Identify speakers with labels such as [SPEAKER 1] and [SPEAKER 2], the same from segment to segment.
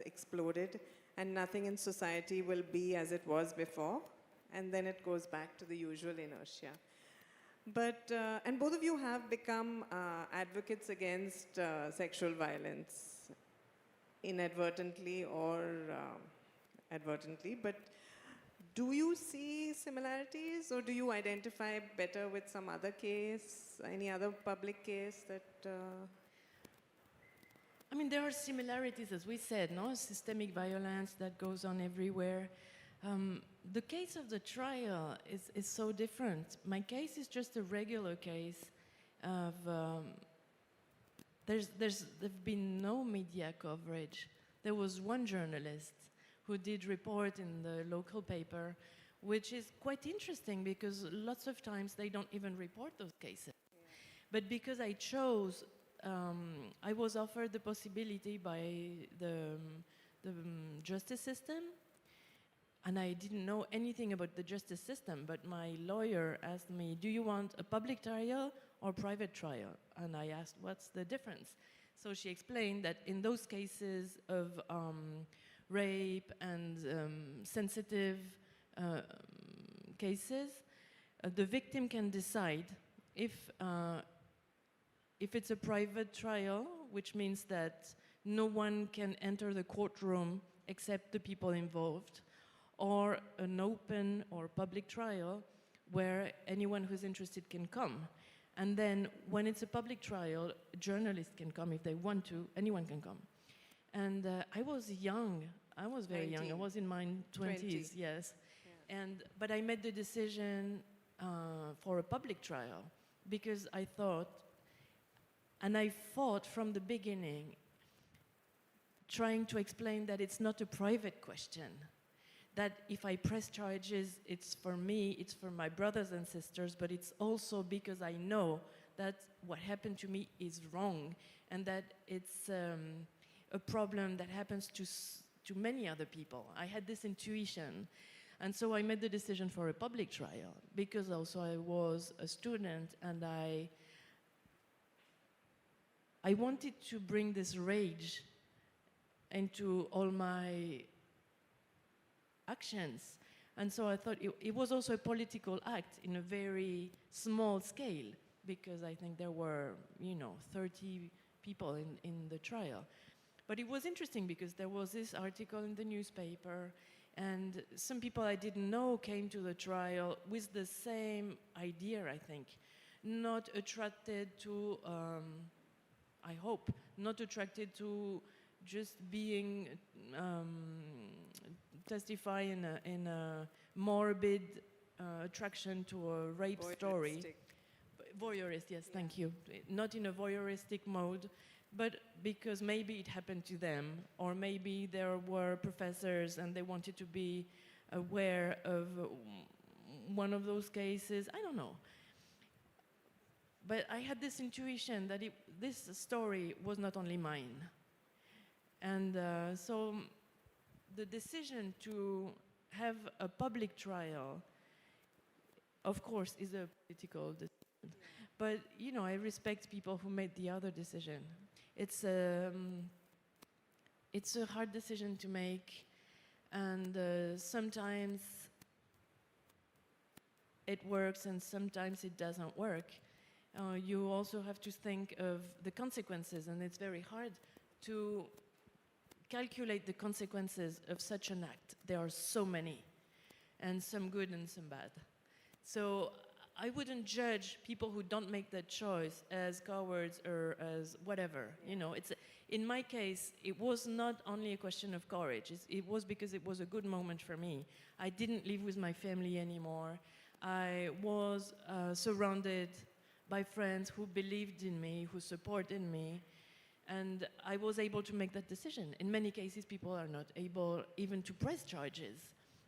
[SPEAKER 1] exploded and nothing in society will be as it was before, and then it goes back to the usual inertia. But, and both of you have become advocates against sexual violence, inadvertently or advertently, but do you see similarities, or do you identify better with some other case, any other public case that...
[SPEAKER 2] I mean, there are similarities, as we said, no? Systemic violence that goes on everywhere. The case of the trial is so different. My case is just a regular case of... there's been no media coverage. There was one journalist who did report in the local paper, which is quite interesting because lots of times they don't even report those cases. Yeah. But because I chose, I was offered the possibility by the justice system, and I didn't know anything about the justice system, but my lawyer asked me, do you want a public trial or private trial? And I asked, what's the difference? So she explained that in those cases of rape and sensitive cases, the victim can decide if it's a private trial, which means that no one can enter the courtroom except the people involved, or an open or public trial where anyone who's interested can come. And then when it's a public trial, journalists can come if they want to, anyone can come. And I was young, I was very
[SPEAKER 1] 19.
[SPEAKER 2] young, I was in my 20s, yes. Yeah. But I made the decision for a public trial because I thought, and I fought from the beginning, trying to explain that it's not a private question, that if I press charges, it's for me, it's for my brothers and sisters, but it's also because I know that what happened to me is wrong and that it's a problem that happens to many other people. I had this intuition. And so I made the decision for a public trial because also I was a student and I wanted to bring this rage into all my actions. And so I thought it was also a political act in a very small scale because I think there were, 30 people in the trial. But it was interesting because there was this article in the newspaper and some people I didn't know came to the trial with the same idea, I think. Not attracted to, I hope, not attracted to just being, testify in a morbid attraction to a rape story. Voyeurist, yes, thank you. Not in a voyeuristic mode, but because maybe it happened to them, or maybe there were professors and they wanted to be aware of one of those cases, I don't know. But I had this intuition that this story was not only mine. And so the decision to have a public trial, of course, is a political decision. But, I respect people who made the other decision. It's a hard decision to make, and sometimes it works and sometimes it doesn't work. You also have to think of the consequences, and it's very hard to calculate the consequences of such an act. There are so many, and some good and some bad. So I wouldn't judge people who don't make that choice as cowards or as whatever. In my case, it was not only a question of courage. It was because it was a good moment for me. I didn't live with my family anymore. I was surrounded by friends who believed in me, who supported me, and I was able to make that decision. In many cases, people are not able even to press charges,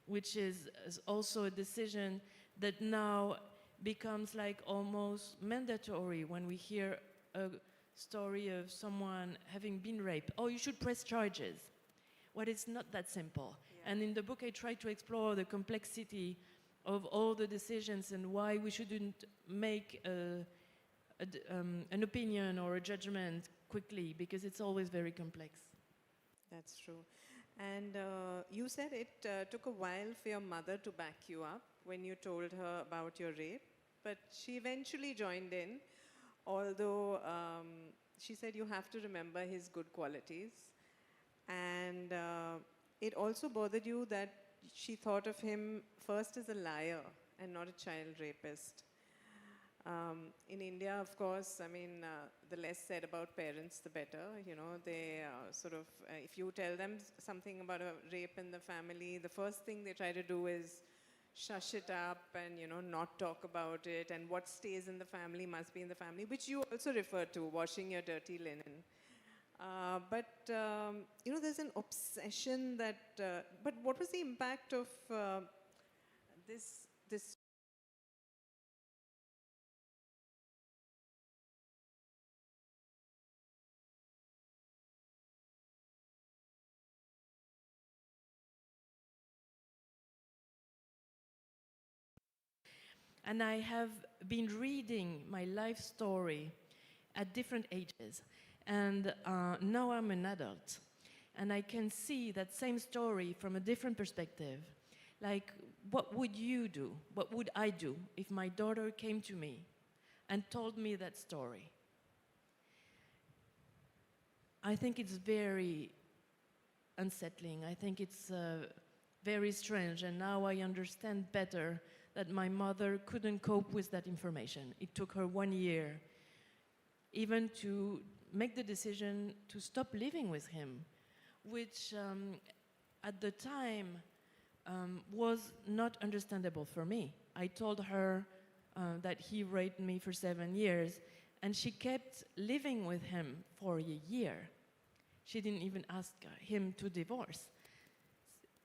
[SPEAKER 2] which is also a decision that now becomes like almost mandatory when we hear a story of someone having been raped. Oh, you should press charges. Well, it's not that simple. Yeah. And in the book, I try to explore the complexity of all the decisions and why we shouldn't make an opinion or a judgment quickly, because it's always very complex.
[SPEAKER 1] That's true. And you said it took a while for your mother to back you up when you told her about your rape, but she eventually joined in, although she said you have to remember his good qualities. And it also bothered you that she thought of him first as a liar and not a child rapist. In India, of course, I mean, the less said about parents, the better. You know, they sort of, if you tell them something about a rape in the family, the first thing they try to do is shush it up and, you know, not talk about it. And what stays in the family must be in the family, which you also refer to, washing your dirty linen. You know, there's an obsession that, but what was the impact of this
[SPEAKER 2] And I have been reading my life story at different ages. And now I'm an adult. And I can see that same story from a different perspective. Like, what would you do? What would I do if my daughter came to me and told me that story? I think it's very unsettling. I think it's very strange. And now I understand better that my mother couldn't cope with that information. It took her 1 year even to make the decision to stop living with him, which at the time was not understandable for me. I told her that he raped me for 7 years, and she kept living with him for a year. She didn't even ask him to divorce,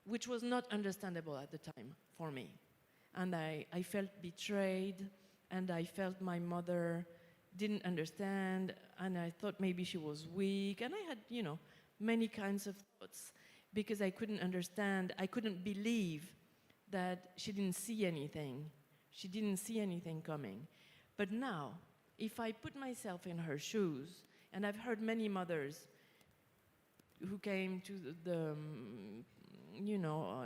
[SPEAKER 2] which was not understandable at the time for me. And I felt betrayed, and I felt my mother didn't understand, and I thought maybe she was weak, and I had, you know, many kinds of thoughts because I couldn't understand, I couldn't believe that she didn't see anything. She didn't see anything coming. But now, if I put myself in her shoes, and I've heard many mothers who came to the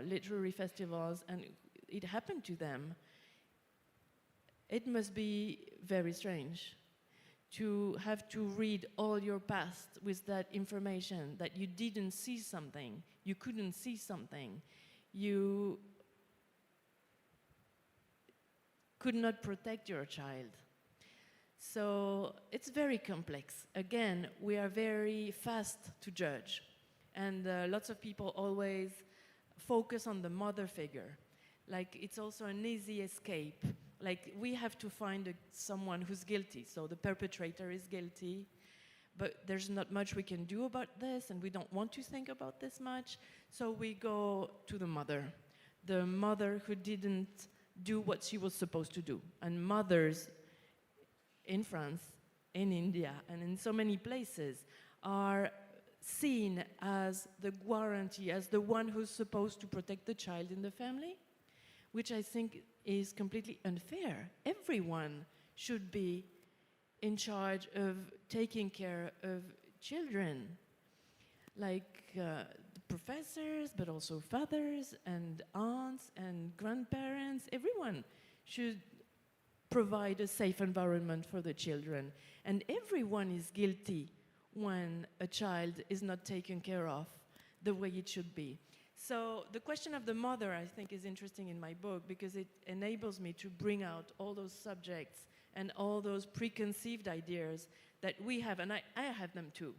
[SPEAKER 2] literary festivals, and it happened to them, it must be very strange to have to read all your past with that information, that you didn't see something, you couldn't see something, you could not protect your child. So it's very complex. Again, we are very fast to judge, and lots of people always focus on the mother figure. Like, it's also an easy escape. Like, we have to find someone who's guilty. So the perpetrator is guilty, but there's not much we can do about this, and we don't want to think about this much. So we go to the mother who didn't do what she was supposed to do. And mothers in France, in India, and in so many places are seen as the guarantee, as the one who's supposed to protect the child in the family, which I think is completely unfair. Everyone should be in charge of taking care of children, like the professors, but also fathers and aunts and grandparents. Everyone should provide a safe environment for the children. And everyone is guilty when a child is not taken care of the way it should be. So the question of the mother, I think, is interesting in my book because it enables me to bring out all those subjects and all those preconceived ideas that we have, and I have them too.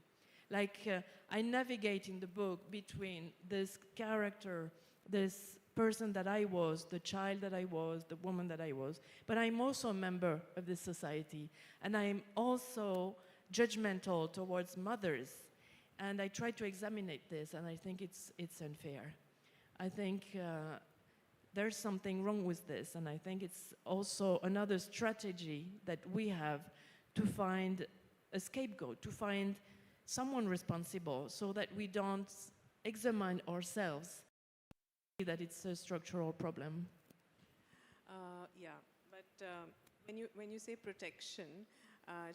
[SPEAKER 2] Like, I navigate in the book between this character, this person that I was, the child that I was, the woman that I was, but I'm also a member of this society, and I'm also judgmental towards mothers. And I try to examine this, and I think it's unfair. I think there's something wrong with this, and I think it's also another strategy that we have to find a scapegoat, to find someone responsible, so that we don't examine ourselves that it's a structural problem.
[SPEAKER 1] Yeah, but when you say protection,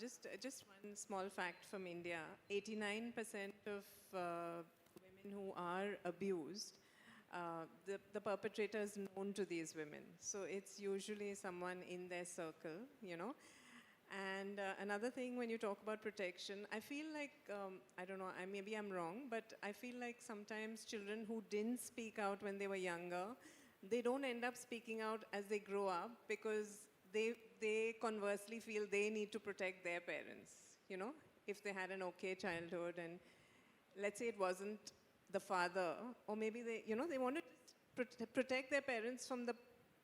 [SPEAKER 1] just one small fact from India: 89% of women who are abused, the perpetrator is known to these women. So it's usually someone in their circle, you know. And another thing, when you talk about protection, I feel like, I don't know, maybe I'm wrong, but I feel like sometimes children who didn't speak out when they were younger, they don't end up speaking out as they grow up because they conversely feel they need to protect their parents, you know, if they had an okay childhood and let's say it wasn't the father, or maybe they, you know, they want to protect their parents from the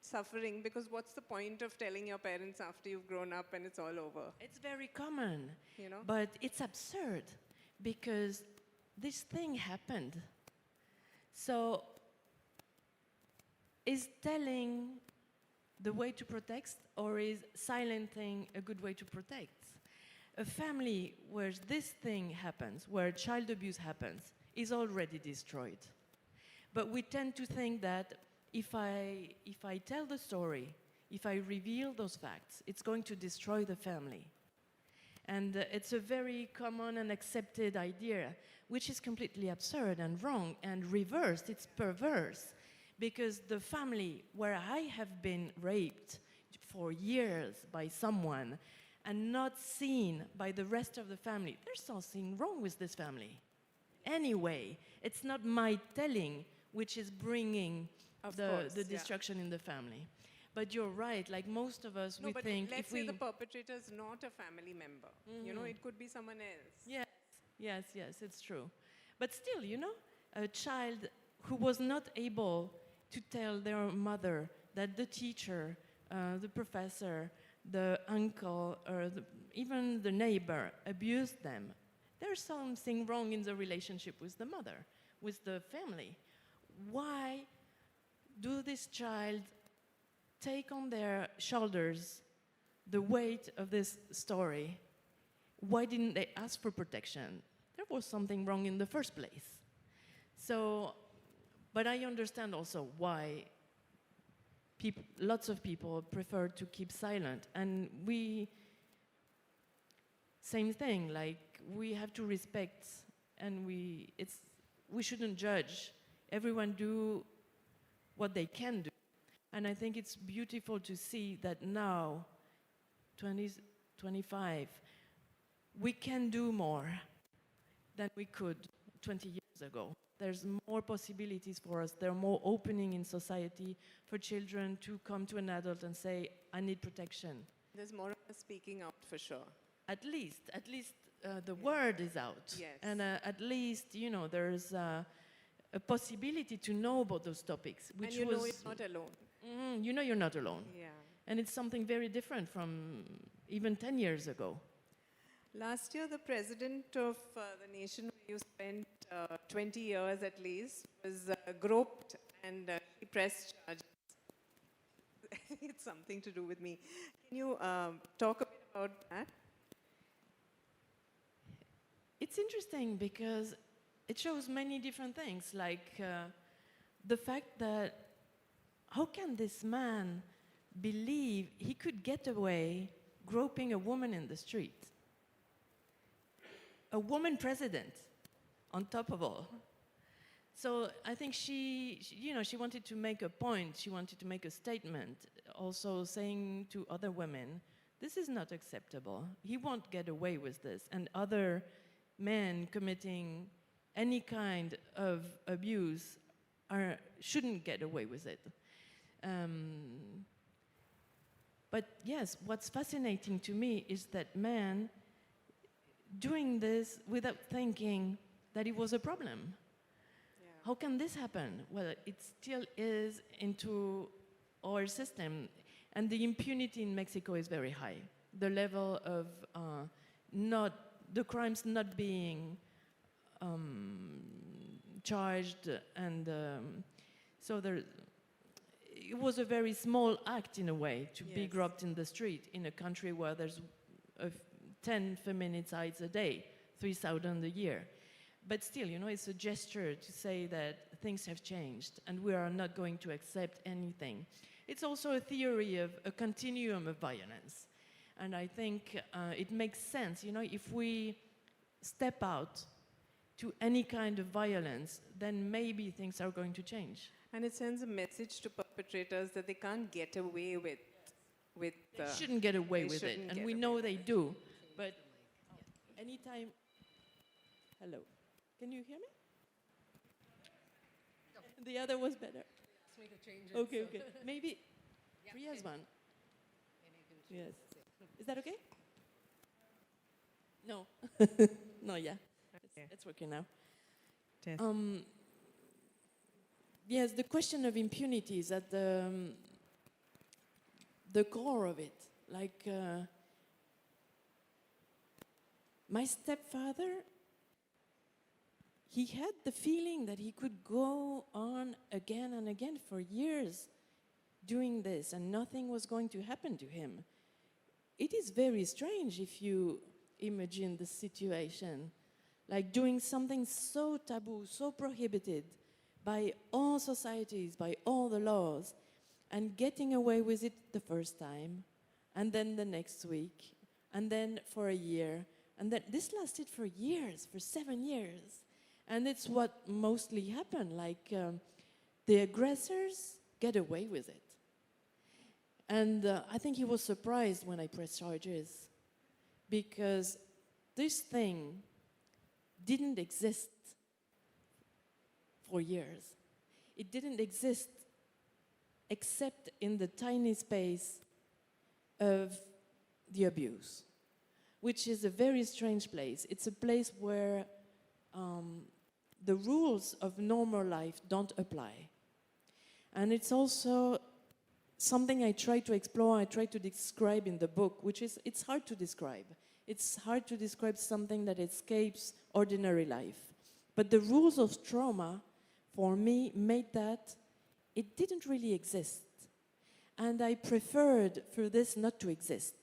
[SPEAKER 1] suffering, because what's the point of telling your parents after you've grown up and it's all over?
[SPEAKER 2] It's very common,
[SPEAKER 1] you know?
[SPEAKER 2] But it's absurd because this thing happened. So is telling the way to protect, or is silencing a good way to protect? A family where this thing happens, where child abuse happens, is already destroyed. But we tend to think that if I tell the story, if I reveal those facts, it's going to destroy the family. And it's a very common and accepted idea, which is completely absurd and wrong and reversed. It's perverse, because the family where I have been raped for years by someone and not seen by the rest of the family, there's something wrong with this family. Anyway, it's not my telling which is bringing the destruction in the family. But you're right, like most of us,
[SPEAKER 1] no,
[SPEAKER 2] we
[SPEAKER 1] but
[SPEAKER 2] think
[SPEAKER 1] let's
[SPEAKER 2] if
[SPEAKER 1] say
[SPEAKER 2] we...
[SPEAKER 1] the perpetrator is not a family member. You know, it could be someone else.
[SPEAKER 2] Yes, it's true. But still, you know, a child who was not able to tell their mother that the teacher, the professor, the uncle, or even the neighbor abused them, there's something wrong in the relationship with the mother, with the family. Why do this child take on their shoulders the weight of this story? Why didn't they ask for protection? There was something wrong in the first place. So, but I understand also why lots of people prefer to keep silent. And same thing, like we have to respect, and we shouldn't judge. Everyone do what they can do. And I think it's beautiful to see that now, 2025, we can do more than we could 20 years ago. There's more possibilities for us. There are more opening in society for children to come to an adult and say, I need protection.
[SPEAKER 1] There's more of us speaking out for sure.
[SPEAKER 2] At least the word is out.
[SPEAKER 1] Yes.
[SPEAKER 2] And at least, you know, there's a possibility to know about those topics. Which
[SPEAKER 1] and you know you're not alone.
[SPEAKER 2] You know you're not alone.
[SPEAKER 1] Yeah.
[SPEAKER 2] And it's something very different from even 10 years ago.
[SPEAKER 1] Last year, the president of the nation where you spent 20 years at least was groped and he pressed charges. It's something to do with me. Can you talk a bit about that?
[SPEAKER 2] It's interesting because it shows many different things, like the fact that how can this man believe he could get away groping a woman in the street? A woman president, on top of all. So I think she wanted to make a point, she wanted to make a statement, also saying to other women, this is not acceptable. He won't get away with this. And other men committing any kind of abuse shouldn't get away with it. But yes, what's fascinating to me is that man doing this without thinking that it was a problem.
[SPEAKER 1] Yeah.
[SPEAKER 2] How can this happen? Well, it still is into our system, and the impunity in Mexico is very high. The level of the crimes not being charged, and so it was a very small act in a way to be groped in the street in a country where there's 10 feminicides a day, 3,000 a year. But still, you know, it's a gesture to say that things have changed and we are not going to accept anything. It's also a theory of a continuum of violence. And I think it makes sense, you know, if we step out to any kind of violence, then maybe things are going to change.
[SPEAKER 1] And it sends a message to perpetrators that they can't get away with
[SPEAKER 2] They shouldn't get away
[SPEAKER 1] they
[SPEAKER 2] with it,
[SPEAKER 1] shouldn't
[SPEAKER 2] and
[SPEAKER 1] get
[SPEAKER 2] we
[SPEAKER 1] away
[SPEAKER 2] know
[SPEAKER 1] with
[SPEAKER 2] they do. But anytime, hello, can you hear me? The other was better. Okay, okay. Maybe Priya's one. Yes. Is that okay? No. No, yeah. It's working now.
[SPEAKER 1] Test.
[SPEAKER 2] Yes, the question of impunity is at the core of it. Like, my stepfather, he had the feeling that he could go on again and again for years doing this and nothing was going to happen to him. It is very strange if you imagine the situation, like doing something so taboo, so prohibited by all societies, by all the laws, and getting away with it the first time, and then the next week, and then for a year, and then this lasted for years, for 7 years. And it's what mostly happened, like the aggressors get away with it. And I think he was surprised when I pressed charges, because this thing didn't exist for years. It didn't exist except in the tiny space of the abuse, which is a very strange place. It's a place where the rules of normal life don't apply. And it's also something I try to explore, I try to describe in the book, which is, it's hard to describe. It's hard to describe something that escapes ordinary life. But the rules of trauma, for me, made that it didn't really exist. And I preferred for this not to exist.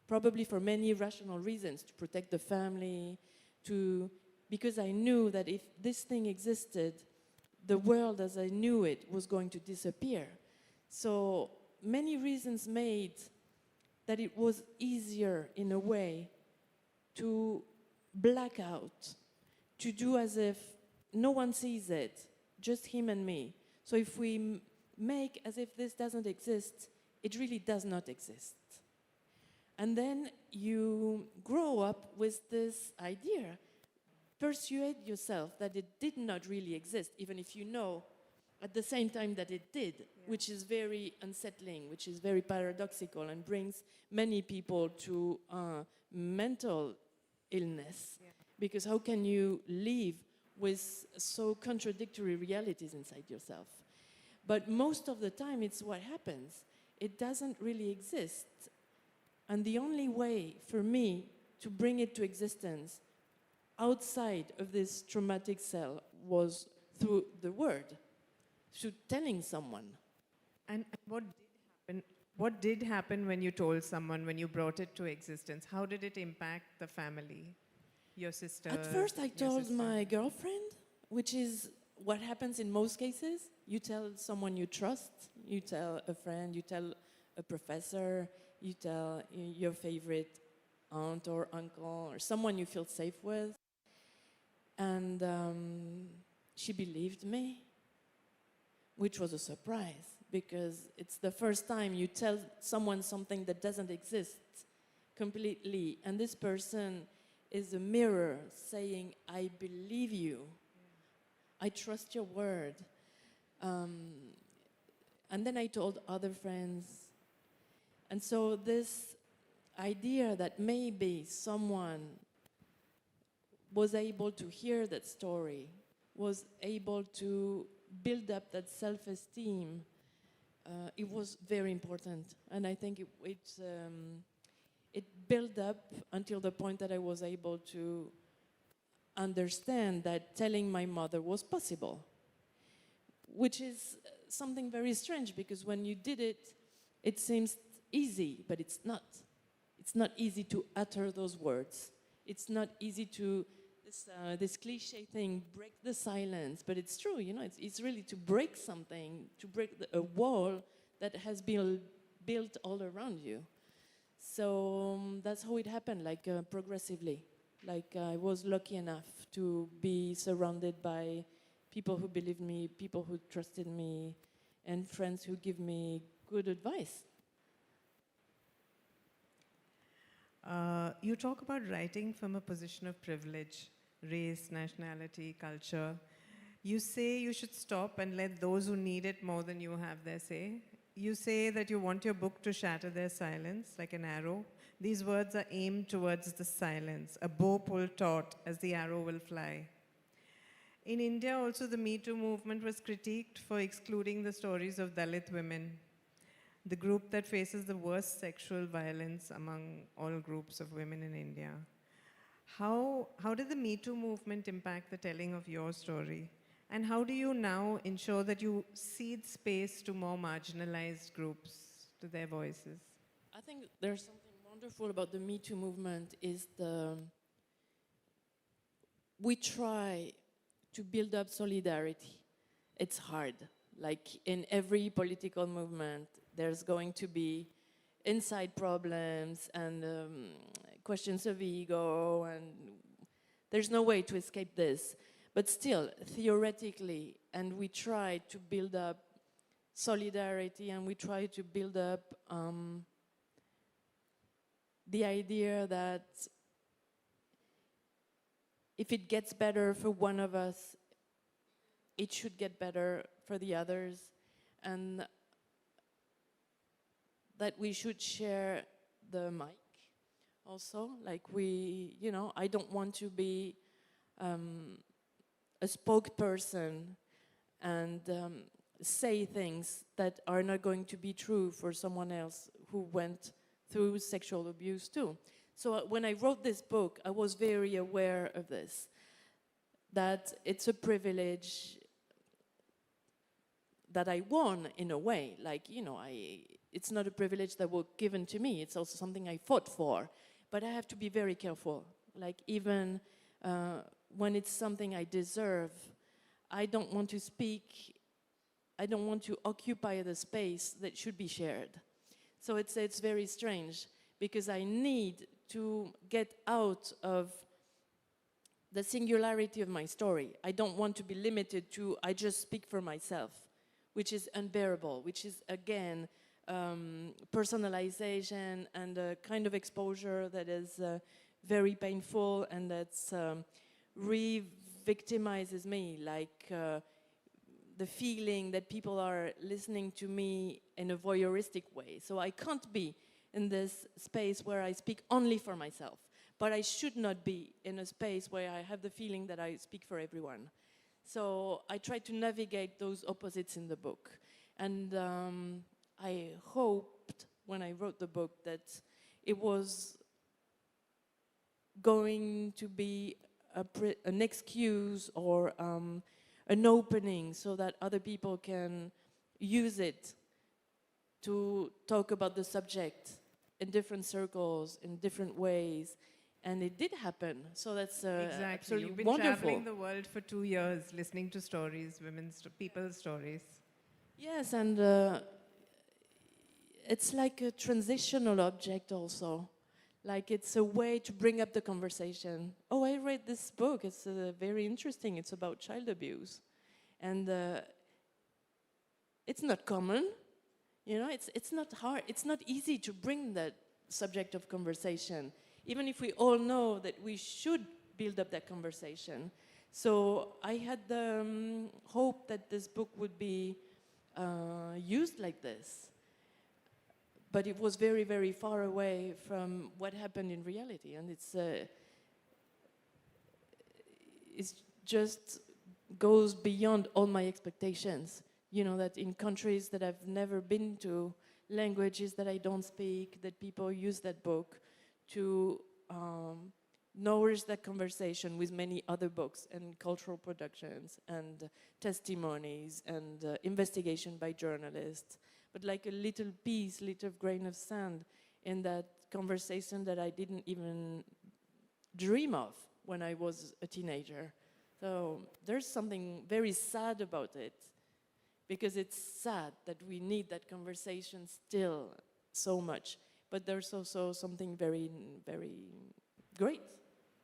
[SPEAKER 2] Probably for many rational reasons, to protect the family, because I knew that if this thing existed, the world as I knew it was going to disappear. So many reasons made that it was easier, in a way, to black out, to do as if no one sees it, just him and me. So if we make as if this doesn't exist, it really does not exist. And then you grow up with this idea. Persuade yourself that it did not really exist, even if you know at the same time that it did, which is very unsettling, which is very paradoxical, and brings many people to mental illness.
[SPEAKER 1] Yeah.
[SPEAKER 2] Because how can you live with so contradictory realities inside yourself? But most of the time, it's what happens. It doesn't really exist. And the only way for me to bring it to existence outside of this traumatic cell was through the word, through telling someone.
[SPEAKER 1] And what did happen when you told someone, when you brought it to existence? How did it impact the family, your sister?
[SPEAKER 2] At first I told my girlfriend, which is what happens in most cases. You tell someone you trust, you tell a friend, you tell a professor, you tell your favorite aunt or uncle or someone you feel safe with. And she believed me, which was a surprise, because it's the first time you tell someone something that doesn't exist completely. And this person is a mirror saying, I believe you. I trust your word. And then I told other friends. And so this idea that maybe someone was able to hear that story, was able to build up that self-esteem, it was very important. And I think it built up until the point that I was able to understand that telling my mother was possible, which is something very strange, because when you did it, it seems easy, but it's not. It's not easy to utter those words. It's not easy to, this cliche thing, break the silence, but it's true, you know, it's really to break something, to break a wall that has been built all around you. So that's how it happened, like progressively. Like I was lucky enough to be surrounded by people who believed me, people who trusted me, and friends who give me good advice.
[SPEAKER 1] You talk about writing from a position of privilege, race, nationality, culture. You say you should stop and let those who need it more than you have their say. You say that you want your book to shatter their silence like an arrow. These words are aimed towards the silence, a bow pulled taut as the arrow will fly. In India also the Me Too movement was critiqued for excluding the stories of Dalit women, the group that faces the worst sexual violence among all groups of women in India. How did the Me Too movement impact the telling of your story? And how do you now ensure that you cede space to more marginalized groups, to their voices?
[SPEAKER 2] I think there's something wonderful about the Me Too movement is we try to build up solidarity. It's hard. Like in every political movement, there's going to be inside problems and questions of ego, and there's no way to escape this. But still, theoretically, and we try to build up solidarity, and we try to build up the idea that if it gets better for one of us, it should get better for the others, and that we should share the mic also. Like I don't want to be a spokesperson and say things that are not going to be true for someone else who went through sexual abuse too. So when I wrote this book, I was very aware of this, that it's a privilege that I won in a way. Like, it's not a privilege that was given to me, it's also something I fought for. But I have to be very careful. Like even when it's something I deserve, I don't want to speak, I don't want to occupy the space that should be shared. So it's very strange, because I need to get out of the singularity of my story. I don't want to be limited to, I just speak for myself, which is unbearable, which is, again, personalization and a kind of exposure that is very painful, and that's re-victimizes me, like the feeling that people are listening to me in a voyeuristic way. So I can't be in this space where I speak only for myself, but I should not be in a space where I have the feeling that I speak for everyone. So I try to navigate those opposites in the book. And I hoped when I wrote the book that it was going to be an excuse or an opening so that other people can use it to talk about the subject in different circles, in different ways. And it did happen, so that's
[SPEAKER 1] exactly.
[SPEAKER 2] absolutely
[SPEAKER 1] You've been
[SPEAKER 2] wonderful.
[SPEAKER 1] traveling the world for 2 years, listening to stories, people's stories.
[SPEAKER 2] Yes, and it's like a transitional object also. Like it's a way to bring up the conversation. Oh, I read this book, it's very interesting, it's about child abuse. And it's not common, it's not hard, it's not easy to bring that subject of conversation, even if we all know that we should build up that conversation. So I had the hope that this book would be used like this. But it was very, very far away from what happened in reality. And it's just goes beyond all my expectations. That in countries that I've never been to, languages that I don't speak, that people use that book to nourish that conversation with many other books and cultural productions and testimonies and investigation by journalists. But like a little piece, little grain of sand in that conversation that I didn't even dream of when I was a teenager. So there's something very sad about it, because it's sad that we need that conversation still so much. But there's also something very, very great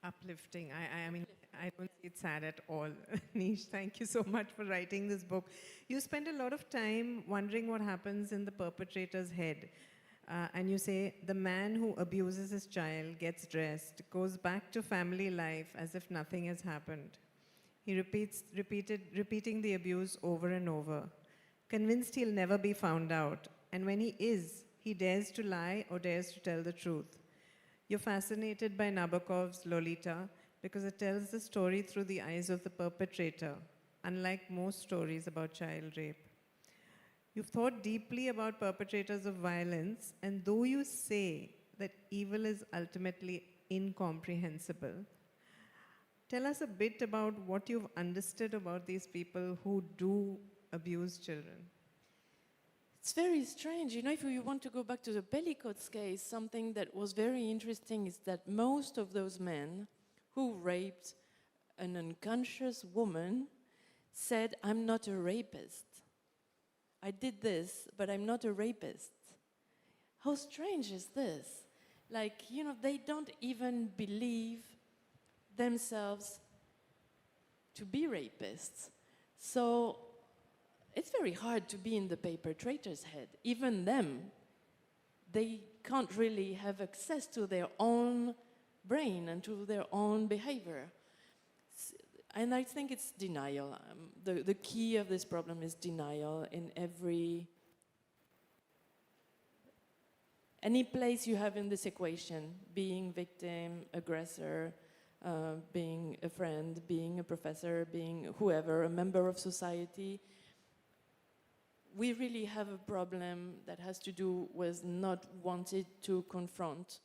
[SPEAKER 1] uplifting. I mean, I don't see it sad at all. Nish, thank you so much for writing this book. You spend a lot of time wondering what happens in the perpetrator's head. And you say, the man who abuses his child gets dressed, goes back to family life as if nothing has happened. He repeating the abuse over and over, convinced he'll never be found out. And when he is, he dares to lie or dares to tell the truth. You're fascinated by Nabokov's Lolita because it tells the story through the eyes of the perpetrator, unlike most stories about child rape. You've thought deeply about perpetrators of violence, and though you say that evil is ultimately incomprehensible, tell us a bit about what you've understood about these people who do abuse children.
[SPEAKER 2] It's very strange. You know, if you want to go back to the Bellicote's case, something that was very interesting is that most of those men who raped an unconscious woman said, I'm not a rapist. I did this, but I'm not a rapist. How strange is this? Like, you know, they don't even believe themselves to be rapists. So it's very hard to be in the perpetrator's head. Even them, they can't really have access to their own brain and to their own behavior. And I think it's denial. The key of this problem is denial in any place you have in this equation, being victim, aggressor, being a friend, being a professor, being whoever, a member of society. We really have a problem that has to do with not wanting to confront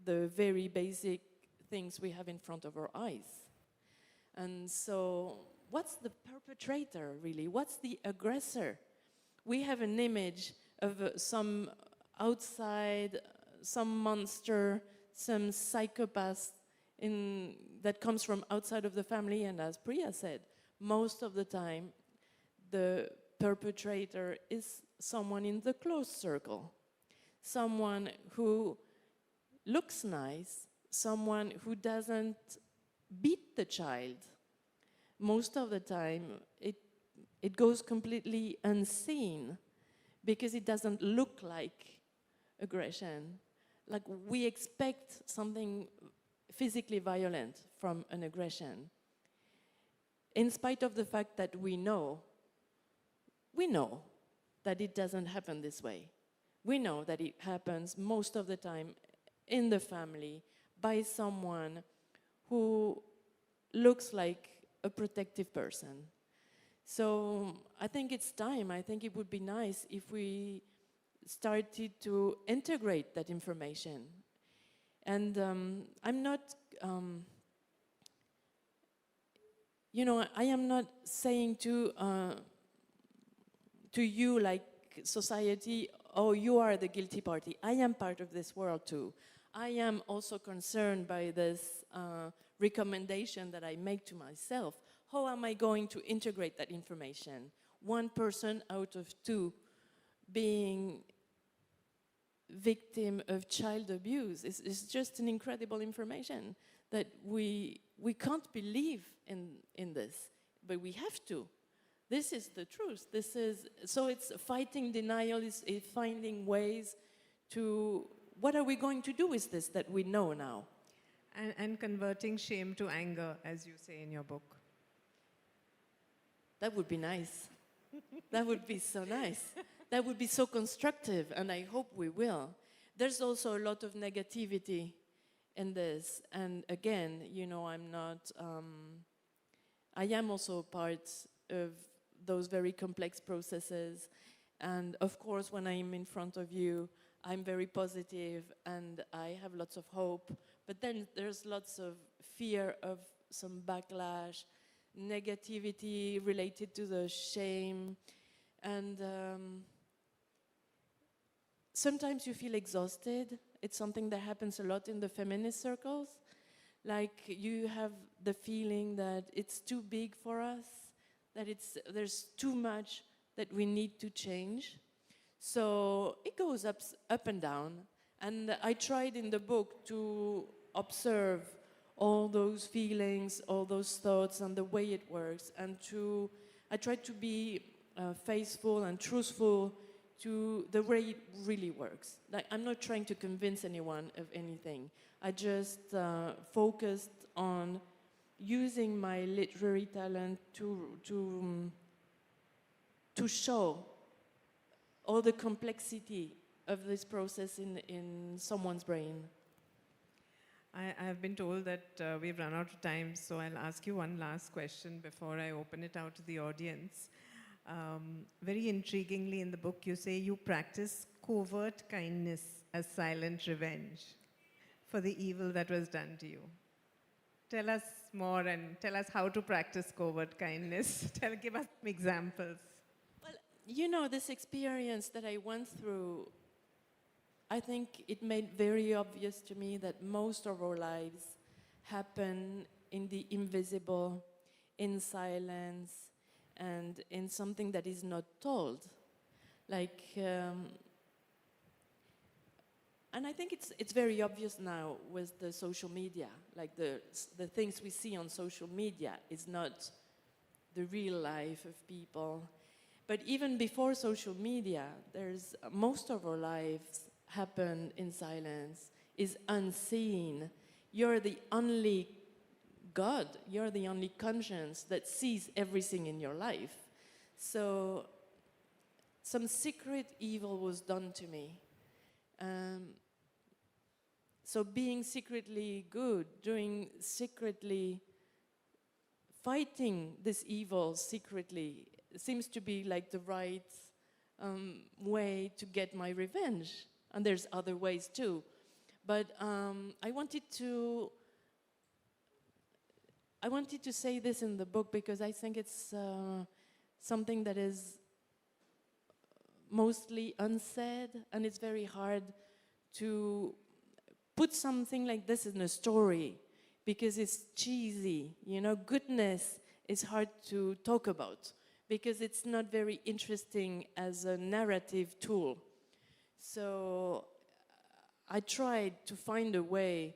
[SPEAKER 2] the very basic things we have in front of our eyes. And so, what's the perpetrator, really? What's the aggressor? We have an image of some outside, some monster, some psychopath that comes from outside of the family, and as Priya said, most of the time, the perpetrator is someone in the close circle, someone who looks nice, someone who doesn't beat the child. Most of the time, it goes completely unseen because it doesn't look like aggression. Like, we expect something physically violent from an aggression, in spite of the fact that we know that it doesn't happen this way. We know that it happens most of the time in the family by someone who looks like a protective person. So I think it's time. I think it would be nice if we started to integrate that information. And I'm not, I am not saying to you, like society, oh, you are the guilty party. I am part of this world too. I am also concerned by this recommendation that I make to myself. How am I going to integrate that information? One person out of two being victim of child abuse is just an incredible information that we can't believe in this, but we have to. This is the truth. So it's fighting denial, is finding ways to, what are we going to do with this that we know now?
[SPEAKER 1] And converting shame to anger, as you say in your book.
[SPEAKER 2] That would be nice. That would be so nice. That would be so constructive, and I hope we will. There's also a lot of negativity in this, and again, I am also part of those very complex processes, and of course, when I'm in front of you, I'm very positive, and I have lots of hope, but then there's lots of fear of some backlash, negativity related to the shame, and sometimes you feel exhausted. It's something that happens a lot in the feminist circles. Like, you have the feeling that it's too big for us, that there's too much that we need to change. So it goes up and down. And I tried in the book to observe all those feelings, all those thoughts, and the way it works. And I try to be faithful and truthful to the way it really works. Like, I'm not trying to convince anyone of anything. I just focused on using my literary talent to show all the complexity of this process in someone's brain.
[SPEAKER 1] I have been told that we've run out of time, so I'll ask you one last question before I open it out to the audience. Very intriguingly in the book, you say you practice covert kindness as silent revenge for the evil that was done to you. Tell us more and tell us how to practice covert kindness. Give us some examples.
[SPEAKER 2] Well, you know, this experience that I went through, I think it made very obvious to me that most of our lives happen in the invisible, in silence, and in something that is not told. Like, and I think it's very obvious now with the social media. Like the things we see on social media is not the real life of people. But even before social media, there's most of our lives happen in silence, is unseen. You're the only God, you're the only conscience that sees everything in your life. So some secret evil was done to me. So being secretly good, fighting this evil secretly seems to be like the right way to get my revenge. And there's other ways too. But I wanted to say this in the book because I think it's something that is mostly unsaid, and it's very hard to put something like this in a story because it's cheesy. You know, goodness is hard to talk about because it's not very interesting as a narrative tool. So I tried to find a way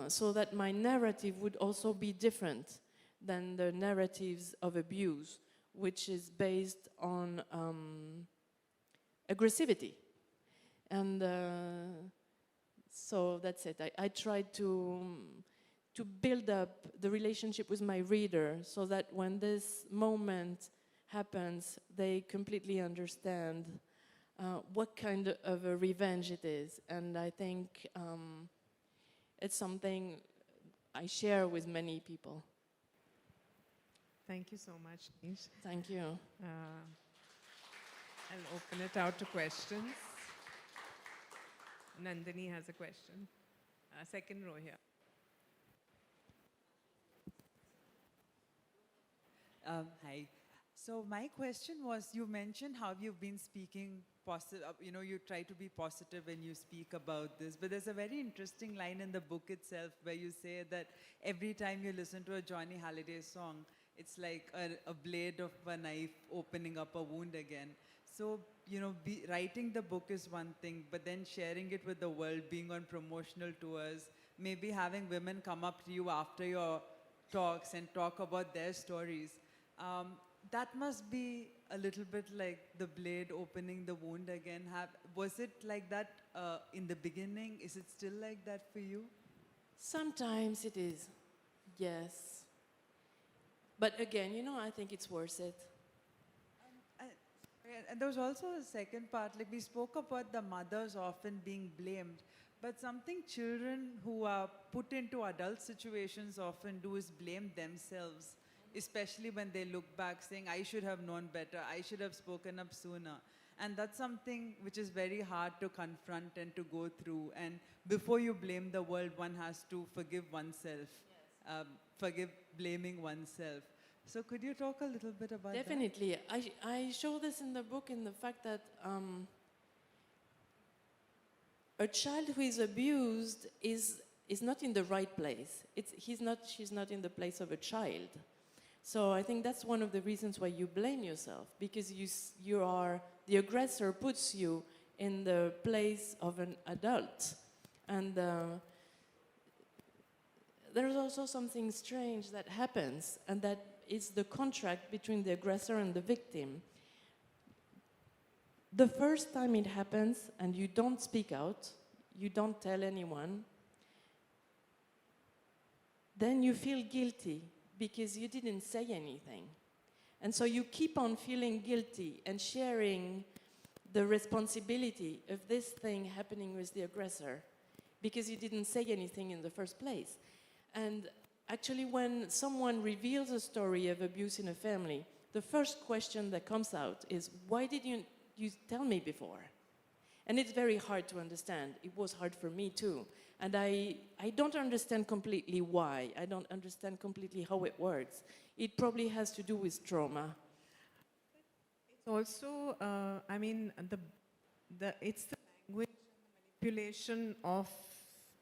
[SPEAKER 2] so that my narrative would also be different than the narratives of abuse, which is based on aggressivity. And so that's it. I tried to build up the relationship with my reader so that when this moment happens, they completely understand what kind of a revenge it is. And I think it's something I share with many people.
[SPEAKER 1] Thank you so much, Nish.
[SPEAKER 2] Thank you.
[SPEAKER 1] I'll open it out to questions. Nandini has a question. Second row here.
[SPEAKER 3] Hi. So my question was, you mentioned how you've been speaking positive, you try to be positive when you speak about this, but there's a very interesting line in the book itself where you say that every time you listen to a Johnny Halliday song, it's like a blade of a knife opening up a wound again. So, writing the book is one thing, but then sharing it with the world, being on promotional tours, maybe having women come up to you after your talks and talk about their stories. That must be a little bit like the blade opening the wound again. Was it like that in the beginning? Is it still like that for you?
[SPEAKER 2] Sometimes it is, yes. But again, I think it's worth it.
[SPEAKER 3] And there was also a second part, like we spoke about the mothers often being blamed, but something children who are put into adult situations often do is blame themselves, especially when they look back saying, I should have known better, I should have spoken up sooner. And that's something which is very hard to confront and to go through. And before you blame the world, one has to forgive oneself, yes. Forgive blaming oneself. So could you talk a little bit about that?
[SPEAKER 2] Definitely. I show this in the book in the fact that a child who is abused is not in the right place. She's not in the place of a child. So I think that's one of the reasons why you blame yourself, because the aggressor puts you in the place of an adult. And there's also something strange that happens, and that is the contract between the aggressor and the victim. The first time it happens, and you don't speak out, you don't tell anyone, then you feel guilty because you didn't say anything. And so you keep on feeling guilty and sharing the responsibility of this thing happening with the aggressor because you didn't say anything in the first place. And actually, when someone reveals a story of abuse in a family, the first question that comes out is, why did you tell me before? And it's very hard to understand. It was hard for me too. And I don't understand completely why. I don't understand completely how it works. It probably has to do with trauma.
[SPEAKER 1] It's also, I mean, it's the language and the manipulation of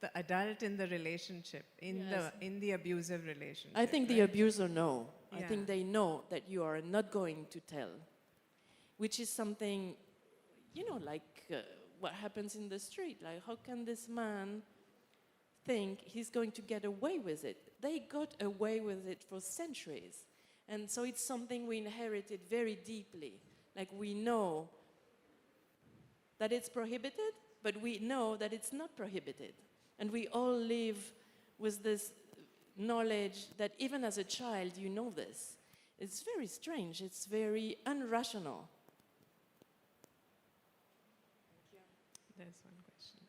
[SPEAKER 1] the adult in the relationship, in the abusive relationship.
[SPEAKER 2] I think the abuser know. I
[SPEAKER 1] Yeah.
[SPEAKER 2] think they know that you are not going to tell, which is something, like what happens in the street. Like, how can this man think he's going to get away with it? They got away with it for centuries. And so it's something we inherited very deeply. Like, we know that it's prohibited, but we know that it's not prohibited. And we all live with this knowledge that even as a child, you know this. It's very strange. It's very unrational.
[SPEAKER 1] There's one question.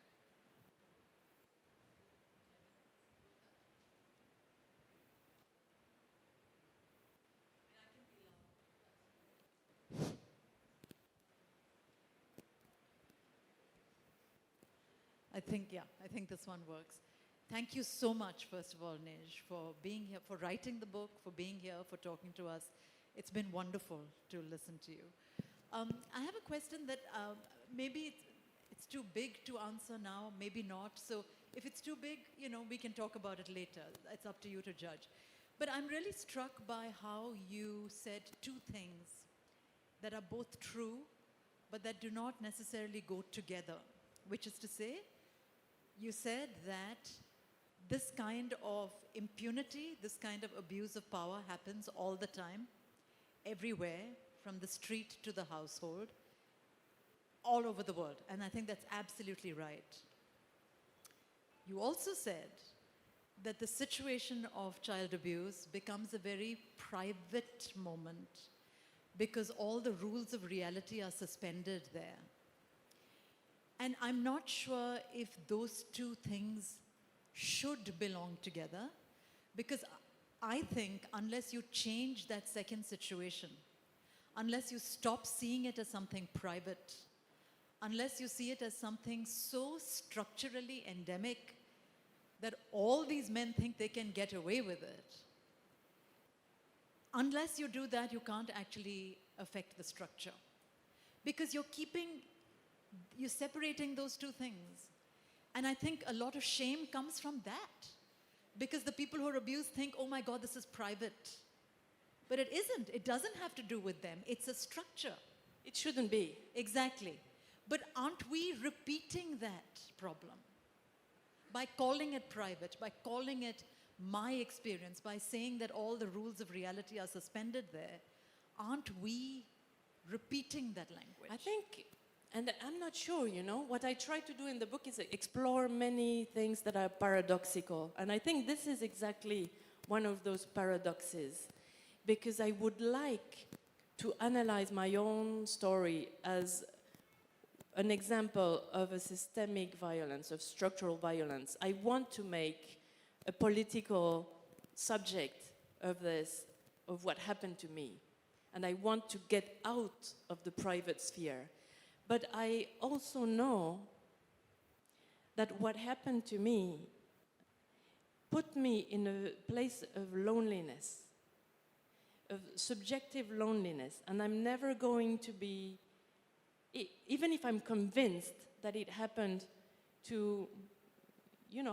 [SPEAKER 4] I think this one works. Thank you so much, first of all, Neige, for being here, for writing the book, for being here, for talking to us. It's been wonderful to listen to you. I have a question that maybe it's too big to answer now, maybe not. So if it's too big, we can talk about it later. It's up to you to judge. But I'm really struck by how you said two things that are both true, but that do not necessarily go together, which is to say, you said that this kind of impunity, this kind of abuse of power happens all the time, everywhere, from the street to the household, all over the world. And I think that's absolutely right. You also said that the situation of child abuse becomes a very private moment because all the rules of reality are suspended there. And I'm not sure if those two things should belong together, because I think unless you change that second situation, unless you stop seeing it as something private, unless you see it as something so structurally endemic that all these men think they can get away with it, unless you do that, you can't actually affect the structure. Because you're separating those two things. And I think a lot of shame comes from that. Because the people who are abused think, oh my God, this is private. But it isn't. It doesn't have to do with them. It's a structure.
[SPEAKER 2] It shouldn't be.
[SPEAKER 4] Exactly. But aren't we repeating that problem? By calling it private, by calling it my experience, by saying that all the rules of reality are suspended there, aren't we repeating that language?
[SPEAKER 2] I think, and I'm not sure, what I try to do in the book is explore many things that are paradoxical. And I think this is exactly one of those paradoxes, because I would like to analyze my own story as an example of a systemic violence, of structural violence. I want to make a political subject of this, of what happened to me. And I want to get out of the private sphere. But I also know that what happened to me put me in a place of loneliness, of subjective loneliness. And I'm never going to be, even if I'm convinced that it happened to,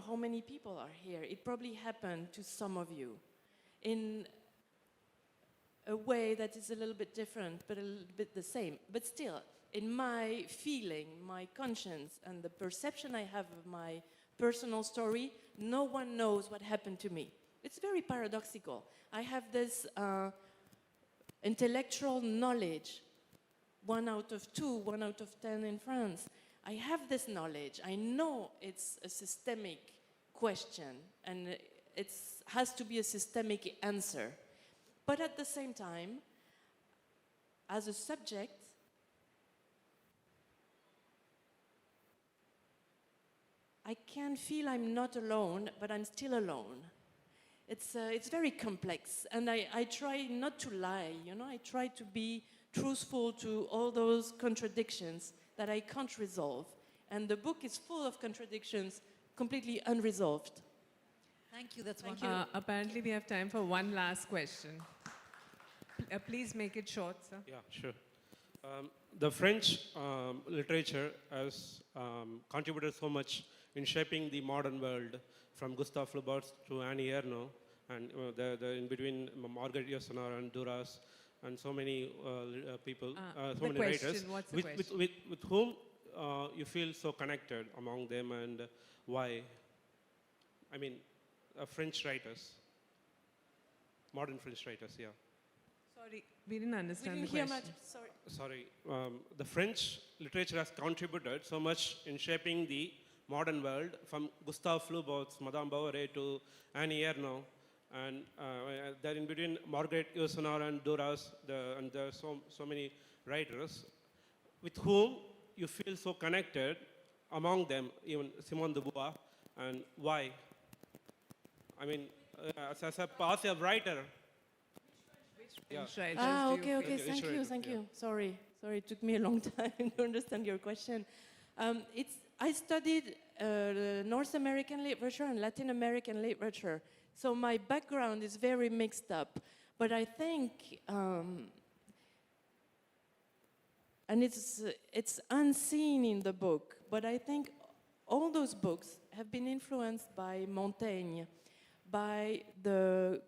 [SPEAKER 2] how many people are here? It probably happened to some of you in a way that is a little bit different, but a little bit the same. But still, in my feeling, my conscience, and the perception I have of my personal story, no one knows what happened to me. It's very paradoxical. I have this intellectual knowledge, 1 out of 2, 1 out of 10 in France. I have this knowledge. I know it's a systemic question and it has to be a systemic answer. But at the same time, as a subject, I can feel I'm not alone, but I'm still alone. It's very complex, and I try not to lie, I try to be truthful to all those contradictions that I can't resolve. And the book is full of contradictions, completely unresolved.
[SPEAKER 4] Thank you, that's
[SPEAKER 2] Thank
[SPEAKER 4] wonderful.
[SPEAKER 1] Apparently, we have time for one last question. Please make it short, sir.
[SPEAKER 5] Yeah, sure. The French literature has contributed so much in shaping the modern world, from Gustave Le Bon to Annie Ernaux, and the in between Margaret Yourcenar and Duras, and so many people, so many writers.
[SPEAKER 1] What's the
[SPEAKER 5] with,
[SPEAKER 1] question?
[SPEAKER 5] with whom you feel so connected among them, and why? I mean, French writers, modern French writers, yeah.
[SPEAKER 1] Sorry, we didn't
[SPEAKER 2] We
[SPEAKER 1] understand
[SPEAKER 2] didn't
[SPEAKER 1] the
[SPEAKER 2] hear
[SPEAKER 1] question.
[SPEAKER 2] much, sorry.
[SPEAKER 5] Sorry, the French literature has contributed so much in shaping the modern world, from Gustave Flaubert, Madame Bovary to Annie Ernaux, and there in between Margaret Yourcenar and Duras, and there are so many writers with whom you feel so connected, among them even Simone de Beauvoir, and why? I mean, as a writer. Yeah.
[SPEAKER 1] French writers
[SPEAKER 2] Ah,
[SPEAKER 1] do you
[SPEAKER 2] okay,
[SPEAKER 1] feel?
[SPEAKER 2] okay,
[SPEAKER 5] Okay,
[SPEAKER 2] thank
[SPEAKER 5] sure,
[SPEAKER 2] you,
[SPEAKER 5] yeah.
[SPEAKER 2] thank you. Sorry, it took me a long time to understand your question. I studied North American literature and Latin American literature, so my background is very mixed up. But I think, and it's unseen in the book, but I think all those books have been influenced by Montaigne, by the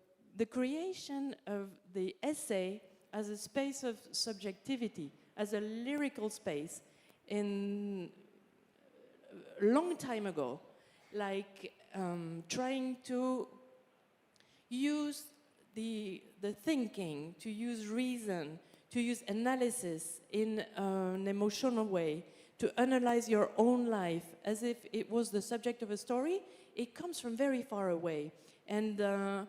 [SPEAKER 2] creation of the essay as a space of subjectivity, as a lyrical space in a long time ago, like trying to use the thinking, to use reason, to use analysis in an emotional way, to analyze your own life as if it was the subject of a story. It comes from very far away. And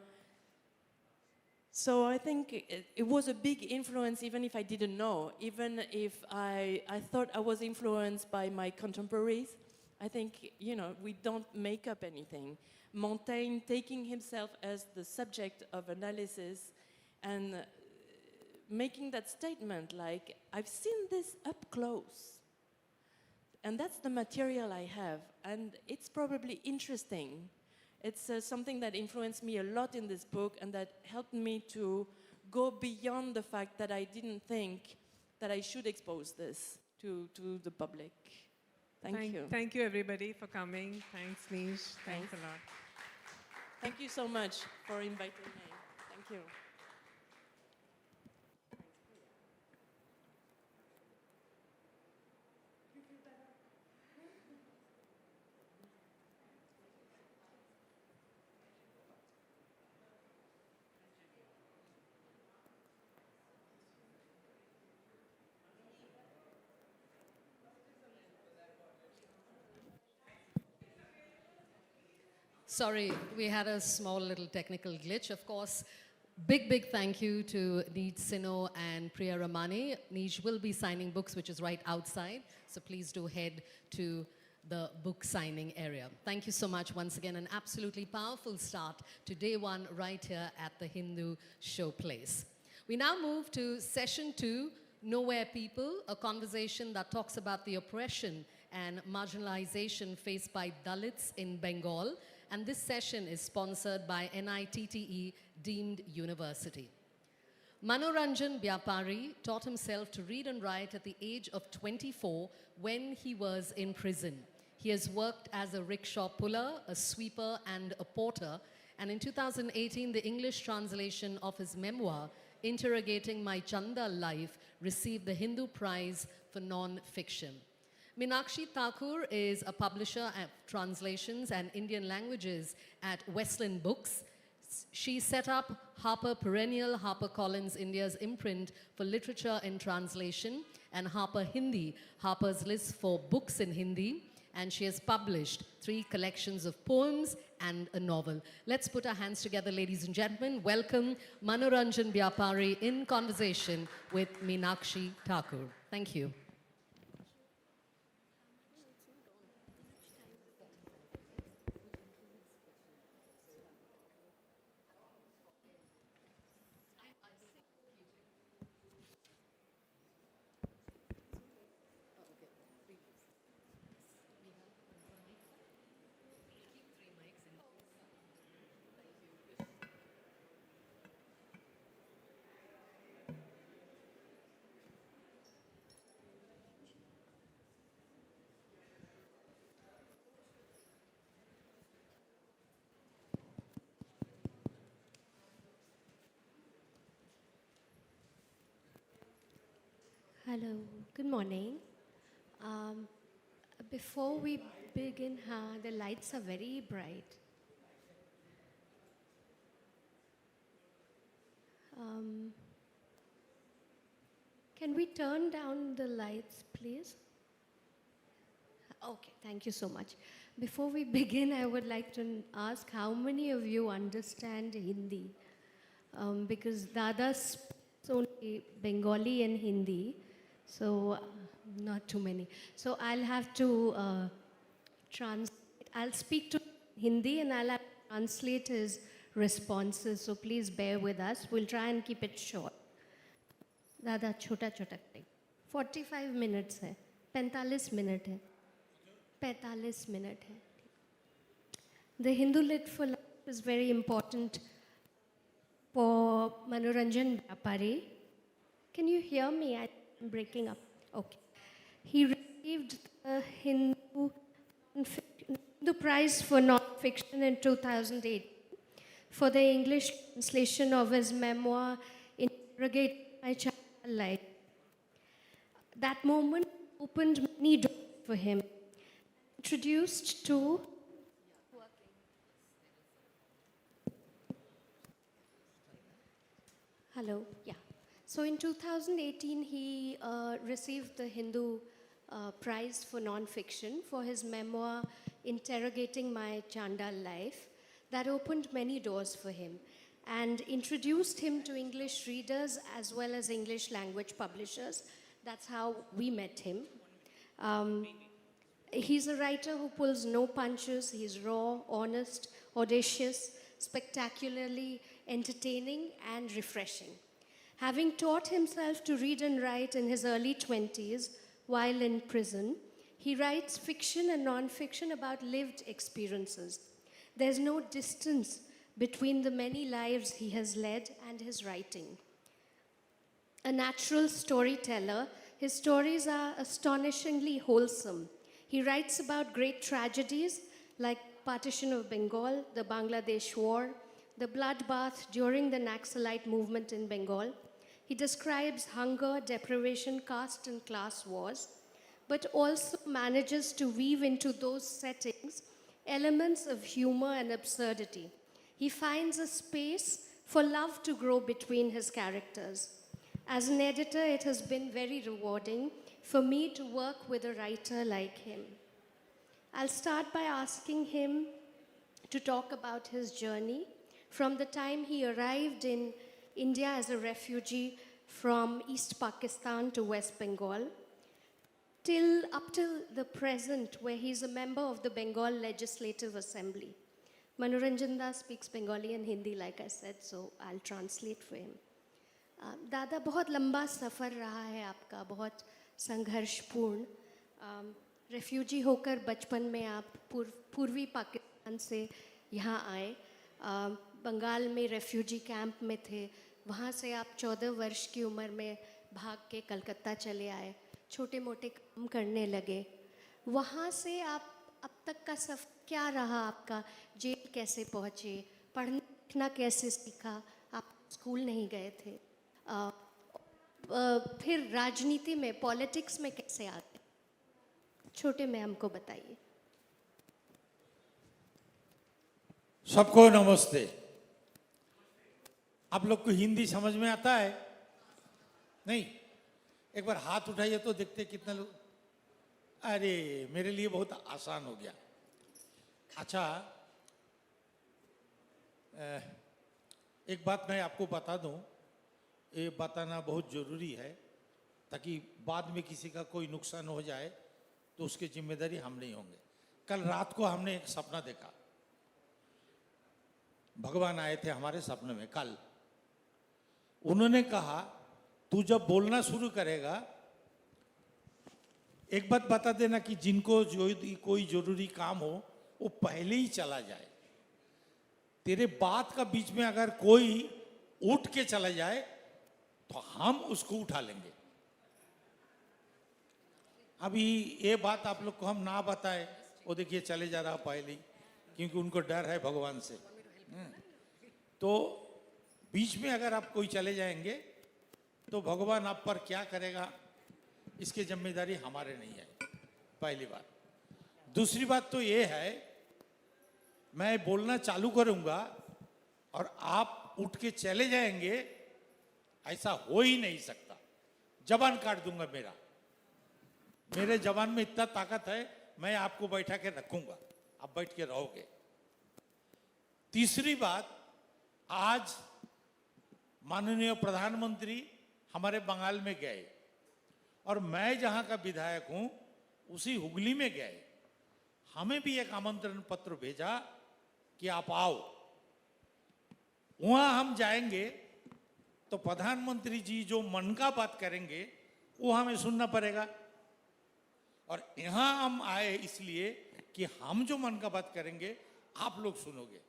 [SPEAKER 2] so I think it was a big influence, even if I didn't know, even if I thought I was influenced by my contemporaries. I think, we don't make up anything. Montaigne taking himself as the subject of analysis and making that statement like, I've seen this up close. And that's the material I have. And it's probably interesting. It's something that influenced me a lot in this book and that helped me to go beyond the fact that I didn't think that I should expose this to the public. Thank you.
[SPEAKER 1] Thank you, everybody, for coming. Thanks, Nish. Thanks a lot.
[SPEAKER 2] Thank you so much for inviting me. Thank you.
[SPEAKER 6] Sorry, we had a small little technical glitch. Of course, big thank you to Neige, Sinno and Priya Ramani. Neige will be signing books, which is right outside. So please do head to the book signing area. Thank you so much once again. An absolutely powerful start to day one right here at the Hindu Showplace. We now move to session 2, Nowhere People, a conversation that talks about the oppression and marginalization faced by Dalits in Bengal. And this session is sponsored by NITTE Deemed University. Manoranjan Byapari taught himself to read and write at the age of 24 when he was in prison. He has worked as a rickshaw puller, a sweeper, and a porter. And in 2018, the English translation of his memoir, Interrogating My Chanda Life, received the Hindu Prize for Non-Fiction. Minakshi Thakur is a publisher of translations and Indian languages at Westland Books. She set up Harper Perennial, HarperCollins India's imprint for literature and translation, and Harper Hindi, Harper's list for books in Hindi. And she has published 3 collections of poems and a novel. Let's put our hands together, ladies and gentlemen. Welcome Manoranjan Byapari in conversation with Minakshi Thakur. Thank you.
[SPEAKER 7] Hello, good morning. Before we begin, the lights are very bright. Can we turn down the lights, please? Okay, thank you so much. Before we begin, I would like to ask how many of you understand Hindi? Because Dada speaks only Bengali and Hindi. So, not too many. So, I'll have to translate. I'll speak to Hindi and I'll have to translate his responses. So, please bear with us. We'll try and keep it short. Dada, chota chota. 45 minutes hai. 45 minutes hai. 45 minutes hai. The Hindu lit for life is very important for Manoranjan Byapari. Can you hear me? I'm breaking up. Okay. He received the Hindu Prize for Non-Fiction in 2008 for the English translation of his memoir, Interrogating My Child Life. That moment opened many doors for him. Introduced to Hello, yeah. So in 2018, he received the Hindu Prize for Non-Fiction for his memoir, Interrogating My Chandal Life. That opened many doors for him and introduced him to English readers as well as English language publishers. That's how we met him. He's a writer who pulls no punches. He's raw, honest, audacious, spectacularly entertaining and refreshing. Having taught himself to read and write in his early 20s while in prison, he writes fiction and non-fiction about lived experiences. There's no distance between the many lives he has led and his writing. A natural storyteller, his stories are astonishingly wholesome. He writes about great tragedies like partition of Bengal, the Bangladesh War, the bloodbath during the Naxalite movement in Bengal. He describes hunger, deprivation, caste and class wars, but also manages to weave into those settings elements of humor and absurdity. He finds a space for love to grow between his characters. As an editor, it has been very rewarding for me to work with a writer like him. I'll start by asking him to talk about his journey from the time he arrived in India as a refugee from East Pakistan to West Bengal, up till the present, where he's a member of the Bengal Legislative Assembly. Manoranjan Da speaks Bengali and Hindi, like I said, so I'll translate for him. दादा बहुत लंबा सफ़र रहा है आपका, बहुत संघर्षपूर्ण. Refugee होकर बचपन में आप पूर्वी पाकिस्तान से यहाँ आए. बंगाल में रेफ्यूजी कैंप में थे. वहाँ से आप 14 वर्ष की उम्र में भाग के कलकत्ता चले आए. छोटे मोटे काम करने लगे. वहाँ से आप अब तक का सफ़र क्या रहा आपका? जेल कैसे पहुँचे? पढ़ना लिखना कैसे सीखा? आप स्कूल नहीं गए थे. फिर राजनीति में, पॉलिटिक्स में कैसे आते? छोटे मैम को बताइए।
[SPEAKER 8] सबको नमस्ते। आप लोग को हिंदी समझ में आता है? नहीं? एक बार हाथ उठाइए तो देखते कितने लोग। अरे मेरे लिए बहुत आसान हो गया। अच्छा, एक बात मैं आपको बता दूं, ये बताना बहुत जरूरी है ताकि बाद में किसी का कोई नुकसान हो जाए तो उसकी जिम्मेदारी हम नहीं होंगे। कल रात को हमने एक सपना देखा। भगवान आए थे हमारे सपने में कल। उन्होंने कहा तू जब बोलना शुरू करेगा एक बात बता देना कि जिनको जो कोई जरूरी काम हो वो पहले ही चला जाए। तेरे बात का बीच में अगर कोई उठ के चला जाए तो हम उसको उठा लेंगे। अभी ये बात आप लोग को हम ना बताए, वो देखिए चले जा रहा पहले ही, क्योंकि उनको डर है भगवान से। तो बीच में अगर आप कोई चले जाएंगे तो भगवान आप पर क्या करेगा इसकी जिम्मेदारी हमारे नहीं है, पहली बात। दूसरी बात तो ये है, मैं बोलना चालू करूंगा और आप उठ के चले जाएंगे, ऐसा हो ही नहीं सकता। जबान काट दूंगा मेरा। मेरे जबान में इतना ताकत है, मैं आपको बैठा के रखूंगा, आप बैठ के रहोगे। तीसरी बात, आज माननीय प्रधानमंत्री हमारे बंगाल में गए और मैं जहां का विधायक हूं उसी हुगली में गए। हमें भी एक आमंत्रण पत्र भेजा कि आप आओ। वहां हम जाएंगे तो प्रधानमंत्री जी जो मन का बात करेंगे वो हमें सुनना पड़ेगा। और यहां हम आए इसलिए कि हम जो मन का बात करेंगे आप लोग सुनोगे।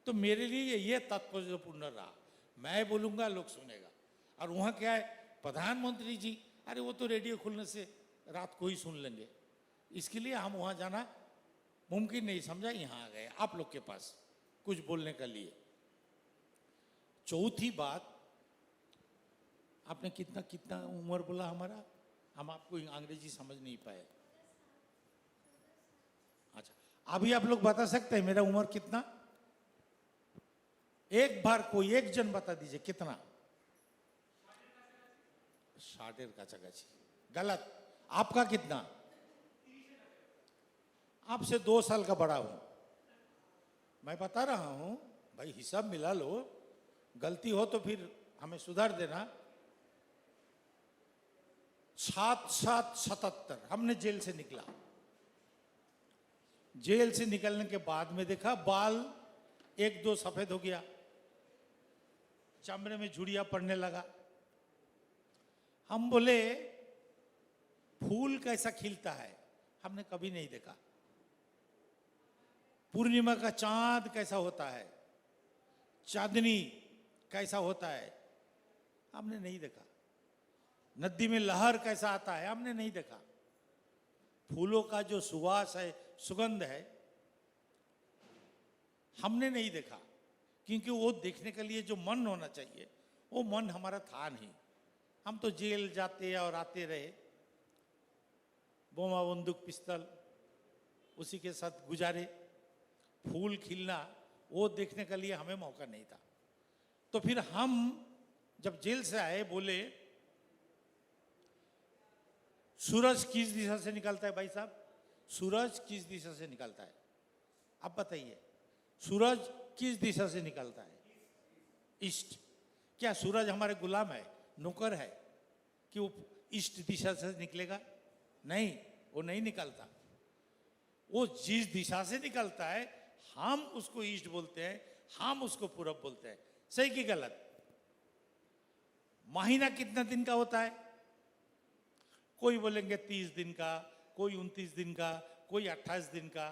[SPEAKER 8] तो मेरे लिए ये तात्पर्यपूर्ण रहा। मैं बोलूंगा, लोग सुनेगा। और वहां क्या है, प्रधानमंत्री जी, अरे वो तो रेडियो खुलने से रात को ही सुन लेंगे। इसके लिए हम वहां जाना मुमकिन नहीं समझा, यहां आ गए आप लोग के पास कुछ बोलने के लिए। चौथी बात, आपने कितना कितना उम्र बोला हमारा, हम आपको अंग्रेजी समझ नहीं पाए। अच्छा, अभी आप लोग बता सकते हैं मेरा उम्र कितना? एक बार कोई एक जन बता दीजिए कितना? 60 काछाकाछी। गलत। आपका कितना? आपसे 2 साल का बड़ा हूं। मैं बता रहा हूं भाई, हिसाब मिला लो, गलती हो तो फिर हमें सुधार देना। 77 हमने जेल से निकला। जेल से निकलने के बाद में देखा बाल 1-2 सफेद हो गया, चमड़े में झुर्रियां पड़ने लगा। हम बोले फूल कैसा खिलता है हमने कभी नहीं देखा। पूर्णिमा का चांद कैसा होता है, चांदनी कैसा होता है हमने नहीं देखा। नदी में लहर कैसा आता है हमने नहीं देखा। फूलों का जो सुवास है, सुगंध है, हमने नहीं देखा। क्योंकि वो देखने के लिए जो मन होना चाहिए वो मन हमारा था नहीं। हम तो जेल जाते और आते रहे, बोमा बंदूक पिस्तौल उसी के साथ गुजारे। फूल खिलना वो देखने के लिए हमें मौका नहीं था। तो फिर हम जब जेल से आए बोले सूरज किस दिशा से निकलता है भाई साहब? सूरज किस दिशा से निकलता है आप बताइए? सूरज किस दिशा से निकलता है? ईस्ट। क्या सूरज हमारे गुलाम है, नौकर है कि वो ईस्ट दिशा से निकलेगा? नहीं, वो नहीं निकलता। वो जिस दिशा से निकलता है हम उसको ईस्ट बोलते हैं, हम उसको पूरब बोलते हैं। सही कि गलत? महीना कितना दिन का होता है? कोई बोलेंगे 30 दिन का, कोई 29 दिन का, कोई 28 दिन का।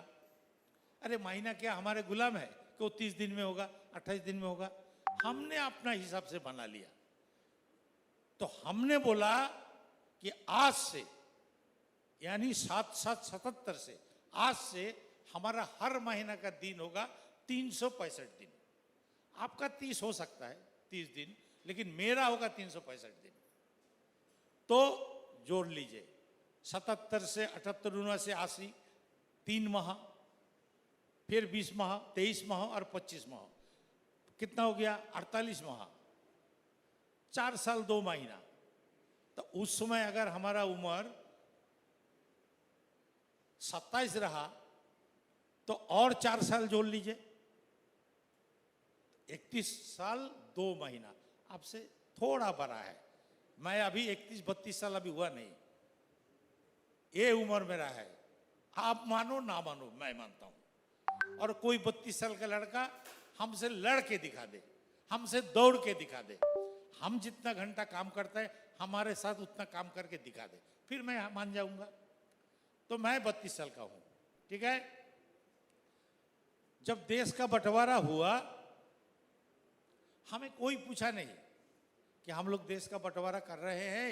[SPEAKER 8] अरे महीना क्या हमारे गुलाम है कि वो 30 दिन में होगा, 28 दिन में होगा? हमने अपना हिसाब से बना लिया। तो हमने बोला कि आज से यानी 77 से आज से हमारा हर महीना का दिन होगा 365 दिन। आपका 30 हो सकता है, 30 दिन, लेकिन मेरा होगा 365 दिन। तो जोड़ लीजिए 77 से 78, 79 से 80, 3 माह, फिर 20 माह, 23 माह और 25 माह, कितना हो गया? 48 माह, 4 साल 2 महीना। तो उस समय अगर हमारा उम्र 27 रहा तो और 4 साल जोड़ लीजिए, 31 साल 2 महीना, आपसे थोड़ा बड़ा है। मैं अभी 31-32 साल अभी हुआ नहीं, ये उम्र मेरा है। आप मानो ना मानो, मैं मानता हूं। और कोई 32 साल का लड़का हमसे लड़ के दिखा दे, हमसे दौड़ के दिखा दे, हम जितना घंटा काम करता है हमारे साथ उतना काम करके दिखा दे, फिर मैं मान जाऊंगा। तो मैं 32 साल का हूं, ठीक है। जब देश का बंटवारा हुआ, हमें कोई पूछा नहीं कि हम लोग देश का बंटवारा कर रहे हैं,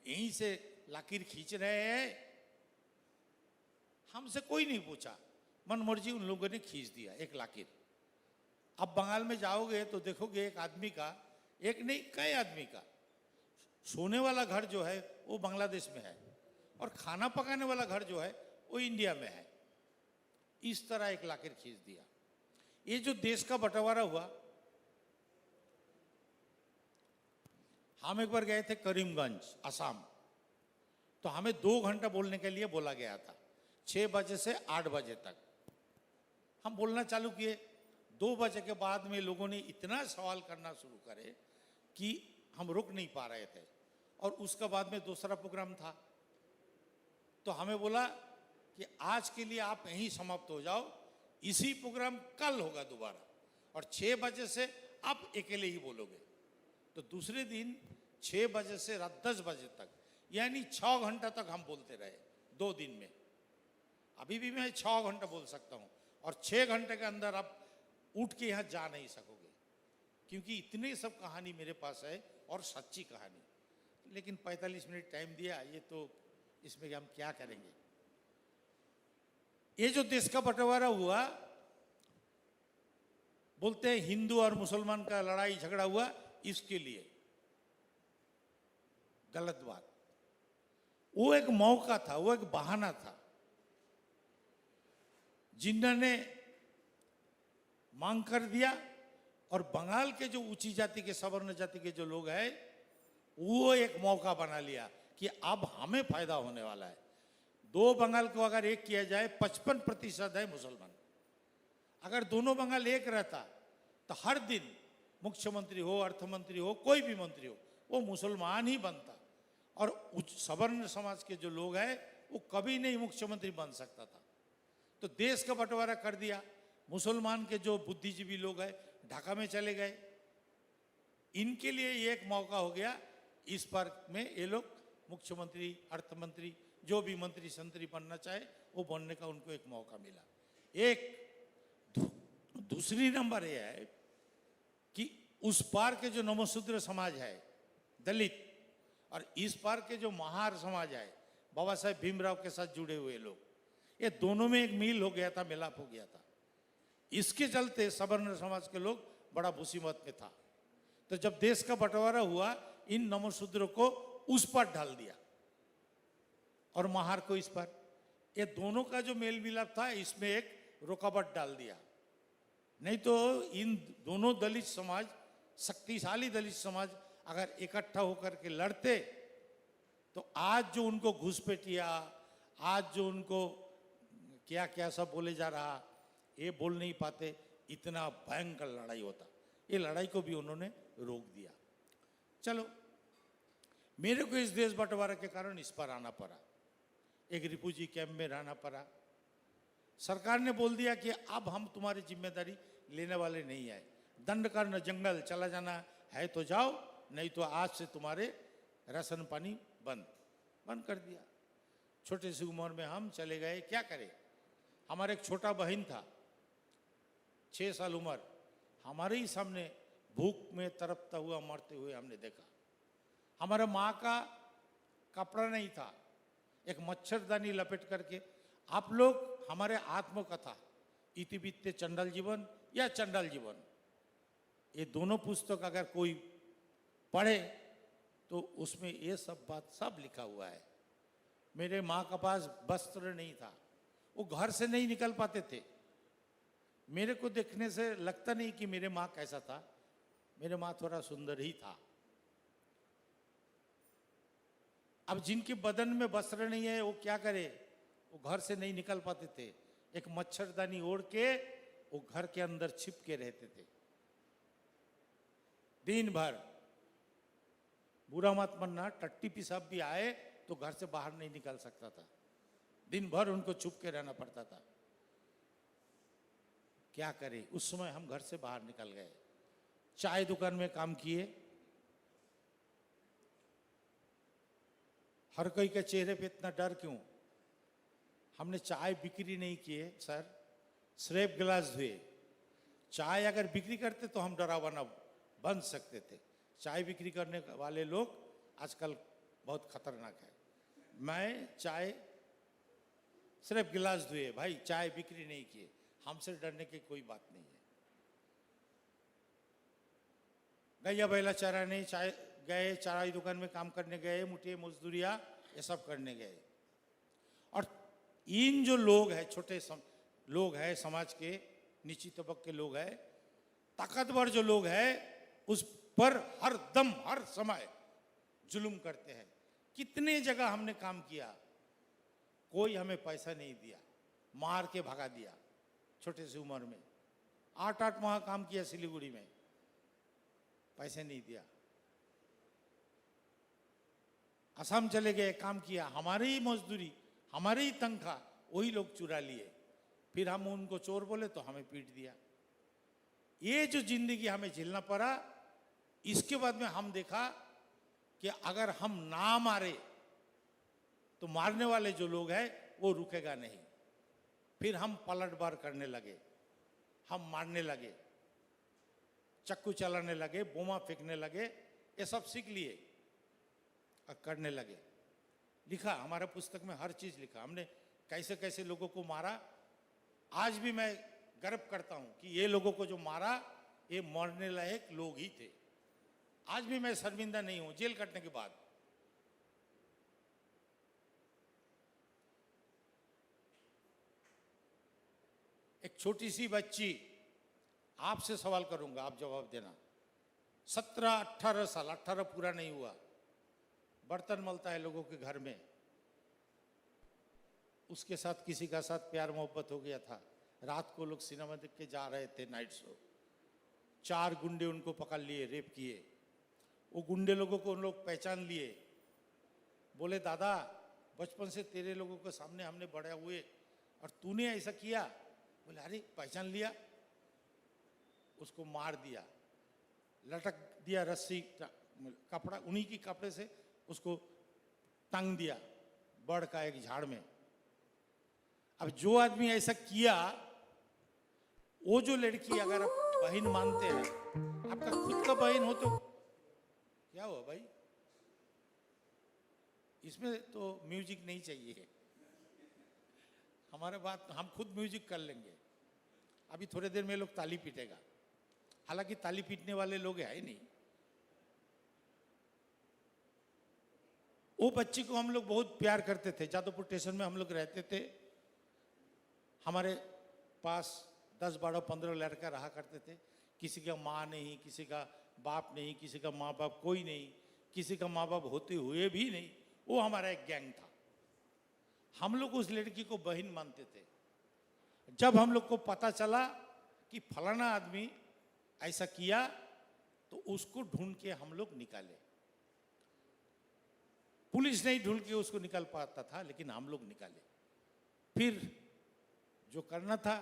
[SPEAKER 8] यहीं से लकीर खींच रहे हैं, हमसे कोई नहीं पूछा, मन मर्जी उन लोगों ने खींच दिया एक लकीर। अब बंगाल में जाओगे तो देखोगे एक आदमी का, एक नहीं कई आदमी का सोने वाला घर जो है वो बांग्लादेश में है, और खाना पकाने वाला घर जो है वो इंडिया में है। इस तरह एक लकीर खींच दिया। ये जो देश का बंटवारा हुआ, हम एक बार गए थे करीमगंज, असम, तो हमें 2 घंटा बोलने के लिए बोला गया था, 6 बजे से 8 बजे तक। हम बोलना चालू किए, 2 बजे के बाद में लोगों ने इतना सवाल करना शुरू करे कि हम रुक नहीं पा रहे थे। और उसके बाद में दूसरा प्रोग्राम था, तो हमें बोला कि आज के लिए आप यहीं समाप्त हो जाओ, इसी प्रोग्राम कल होगा दोबारा, और 6 बजे से आप अकेले ही बोलोगे। तो दूसरे दिन 6 बजे से रात 10 बजे तक, यानी 6 घंटा तक हम बोलते रहे 2 दिन में। अभी भी मैं 6 घंटा बोल सकता हूँ, और 6 घंटे के अंदर आप उठ के यहाँ जा नहीं सकोगे, क्योंकि इतने सब कहानी मेरे पास है, और सच्ची कहानी। लेकिन 45 मिनट टाइम दिया, ये तो इसमें हम क्या करेंगे। ये जो देश का बंटवारा हुआ, बोलते हैं हिंदू और मुसलमान का लड़ाई झगड़ा हुआ, इसके लिए गलत बात। वो एक मौका था, वो एक बहाना था। जिन्होंने मांग कर दिया, और बंगाल के जो ऊंची जाति के, सवर्ण जाति के जो लोग हैं, वो एक मौका बना लिया कि अब हमें फायदा होने वाला है। 2 बंगाल को अगर एक किया जाए, 55% है मुसलमान। अगर दोनों बंगाल एक रहता तो हर दिन मुख्यमंत्री हो, अर्थमंत्री हो, कोई भी मंत्री हो, वो मुसलमान ही बनता, और सवर्ण समाज के जो लोग हैं वो कभी नहीं मुख्यमंत्री बन सकता था। तो देश का बंटवारा कर दिया, मुसलमान के जो बुद्धिजीवी लोग हैं ढाका में चले गए। इनके लिए ये एक मौका हो गया, इस पर में ये लोग मुख्यमंत्री, अर्थमंत्री, जो भी मंत्री संतरी बनना चाहे वो बनने का उनको एक मौका मिला। एक दूसरी नंबर ये है कि उस पार के जो नमशूद्र समाज है, दलित, और इस पार के जो महार समाज है, बाबा साहेब भीमराव के साथ जुड़े हुए लोग, ये दोनों में एक मील हो गया था, मिलाप हो गया था। इसके चलते सवर्ण समाज के लोग बड़ा मुसीबत में था। तो जब देश का बंटवारा हुआ, इन नमशूद्रों को उस पर ढाल दिया और महार को इस पर। ये दोनों का जो मेल मिलाप था, इसमें एक रुकावट डाल दिया। नहीं तो इन दोनों दलित समाज, शक्तिशाली दलित समाज अगर इकट्ठा होकर के लड़ते, तो आज जो उनको घुसपैठिया, आज जो उनको क्या क्या सब बोले जा रहा, ये बोल नहीं पाते, इतना भयंकर लड़ाई होता। ये लड़ाई को भी उन्होंने रोक दिया। चलो, मेरे को इस देश बंटवारे के कारण इस पर आना पड़ा, एक रिफ्यूजी कैंप में रहना पड़ा। सरकार ने बोल दिया कि अब हम तुम्हारी जिम्मेदारी लेने वाले नहीं है, दंड करना, जंगल चला जाना है तो जाओ, नहीं तो आज से तुम्हारे राशन पानी बंद कर दिया। छोटे सी उम्र में हम चले गए, क्या करें। हमारा एक छोटा बहन था, 6 साल उम्र, हमारे ही सामने भूख में तड़पता हुआ, मरते हुए हमने देखा। हमारा माँ का कपड़ा नहीं था, एक मच्छरदानी लपेट करके। आप लोग हमारे आत्मकथा, इतिवित्ते चंडाल जीवन या चंडाल जीवन, ये दोनों पुस्तक अगर कोई पढ़े तो उसमें ये सब बात सब लिखा हुआ है। मेरे माँ के पास वस्त्र नहीं था, वो घर से नहीं निकल पाते थे। मेरे को देखने से लगता नहीं कि मेरे माँ कैसा था, मेरे माँ थोड़ा सुंदर ही था। अब जिनके बदन में वस्त्र नहीं है वो क्या करे, वो घर से नहीं निकल पाते थे, एक मच्छरदानी ओढ़ के वो घर के अंदर छिप के रहते थे दिन भर। बुरा मत मानना, टट्टी पेशाब भी आए तो घर से बाहर नहीं निकल सकता था, दिन भर उनको छुप के रहना पड़ता था। क्या करें, उस समय हम घर से बाहर निकल गए, चाय दुकान में काम किए। हर कोई के चेहरे पे इतना डर क्यों? हमने चाय बिक्री नहीं किए सर, सिर्फ गिलास धुए। चाय अगर बिक्री करते तो हम डरावना बन सकते थे। चाय बिक्री करने वाले लोग आजकल बहुत खतरनाक है। मैं चाय सिर्फ गिलास धुए, भाई चाय बिक्री नहीं किए, हमसे डरने की कोई बात नहीं है। गैया बैला चराने चाय गए, चाय दुकान में काम करने गए, मुठिए मजदूरिया ये सब करने गए। और इन जो लोग हैं, छोटे लोग हैं, समाज के नीची तबक के लोग हैं, ताकतवर जो लोग हैं, उस पर हर दम हर समय जुल्म करते हैं। कितने जगह हमने काम किया, कोई हमें पैसा नहीं दिया, मार के भगा दिया। छोटे सी उम्र में 8-8 माह काम किया सिलीगुड़ी में, पैसे नहीं दिया। असम चले गए, काम किया, हमारी ही मजदूरी, हमारी ही तनख्वाह वही लोग चुरा लिए। फिर हम उनको चोर बोले तो हमें पीट दिया। ये जो जिंदगी हमें झेलना पड़ा, इसके बाद में हम देखा कि अगर हम ना मारे तो मारने वाले जो लोग हैं वो रुकेगा नहीं। फिर हम पलटवार करने लगे, हम मारने लगे, चक्कू चलाने लगे, बोमा फेंकने लगे, ये सब सीख लिए और करने लगे। लिखा हमारा पुस्तक में, हर चीज लिखा हमने, कैसे कैसे लोगों को मारा। आज भी मैं गर्व करता हूं कि ये लोगों को जो मारा ये मरने लायक लोग ही थे। आज भी मैं शर्मिंदा नहीं हूं जेल कटने के बाद। एक छोटी सी बच्ची, आपसे सवाल करूंगा, आप जवाब देना। 17-18 साल, 18 पूरा नहीं हुआ, बर्तन मलता है लोगों के घर में। उसके साथ किसी का साथ प्यार मोहब्बत हो गया था। रात को लोग सिनेमा देख के जा रहे थे, नाइट शो। 4 गुंडे उनको पकड़ लिए, रेप किए। वो गुंडे लोगों को उन लोग पहचान लिए, बोले दादा बचपन से तेरे लोगों के सामने हमने बड़े हुए और तूने ऐसा किया। बोले अरे पहचान लिया। उसको मार दिया, लटक दिया रस्सी, कपड़ा उन्हीं की कपड़े से उसको टांग दिया बड़ का एक झाड़ में। अब जो आदमी ऐसा किया, वो जो लड़की अगर आप बहन मानते हैं, आपका खुद का बहन हो तो क्या हुआ भाई? इसमें तो म्यूजिक नहीं चाहिए, हमारे बात हम खुद म्यूजिक कर लेंगे। अभी थोड़ी देर में लोग ताली पीटेगा, हालांकि ताली पीटने वाले लोग है ही नहीं। वो बच्ची को हम लोग बहुत प्यार करते थे। जादवपुर स्टेशन में हम लोग रहते थे, हमारे पास 10, 12, 15 लड़का रहा करते थे। किसी का माँ नहीं, किसी का बाप नहीं, किसी का माँ बाप कोई नहीं, किसी का माँ बाप होते हुए भी नहीं। वो हमारा एक गैंग था। हम लोग उस लड़की को बहन मानते थे। जब हम लोग को पता चला कि फलाना आदमी ऐसा किया, तो उसको ढूंढ के हम लोग निकाले। पुलिस नहीं ढूंढ के उसको निकाल पाता था, लेकिन हम लोग निकाले। फिर जो करना था,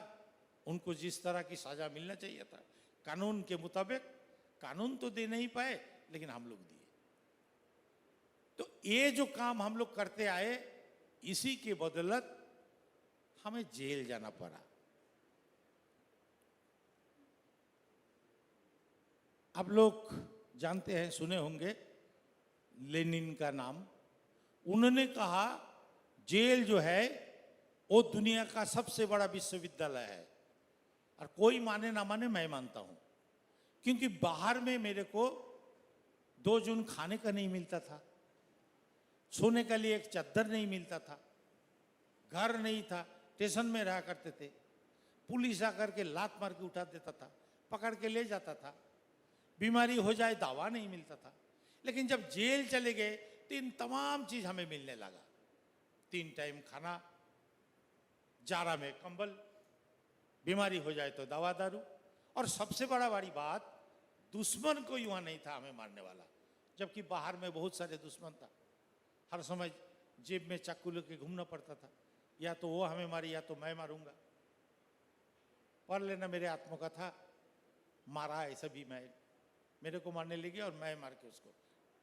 [SPEAKER 8] उनको जिस तरह की सजा मिलना चाहिए था कानून के मुताबिक, कानून तो दे नहीं पाए लेकिन हम लोग दिए। तो ये जो काम हम लोग करते आए, इसी के बदौलत हमें जेल जाना पड़ा। आप लोग जानते हैं, सुने होंगे लेनिन का नाम। उन्होंने कहा जेल जो है वो दुनिया का सबसे बड़ा विश्वविद्यालय है। और कोई माने ना माने, मैं मानता हूं, क्योंकि बाहर में मेरे को 2 जून खाने का नहीं मिलता था। सोने के लिए एक चादर नहीं मिलता था, घर नहीं था, स्टेशन में रहा करते थे। पुलिस आकर के लात मार के उठा देता था, पकड़ के ले जाता था। बीमारी हो जाए दवा नहीं मिलता था। लेकिन जब जेल चले गए तो इन तमाम चीज हमें मिलने लगा। 3 टाइम खाना, जाड़ा में कंबल, बीमारी हो जाए तो दवा दारू, और सबसे बड़ी बात, दुश्मन कोई वहां नहीं था हमें मारने वाला, जबकि बाहर में बहुत सारे दुश्मन था। हर समय जेब में चाकू लेके घूमना पड़ता था, या तो वो हमें मारे या तो मैं मारूंगा। पढ़ लेना मेरे आत्मकथा, मारा ऐसा भी मैं, मेरे को मारने लगे और मैं मार के उसको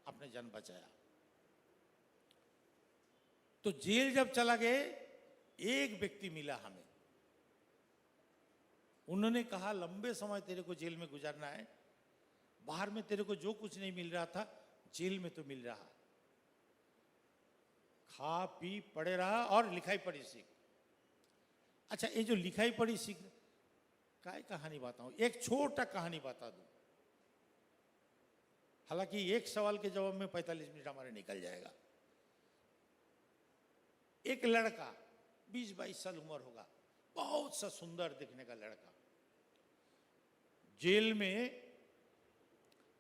[SPEAKER 8] अपने जान बचाया। तो जेल जब चला गए, एक व्यक्ति मिला हमें, उन्होंने कहा लंबे समय तेरे को जेल में गुजारना है, बाहर में तेरे को जो कुछ नहीं मिल रहा था जेल में तो मिल रहा। खा पी पढ़े रहा और लिखाई पढ़ी सीख। अच्छा, ये जो लिखाई पढ़ी सीख का कहानी बताऊं, एक छोटा कहानी बता दूं। हालांकि एक सवाल के जवाब में 45 मिनट हमारे निकल जाएगा। एक लड़का 20-22 साल उम्र होगा, बहुत सा सुंदर दिखने का लड़का, जेल में,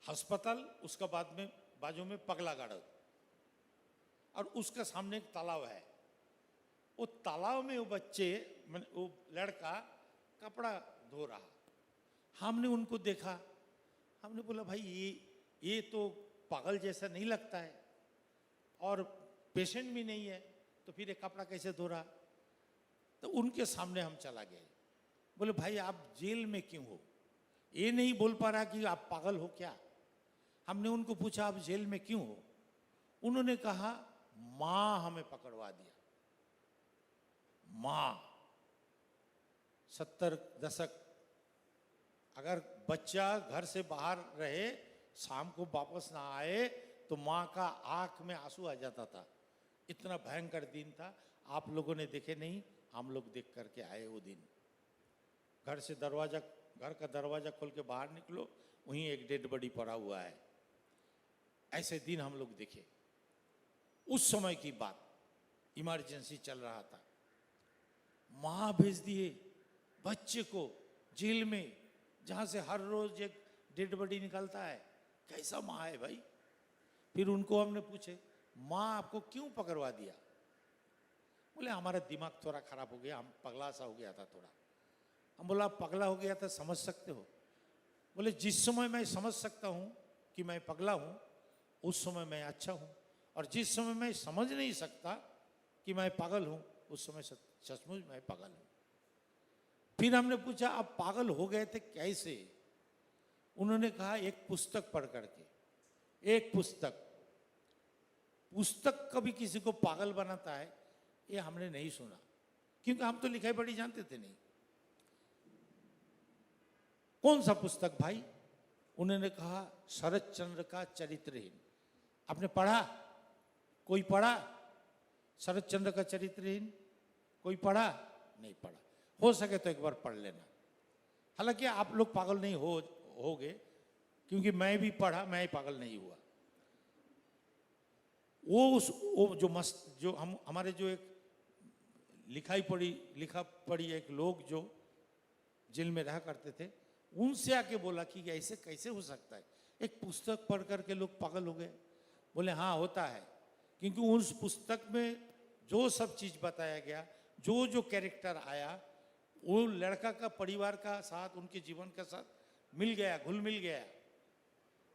[SPEAKER 8] अस्पताल, उसका बाद में बाजू में पगला गाड़ा, और उसका सामने एक तालाब है। वो तालाब में वो बच्चे, वो लड़का कपड़ा धो रहा। हमने उनको देखा, हमने बोला भाई ये तो पागल जैसा नहीं लगता है, और पेशेंट भी नहीं है, तो फिर ये कपड़ा कैसे धो रहा। तो उनके सामने हम चला गए, बोले भाई आप जेल में क्यों हो? ये नहीं बोल पा रहा कि आप पागल हो क्या। हमने उनको पूछा आप जेल में क्यों हो? उन्होंने कहा मां हमें पकड़वा दिया। मां, 70 दशक, अगर बच्चा घर से बाहर रहे, शाम को वापस ना आए तो मां का आंख में आंसू आ जाता था। इतना भयंकर दिन था, आप लोगों ने देखे नहीं, हम लोग देख करके आए वो दिन। घर से घर का दरवाजा खोल के बाहर निकलो, वहीं एक डेड बॉडी पड़ा हुआ है। ऐसे दिन हम लोग देखे। उस समय की बात, इमरजेंसी चल रहा था, मां भेज दिए बच्चे को जेल में, जहां से हर रोज एक डेड बॉडी निकलता है। कैसा मां है भाई। फिर उनको हमने पूछे मां आपको क्यों पकड़वा दिया? बोले हमारा दिमाग थोड़ा खराब हो गया, हम पगला सा हो गया था थोड़ा। हम बोला पगला हो गया था समझ सकते हो? बोले जिस समय मैं समझ सकता हूं कि मैं पगला हूं, उस समय मैं अच्छा हूं, और जिस समय मैं समझ नहीं सकता कि मैं पागल हूं, उस समय सचमुच मैं पागल हूं। फिर हमने पूछा आप पागल हो गए थे कैसे? उन्होंने कहा एक पुस्तक पढ़ करके। एक पुस्तक कभी किसी को पागल बनाता है ये हमने नहीं सुना, क्योंकि हम तो लिखाई पढ़ी जानते थे नहीं। कौन सा पुस्तक भाई? उन्होंने कहा शरद चंद्र का चरित्रहीन। आपने पढ़ा? कोई पढ़ा? शरद चंद्र का चरित्रहीन कोई पढ़ा? नहीं पढ़ा। हो सके तो एक बार पढ़ लेना। हालांकि आप लोग पागल नहीं होगे, क्योंकि मैं भी पढ़ा, मैं पागल नहीं हुआ। वो जो हमारे जो एक लिखा पढ़ी एक लोग जो जेल में रहा करते थे, उनसे आके बोला कि ऐसे कैसे हो सकता है, एक पुस्तक पढ़ करके लोग पागल हो गए। बोले हाँ होता है, क्योंकि उस पुस्तक में जो सब चीज बताया गया, जो कैरेक्टर आया, वो लड़का का परिवार का साथ, उनके जीवन का साथ मिल गया, घुल मिल गया,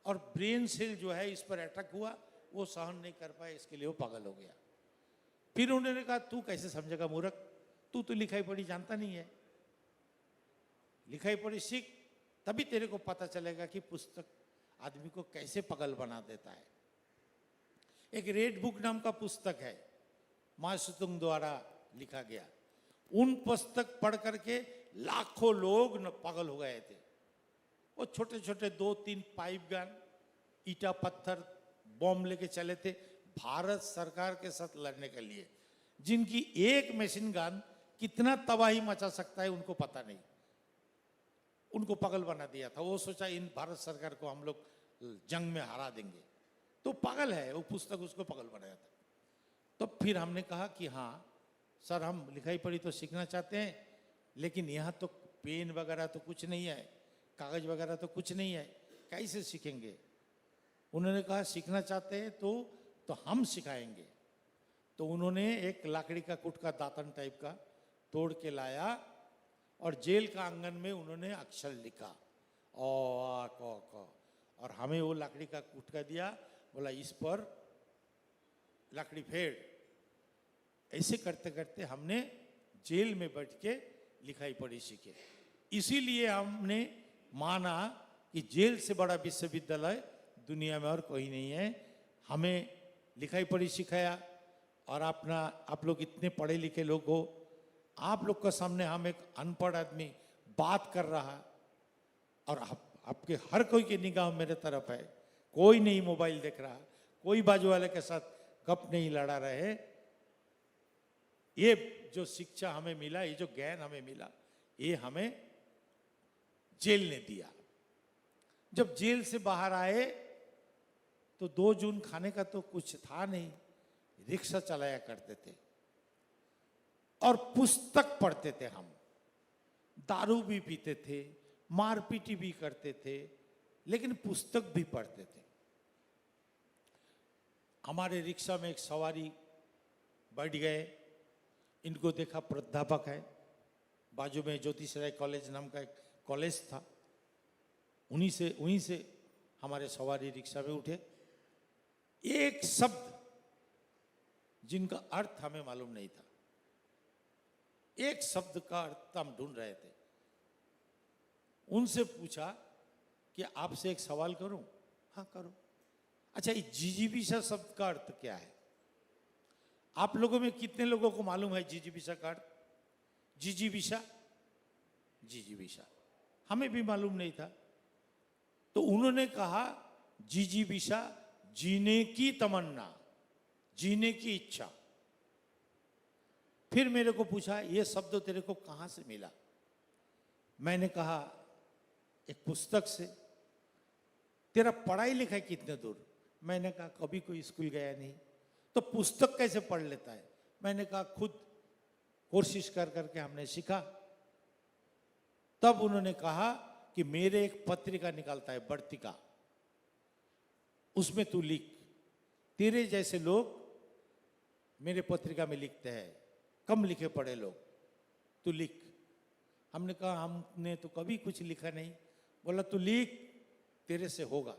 [SPEAKER 8] और ब्रेन सेल जो है इस पर अटैक हुआ, वो सहन नहीं कर पाए, इसके लिए वो पागल हो गया। फिर उन्होंने कहा तू कैसे समझेगा मूर्ख, तू तो लिखाई पढ़ी जानता नहीं है, लिखाई पढ़ी सीख, तभी तेरे को पता चलेगा कि पुस्तक आदमी को कैसे पागल बना देता है। एक रेड बुक नाम का पुस्तक है, माशुतुंग द्वारा लिखा गया। उन पुस्तक पढ़ करके लाखों लोग पागल हो गए थे। वो छोटे छोटे 2-3 पाइप गन, ईटा पत्थर, बॉम्ब लेके चले थे भारत सरकार के साथ लड़ने के लिए, जिनकी एक मशीन गन कितना तबाही मचा सकता है उनको पता नहीं। उनको पागल बना दिया था। वो सोचा इन भारत सरकार को हम लोग जंग में हरा देंगे, तो पागल है वो पुस्तक, उसको पागल बनाया था। तो फिर हमने कहा कि हाँ सर, हम लिखाई पढ़ी तो सीखना चाहते हैं, लेकिन यहाँ तो पेन वगैरह तो कुछ नहीं है, कागज वगैरह तो कुछ नहीं है, कैसे सीखेंगे? उन्होंने कहा सीखना चाहते हैं तो हम सिखाएंगे। तो उन्होंने एक लकड़ी का कुट का दातन टाइप का तोड़ के लाया और जेल का आंगन में उन्होंने अक्षर लिखा, ओ आ क, और हमें वो लकड़ी का कुट का दिया, बोला इस पर लकड़ी फेर। ऐसे करते करते हमने जेल में बैठ के लिखाई पढ़ी सीखे। इसीलिए हमने माना कि जेल से बड़ा विश्वविद्यालय दुनिया में और कोई नहीं है। हमें लिखाई पढ़ी सिखाया, और आप लोग इतने पढ़े लिखे लोग हो, आप लोग के सामने हम एक अनपढ़ आदमी बात कर रहा, और आपके हर कोई की निगाह मेरे तरफ है, कोई नहीं मोबाइल देख रहा, कोई बाजू वाले के साथ गप नहीं लड़ा रहे। ये जो शिक्षा हमें मिला, ये जो ज्ञान हमें मिला, ये हमें जेल ने दिया। जब जेल से बाहर आए तो 2 जून खाने का तो कुछ था नहीं, रिक्शा चलाया करते थे और पुस्तक पढ़ते थे। हम दारू भी पीते थे, मारपीटी भी करते थे, लेकिन पुस्तक भी पढ़ते थे। हमारे रिक्शा में एक सवारी बैठ गए, इनको देखा प्राध्यापक है, बाजू में ज्योतिषराय कॉलेज नाम का एक कॉलेज था, वहीं से हमारे सवारी रिक्शा में उठे। एक शब्द जिनका अर्थ हमें मालूम नहीं था, एक शब्द का अर्थ हम ढूंढ रहे थे। उनसे पूछा कि आपसे एक सवाल करूं? हाँ करो। अच्छा, ये जिजीविषा शब्द का अर्थ क्या है? आप लोगों में कितने लोगों को मालूम है जिजीविषा का अर्थ? जिजीविषा हमें भी मालूम नहीं था। तो उन्होंने कहा जिजीविषा जीने की तमन्ना, जीने की इच्छा। फिर मेरे को पूछा ये शब्द तेरे को कहां से मिला? मैंने कहा एक पुस्तक से। तेरा पढ़ाई लिखाई कितने दूर? मैंने कहा कभी कोई स्कूल गया नहीं। तो पुस्तक कैसे पढ़ लेता है? मैंने कहा खुद कोशिश कर करके हमने सीखा। तब उन्होंने कहा कि मेरे एक पत्रिका निकालता है, वर्तिका, उसमें तू लिख। तेरे जैसे लोग मेरे पत्रिका में लिखते हैं, कम लिखे पढ़े लोग, तू लिख। हमने कहा हमने तो कभी कुछ लिखा नहीं। बोला तू लिख, तेरे से होगा।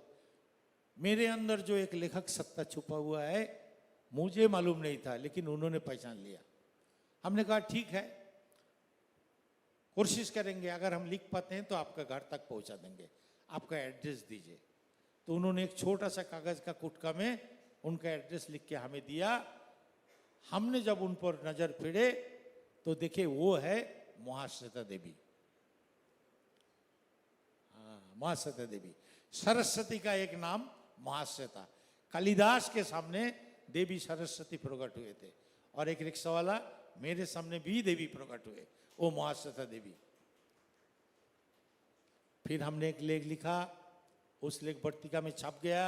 [SPEAKER 8] मेरे अंदर जो एक लेखक सत्ता छुपा हुआ है, मुझे मालूम नहीं था, लेकिन उन्होंने पहचान लिया। हमने कहा ठीक है, कोशिश करेंगे, अगर हम लिख पाते हैं तो आपका घर तक पहुंचा देंगे, आपका एड्रेस दीजिए। तो उन्होंने एक छोटा सा कागज का कुटका में उनका एड्रेस लिख के हमें दिया। हमने जब उन पर नजर फिरे तो देखे वो है महाश्वेता देवी। महाश्वेता देवी, सरस्वती का एक नाम महाश्वेता। कालिदास के सामने देवी सरस्वती प्रकट हुए थे, और एक रिक्शा वाला मेरे सामने भी देवी प्रकट हुए, वो महाश्वेता देवी। फिर हमने एक लेख लिखा, उस लेख पत्रिका में छप गया,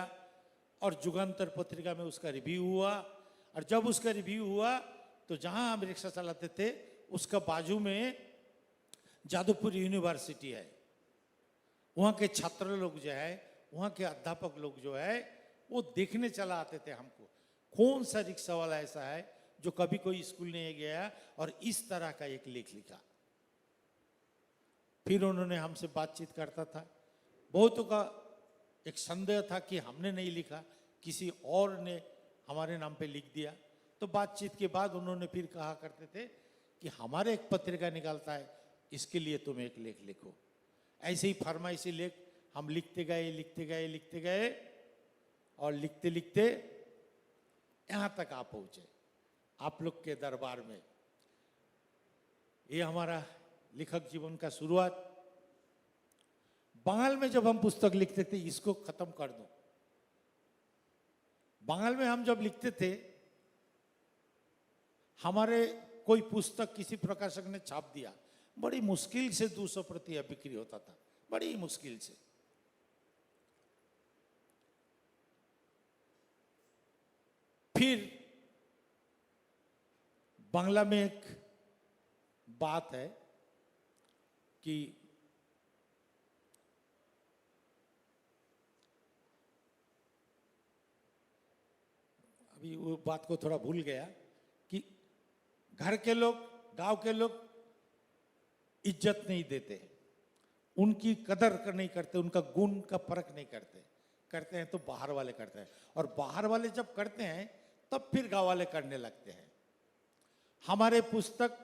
[SPEAKER 8] और जुगांतर पत्रिका में उसका रिव्यू हुआ। और जब उसका रिव्यू हुआ तो जहां हम रिक्शा चलाते थे उसका बाजू में जादवपुर यूनिवर्सिटी है। वहाँ के छात्र लोग जो है, वहाँ के अध्यापक लोग जो है, वो देखने चला आते थे हमको, कौन सा रिक्शा वाला ऐसा है जो कभी कोई स्कूल नहीं गया और इस तरह का एक लेख लिखा। फिर उन्होंने हमसे बातचीत करता था। बहुतों का एक संदेह था कि हमने नहीं लिखा, किसी और ने हमारे नाम पे लिख दिया। तो बातचीत के बाद उन्होंने फिर कहा करते थे कि हमारे एक पत्रिका निकालता है, इसके लिए तुम एक लेख लिखो। ऐसे ही फरमाइशी लेख हम लिखते गए, और लिखते लिखते यहाँ तक आ पहुंचे, आप लोग के दरबार में। ये हमारा लेखक जीवन का शुरुआत। बंगाल में जब हम पुस्तक लिखते थे, इसको खत्म कर दो। बंगाल में हम जब लिखते थे, हमारे कोई पुस्तक किसी प्रकाशक ने छाप दिया, बड़ी मुश्किल से 200 प्रति बिक्री होता था, बड़ी मुश्किल से। फिर बांग्ला में एक बात है कि अभी वो बात को थोड़ा भूल गया कि घर के लोग, गांव के लोग इज्जत नहीं देते, उनकी कदर नहीं करते, उनका गुण का परख नहीं करते। करते हैं तो बाहर वाले करते हैं, और बाहर वाले जब करते हैं तब फिर गांव वाले करने लगते हैं। हमारे पुस्तक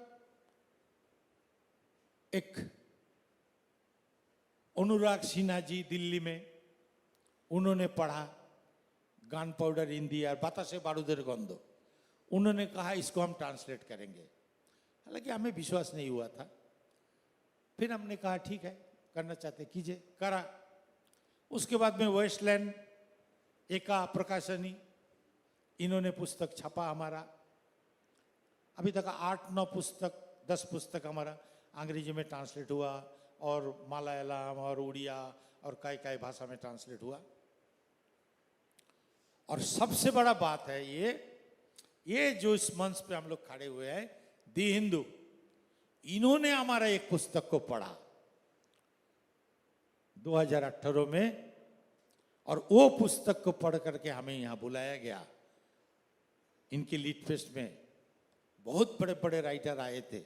[SPEAKER 8] एक अनुराग सिन्हा जी दिल्ली में, उन्होंने पढ़ा गान पाउडर हिंदी और बातासे बारूदेर गंध, उन्होंने कहा इसको हम ट्रांसलेट करेंगे। हालांकि हमें विश्वास नहीं हुआ था, फिर हमने कहा ठीक है, करना चाहते कीजिए, करा। उसके बाद में वेस्टलैंड एका प्रकाशनी, इन्होंने पुस्तक छपा हमारा। अभी तक 8-9 पुस्तक, 10 पुस्तक हमारा अंग्रेजी में ट्रांसलेट हुआ, और मलयालम और उड़िया और कई भाषा में ट्रांसलेट हुआ। और सबसे बड़ा बात है ये जो इस मंच पे हम लोग खड़े हुए हैं, दी हिंदू, इन्होंने हमारा एक पुस्तक को पढ़ा 2018 में, और वो पुस्तक को पढ़ करके हमें यहाँ बुलाया गया। इनकी लीड फेस्ट में बहुत बड़े बड़े राइटर आए थे,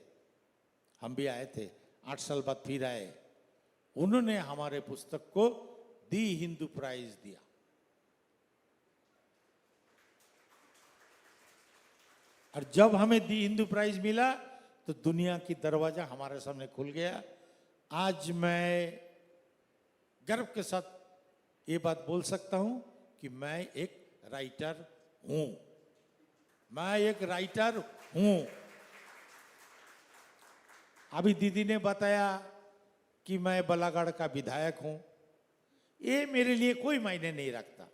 [SPEAKER 8] हम भी आए थे, 8 साल बाद फिर आए। उन्होंने हमारे पुस्तक को दी हिंदू प्राइज दिया। और जब हमें दी हिंदू प्राइज मिला तो दुनिया की दरवाजा हमारे सामने खुल गया। आज मैं गर्व के साथ ये बात बोल सकता हूं कि मैं एक राइटर हूं, मैं एक राइटर हूं। अभी दीदी ने बताया कि मैं बलागढ़ का विधायक हूं, ये मेरे लिए कोई मायने नहीं रखता।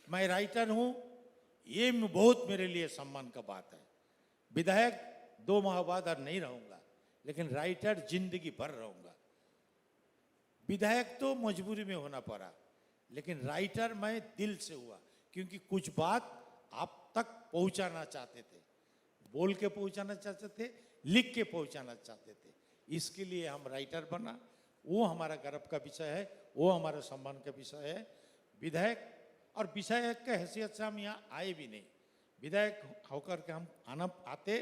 [SPEAKER 8] मैं राइटर हूं, ये बहुत मेरे लिए सम्मान का बात है। विधायक 2 माह बाद और नहीं रहूंगा, लेकिन राइटर जिंदगी भर रहूंगा। विधायक तो मजबूरी में होना पड़ा, लेकिन राइटर मैं दिल से हुआ, क्योंकि कुछ बात आप तक पहुंचाना चाहते थे, बोल के पहुंचाना चाहते थे, लिख के पहुंचाना चाहते थे। इसके लिए हम राइटर बना। वो हमारा गर्व का विषय है, वो हमारा सम्मान का विषय है। विधायक और विधायक के हैसियत से हम यहाँ आए भी नहीं। विधायक होकर के हम आते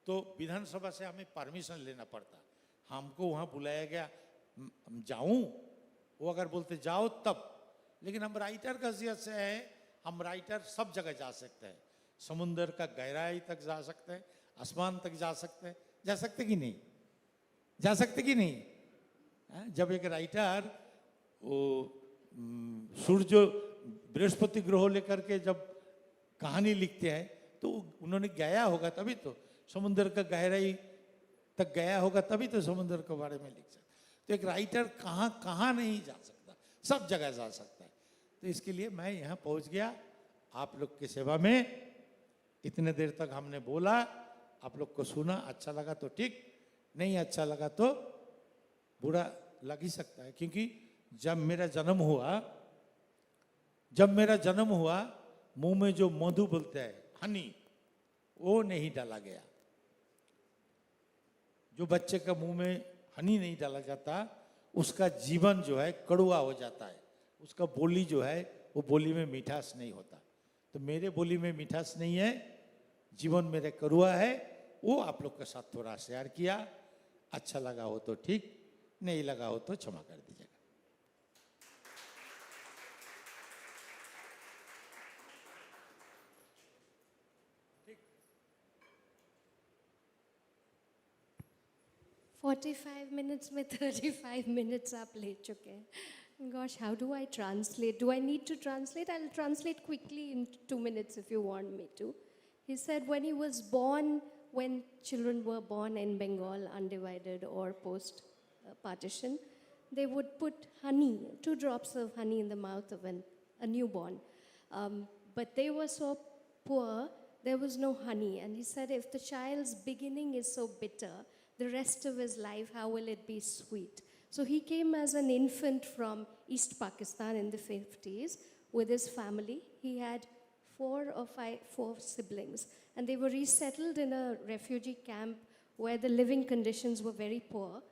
[SPEAKER 8] तो विधानसभा से हमें परमिशन लेना पड़ता। हमको वहाँ बुलाया गया, जाऊँ, वो अगर बोलते जाओ तब। लेकिन हम राइटर का हैसियत से हैं, हम राइटर सब जगह जा सकते हैं। समुंदर का गहराई तक जा सकते हैं, आसमान तक जा सकते हैं। जा सकते कि नहीं? जा सकते कि नहीं? जब एक राइटर वो सूर्य बृहस्पति ग्रह लेकर के जब कहानी लिखते हैं तो उन्होंने गया होगा तभी तो, समुद्र का गहराई तक गया होगा तभी तो समुद्र के बारे में लिख सकता। तो एक राइटर कहाँ कहाँ नहीं जा सकता, सब जगह जा सकता है। तो इसके लिए मैं यहाँ पहुँच गया आप लोग की सेवा में। इतने देर तक हमने बोला, आप लोग को सुना, अच्छा लगा तो ठीक, नहीं अच्छा लगा तो बुरा लग ही सकता है। क्योंकि जब मेरा जन्म हुआ मुंह में जो मधु बोलते हैं, हनी, वो नहीं डाला गया। जो बच्चे का मुंह में हनी नहीं डाला जाता, उसका जीवन जो है कड़वा हो जाता है, उसका बोली जो है वो बोली में मिठास नहीं होता। तो मेरे बोली में मिठास नहीं है, जीवन मेरे कड़वा है, वो आप लोग के साथ थोड़ा शेयर किया। अच्छा लगा हो तो ठीक, नहीं लगा हो तो क्षमा कर दीजिएगा। ठीक।
[SPEAKER 7] 45 minutes में 35 minutes आप ले चुके हैं। Gosh, how do I translate? Do I need to translate? I'll translate quickly in 2 minutes if you want me to. He said when he was born, when children were born in Bengal, undivided or post-partition, they would put honey, 2 drops of honey in the mouth of a newborn. But they were so poor, there was no honey. And he said if the child's beginning is so bitter, the rest of his life, how will it be sweet? So he came as an infant from East Pakistan in the 50s with his family. He had four siblings, and they were resettled in a refugee camp where the living conditions were very poor.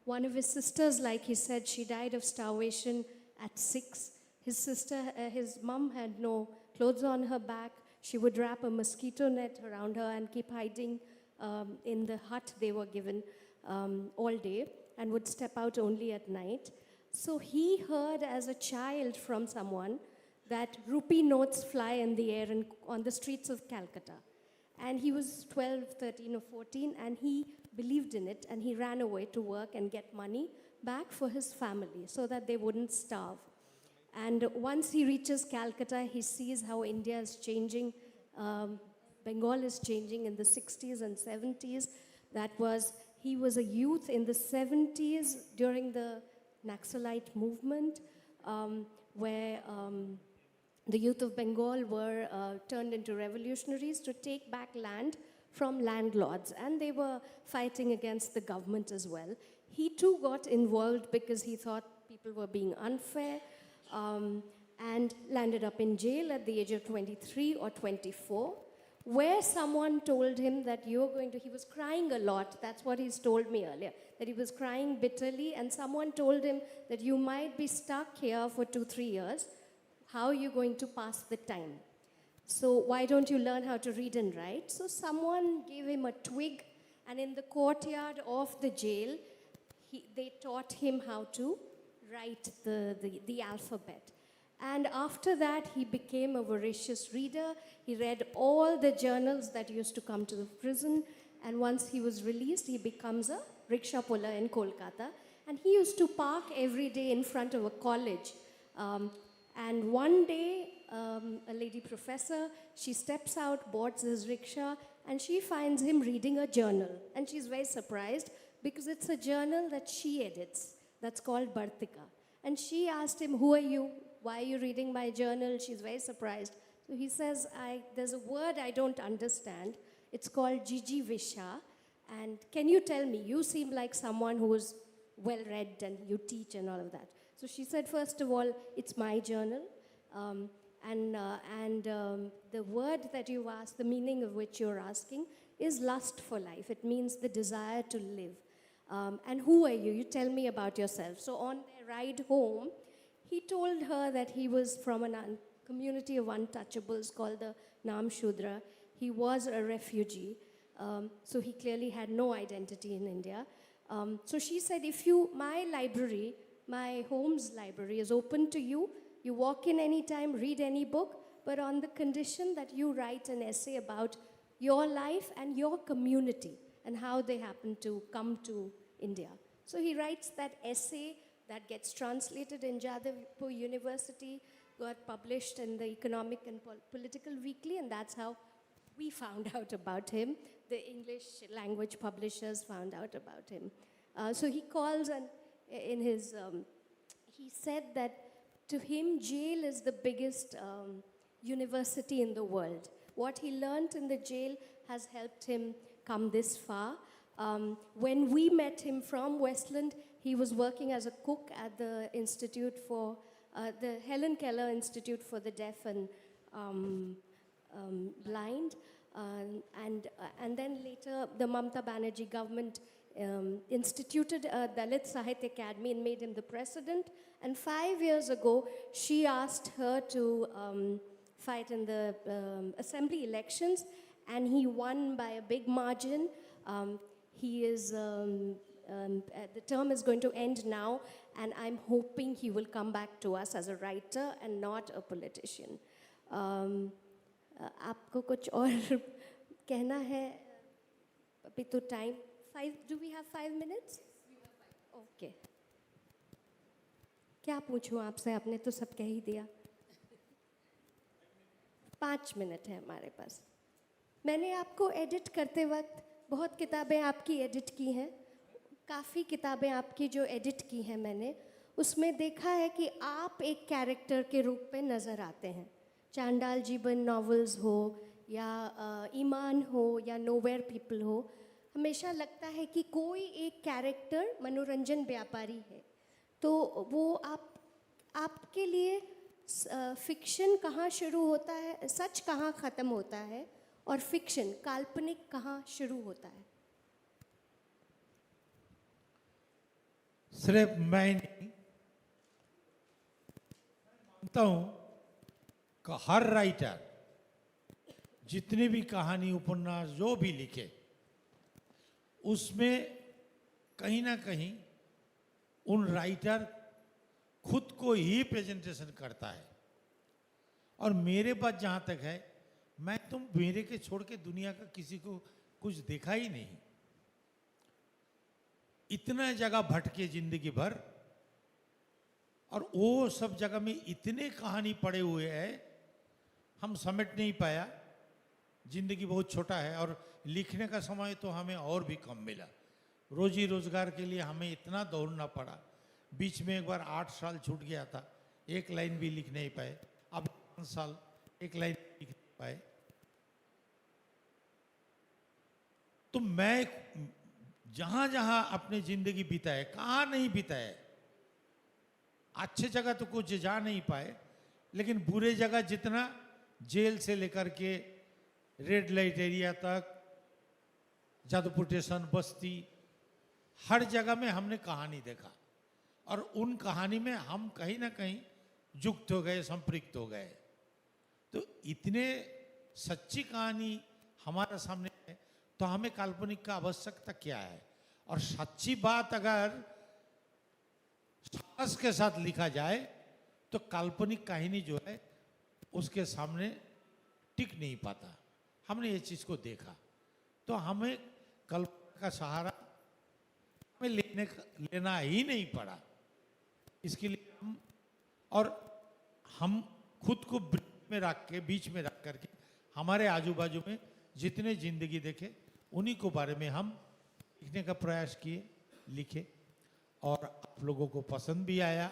[SPEAKER 7] One of his sisters, like he said, she died of starvation at 6. His mom had no clothes on her back. She would wrap a mosquito net around her and keep hiding in the hut they were given all day, and would step out only at night. So he heard as a child from someone that rupee notes fly in the air on the streets of Calcutta. And he was 12, 13 or 14, and he believed in it, and he ran away to work and get money back for his family so that they wouldn't starve. And once he reaches Calcutta, he sees how India is changing. Bengal is changing in the 60s and 70s. He was a youth in the 70s during the Naxalite movement, where the youth of Bengal were turned into revolutionaries to take back land from landlords, and they were fighting against the government as well. He too got involved because he thought people were being unfair, and landed up in jail at the age of 23 or 24, where someone told him that he was crying a lot. That's what he's told me earlier, that he was crying bitterly, and someone told him that you might be stuck here for 2-3 years. How are you going to pass the time? So why don't you learn how to read and write? So someone gave him a twig, and in the courtyard of the jail, they taught him how to write the alphabet. And after that, he became a voracious reader. He read all the journals that used to come to the prison. And once he was released, he becomes a rickshaw puller in Kolkata. And he used to park every day in front of a college. And one day, a lady professor, she steps out, boards his rickshaw, and she finds him reading a journal. And she's very surprised because it's a journal that she edits. That's called Bartika. And she asked him, "Who are you? Why are you reading my journal?" She's very surprised. So he says, there's a word I don't understand. It's called Jiji Visha. And can you tell me? You seem like someone who is well-read and you teach and all of that. So she said, first of all, it's my journal. The word that you've asked, the meaning of which you're asking, is lust for life. It means the desire to live. And who are you? You tell me about yourself. So on their ride home, he told her that he was from a community of untouchables called the Nam Shudra. He was a refugee, so he clearly had no identity in India. So she said, my library, my home's library is open to you. You walk in anytime, read any book, but on the condition that you write an essay about your life and your community and how they happen to come to India. So he writes that essay that gets translated in Jadavpur University, got published in the Economic and Political Weekly, and that's how we found out about him. The English language publishers found out about him. So he calls, and he said that to him, jail is the biggest university in the world. What he learned in the jail has helped him come this far. When we met him from Westland, he was working as a cook at the Institute for, the Helen Keller Institute for the Deaf and Blind. And then later, the Mamata Banerjee government instituted a Dalit Sahitya Academy and made him the president. And 5 years ago, she asked her to fight in the assembly elections, and he won by a big margin. The term is going to end now, and I'm hoping he will come back to us as a writer and not a politician. आपको कुछ और कहना है? अभी तो time. Do we have 5 minutes? Okay. क्या पूछूं आपसे? आपने तो सब कह ही दिया. 5 मिनट है हमारे पास. मैंने आपको एडिट करते वक्त बहुत किताबें आपकी एडिट की हैं. काफ़ी किताबें आपकी जो एडिट की हैं मैंने, उसमें देखा है कि आप एक कैरेक्टर के रूप में नज़र आते हैं. चांडाल जीवन नॉवेल्स हो या ईमान हो या नोवेयर पीपल हो, हमेशा लगता है कि कोई एक कैरेक्टर मनोरंजन व्यापारी है. तो वो आपके लिए फिक्शन कहाँ शुरू होता है, सच कहाँ ख़त्म होता है, और फिक्शन काल्पनिक कहाँ शुरू होता है?
[SPEAKER 8] सिर्फ मैं नहीं मानता हूँ कि हर राइटर जितनी भी कहानी उपन्यास जो भी लिखे उसमें कहीं ना कहीं उन राइटर खुद को ही प्रेजेंटेशन करता है। और मेरे पास जहाँ तक है, मैं तुम मेरे के छोड़ के दुनिया का किसी को कुछ देखा ही नहीं। इतना जगह भटके जिंदगी भर, और वो सब जगह में इतने कहानी पड़े हुए हैं, हम समेट नहीं पाया। जिंदगी बहुत छोटा है और लिखने का समय तो हमें और भी कम मिला। रोजी रोजगार के लिए हमें इतना दौड़ना पड़ा। बीच में एक बार 8 साल छूट गया था, एक लाइन भी लिख नहीं पाए। अब 5 साल एक लाइन लिख नहीं पाए। तो मैं जहां जहां अपनी जिंदगी बिताए, कहाँ नहीं बिताए। अच्छे जगह तो कुछ जा नहीं पाए, लेकिन बुरे जगह जितना, जेल से लेकर के रेड लाइट एरिया तक, जादवपुर स्टेशन, बस्ती, हर जगह में हमने कहानी देखा। और उन कहानी में हम कहीं ना कहीं युक्त हो गए, संपृक्त हो गए। तो इतने सच्ची कहानी हमारे सामने है, तो हमें काल्पनिक का आवश्यकता क्या है? और सच्ची बात अगर साहस के साथ लिखा जाए तो काल्पनिक कहानी जो है उसके सामने टिक नहीं पाता। हमने ये चीज को देखा, तो हमें कल्पना का सहारा हमें लेना ही नहीं पड़ा। इसके लिए हम खुद को बीच में रख करके हमारे आजू बाजू में जितने जिंदगी देखे उन्हीं को बारे में हम लिखने का प्रयास किए, लिखे, और आप लोगों को पसंद भी आया।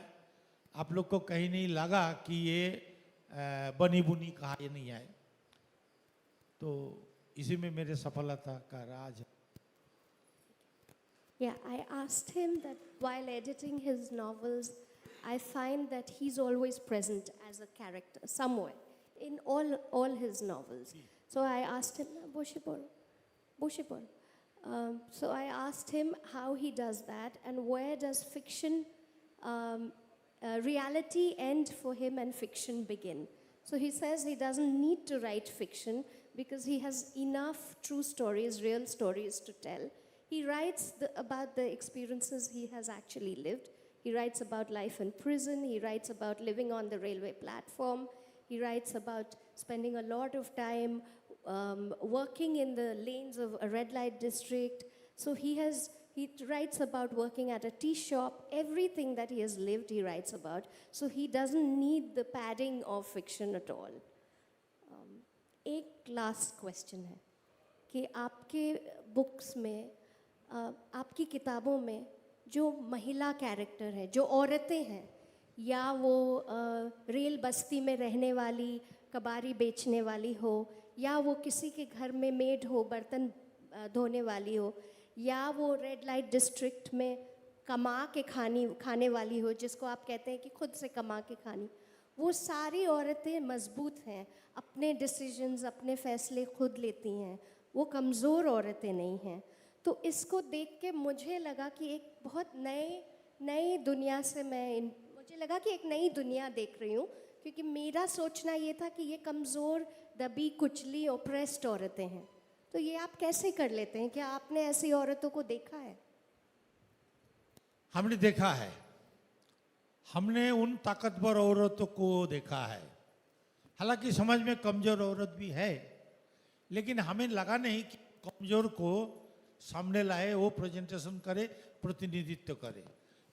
[SPEAKER 8] आप लोग को कहीं नहीं लगा कि ये बनी बुनी कहानी नहीं आए। तो इसी में मेरे सफलता का राज है।
[SPEAKER 7] Yeah, I asked him that while editing his novels, I find that he's always present as a character somewhere in all his novels. So I asked him, Boshipol. So I asked him how he does that, and where does fiction, reality end for him and fiction begin. So he says he doesn't need to write fiction because he has enough true stories, real stories to tell. He writes about the experiences he has actually lived. He writes about life in prison. He writes about living on the railway platform. He writes about spending a lot of time working in the lanes of a red light district. So he writes about working at a tea shop. Everything that he has lived, he writes about. So he doesn't need the padding of fiction at all. एक last question है कि आपके books में, आपकी किताबों में जो महिला कैरेक्टर है, जो औरतें हैं, या वो रेल बस्ती में रहने वाली कबारी बेचने वाली हो, या वो किसी के घर में मेड हो, बर्तन धोने वाली हो, या वो रेड लाइट डिस्ट्रिक्ट में कमा के खाने वाली हो, जिसको आप कहते हैं कि खुद से कमा के खानी, वो सारी औरतें मजबूत हैं, अपने डिसीजंस, अपने फैसले खुद लेती हैं, वो कमज़ोर औरतें नहीं हैं। तो इसको देख के मुझे लगा कि एक बहुत नई दुनिया से मुझे लगा कि एक नई दुनिया देख रही हूँ, क्योंकि मेरा सोचना ये था कि ये कमज़ोर, दबी कुचली, ओप्रेस्ड औरतें हैं। तो ये आप कैसे कर लेते हैं? क्या आपने ऐसी औरतों को देखा है?
[SPEAKER 8] हमने देखा है। हमने उन ताकतवर औरतों को देखा है। हालांकि समाज में कमजोर औरत भी है, लेकिन हमें लगा नहीं कि कमजोर को सामने लाए, वो प्रेजेंटेशन करे, प्रतिनिधित्व करे।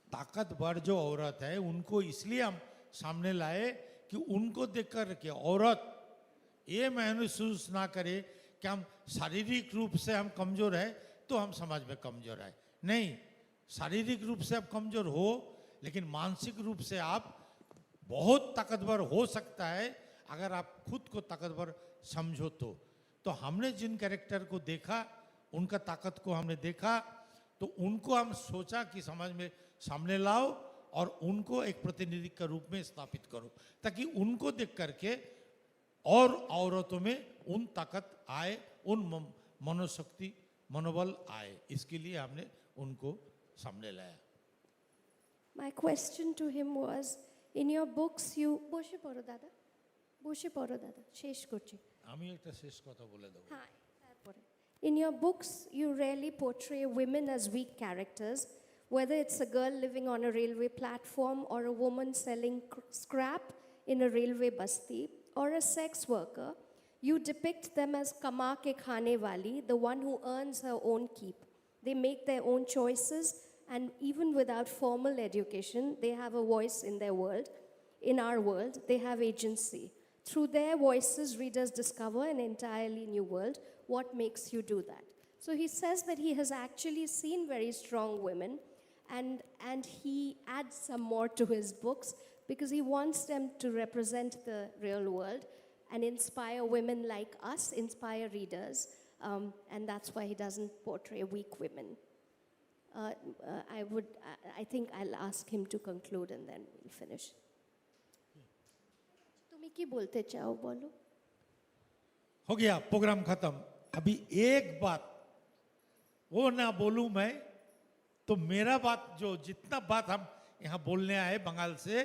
[SPEAKER 8] ताकतवर जो औरत है उनको इसलिए हम सामने लाए कि उनको देखकर के औरत ये महसूस ना करे कि हम शारीरिक रूप से हम कमजोर है तो हम समाज में कमजोर है। नहीं, शारीरिक रूप से आप कमजोर हो, लेकिन मानसिक रूप से आप बहुत ताकतवर हो सकता है अगर आप खुद को ताकतवर समझो तो हमने जिन कैरेक्टर को देखा, उनका ताकत को हमने देखा, तो उनको हम सोचा कि समाज में सामने लाओ और उनको एक प्रतिनिधि के रूप में स्थापित करो, ताकि उनको देख करके और औरतों में उन ताकत आए, उन मनोशक्ति मनोबल आए। इसके लिए हमने उनको सामने लाया।
[SPEAKER 7] My question to him was, in your books you... বসে পড়ো দাদা, বসে পড়ো দাদা, শেষ করছি।
[SPEAKER 8] আমি একটা শেষ কথা বলে দেব।
[SPEAKER 7] হ্যাঁ, তারপরে। In your books, you rarely portray women as weak characters, whether it's a girl living on a railway platform or a woman selling scrap in a railway basti or a sex worker. You depict them as kama ke khane wali, the one who earns her own keep. They make their own choices, and even without formal education, they have a voice in their world. In our world, they have agency. Through their voices, readers discover an entirely new world. What makes you do that? So he says that he has actually seen very strong women, and he adds some more to his books because he wants them to represent the real world and inspire women like us, inspire readers, and that's why he doesn't portray weak women. I think I'll ask him to conclude and then we'll finish. তুমি কি বলতে চাও বলো?
[SPEAKER 8] हो गया, programme खत्म। अभी एक बात वो ना बोलूं मैं तो मेरा बात जो जितना बात हम यहाँ बोलने आए बंगाल से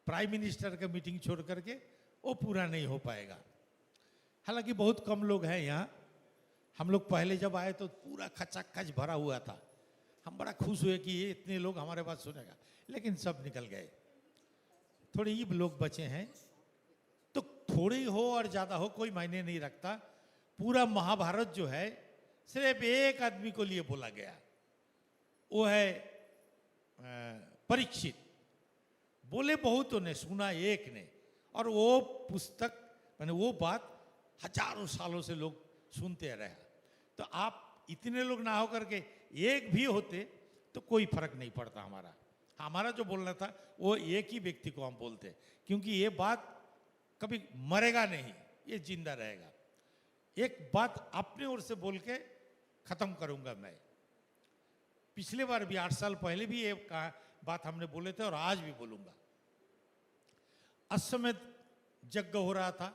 [SPEAKER 8] प्राइम मिनिस्टर का मीटिंग छोड़ करके, वो पूरा नहीं हो पाएगा। हालांकि बहुत कम लोग हैं यहाँ। हम लोग पहले जब आए तो पूरा खचाखच भरा हुआ था। हम बड़ा खुश हुए कि ये इतने लोग हमारे बात सुनेगा, लेकिन सब निकल गए। थोड़े ही लोग बचे हैं, तो थोड़े ही हो और ज्यादा हो कोई मायने नहीं रखता। पूरा महाभारत जो है सिर्फ एक आदमी को लिए बोला गया, वो है परीक्षित। बोले बहुतों ने, सुना एक ने, और वो पुस्तक माने वो बात हजारों सालों से लोग सुनते रहे। तो आप इतने लोग ना हो करके एक भी होते तो कोई फर्क नहीं पड़ता। हमारा जो बोलना था वो एक ही व्यक्ति को हम बोलते, क्योंकि ये बात कभी मरेगा नहीं, ये जिंदा रहेगा। एक बात अपने ओर से बोल के खत्म करूंगा मैं। पिछले बार भी 8 साल पहले भी ये बात हमने बोले थे और आज भी बोलूंगा। अश्वमेध यज्ञ हो रहा था,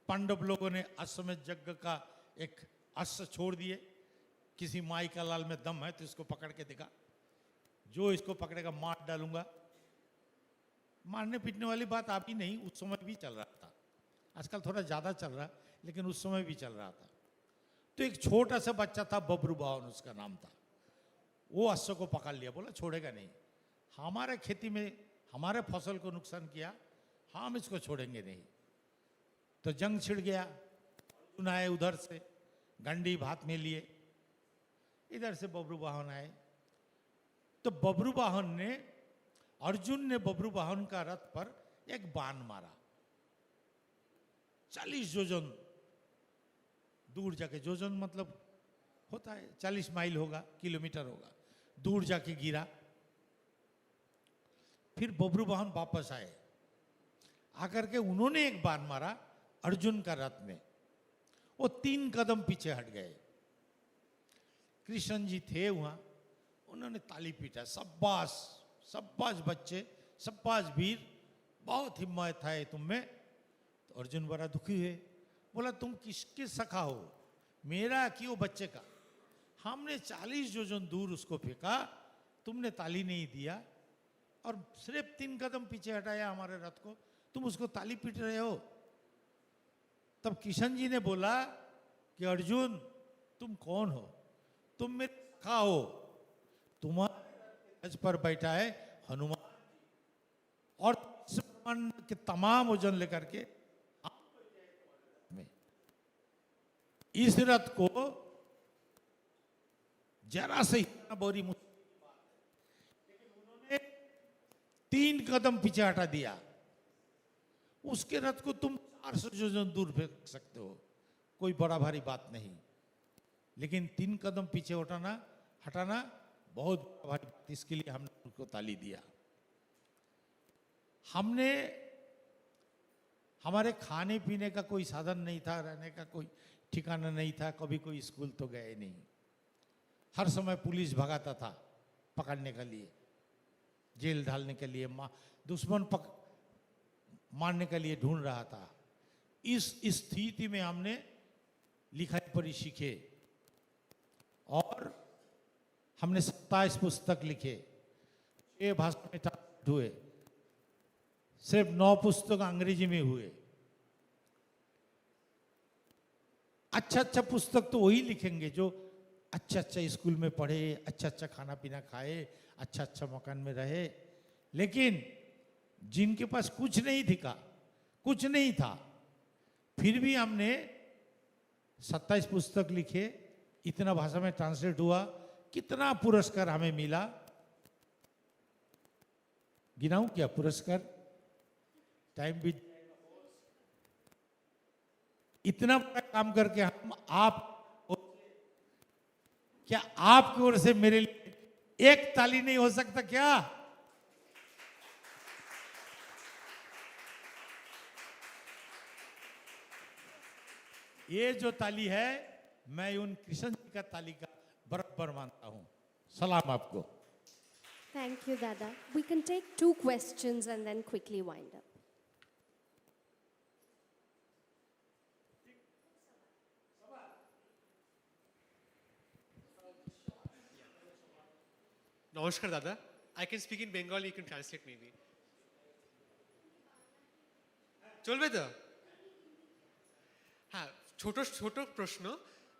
[SPEAKER 8] पांडव लोगों ने अश्वमेध यज्ञ का एक अश्व छोड़ दिए। किसी माई का लाल में दम है तो इसको पकड़ के दिखा, जो इसको पकड़ेगा मार डालूंगा। मारने पीटने वाली बात आप ही नहीं, उस समय भी चल रहा था। आजकल थोड़ा ज्यादा चल रहा, लेकिन उस समय भी चल रहा था। तो एक छोटा सा बच्चा था, बबरू बावन उसका नाम था। वो अश्व को पकड़ लिया, बोला छोड़ेगा नहीं। हमारे खेती में हमारे फसल को नुकसान किया, हम इसको छोड़ेंगे नहीं। तो जंग छिड़ गया। अर्जुन आए उधर से, गंडी हाथ में लिए, इधर से बबरू वाहन आए। तो बबरू वाहन ने, अर्जुन ने बबरू वाहन का रथ पर एक बाण मारा। 40 योजन दूर जाके, योजन मतलब होता है 40 माइल होगा, किलोमीटर होगा, दूर जाके गिरा। फिर बबरू वाहन वापस आए, आकर के उन्होंने एक बाण मारा अर्जुन का रथ में। वो 3 कदम पीछे हट गए। कृष्ण जी थे वहां, उन्होंने ताली पीटा, शाबाश शाबाश बच्चे, शाबाश वीर, बहुत हिम्मत है तुम में। तो अर्जुन बड़ा दुखी हुए, बोला तुम किसके सखा हो, मेरा कि वो बच्चे का? हमने 40 योजन दूर उसको फेंका, तुमने ताली नहीं दिया और सिर्फ 3 कदम पीछे हटाया हमारे रथ को, तुम उसको ताली पीट रहे हो। तब किशन जी ने बोला कि अर्जुन तुम कौन हो? तुम मेरे सखा हो, तुम्हारे रथ पर बैठा है हनुमान, और के तमाम वजन लेकर के इस रथ को जरा से बोरी मुश्किल, लेकिन उन्होंने 3 कदम पीछे हटा दिया। उसके रथ को तुम 400 योजन दूर फेंक सकते हो, कोई बड़ा भारी बात नहीं, लेकिन 3 कदम पीछे हटाना बहुत भारी बात। इसके लिए हमने उनको ताली दिया। हमने, हमारे खाने पीने का कोई साधन नहीं था, रहने का कोई ठिकाना नहीं था, कभी कोई स्कूल तो गए नहीं। हर समय पुलिस भगाता था पकड़ने के लिए। जेल डालने के लिए, दुश्मन मारने के लिए ढूंढ रहा था। इस स्थिति में हमने लिखाई पढ़ी सीखे और हमने 27 पुस्तक लिखे, 6 भाषा में ट्रांसलेट हुए, सिर्फ 9 पुस्तक अंग्रेजी में हुए। अच्छा अच्छा पुस्तक तो वही लिखेंगे जो अच्छा अच्छा स्कूल में पढ़े, अच्छा अच्छा खाना पीना खाए, अच्छा अच्छा मकान में रहे। लेकिन जिनके पास कुछ नहीं दिखा, कुछ नहीं था, फिर भी हमने 27 पुस्तक लिखे, इतना भाषा में ट्रांसलेट हुआ, कितना पुरस्कार हमें मिला। गिनाऊं क्या पुरस्कार? टाइम भी इतना बड़ा काम करके हम क्या आपकी ओर से मेरे लिए एक ताली नहीं हो सकता क्या? ये जो ताली है, मैं उन कृष्ण जी का ताली का बराबर मानता हूं। सलाम आपको।
[SPEAKER 7] Thank you, Dada. We can take 2 questions and then quickly wind up.
[SPEAKER 9] Namaskar, Dada. I can speak in Bengali, you can translate maybe. চলবে তো? হ্যাঁ, ছোট ছোট প্রশ্ন।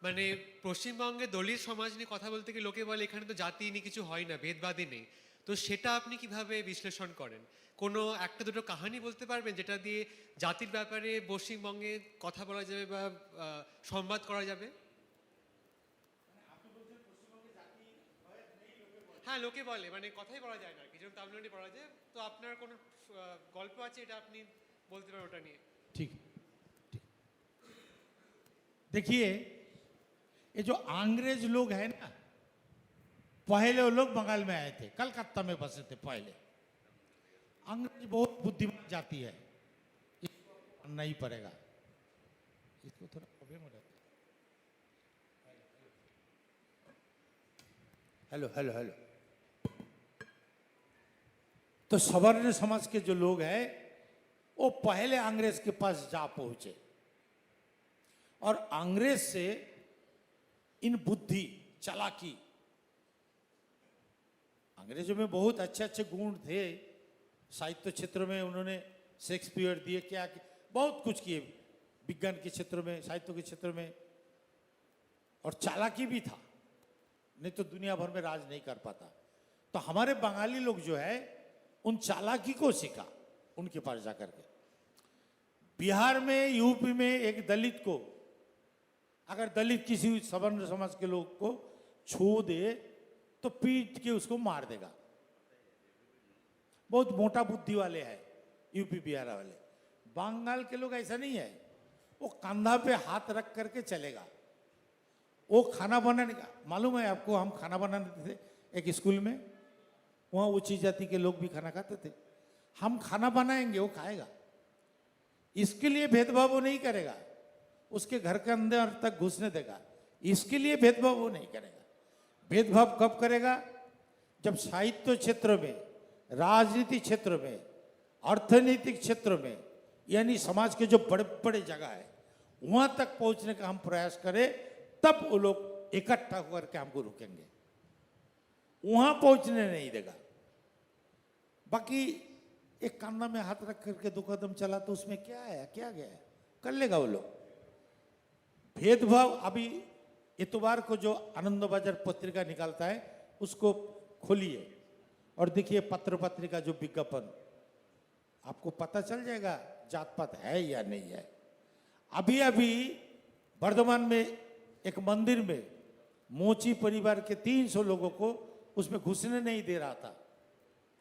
[SPEAKER 9] মানে পশ্চিমবঙ্গে দলিত সমাজ নিয়ে কথা বলতে গিয়ে লোকে বলে এখানে তো জাতি নিয়ে কিছু হয় না, ভেদভাদই নেই। তো সেটা আপনি কিভাবে বিশ্লেষণ করেন? কোনো একটা দুটো কাহিনী বলতে পারবেন যেটা দিয়ে জাতির ব্যাপারে পশ্চিমবঙ্গে কথা বলা যাবে বা সংবাদ করা যাবে? হ্যাঁ, লোকে বলে, মানে কথাই বলা যায় না, কি যেমন তামিলনাড়ু বলা যায়। তো আপনার কোনো গল্প আছে এটা আপনি বলতে পারেন ওটা নিয়ে?
[SPEAKER 8] ठीक, ठीक। देखिए, ये जो अंग्रेज लोग हैं ना, पहले वो लोग बंगाल में आए थे, कलकत्ता में बसे थे पहले। अंग्रेज बहुत बुद्धिमान जाति है, इसको मानना ही पड़ेगा। इसको थोड़ा प्रॉब्लम हो जाता है। Hello hello hello. तो सवर्ण समाज के जो लोग हैं वो पहले अंग्रेज के पास जा पहुंचे और अंग्रेज से इन बुद्धि, चालाकी, अंग्रेजों में बहुत अच्छे अच्छे गुण थे। साहित्य क्षेत्र में उन्होंने शेक्सपियर दिए, क्या बहुत कुछ किए, विज्ञान के क्षेत्र में, साहित्य के क्षेत्र में, और चालाकी भी था, नहीं तो दुनिया भर में राज नहीं कर पाता। तो हमारे बंगाली लोग जो है उन चालाकी को सीखा उनके पास जाकर के। बिहार में, यूपी में एक दलित को, अगर दलित किसी सवर्ण समाज के लोग को छू दे तो पीट के उसको मार देगा। बहुत मोटा बुद्धि वाले हैं यूपी बिहार वाले। बंगाल के लोग ऐसा नहीं है, वो कंधा पे हाथ रख करके चलेगा। वो खाना बनाने का, मालूम है आपको, हम खाना बनाते थे एक स्कूल में, वहाँ ऊंची जाति के लोग भी खाना खाते थे। हम खाना बनाएंगे, वो खाएगा। इसके लिए भेदभाव वो नहीं करेगा, उसके घर के अंदर तक घुसने देगा। इसके लिए भेदभाव वो नहीं करेगा। भेदभाव कब करेगा? जब साहित्य क्षेत्र में, राजनीति क्षेत्र में, अर्थनीतिक क्षेत्र में, यानी समाज के जो बड़े बड़े जगह है वहां तक पहुंचने का हम प्रयास करें, तब वो लोग इकट्ठा होकर के हमको रुकेंगे। वहां पहुंचने नहीं देगा। बाकी एक कान्ना में हाथ रख करके 2 कदम चला तो उसमें क्या है, क्या गया है, कर लेगा वो लोग। भेदभाव, अभी इतवार को जो आनंद बाजार पत्रिका निकालता है उसको खोलिए और देखिए पत्र पत्रिका जो विज्ञापन, आपको पता चल जाएगा जात पात है या नहीं है। अभी अभी वर्धमान में एक मंदिर में मोची परिवार के 300 लोगों को उसमें घुसने नहीं दे रहा था।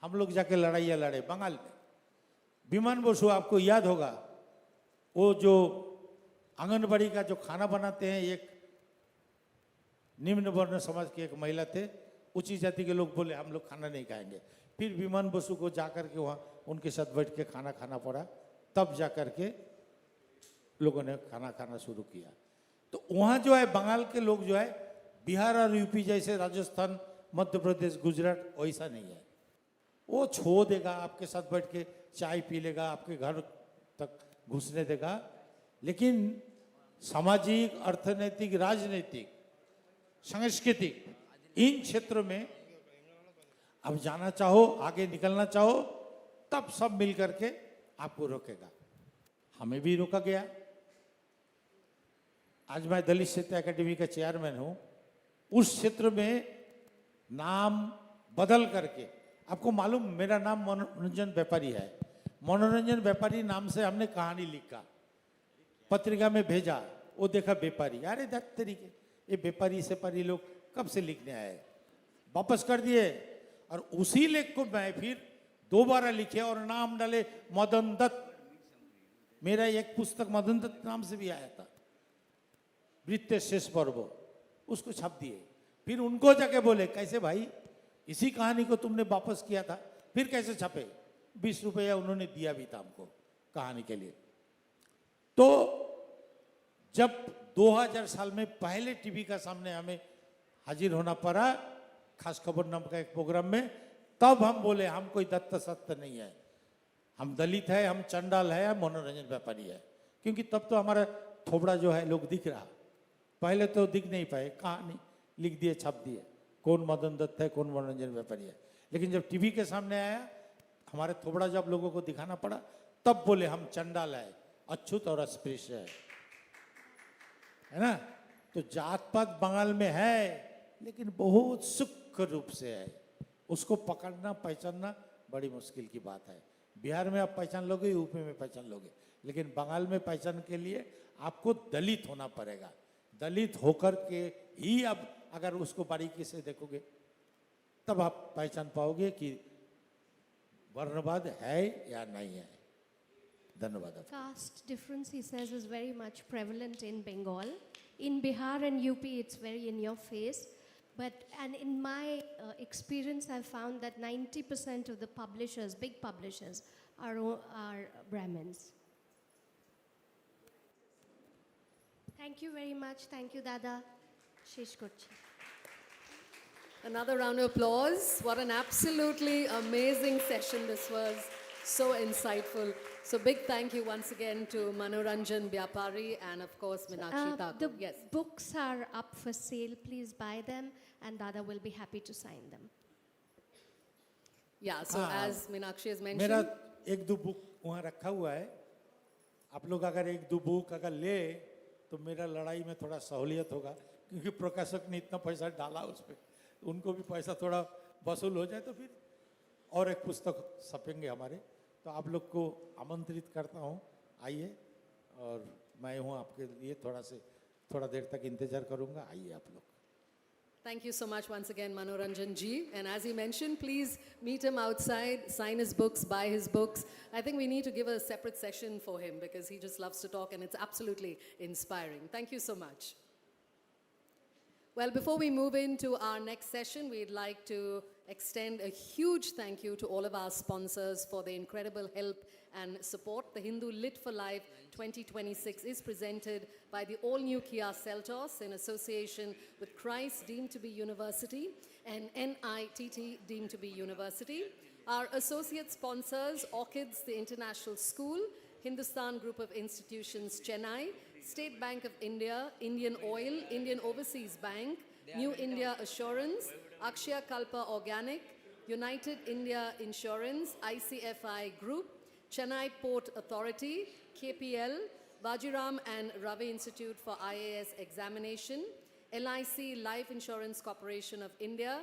[SPEAKER 8] हम लोग जाके लड़ाइयाँ लड़े बंगाल में। विमान बसु, आपको याद होगा, वो जो आंगनबाड़ी का जो खाना बनाते हैं, एक निम्न वर्ण समाज की एक महिला थे, ऊंची जाति के लोग बोले हम लोग खाना नहीं खाएंगे। फिर विमान बसु को जाकर के वहाँ उनके साथ बैठ के खाना खाना पड़ा, तब जाकर के लोगों ने खाना खाना शुरू किया। तो वहाँ जो है बंगाल के लोग जो है बिहार और यूपी जैसे, राजस्थान, मध्य प्रदेश, गुजरात वैसा नहीं है। वो छो देगा, आपके साथ बैठ के चाय पी लेगा, आपके घर तक घुसने देगा, लेकिन सामाजिक, अर्थनैतिक, राजनीतिक, सांस्कृतिक इन क्षेत्रों में अब जाना चाहो, आगे निकलना चाहो, तब सब मिल करके आपको रोकेगा। हमें भी रोका गया। आज मैं दलित साहित्य अकेडमी का चेयरमैन हूं। उस क्षेत्र में नाम बदल करके, आपको मालूम मेरा नाम मनोरंजन व्यापारी है। मनोरंजन व्यापारी नाम से हमने कहानी लिखा, पत्रिका में भेजा, वो देखा व्यापारी, अरे दत्त तरीके ये व्यापारी से पारी लोग कब से लिखने आए, वापस कर दिए। और उसी लेख को मैं फिर दोबारा लिखे और नाम डाले मदन दत्त। मेरा एक पुस्तक मदन दत्त नाम से भी आया था, वृत्त शेष पर्व, उसको छाप दिए। फिर उनको जाके बोले, कैसे भाई, इसी कहानी को तुमने वापस किया था, फिर कैसे छापे? 20 रुपया उन्होंने दिया भी था हमको कहानी के लिए। तो जब 2000 साल में पहले टीवी का सामने हमें हाजिर होना पड़ा, खास खबर नाम का एक प्रोग्राम में, तब हम बोले हम कोई दत्त सत्य नहीं है, हम दलित है, हम चंडाल है, हम मनोरंजन व्यापारी है। क्योंकि तब तो हमारा थोबड़ा जो है लोग दिख रहा, पहले तो दिख नहीं पाए, कहानी लिख दिए, छाप दिए, कौन मदन दत्त है, कौन मनोरंजन व्यापारी है। लेकिन जब टीवी के सामने आया, हमारे थोबड़ा जब लोगों को दिखाना पड़ा, तब बोले हम चंडाल है, अछूत और अस्पृश्य है ना। तो जात पात बंगाल में है, लेकिन बहुत सूक्ष्म रूप से है, उसको पकड़ना पहचानना बड़ी मुश्किल की बात है। बिहार में आप पहचान लोगे, यूपी में पहचान लोगे, लेकिन बंगाल में पहचान के लिए आपको दलित होना पड़ेगा। दलित होकर के ही आप अगर उसको बारीकी से देखोगे, तब आप पहचान पाओगे कि वर्णवाद है या नहीं है। धन्यवाद।
[SPEAKER 7] Caste difference, he says, is very much prevalent in Bengal. In Bihar and UP, it's very in your face. And in my experience, I've found that 90% of the publishers, big publishers, are Brahmins. Thank you very much. Thank you, Dada. Shesh Kurchi.
[SPEAKER 6] Another round of applause. What an absolutely amazing session this was. So insightful. So big thank you once again to Manoranjan Byapari and of course Minakshi Thakur.
[SPEAKER 7] The books are up for sale. Please buy them and Dada will be happy to sign them.
[SPEAKER 6] Yeah, so as Minakshi has mentioned.
[SPEAKER 8] मेरा एक दो book वहाँ रखा हुआ है। आप लोग अगर एक दो बुक अगर ले तो मेरा लड़ाई में थोड़ा सहूलियत होगा, क्योंकि प्रकाशक ने इतना पैसा डाला उस पर, उनको भी पैसा थोड़ा वसूल हो जाए तो फिर और एक पुस्तक छपेंगे हमारे। तो आप लोग को आमंत्रित करता हूँ, आइए, और मैं हूँ आपके लिए, थोड़ा देर तक इंतजार करूँगा, आइए आप लोग।
[SPEAKER 6] Thank you so much once again, Manoranjan ji. And as he mentioned, please meet him outside, sign his books, buy his books. I think we need to give a separate session for him because he just loves to talk and it's absolutely inspiring. Thank you so much. Well, before we move into our next session, we'd like to extend a huge thank you to all of our sponsors for their incredible help and support. The Hindu Lit for Life 2026 is presented by the all-new Kia Seltos in association with Christ deemed to be University and NITT deemed to be University. Our associate sponsors, Orchids, the International School, Hindustan Group of Institutions, Chennai, State Bank of India, Indian Oil, Indian Overseas Bank, New India Assurance, Akshaya Kalpa Organic, United India Insurance, ICFI Group, Chennai Port Authority, KPL, Vajiram and Ravi Institute for IAS Examination, LIC Life Insurance Corporation of India,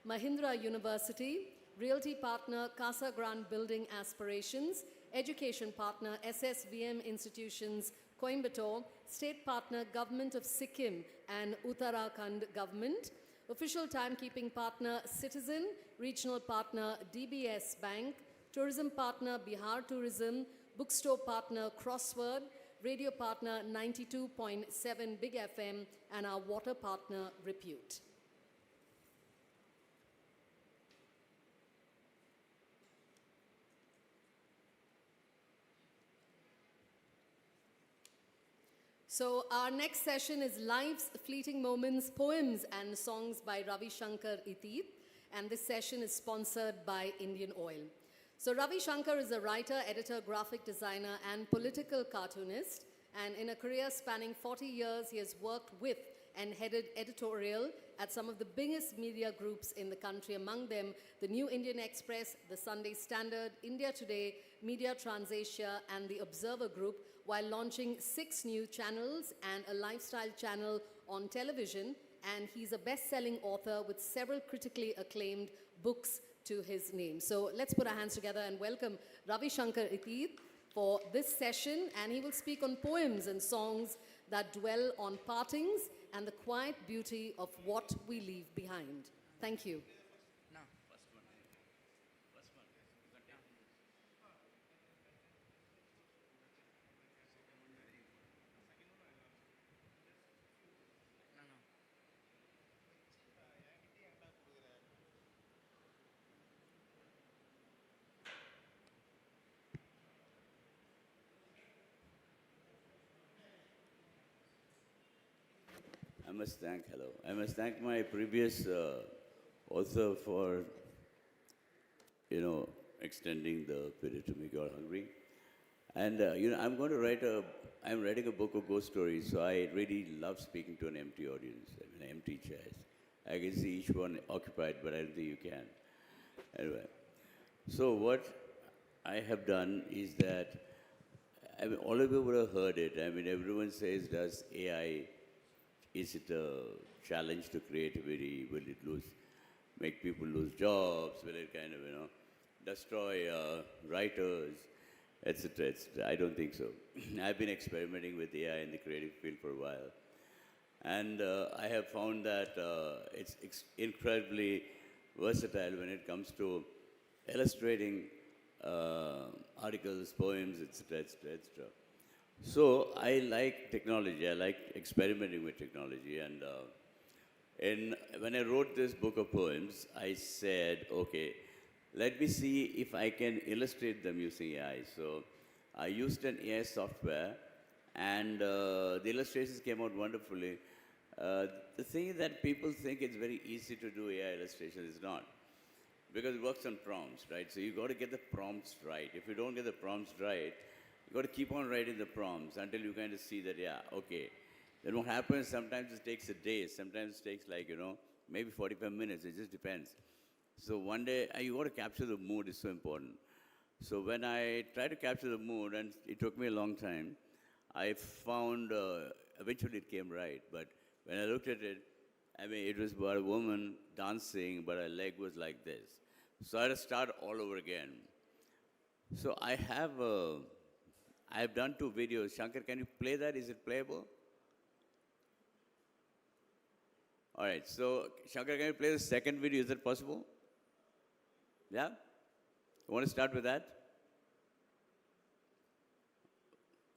[SPEAKER 6] Mahindra University, Realty Partner Casa Grande Building Aspirations, Education Partner SSVM Institutions, Coimbatore, State Partner Government of Sikkim and Uttarakhand Government, Official Timekeeping Partner Citizen, Regional Partner DBS Bank, Tourism Partner Bihar Tourism, Bookstore Partner Crossword, Radio Partner 92.7 Big FM, and our Water Partner Repute. So our next session is Life's Fleeting Moments, Poems and Songs by Ravi Shankar Etteth. and this session is sponsored by Indian Oil. So Ravi Shankar is a writer, editor, graphic designer, and political cartoonist. And in a career spanning 40 years, he has worked with and headed editorial at some of the biggest media groups in the country, among them the New Indian Express, the Sunday Standard, India Today, Media Transasia, and the Observer Group, while launching 6 new channels and a lifestyle channel on television. And he's a best-selling author with several critically acclaimed books to his name. So let's put our hands together and welcome Ravi Shankar Etteth for this session. And he will speak on poems and songs that dwell on partings and the quiet beauty of what we leave behind. Thank you.
[SPEAKER 10] I must thank my previous author for, extending the period to make you all hungry. And, I'm writing a book of ghost stories, so I really love speaking to an empty audience, empty chairs. I can see each one occupied, but I don't think you can. Anyway, so what I have done is that, all of you would have heard it. Everyone says, does AI, is it a challenge to creativity? Will it make people lose jobs? Will it kind of, destroy writers, etc., etc.? I don't think so. I've been experimenting with AI in the creative field for a while. And I have found that it's incredibly versatile when it comes to illustrating articles, poems, etc., etc., etc. So I like technology. I like experimenting with technology. And when I wrote this book of poems, I said, okay, let me see if I can illustrate them using AI. So I used an AI software, and the illustrations came out wonderfully. The thing is that people think it's very easy to do AI illustration. It's not, because it works on prompts, right? So you've got to get the prompts right. If you don't get the prompts right, you've got to keep on writing the prompts until you kind of see that, yeah, okay. Then what happens, sometimes it takes a day, sometimes it takes maybe 45 minutes, it just depends. So one day, you got to capture the mood, is so important. So when I tried to capture the mood, and it took me a long time, I found, eventually it came right, but when I looked at it, it was about a woman dancing, but her leg was like this. So I had to start all over again. So I've done 2 videos. Shankar, can you play that? Is it playable? All right, so Shankar, can you play the second video? Is that possible? Yeah? You want to start with that?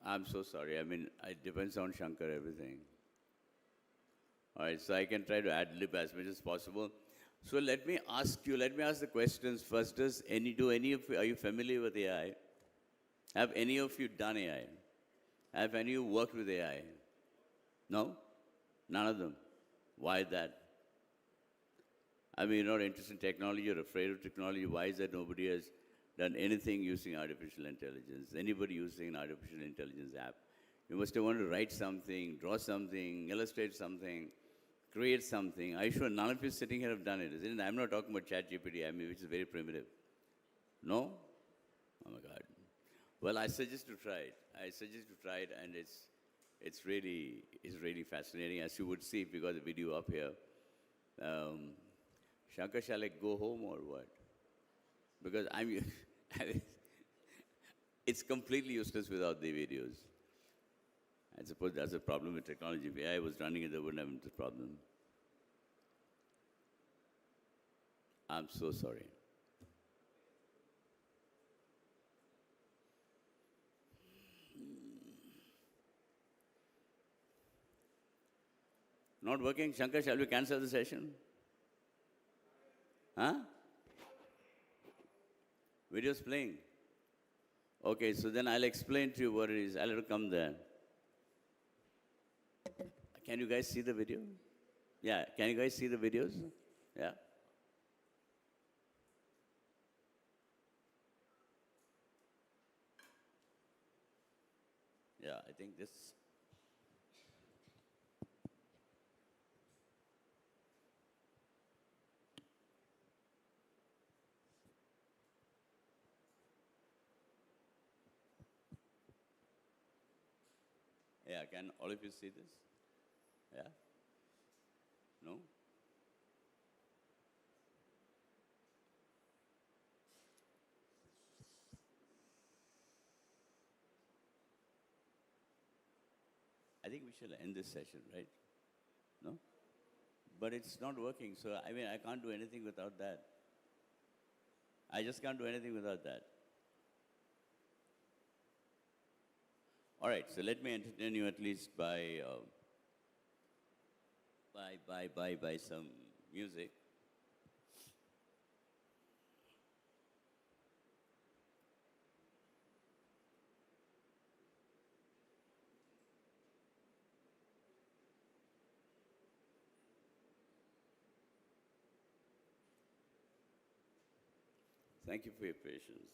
[SPEAKER 10] I'm so sorry. It depends on Shankar, everything. All right, so I can try to ad-lib as much as possible. So let me ask the questions first. Are you familiar with AI? Have any of you done AI? Have any of you worked with AI? No? None of them. Why that? You're not interested in technology, you're afraid of technology. Why is that nobody has done anything using artificial intelligence? Anybody using an artificial intelligence app? You must have wanted to write something, draw something, illustrate something, create something. Are you sure none of you sitting here have done it? Isn't it? I'm not talking about ChatGPT, which is very primitive. No? Oh my God. Well, I suggest to try it. And it's really fascinating. As you would see if you got the video up here. Shankar, shall I go home or what? Because it's completely useless without the videos. I suppose that's a problem with technology. If AI was running it, they wouldn't have this problem. I'm so sorry. Not working? Shankar, shall we cancel the session? Huh? Video's playing. Okay, so then I'll explain to you what it is. I'll have to come there. Can you guys see the video? Yeah, can you guys see the videos? Yeah? think this. Yeah, can all of you see this? Yeah? No? I think we shall end this session, right? No? But it's not working, so I mean, I can't do anything without that. I just can't do anything without that. All right, so let me entertain you at least by some music. Thank you for your patience.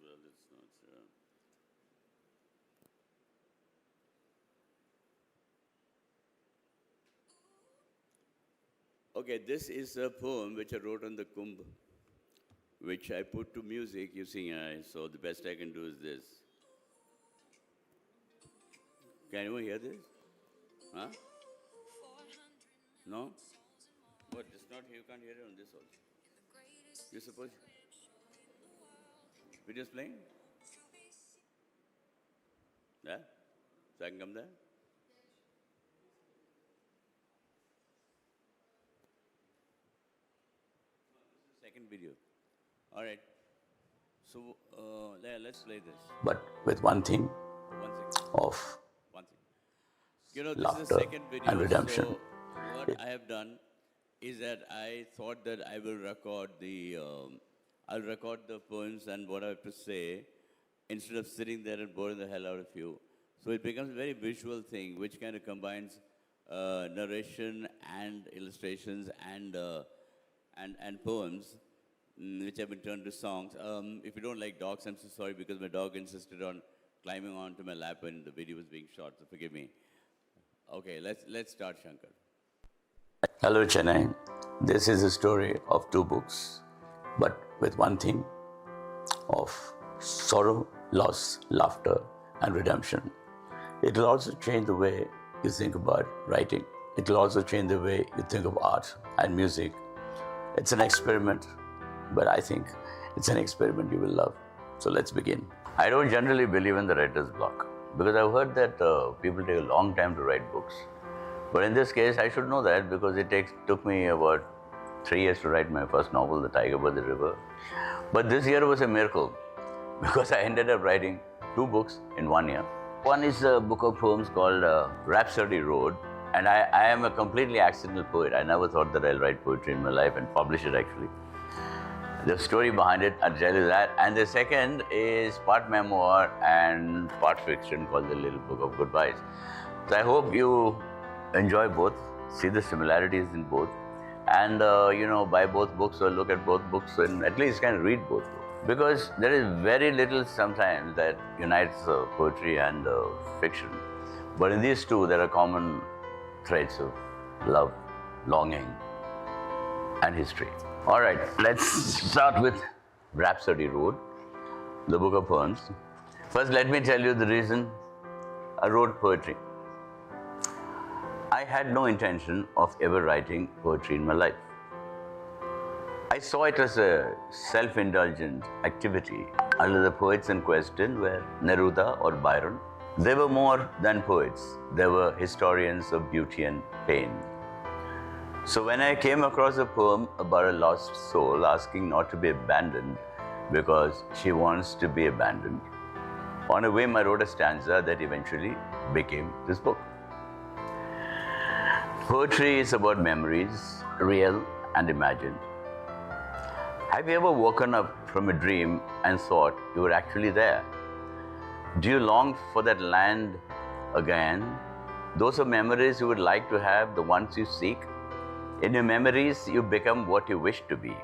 [SPEAKER 10] Well, it's not sure. Okay, this is a poem which I wrote on the Kumbh, which I put to music using so the best I can do is this. Can anyone hear this? Huh? No? What, it's not here, you can't hear it on this also. You suppose? Video's playing? Yeah? So I can come there? Second video. All right. So let's play this. But with one thing of you know, this is the second video and redemption. So what I have done is that I thought that I will record I'll record the poems and what I have to say instead of sitting there and boring the hell out of you. So it becomes a very visual thing, which kind of combines narration and illustrations and poems, which have been turned to songs. If you don't like dogs, I'm so sorry because my dog insisted on climbing onto my lap when the video was being shot, so forgive me. Okay, let's start, Shankar. Hello, Chennai. This is a story of two books, but with one theme of sorrow, loss, laughter, and redemption. It will also change the way you think about writing. It will also change the way you think of art and music. It's an experiment, but I think it's an experiment you will love. So let's begin. I don't generally believe in the writer's block because I've heard that people take a long time to write books. But in this case, I should know that because it took me about 3 years to write my first novel, The Tiger by the River. But this year was a miracle because I ended up writing 2 books in 1 year. One is a book of poems called Rhapsody Road, and I am a completely accidental poet. I never thought that I'll write poetry in my life and publish it actually. The story behind it, I'll tell you that. And the second is part memoir and part fiction called The Little Book of Goodbyes. So I hope you enjoy both, see the similarities in both, and buy both books or look at both books and at least can read both books. Because there is very little sometimes that unites poetry and fiction. But in these two, there are common threads of love, longing, and history. All right, let's start with Rhapsody Road, the book of poems. First, let me tell you the reason I wrote poetry. I had no intention of ever writing poetry in my life. I saw it as a self-indulgent activity until the poets in question were Neruda or Byron. They were more than poets. They were historians of beauty and pain. So when I came across a poem about a lost soul asking not to be abandoned because she wants to be abandoned, on a whim I wrote a stanza that eventually became this book. Poetry is about memories, real and imagined. Have you ever woken up from a dream and thought you were actually there? Do you long for that land again? Those are memories you would like to have, the ones you seek. In your memories, you become what you wish to be.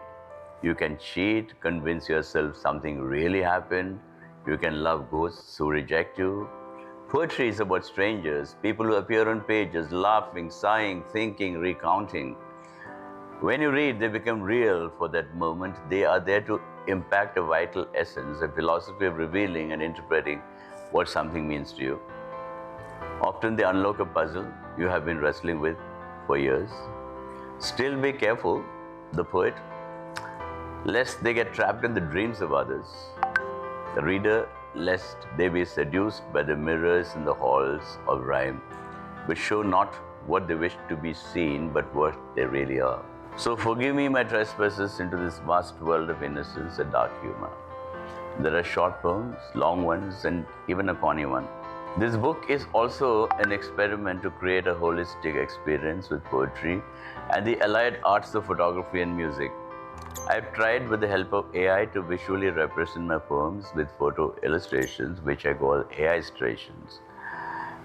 [SPEAKER 10] You can cheat, convince yourself something really happened. You can love ghosts who reject you. Poetry is about strangers, people who appear on pages, laughing, sighing, thinking, recounting. When you read, they become real for that moment. They are there to impact a vital essence, a philosophy of revealing and interpreting what something means to you. Often they unlock a puzzle you have been wrestling with for years. Still be careful, the poet, lest they get trapped in the dreams of others. The reader, lest they be seduced by the mirrors in the halls of rhyme, which show not what they wish to be seen, but what they really are. So forgive me my trespasses into this vast world of innocence and dark humor. There are short poems, long ones, and even a corny one. This book is also an experiment to create a holistic experience with poetry and the allied arts of photography and music. I've tried with the help of AI to visually represent my poems with photo illustrations, which I call AI-strations,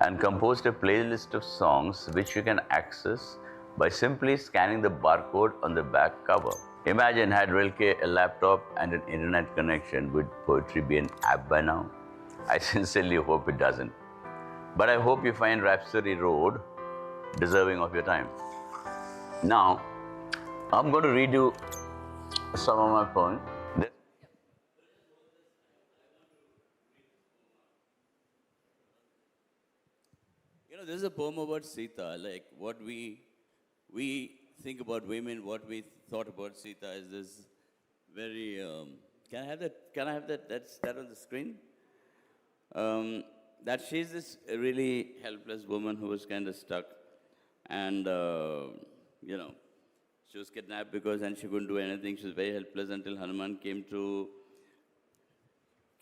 [SPEAKER 10] and composed a playlist of songs which you can access by simply scanning the barcode on the back cover. Imagine, had Rilke a laptop and an internet connection, would poetry be an app by now? I sincerely hope it doesn't. But I hope you find Rhapsody Road deserving of your time. Now, I'm going to read you some of my poems. You know, this is a poem about Sita, like what we think about women, what we thought about Sita is this very, can I have that, that's that on the screen? That she's this really helpless woman who was kind of stuck and, you know, she was kidnapped and she couldn't do anything. She was very helpless until Hanuman came to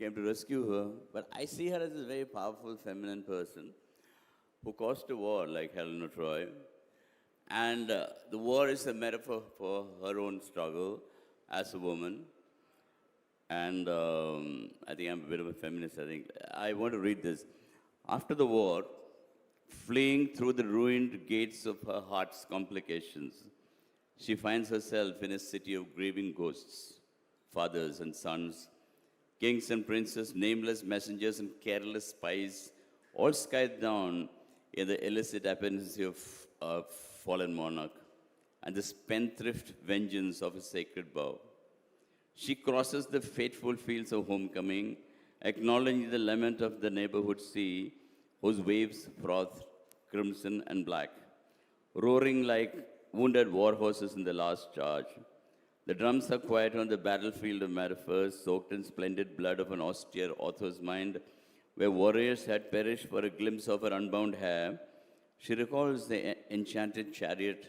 [SPEAKER 10] rescue her. But I see her as a very powerful feminine person who caused a war like Helen of Troy. And the war is a metaphor for her own struggle as a woman. And I think I'm a bit of a feminist, I think. I want to read this. After the war, fleeing through the ruined gates of her heart's complications, she finds herself in a city of grieving ghosts, fathers and sons, kings and princes, nameless messengers and careless spies, all skied down in the illicit appetency of a fallen monarch and the spendthrift vengeance of a sacred bow. She crosses the fateful fields of homecoming, acknowledging the lament of the neighborhood sea, whose waves froth crimson and black, roaring like wounded war horses in the last charge. The drums are quiet on the battlefield of metaphors, soaked in splendid blood of an austere author's mind, where warriors had perished for a glimpse of her unbound hair. She recalls the enchanted chariot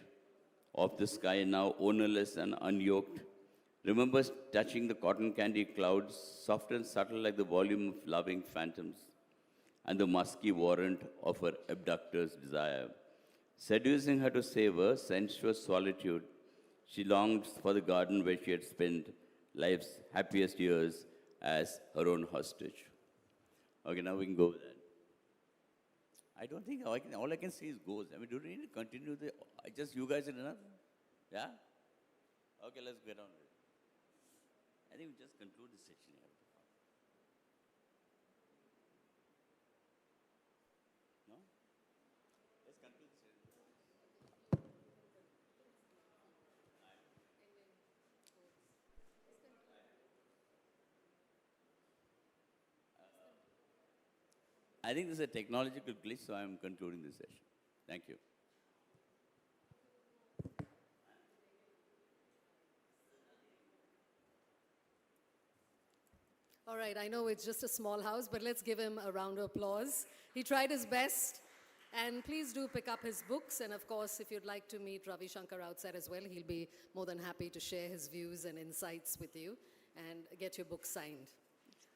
[SPEAKER 10] of the sky, now ownerless and unyoked, remembers touching the cotton candy clouds, soft and subtle like the volume of loving phantoms, and the musky warrant of her abductor's desire. Seducing her to savor sensuous solitude, she longed for the garden where she had spent life's happiest years as her own hostage. Okay, now we can go with that. I don't think all I can see is ghosts. I mean, do we need to continue just you guys in enough? Yeah? Okay, let's get on with it. I think we just conclude this section here. No? Let's conclude this section. I think this is a technological glitch, so I'm concluding this session. Thank you.
[SPEAKER 6] All right, I know it's just a small house, but let's give him a round of applause. He tried his best. And please do pick up his books. And of course, if you'd like to meet Ravi Shankar outside as well, he'll be more than happy to share his views and insights with you and get your book signed.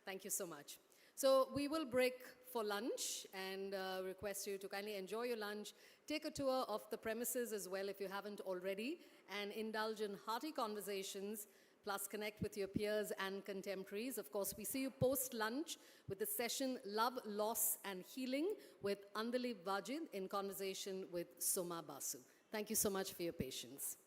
[SPEAKER 6] Thank you so much. So we will break for lunch and request you to kindly enjoy your lunch, take a tour of the premises as well if you haven't already, and indulge in hearty conversations plus connect with your peers and contemporaries. Of course, we see you post-lunch with the session Love, Loss and Healing with Andaleeb Wajid in conversation with Soma Basu. Thank you so much for your patience.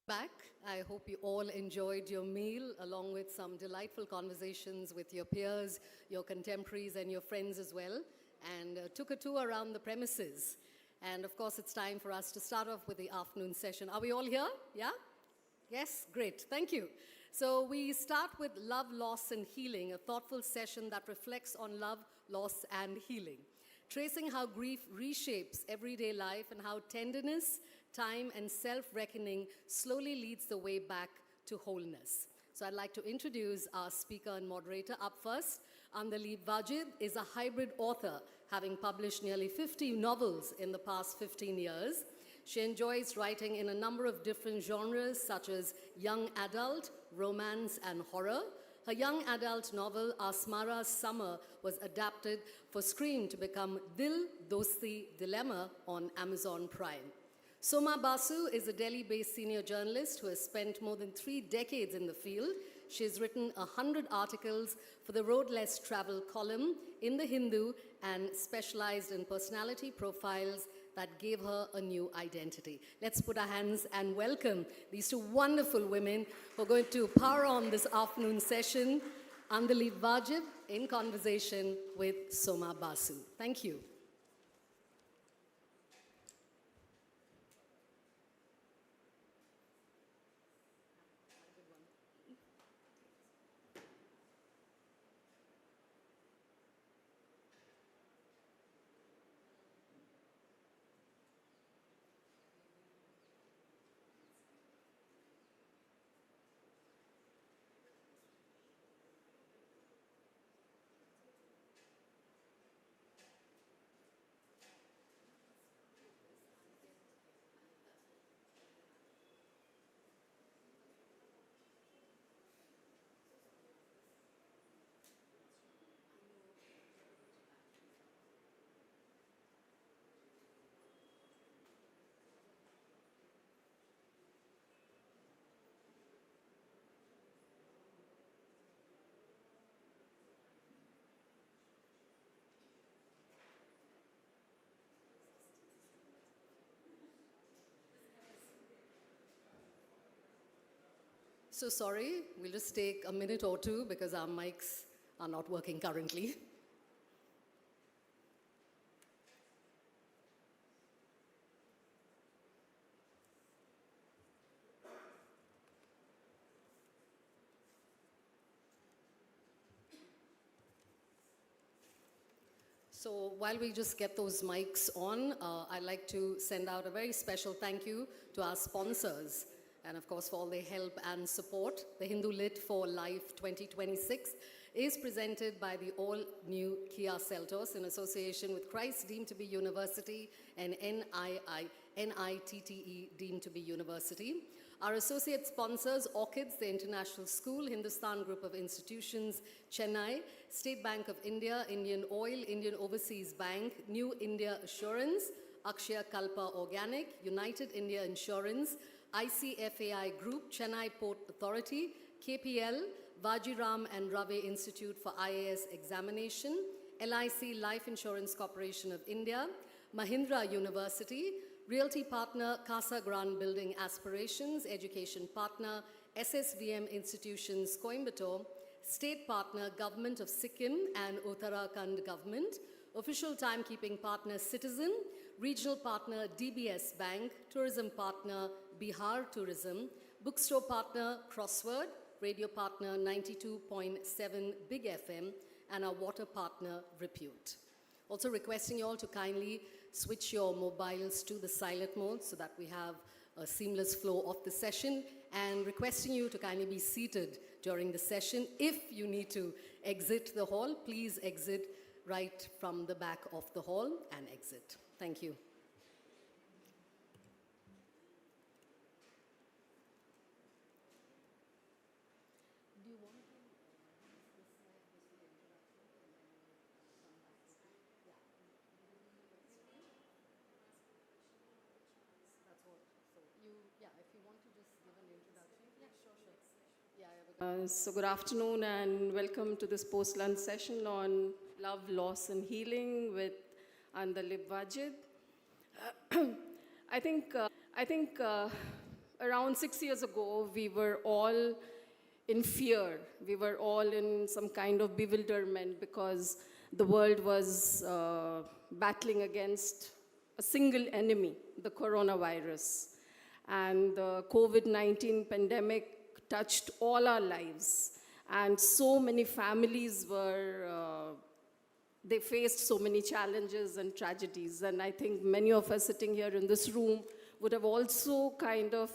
[SPEAKER 6] Back. I hope you all enjoyed your meal along with some delightful conversations with your peers, your contemporaries, and your friends as well, and took a tour around the premises. And of course, it's time for us to start off with the afternoon session. Are we all here? Yeah? Yes? Great. Thank you. So we start with Love, Loss, and Healing, a thoughtful session that reflects on love, loss, and healing, tracing how grief reshapes everyday life and how tenderness, time, and self-reckoning slowly leads the way back to wholeness. So I'd like to introduce our speaker and moderator. Up first, Andaleeb Wajid is a hybrid author, having published nearly 50 novels in the past 15 years. She enjoys writing in a number of different genres such as young adult, romance, and horror. Her young adult novel, Asmara's Summer, was adapted for screen to become Dil Dosti Dilemma on Amazon Prime. Soma Basu is a Delhi-based senior journalist who has spent more than 3 decades in the field. She has written 100 articles for the Road Less Travel column in the Hindu and specialized in personality profiles that gave her a new identity. Let's put our hands and welcome these 2 wonderful women who are going to power on this afternoon session. Andaleeb Wajid in conversation with Soma Basu. Thank you. So sorry, we'll just take a minute or two because our mics are not working currently. So while we just get those mics on, I'd like to send out a very special thank you to our sponsors and of course for all their help and support. The Hindu Lit for Life 2026 is presented by the all-new Kia Seltos in association with Christ deemed to be University and NITTE deemed to be University. Our associate sponsors, Orchids, the International School, Hindustan Group of Institutions, Chennai, State Bank of India, Indian Oil, Indian Overseas Bank, New India Assurance, Akshaya Kalpa Organic, United India Insurance, ICFAI Group, Chennai Port Authority, KPL, Vajiram and Ravi Institute for IAS Examination, LIC Life Insurance Corporation of India, Mahindra University, Realty Partner, Casa Grande Building Aspirations, Education Partner, SSVM Institutions, Coimbatore, State Partner, Government of Sikkim and Uttarakhand Government, Official Timekeeping Partner, Citizen, Regional Partner, DBS Bank, Tourism Partner, Bihar Tourism, Bookstore Partner, Crossword, Radio Partner, 92.7 Big FM, and our water partner, Repute. Also requesting you all to kindly switch your mobiles to the silent mode so that we have a seamless flow of the session, and requesting you to kindly be seated during the session. If you need to exit the hall, please exit right from the back of the hall and exit. Thank you.
[SPEAKER 11] So good afternoon and welcome to this post-lunch session on love, loss and healing with Andaleeb Wajid. I think around 6 years ago, we were all in fear. We were all in some kind of bewilderment because the world was battling against a single enemy, the coronavirus. And the COVID-19 pandemic touched all our lives, and so many families were, they faced so many challenges and tragedies, and I think many of us sitting here in this room would have also kind of,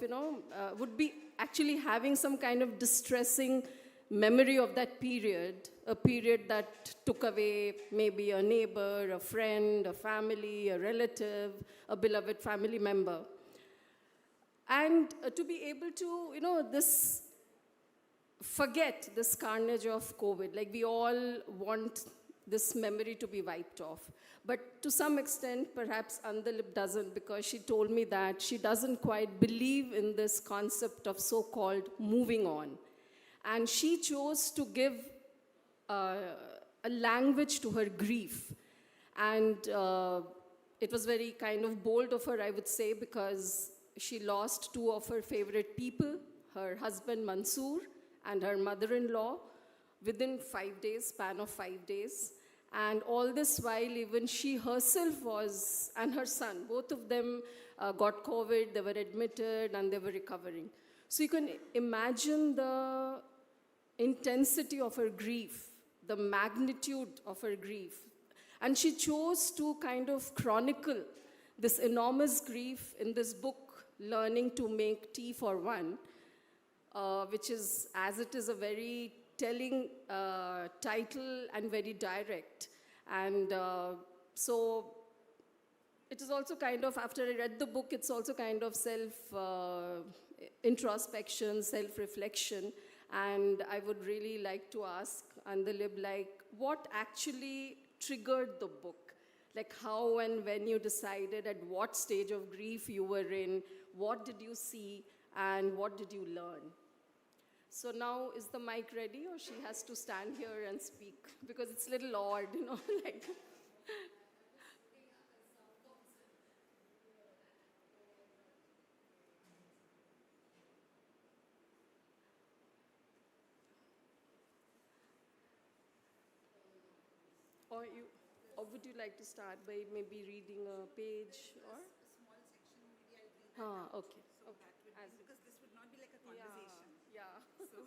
[SPEAKER 11] would be actually having some kind of distressing memory of that period, a period that took away maybe a neighbor, a friend, a family, a relative, a beloved family member. And to be able to, forget this carnage of COVID. Like, we all want this memory to be wiped off. But to some extent, perhaps Andaleeb doesn't, because she told me that she doesn't quite believe in this concept of so-called moving on. And she chose to give a language to her grief. And it was very kind of bold of her, I would say, because she lost two of her favorite people, her husband Mansoor and her mother-in-law, within 5 days, span of 5 days. And all this while, even she herself was, and her son, both of them got COVID, they were admitted and they were recovering. So you can imagine the intensity of her grief, the magnitude of her grief. And she chose to kind of chronicle this enormous grief in this book, Learning to Make Tea for One, which is, as it is, a very telling title and very direct. And so it is also kind of, after I read the book, it's also kind of introspection, self-reflection. And I would really like to ask Andaleeb, like, what actually triggered the book? Like, how and when you decided, at what stage of grief you were in, what did you see, and what did you learn? So now, is the mic ready, or she has to stand here and speak? Because it's a little odd, like. Or would you like to start by maybe reading a page or?
[SPEAKER 12] Small section, maybe I'll read.
[SPEAKER 11] Okay.
[SPEAKER 12] So that would be, because this would not be like a conversation.
[SPEAKER 11] Yeah.
[SPEAKER 12] So,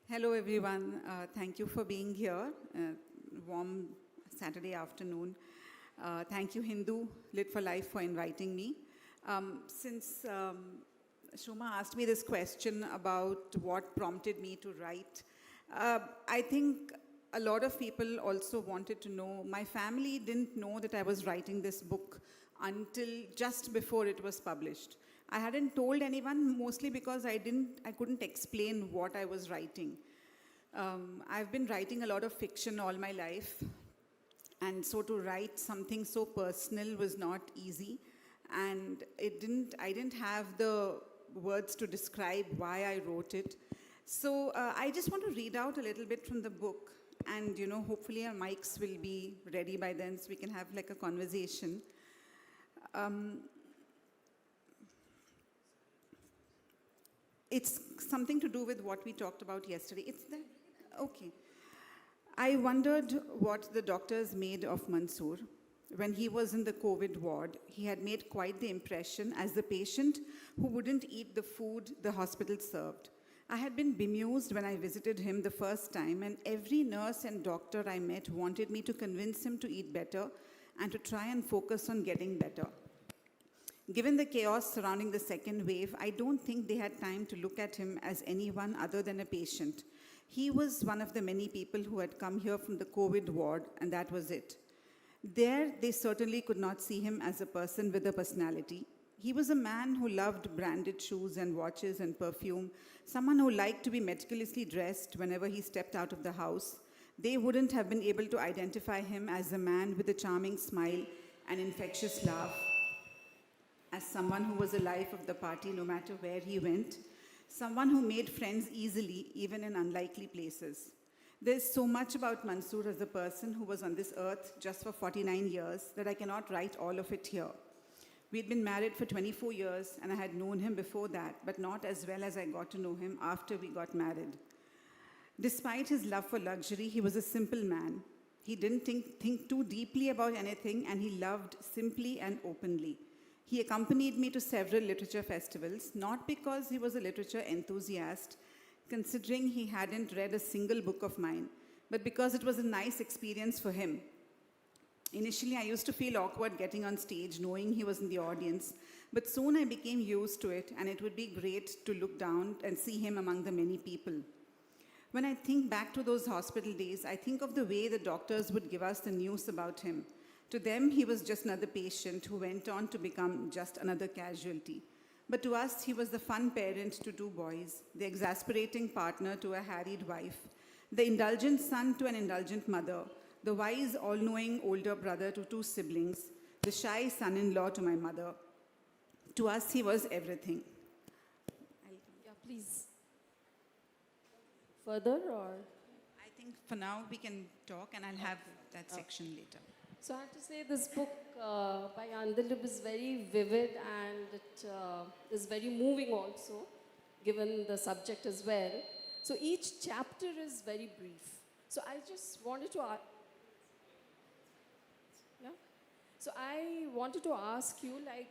[SPEAKER 12] hello everyone. Thank you for being here. Warm Saturday afternoon. Thank you, Hindu Lit for Life, for inviting me. Since Soma asked me this question about what prompted me to write, I think a lot of people also wanted to know. My family didn't know that I was writing this book until just before it was published. I hadn't told anyone, mostly because I couldn't explain what I was writing. I've been writing a lot of fiction all my life, and so to write something so personal was not easy, and I didn't have the words to describe why I wrote it. So I just want to read out a little bit from the book, and hopefully our mics will be ready by then so we can have like a conversation. It's something to do with what we talked about yesterday. It's the, okay. I wondered what the doctors made of Mansoor. When he was in the COVID ward, he had made quite the impression as the patient who wouldn't eat the food the hospital served. I had been bemused when I visited him the first time, and every nurse and doctor I met wanted me to convince him to eat better and to try and focus on getting better. Given the chaos surrounding the second wave, I don't think they had time to look at him as anyone other than a patient. He was one of the many people who had come here from the COVID ward, and that was it. There, they certainly could not see him as a person with a personality. He was a man who loved branded shoes and watches and perfume, someone who liked to be meticulously dressed whenever he stepped out of the house. They wouldn't have been able to identify him as a man with a charming smile and infectious laugh, as someone who was the life of the party no matter where he went, someone who made friends easily, even in unlikely places. There's so much about Mansoor as a person who was on this earth just for 49 years that I cannot write all of it here. We'd been married for 24 years, and I had known him before that, but not as well as I got to know him after we got married. Despite his love for luxury, he was a simple man. He didn't think too deeply about anything, and he loved simply and openly. He accompanied me to several literature festivals, not because he was a literature enthusiast, considering he hadn't read a single book of mine, but because it was a nice experience for him. Initially, I used to feel awkward getting on stage, knowing he was in the audience, but soon I became used to it, and it would be great to look down and see him among the many people. When I think back to those hospital days, I think of the way the doctors would give us the news about him. To them, he was just another patient who went on to become just another casualty. But to us, he was the fun parent to two boys, the exasperating partner to a harried wife, the indulgent son to an indulgent mother, the wise, all-knowing older brother to two siblings, the shy son-in-law to my mother. To us, he was everything.
[SPEAKER 11] Yeah, please. Further or?
[SPEAKER 12] I think for now we can talk, and I'll have that section later.
[SPEAKER 11] So I have to say this book by Andaleeb is very vivid, and it is very moving also, given the subject as well. So each chapter is very brief. So I just wanted to ask, So I wanted to ask you, like,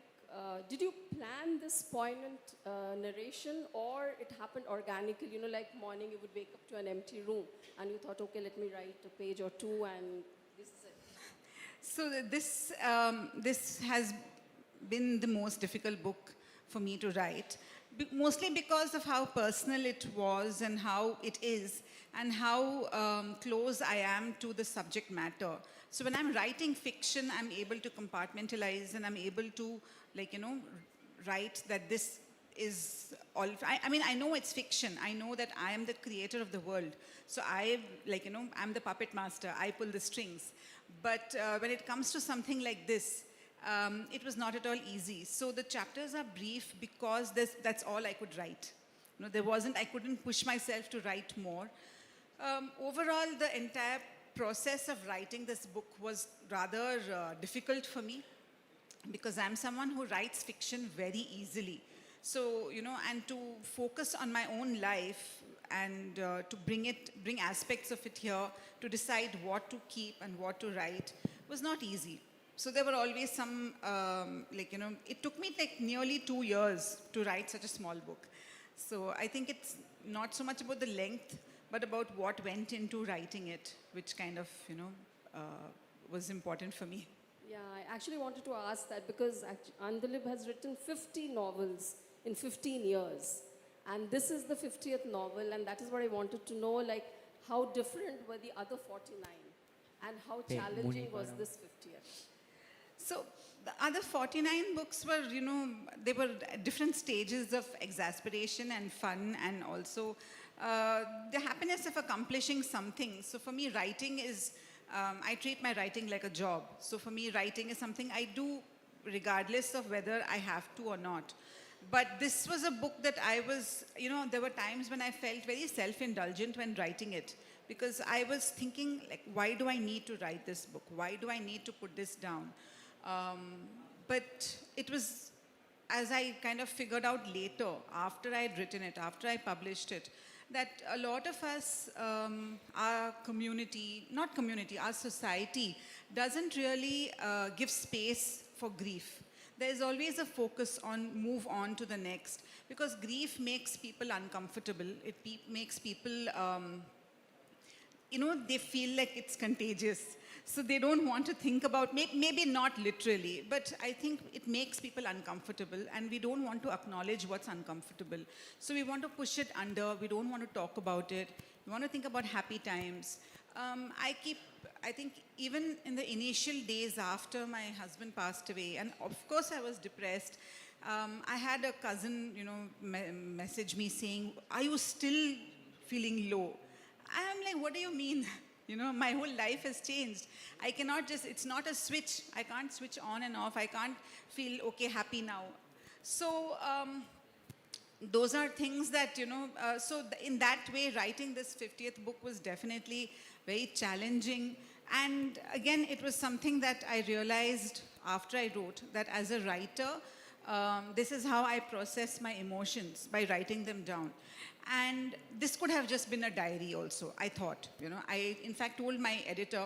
[SPEAKER 11] did you plan this poignant narration, or it happened organically? You know, like morning you would wake up to an empty room and you thought, okay, let me write a page or two, and this is it.
[SPEAKER 12] So this has been the most difficult book for me to write, mostly because of how personal it was and how it is, and how close I am to the subject matter. So when I'm writing fiction, I'm able to compartmentalize, and I'm able to, like, you know, write that this is all. I mean, I know it's fiction. I know that I am the creator of the world. So I'm the puppet master. I pull the strings. But when it comes to something like this, it was not at all easy. So the chapters are brief because that's all I could write. You know, I couldn't push myself to write more. Overall, the entire process of writing this book was rather difficult for me, because I'm someone who writes fiction very easily. So, you know, and to focus on my own life and to bring aspects of it here, to decide what to keep and what to write was not easy. So there were always some, it took me like nearly 2 years to write such a small book. So I think it's not so much about the length, but about what went into writing it, which kind of, was important for me.
[SPEAKER 11] Yeah, I actually wanted to ask that because Andaleeb has written 50 novels in 15 years. And this is the 50th novel, and that is what I wanted to know, like, how different were the other 49? And how challenging was this 50th?
[SPEAKER 12] So the other 49 books were, they were at different stages of exasperation and fun, and also the happiness of accomplishing something. So for me, writing is, I treat my writing like a job. So for me, writing is something I do regardless of whether I have to or not. But this was a book that I was, there were times when I felt very self-indulgent when writing it. Because I was thinking, like, why do I need to write this book? Why do I need to put this down? But it was, as I kind of figured out later, after I had written it, after I published it, that a lot of us, our community, not community, our society, doesn't really give space for grief. There's always a focus on move on to the next, because grief makes people uncomfortable. It makes people, they feel like it's contagious. So they don't want to think about, maybe not literally, but I think it makes people uncomfortable, and we don't want to acknowledge what's uncomfortable. So we want to push it under, we don't want to talk about it, we want to think about happy times. I think even in the initial days after my husband passed away, and of course I was depressed, I had a cousin, message me saying, "Are you still feeling low?" I'm like, what do you mean? My whole life has changed. I cannot just, it's not a switch. I can't switch on and off. I can't feel, okay, happy now. So those are things that, in that way, writing this 50th book was definitely very challenging. And again, it was something that I realized after I wrote, that as a writer, this is how I process my emotions, by writing them down. And this could have just been a diary also, I thought. I, in fact, told my editor,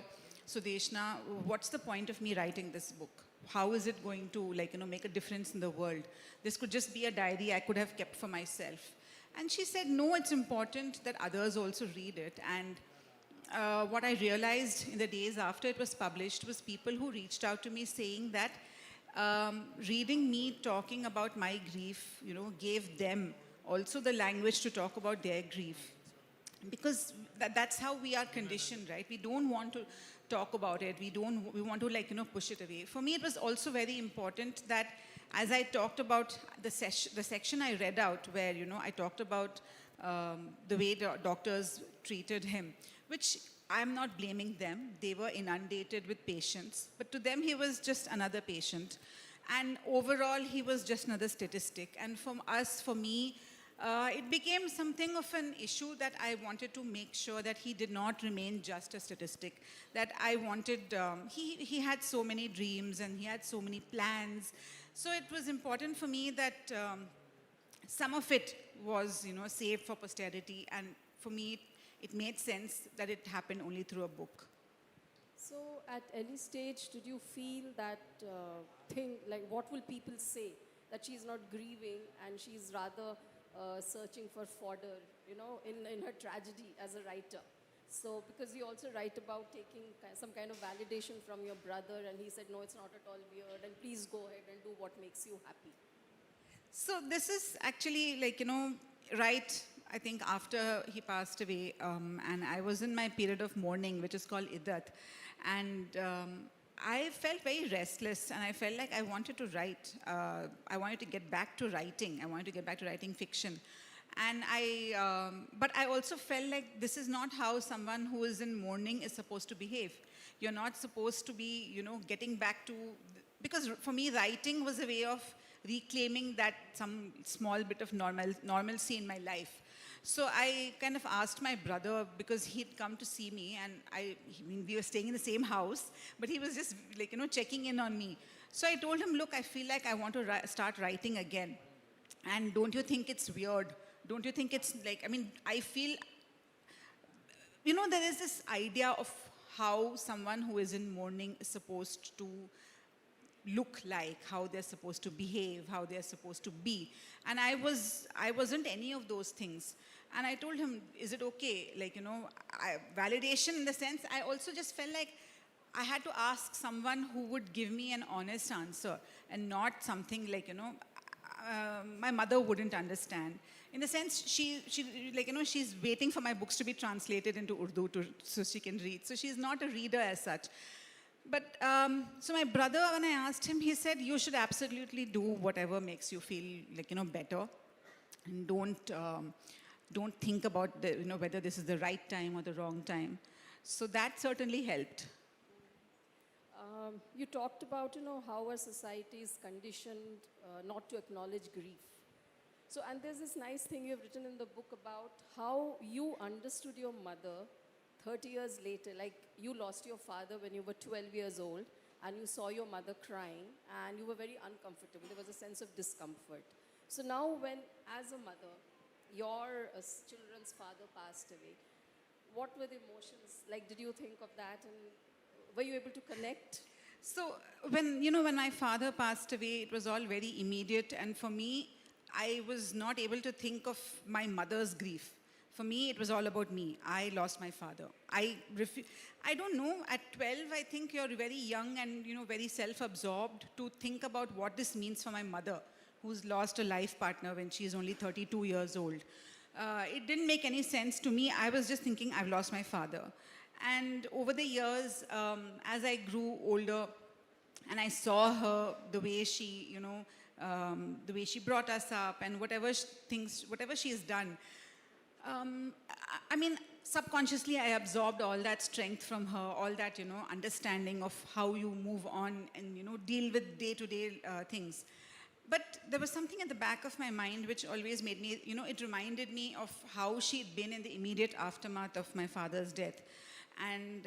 [SPEAKER 12] Sudeshna, what's the point of me writing this book? How is it going to, make a difference in the world? This could just be a diary I could have kept for myself. And she said, no, it's important that others also read it. And what I realized in the days after it was published was people who reached out to me saying that reading me talking about my grief, gave them also the language to talk about their grief. Because that's how we are conditioned, right? We don't want to talk about it. We want to push it away. For me, it was also very important that as I talked about the section I read out where, I talked about the way the doctors treated him, which I'm not blaming them. They were inundated with patients. But to them, he was just another patient. And overall, he was just another statistic. And for me, it became something of an issue that I wanted to make sure that he did not remain just a statistic. That I wanted, he had so many dreams and he had so many plans. So it was important for me that some of it was, saved for posterity. And for me, it made sense that it happened only through a book.
[SPEAKER 11] So at any stage, did you feel that thing, like what will people say? That she's not grieving and she's rather searching for fodder, in her tragedy as a writer. So, because you also write about taking some kind of validation from your brother, and he said, no, it's not at all weird, and please go ahead and do what makes you happy.
[SPEAKER 12] So this is actually right, I think after he passed away, and I was in my period of mourning, which is called Etteth, and I felt very restless, and I felt like I wanted to write. I wanted to get back to writing. I wanted to get back to writing fiction. And but I also felt like this is not how someone who is in mourning is supposed to behave. You're not supposed to be, getting back to, because for me, writing was a way of reclaiming that some small bit of normalcy in my life. So I kind of asked my brother, because he'd come to see me, and we were staying in the same house, but he was just checking in on me. So I told him, look, I feel like I want to start writing again. And don't you think it's weird Don't you think it's like, I mean, I feel, you know, there is this idea of how someone who is in mourning is supposed to look like, how they're supposed to behave, how they're supposed to be. And I wasn't any of those things. And I told him, is it okay? Like, you know, validation in the sense, I also just felt like I had to ask someone who would give me an honest answer and not something like, you know, my mother wouldn't understand. In the sense, she like, you know, she's waiting for my books to be translated into Urdu so she can read. So she's not a reader as such. But, so my brother, when I asked him, he said, you should absolutely do whatever makes you feel like, you know, better. And don't think about, you know, whether this is the right time or the wrong time. So that certainly helped.
[SPEAKER 11] You talked about, you know, how our society is conditioned not to acknowledge grief. So, and there's this nice thing you've written in the book about how you understood your mother 30 years later. Like, you lost your father when you were 12 years old, and you saw your mother crying, and you were very uncomfortable. There was a sense of discomfort. So now when, as a mother, your children's father passed away, what were the emotions? Like, did you think of that, and were you able to connect?
[SPEAKER 12] So when, you know, when my father passed away, it was all very immediate. And for me, I was not able to think of my mother's grief. For me, it was all about me. I lost my father. I don't know, at 12, I think you're very young and, you know, very self-absorbed to think about what this means for my mother, who's lost a life partner when she's only 32 years old. It didn't make any sense to me. I was just thinking, I've lost my father. And over the years, as I grew older and I saw her, the way she, you know, the way she brought us up and whatever she's done, I mean, subconsciously I absorbed all that strength from her, all that, you know, understanding of how you move on and, you know, deal with day-to-day things. But there was something at the back of my mind which always made me, you know, it reminded me of how she'd been in the immediate aftermath of my father's death. And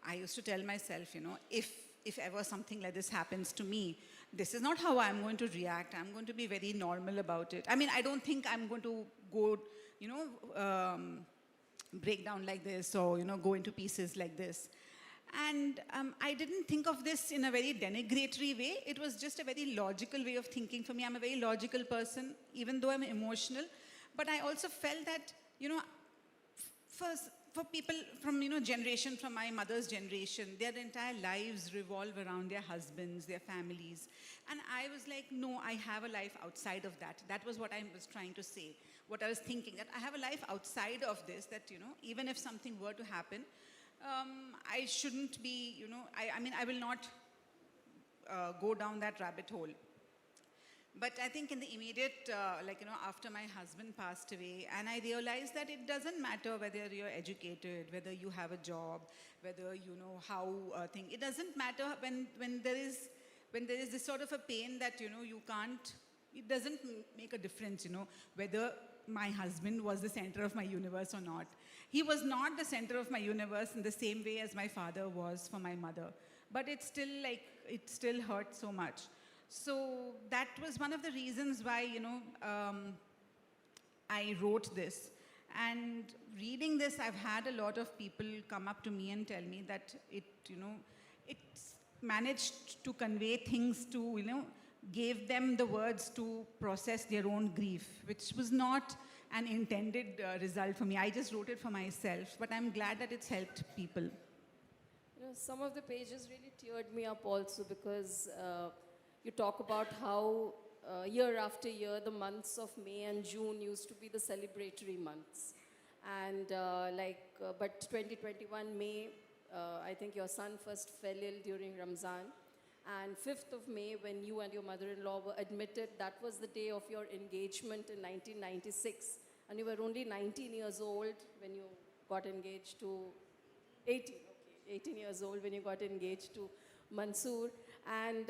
[SPEAKER 12] I used to tell myself, you know, if ever something like this happens to me, this is not how I'm going to react. I'm going to be very normal about it. I mean, I don't think I'm going to go, you know, break down like this or, you know, go into pieces like this. And I didn't think of this in a very denigratory way. It was just a very logical way of thinking for me. I'm a very logical person, even though I'm emotional. But I also felt that, you know, for people from, you know, generation, from my mother's generation, their entire lives revolve around their husbands, their families. And I was like, no, I have a life outside of that. That was what I was trying to say, what I was thinking, that I have a life outside of this, that, you know, even if something were to happen, I shouldn't be, you know, I mean, I will not go down that rabbit hole. But I think in the immediate, like, you know, after my husband passed away, and I realized that it doesn't matter whether you're educated, whether you have a job, whether you know how it doesn't matter when there is this sort of a pain that, you know, you can't, it doesn't make a difference, you know, whether my husband was the center of my universe or not. He was not the center of my universe in the same way as my father was for my mother. But it's still like, it still hurt so much. So that was one of the reasons why, you know, I wrote this. And reading this, I've had a lot of people come up to me and tell me that it, you know, it's managed to convey things to, you know, gave them the words to process their own grief, which was not an intended result for me. I just wrote it for myself, but I'm glad that it's helped people.
[SPEAKER 11] You know, some of the pages really teared me up also because you talk about how year after year, the months of May and June used to be the celebratory months. And but 2021 May, I think your son first fell ill during Ramzan. And 5th of May, when you and your mother-in-law were admitted, that was the day of your engagement in 1996. And you were only 19 years old when you got engaged to 18 years old when you got engaged to Mansoor. And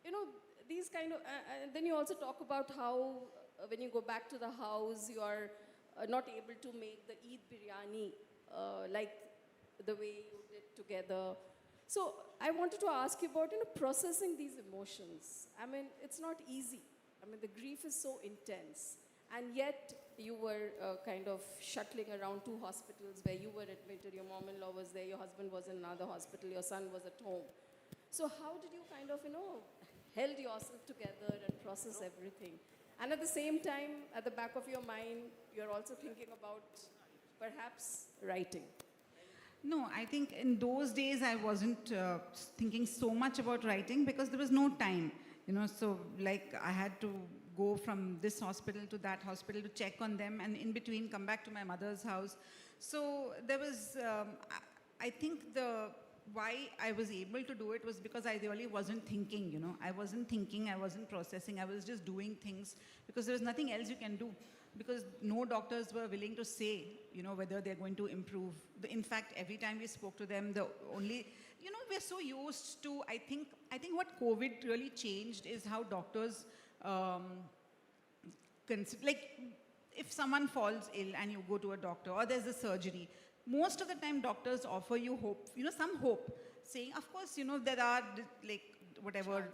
[SPEAKER 11] you know, these kind of, and then you also talk about how when you go back to the house, you are not able to make the Eid biryani like the way you did together. So I wanted to ask you about, you know, processing these emotions. I mean, it's not easy. I mean, the grief is so intense. And yet, you were kind of shuttling around 2 hospitals where you were admitted, your mom-in-law was there, your husband was in another hospital, your son was at home. So how did you kind of, held yourself together and process everything? And at the same time, at the back of your mind, you're also thinking about perhaps writing.
[SPEAKER 12] No, I think in those days I wasn't thinking so much about writing because there was no time. So like I had to go from this hospital to that hospital to check on them, and in between come back to my mother's house. So there was, I think why I was able to do it was because I really wasn't thinking, I wasn't thinking, I wasn't processing, I was just doing things because there was nothing else you can do, because no doctors were willing to say, whether they're going to improve. In fact, every time we spoke to them, the only, we're so used to, I think what COVID really changed is how doctors, like if someone falls ill and you go to a doctor or there's a surgery, most of the time doctors offer you hope, some hope, saying, of course, there are like whatever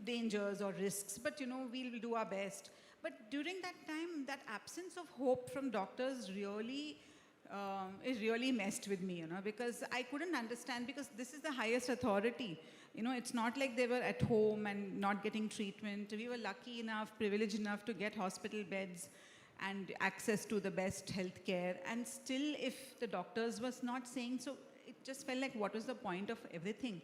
[SPEAKER 12] dangers or risks, but we'll do our best. But during that time, that absence of hope from doctors really, it really messed with me, because I couldn't understand, because this is the highest authority. It's not like they were at home and not getting treatment. We were lucky enough, privileged enough to get hospital beds and access to the best health care. And still, if the doctors was not saying so, it just felt like, what was the point of everything?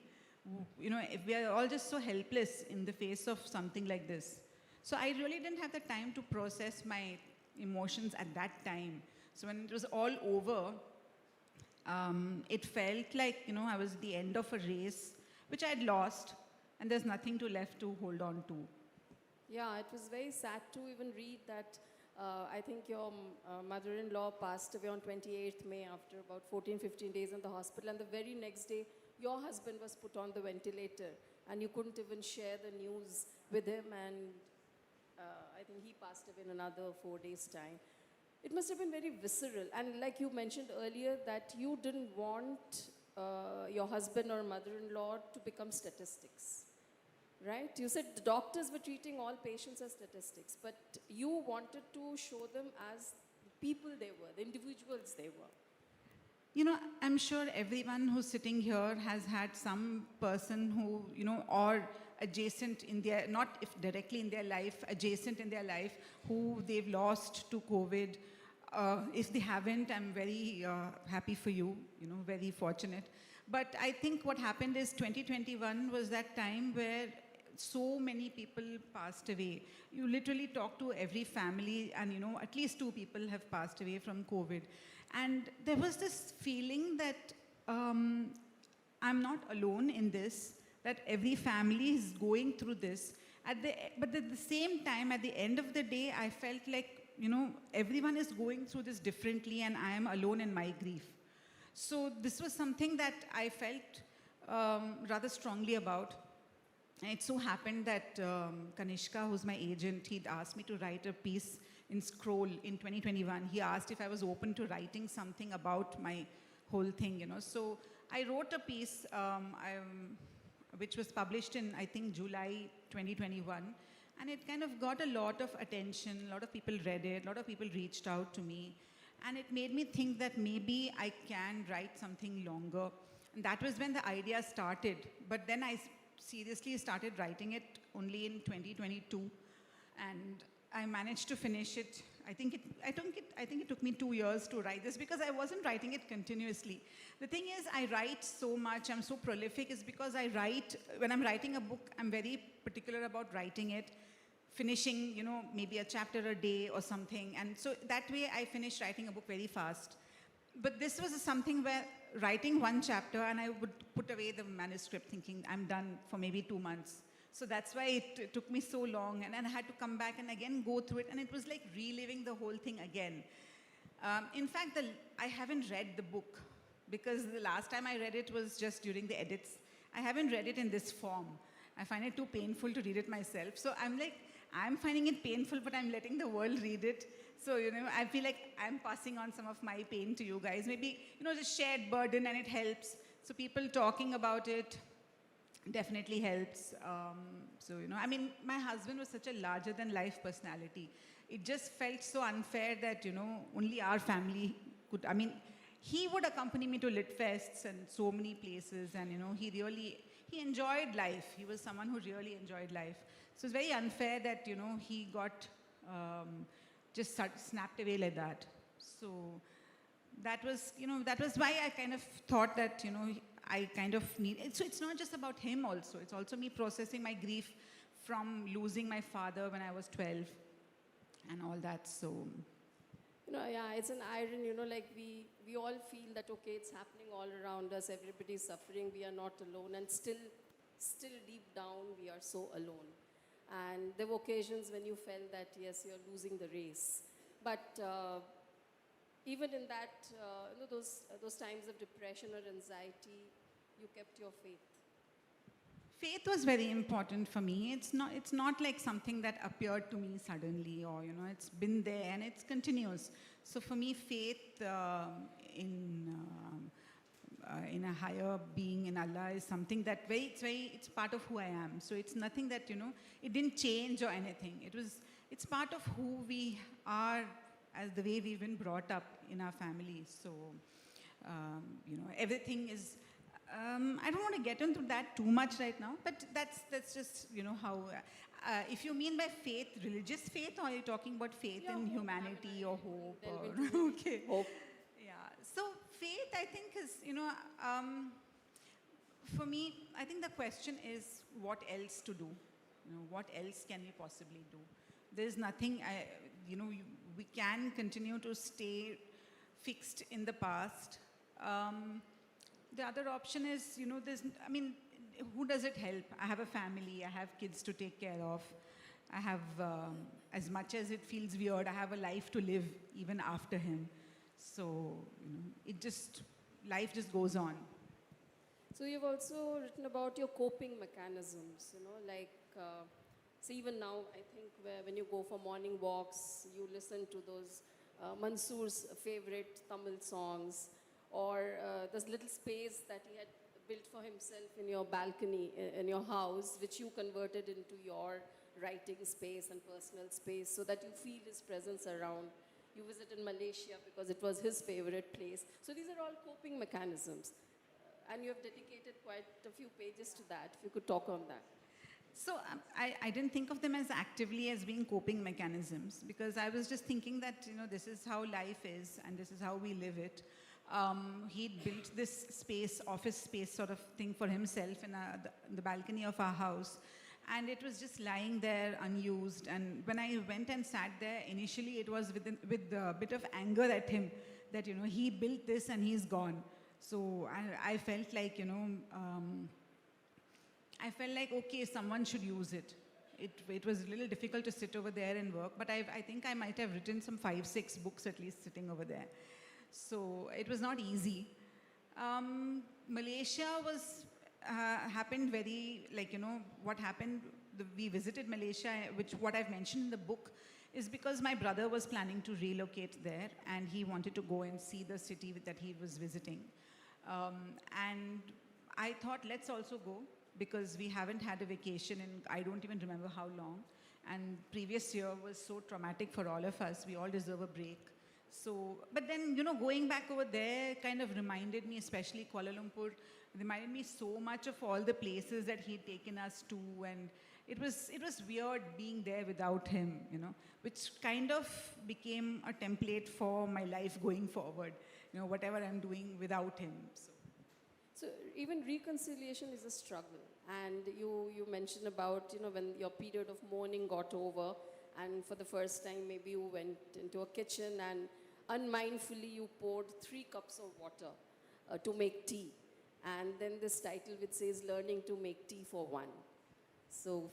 [SPEAKER 12] If we are all just so helpless in the face of something like this. So I really didn't have the time to process my emotions at that time. So when it was all over, it felt like, I was at the end of a race, which I had lost, and there's nothing left to hold on to.
[SPEAKER 11] Yeah, it was very sad to even read that I think your mother-in-law passed away on 28th May after about 14, 15 days in the hospital, and the very next day, your husband was put on the ventilator, and you couldn't even share the news with him, and I think he passed away in another 4 days' time. It must have been very visceral. And like you mentioned earlier, that you didn't want your husband or mother-in-law to become statistics, right? You said the doctors were treating all patients as statistics, but you wanted to show them as the people they were, the individuals they were.
[SPEAKER 12] I'm sure everyone who's sitting here has had some person who, or adjacent in their, not if directly in their life, adjacent in their life, who they've lost to COVID. If they haven't, I'm very happy for you, very fortunate. But I think what happened is 2021 was that time where so many people passed away. You literally talk to every family and, at least 2 people have passed away from COVID. And there was this feeling that I'm not alone in this, that every family is going through this. But at the same time, at the end of the day, I felt like, everyone is going through this differently and I am alone in my grief. So this was something that I felt rather strongly about. And it so happened that Kanishka, who's my agent, he'd asked me to write a piece in Scroll in 2021. He asked if I was open to writing something about my whole thing, So I wrote a piece which was published in, I think, July 2021. And it kind of got a lot of attention. A lot of people read it. A lot of people reached out to me. And it made me think that maybe I can write something longer. And that was when the idea started. But then I seriously started writing it only in 2022. And I managed to finish it. I think it took me 2 years to write this because I wasn't writing it continuously. The thing is, I write so much, I'm so prolific, is because I write, when I'm writing a book, I'm very particular about writing it, finishing, maybe a chapter a day or something. And so that way I finish writing a book very fast. But this was something where writing one chapter and I would put away the manuscript thinking I'm done for maybe 2 months. So that's why it took me so long, and then I had to come back and again go through it, and it was like reliving the whole thing again. In fact, I haven't read the book because the last time I read it was just during the edits. I haven't read it in this form. I find it too painful to read it myself. So I'm finding it painful, but I'm letting the world read it. So, I feel like I'm passing on some of my pain to you guys. Maybe, just shared burden, and it helps. So people talking about it definitely helps. My husband was such a larger-than-life personality. it just felt so unfair that, only our family could, he would accompany me to lit fests and so many places, and, he enjoyed life. He was someone who really enjoyed life. So it's very unfair that, he got just snapped away like that. So that was why I kind of thought that, I kind of need, so it's not just about him also, it's also me processing my grief from losing my father when I was 12 and all that, so.
[SPEAKER 11] Yeah, it's an irony, like we all feel that, okay, it's happening all around us, everybody's suffering, we are not alone, and still deep down, we are so alone. And there were occasions when you felt that, yes, you're losing the race. But even in that, those times of depression or anxiety, you kept your faith.
[SPEAKER 12] Faith was very important for me. It's not like something that appeared to me suddenly, or it's been there and it's continuous. So for me, faith in a higher being, in Allah, is something that it's part of who I am. So it's nothing that it didn't change or anything. It's part of who we are, as the way we've been brought up in our family. So everything is. I don't want to get into that too much right now, but that's just how. If you mean by faith, religious faith, or are you talking about faith in humanity or hope? Or, okay.
[SPEAKER 11] Hope.
[SPEAKER 12] Yeah. So faith, I think, is for me, I think the question is what else to do. What else can we possibly do? There's nothing. We can continue to stay fixed in the past. The other option is, who does it help? I have a family, I have kids to take care of. I have, as much as it feels weird, I have a life to live even after him. So, life just goes on.
[SPEAKER 11] So you've also written about your coping mechanisms, so even now, I think when you go for morning walks, you listen to those Mansoor's favorite Tamil songs, or this little space that he had built for himself in your balcony, in your house, which you converted into your writing space and personal space, so that you feel his presence around. You visited Malaysia because it was his favorite place. So these are all coping mechanisms. And you have dedicated quite a few pages to that. If you could talk on that.
[SPEAKER 12] So I didn't think of them as actively as being coping mechanisms, because I was just thinking that, this is how life is and this is how we live it. He built this space, office space sort of thing for himself in the balcony of our house. And it was just lying there unused. And when I went and sat there, initially it was with a bit of anger at him that, he built this and he's gone. So I felt like, okay, someone should use it. It was a little difficult to sit over there and work, but I think I might have written some 5-6 books at least sitting over there. So it was not easy. Malaysia happened very, what happened, we visited Malaysia, what I've mentioned in the book is because my brother was planning to relocate there and he wanted to go and see the city that he was visiting. And I thought, let's also go, because we haven't had a vacation in I don't even remember how long. And previous year was so traumatic for all of us. We all deserve a break. So, but then, going back over there kind of reminded me, especially Kuala Lumpur, reminded me so much of all the places that he'd taken us to. And it was weird being there without him, which kind of became a template for my life going forward, whatever I'm doing without him.
[SPEAKER 11] So even reconciliation is a struggle. And you mentioned about, when your period of mourning got over, and for the first time, maybe you went into a kitchen and unmindfully you poured 3 cups of water to make tea. And then this title which says, Learning to Make Tea for One. So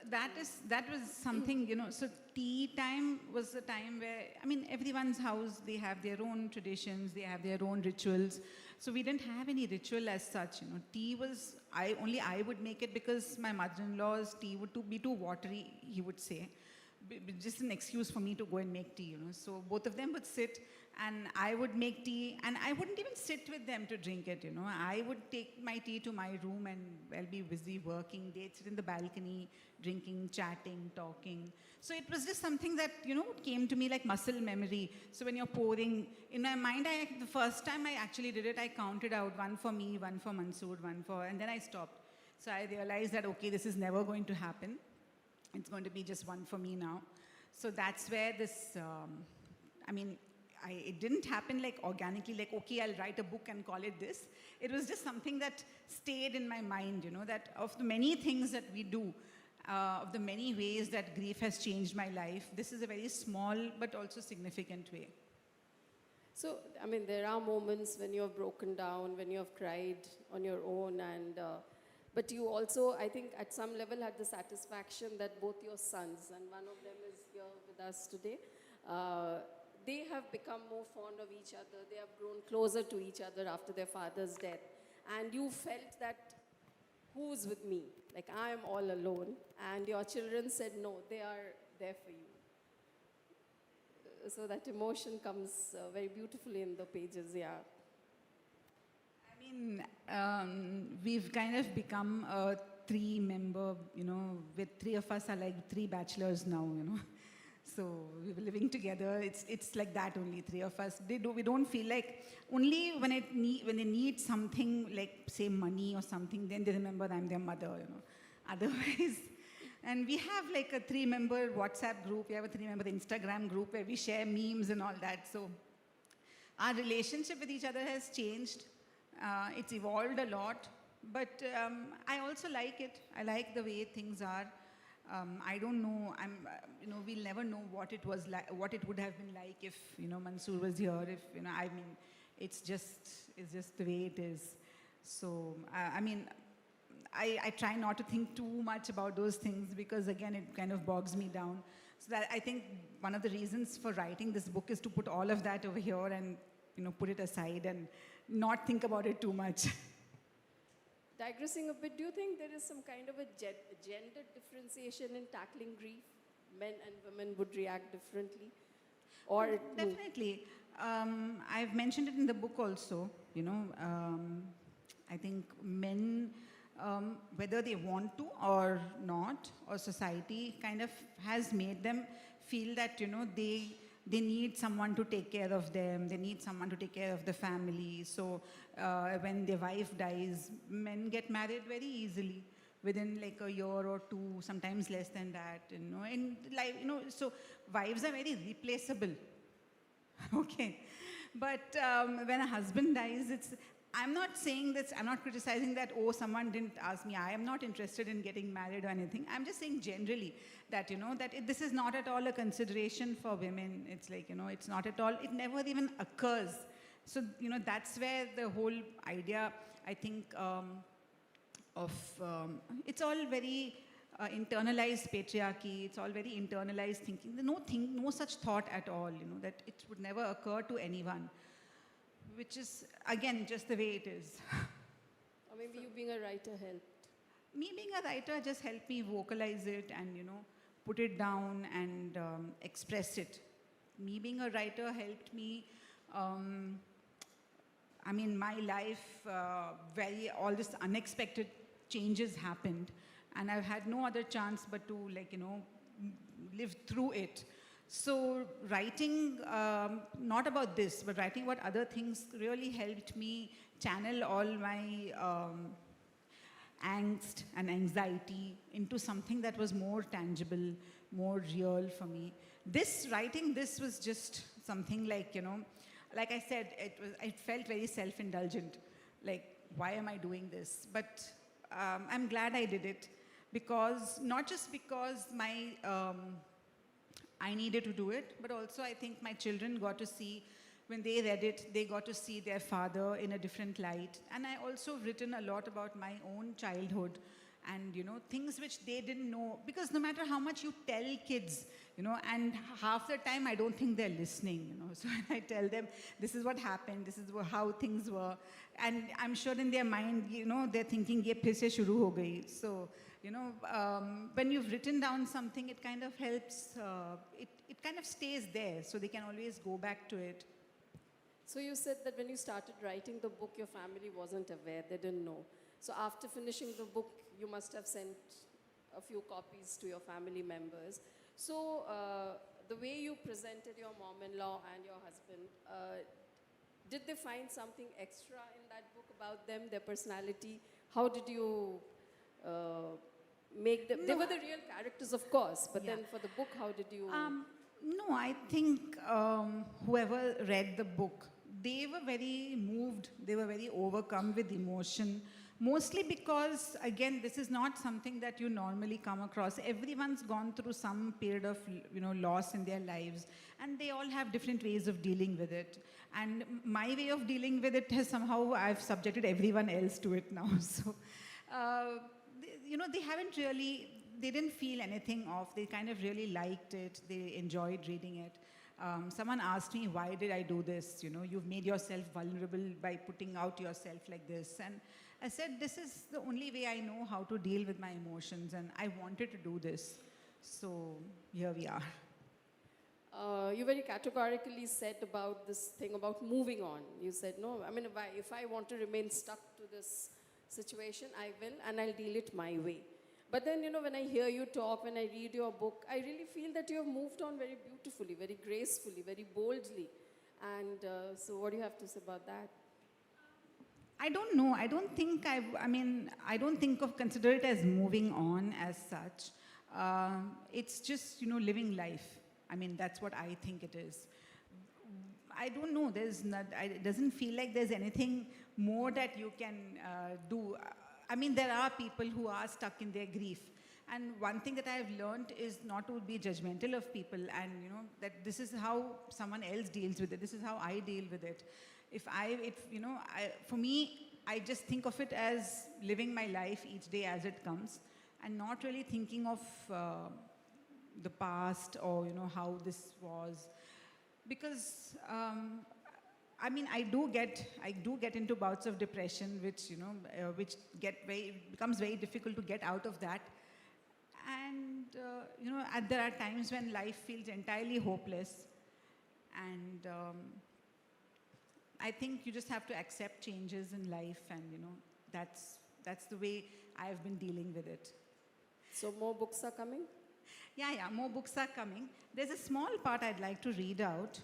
[SPEAKER 12] that was something, so tea time was a time where, everyone's house, they have their own traditions, they have their own rituals. So we didn't have any ritual as such, Tea was, I would make it because my mother-in-law's tea would be too watery, he would say. Just an excuse for me to go and make tea, So both of them would sit And I would make tea, and I wouldn't even sit with them to drink it, you know. I would take my tea to my room and I'll be busy working. They'd sit in the balcony, drinking, chatting, talking. So it was just something that, you know, came to me like muscle memory. So when you're pouring, in my mind, the first time I actually did it, I counted out one for me, one for Mansoor, one for, and then I stopped. So I realized that, okay, this is never going to happen. It's going to be just one for me now. So that's where this, it didn't happen like organically, like, okay, I'll write a book and call it this. It was just something that stayed in my mind, you know, that of the many things that we do, of the many ways that grief has changed my life, this is a very small but also significant way.
[SPEAKER 11] So, I mean, there are moments when you have broken down, when you have cried on your own, and but you also, I think, at some level had the satisfaction that both your sons, and one of them is here with us today, they have become more fond of each other. They have grown closer to each other after their father's death. And you felt that, who's with me? Like, I am all alone. And your children said, no, they are there for you. So that emotion comes very beautifully in the pages, yeah.
[SPEAKER 12] I mean, we've kind of become a three-member, you know, with three of us are like three bachelors now, you know. So we were living together. It's like that only, three of us. We don't feel like, only when they need something like, say, money or something, then they remember I'm their mother, you know. Otherwise, and we have like a three-member WhatsApp group. We have a three-member Instagram group where we share memes and all that. So our relationship with each other has changed. It's evolved a lot, but I also like it. I like the way things are. I don't know. We'll never know what it was like, what it would have been like if, you know, Mansoor was here. If, you know, I mean, it's just the way it is. So, I try not to think too much about those things because, again, it kind of bogs me down. So that I think one of the reasons for writing this book is to put all of that over here and, you know, put it aside and not think about it too much.
[SPEAKER 11] Digressing a bit, do you think there is some kind of a gender differentiation in tackling grief? Men and women would react differently? Or
[SPEAKER 12] definitely. I've mentioned it in the book also, you know. I think men, whether they want to or not, or society kind of has made them feel that, you know, they need someone to take care of them. They need someone to take care of the family. So when their wife dies, men get married very easily within like a year or two, sometimes less than that. You know, and like, you know, so wives are very replaceable. Okay, but when a husband dies, I'm not saying this, I'm not criticizing that, oh, someone didn't ask me. I am not interested in getting married or anything. I'm just saying generally that, you know, that this is not at all a consideration for women. It's like, you know, it's not at all, it never even occurs. So, you know, that's where the whole idea, I think, it's all very internalized patriarchy. It's all very internalized thinking. No such thought at all, you know, that it would never occur to anyone. Which is, again, just the way it is.
[SPEAKER 11] Or maybe you being a writer helped.
[SPEAKER 12] Me being a writer just helped me vocalize it and, you know, put it down and express it. Me being a writer helped me, my life, all this unexpected changes happened. And I've had no other chance but to, like, you know, live through it. So writing, not about this, but writing about other things really helped me channel all my angst and anxiety into something that was more tangible, more real for me. Writing this was just something like, you know, like I said, it felt very self-indulgent. Like, why am I doing this? But I'm glad I did it because, not just because I needed to do it, but also I think my children got to see, when they read it, they got to see their father in a different light. And I also written a lot about my own childhood and, you know, things which they didn't know. Because no matter how much you tell kids, you know, and half the time I don't think they're listening, you know. So when I tell them, this is what happened, this is how things were. And I'm sure in their mind, you know, they're thinking, ye phir se shuru ho gayi. So, you know, when you've written down something, it kind of helps, it kind of stays there, so they can always go back to it.
[SPEAKER 11] So you said that when you started writing the book, your family wasn't aware, they didn't know. So after finishing the book, you must have sent a few copies to your family members. So the way you presented your mom-in-law and your husband, did they find something extra in that book about them, their personality? How did you make them? They were the real characters, of course, but then for the book, how did you?
[SPEAKER 12] No, I think whoever read the book, they were very moved, they were very overcome with emotion. Mostly because, again, this is not something that you normally come across. Everyone's gone through some period of, loss in their lives, and they all have different ways of dealing with it. And my way of dealing with it has somehow, I've subjected everyone else to it now. So, they haven't really, they didn't feel anything off. They kind of really liked it. They enjoyed reading it. Someone asked me, why did I do this? You've made yourself vulnerable by putting out yourself like this. And I said, this is the only way I know how to deal with my emotions, and I wanted to do this. So here we are.
[SPEAKER 11] You very categorically said about this thing about moving on. You said, no, I mean, if I want to remain stuck to this situation, I will, and I'll deal it my way. But then, when I hear you talk, when I read your book, I really feel that you have moved on very beautifully, very gracefully, very boldly. And so what do you have to say about that?
[SPEAKER 12] I don't know. I don't think consider it as moving on as such. It's just, living life. I mean, that's what I think it is. I don't know. It doesn't feel like there's anything more that you can do. I mean, there are people who are stuck in their grief. And one thing that I've learned is not to be judgmental of people, and, that this is how someone else deals with it. This is how I deal with it. For me, I just think of it as living my life each day as it comes, and not really thinking of the past or, how this was. Because, I do get into bouts of depression, which becomes very difficult to get out of that. And, there are times when life feels entirely hopeless. And I think you just have to accept changes in life, and that's the way I've been dealing with it.
[SPEAKER 11] So more books are coming?
[SPEAKER 12] Yeah, more books are coming. There's a small part I'd like to read out.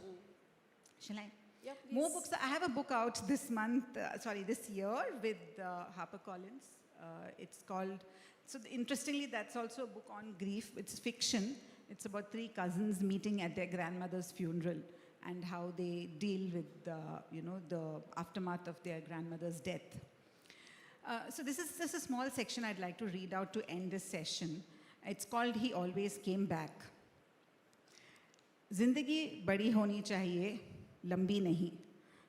[SPEAKER 12] Shall I?
[SPEAKER 11] Yeah, please.
[SPEAKER 12] More books. I have a book out this year with HarperCollins. It's called, interestingly, that's also a book on grief. It's fiction. It's about 3 cousins meeting at their grandmother's funeral, and how they deal with the aftermath of their grandmother's death. So this is just a small section I'd like to read out to end this session. It's called He Always Came Back. Zindagi badi honi chahiye, lambi nahi.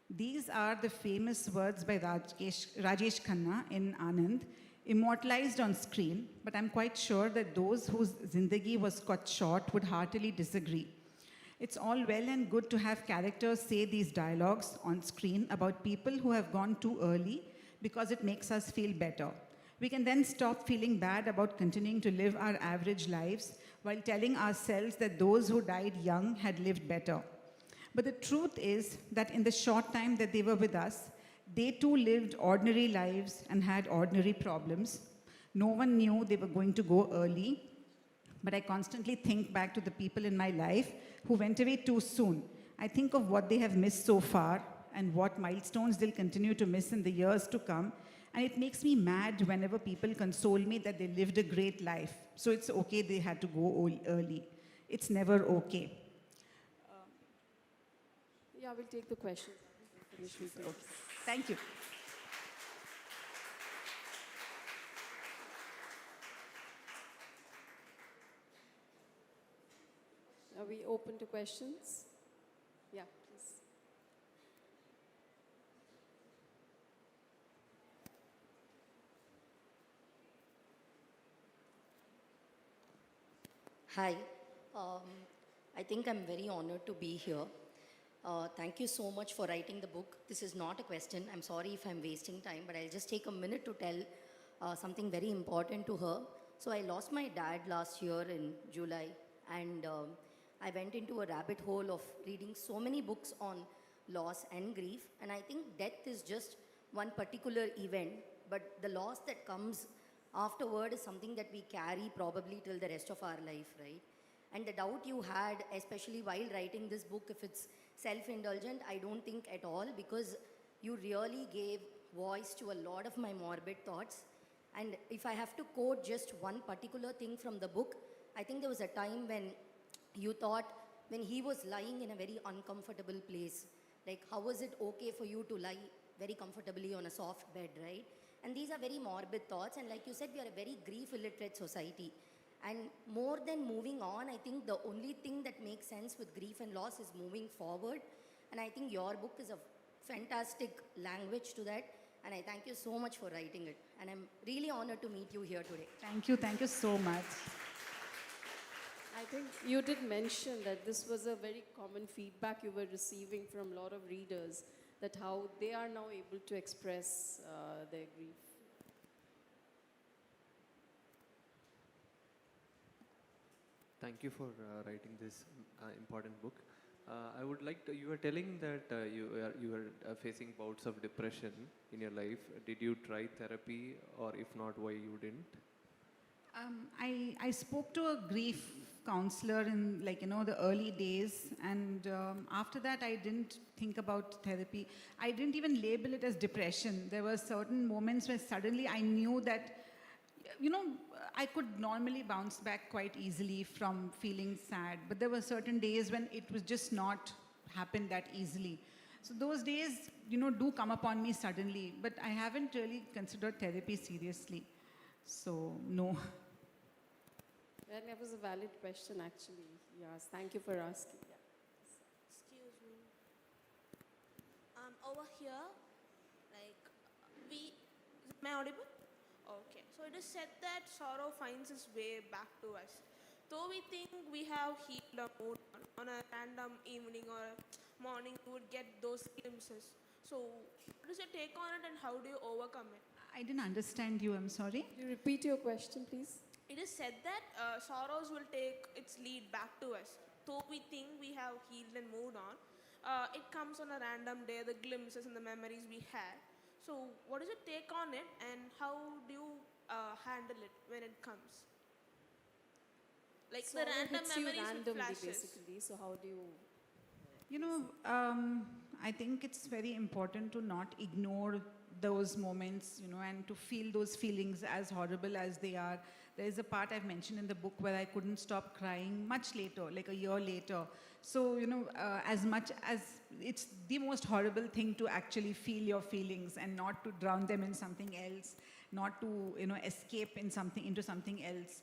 [SPEAKER 12] These are the famous words by Rajesh Khanna in Anand, immortalized on screen, but I'm quite sure that those whose zindagi was cut short would heartily disagree. It's all well and good to have characters say these dialogues on screen about people who have gone too early because it makes us feel better. We can then stop feeling bad about continuing to live our average lives while telling ourselves that those who died young had lived better. But the truth is that in the short time that they were with us, they too lived ordinary lives and had ordinary problems. No one knew they were going to go early, but I constantly think back to the people in my life who went away too soon. I think of what they have missed so far and what milestones they'll continue to miss in the years to come. And it makes me mad whenever people console me that they lived a great life. So it's okay they had to go early. It's never okay.
[SPEAKER 11] Yeah, we'll take the question.
[SPEAKER 12] Okay. Thank you.
[SPEAKER 11] Are we open to questions? Yeah, please.
[SPEAKER 13] Hi. I think I'm very honored to be here. Thank you so much for writing the book. This is not a question. I'm sorry if I'm wasting time, but I'll just take a minute to tell something very important to her. So I lost my dad last year in July, and I went into a rabbit hole of reading so many books on loss and grief. And I think death is just one particular event, but the loss that comes afterward is something that we carry probably till the rest of our life, right? And the doubt you had, especially while writing this book, if it's self-indulgent, I don't think at all, because you really gave voice to a lot of my morbid thoughts. And if I have to quote just one particular thing from the book, I think there was a time when you thought, when he was lying in a very uncomfortable place, like how was it okay for you to lie very comfortably on a soft bed, right? And these are very morbid thoughts, and like you said, we are a very grief-illiterate society. And more than moving on, I think the only thing that makes sense with grief and loss is moving forward. And I think your book is a fantastic language to that. And I thank you so much for writing it. And I'm really honored to meet you here today.
[SPEAKER 12] Thank you so much.
[SPEAKER 11] I think you did mention that this was a very common feedback you were receiving from a lot of readers, that how they are now able to express their grief.
[SPEAKER 14] Thank you for writing this important book. I would like to, you were telling that you were facing bouts of depression in your life. Did you try therapy, or if not, why you didn't?
[SPEAKER 12] I spoke to a grief counselor in the early days, and after that I didn't think about therapy. I didn't even label it as depression. There were certain moments where suddenly I knew that I could normally bounce back quite easily from feeling sad, but there were certain days when it was just not happened that easily. So those days, do come upon me suddenly, but I haven't really considered therapy seriously. So, no.
[SPEAKER 11] Well, that was a valid question, actually. Yes, thank you for asking. Yeah.
[SPEAKER 15] Excuse me. Over here, am I audible? Okay. So it is said that sorrow finds its way back to us. Though we think we have healed our mood on a random evening or a morning, you would get those glimpses. So what is your take on it, and how do you overcome it?
[SPEAKER 12] I didn't understand you, I'm sorry.
[SPEAKER 11] Could you repeat your question, please?
[SPEAKER 15] It is said that sorrows will take its lead back to us. Though we think we have healed and moved on, it comes on a random day, the glimpses and the memories we had. So what is your take on it, and how do you handle it when it comes? Like
[SPEAKER 11] So
[SPEAKER 15] the random
[SPEAKER 11] hits you
[SPEAKER 15] memories with
[SPEAKER 11] randomly,
[SPEAKER 15] flashes.
[SPEAKER 11] basically. So how do you...
[SPEAKER 12] I think it's very important to not ignore those moments, and to feel those feelings as horrible as they are. There is a part I've mentioned in the book where I couldn't stop crying much later, like a year later. So, as much as it's the most horrible thing to actually feel your feelings and not to drown them in something else, not to, escape into something else.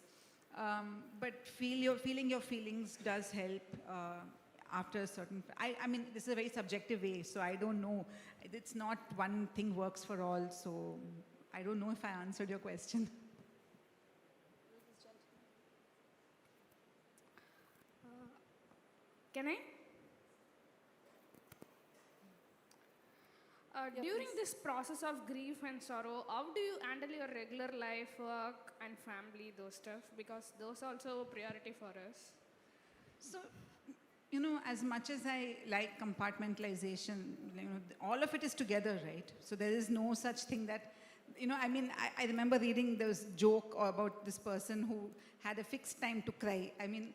[SPEAKER 12] But feeling your feelings does help after a certain... I mean, this is a very subjective way, so I don't know. It's not one thing works for all, so I don't know if I answered your question.
[SPEAKER 16] Can I? During this process of grief and sorrow, how do you handle your regular life, work, and family, those stuff? Because those are also a priority for us.
[SPEAKER 12] So, as much as I like compartmentalization, all of it is together, right? So there is no such thing that, I remember reading this joke about this person who had a fixed time to cry. I mean,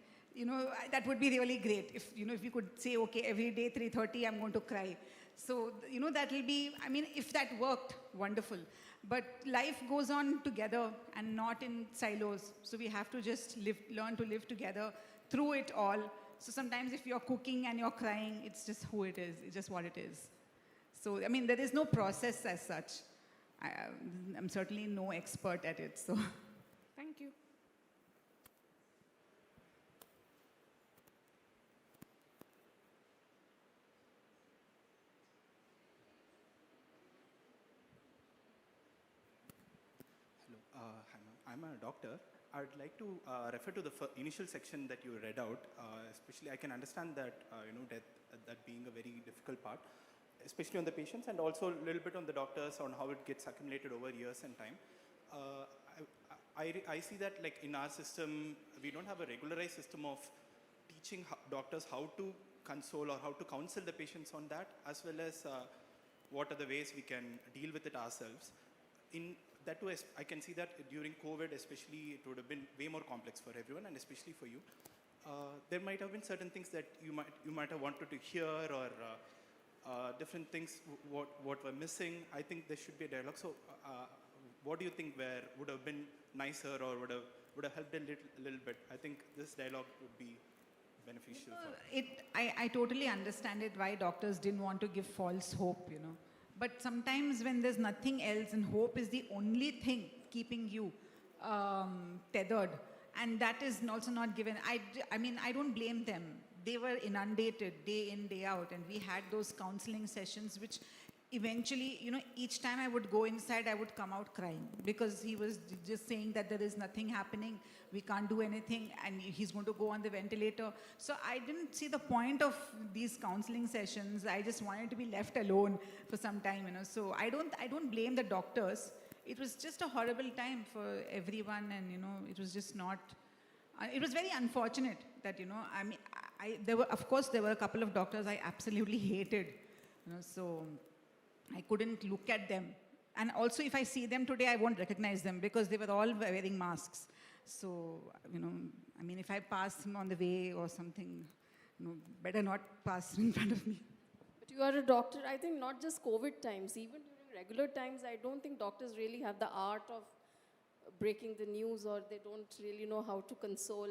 [SPEAKER 12] that would be really great if you could say, okay, every day 3:30 I'm going to cry. So, that will be, if that worked, wonderful. But life goes on together and not in silos. So we have to just learn to live together through it all. So sometimes if you're cooking and you're crying, it's just who it is. It's just what it is. So, there is no process as such. I'm certainly no expert at it, so.
[SPEAKER 16] Thank you.
[SPEAKER 17] I'm a doctor. I'd like to refer to the initial section that you read out. Especially, I can understand that death, that being a very difficult part, especially on the patients, and also a little bit on the doctors on how it gets accumulated over years and time. I see that, like in our system, we don't have a regularized system of teaching doctors how to console or how to counsel the patients on that, as well as what are the ways we can deal with it ourselves. In that too, I can see that during COVID especially, it would have been way more complex for everyone, and especially for you. There might have been certain things that you might have wanted to hear, or different things what were missing. I think there should be a dialogue. So what do you think would have been nicer, or would have helped a little bit? I think this dialogue would be beneficial.
[SPEAKER 12] I totally understand it, why doctors didn't want to give false hope, you know. But sometimes when there's nothing else and hope is the only thing keeping you tethered, and that is also not given. I mean, I don't blame them. They were inundated day in, day out, and we had those counseling sessions which eventually, you know, each time I would go inside, I would come out crying, because he was just saying that there is nothing happening, we can't do anything, and he's going to go on the ventilator. So I didn't see the point of these counseling sessions. I just wanted to be left alone for some time, you know. So I don't blame the doctors. It was just a horrible time for everyone, and, you know, it was just not, it was very unfortunate that, you know, I mean, there were a couple of doctors I absolutely hated, you know, so I couldn't look at them. And also, if I see them today, I won't recognize them, because they were all wearing masks. So, you know, I mean, if I pass him on the way or something, you know, better not pass in front of me.
[SPEAKER 11] But you are a doctor. I think not just COVID times, even during regular times, I don't think doctors really have the art of breaking the news, or they don't really know how to console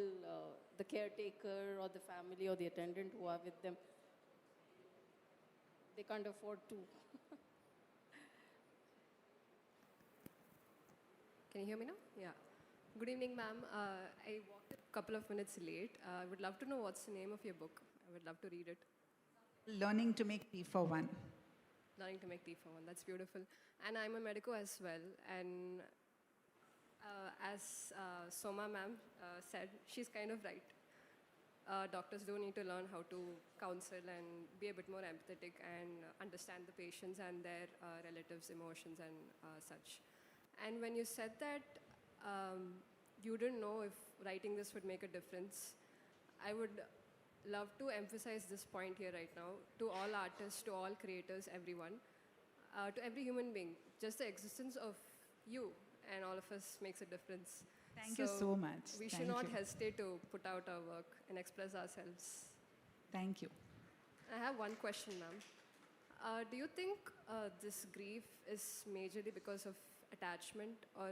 [SPEAKER 11] the caretaker or the family or the attendant who are with them. They can't afford to.
[SPEAKER 18] Can you hear me now? Yeah. Good evening, ma'am. I walked a couple of minutes late. I would love to know what's the name of your book. I would love to read it.
[SPEAKER 12] Learning to make tea for one.
[SPEAKER 18] Learning to make tea for one. That's beautiful. And I'm a medico as well. And as Soma ma'am said, she's kind of right. Doctors do need to learn how to counsel and be a bit more empathetic and understand the patients and their relatives' emotions and such. And when you said that you didn't know if writing this would make a difference, I would love to emphasize this point here right now to all artists, to all creators, everyone, to every human being. Just the existence of you and all of us makes a difference.
[SPEAKER 12] Thank you so much.
[SPEAKER 18] We should not hesitate to put out our work and express ourselves.
[SPEAKER 12] Thank you.
[SPEAKER 18] I have one question, ma'am. Do you think this grief is majorly because of attachment, or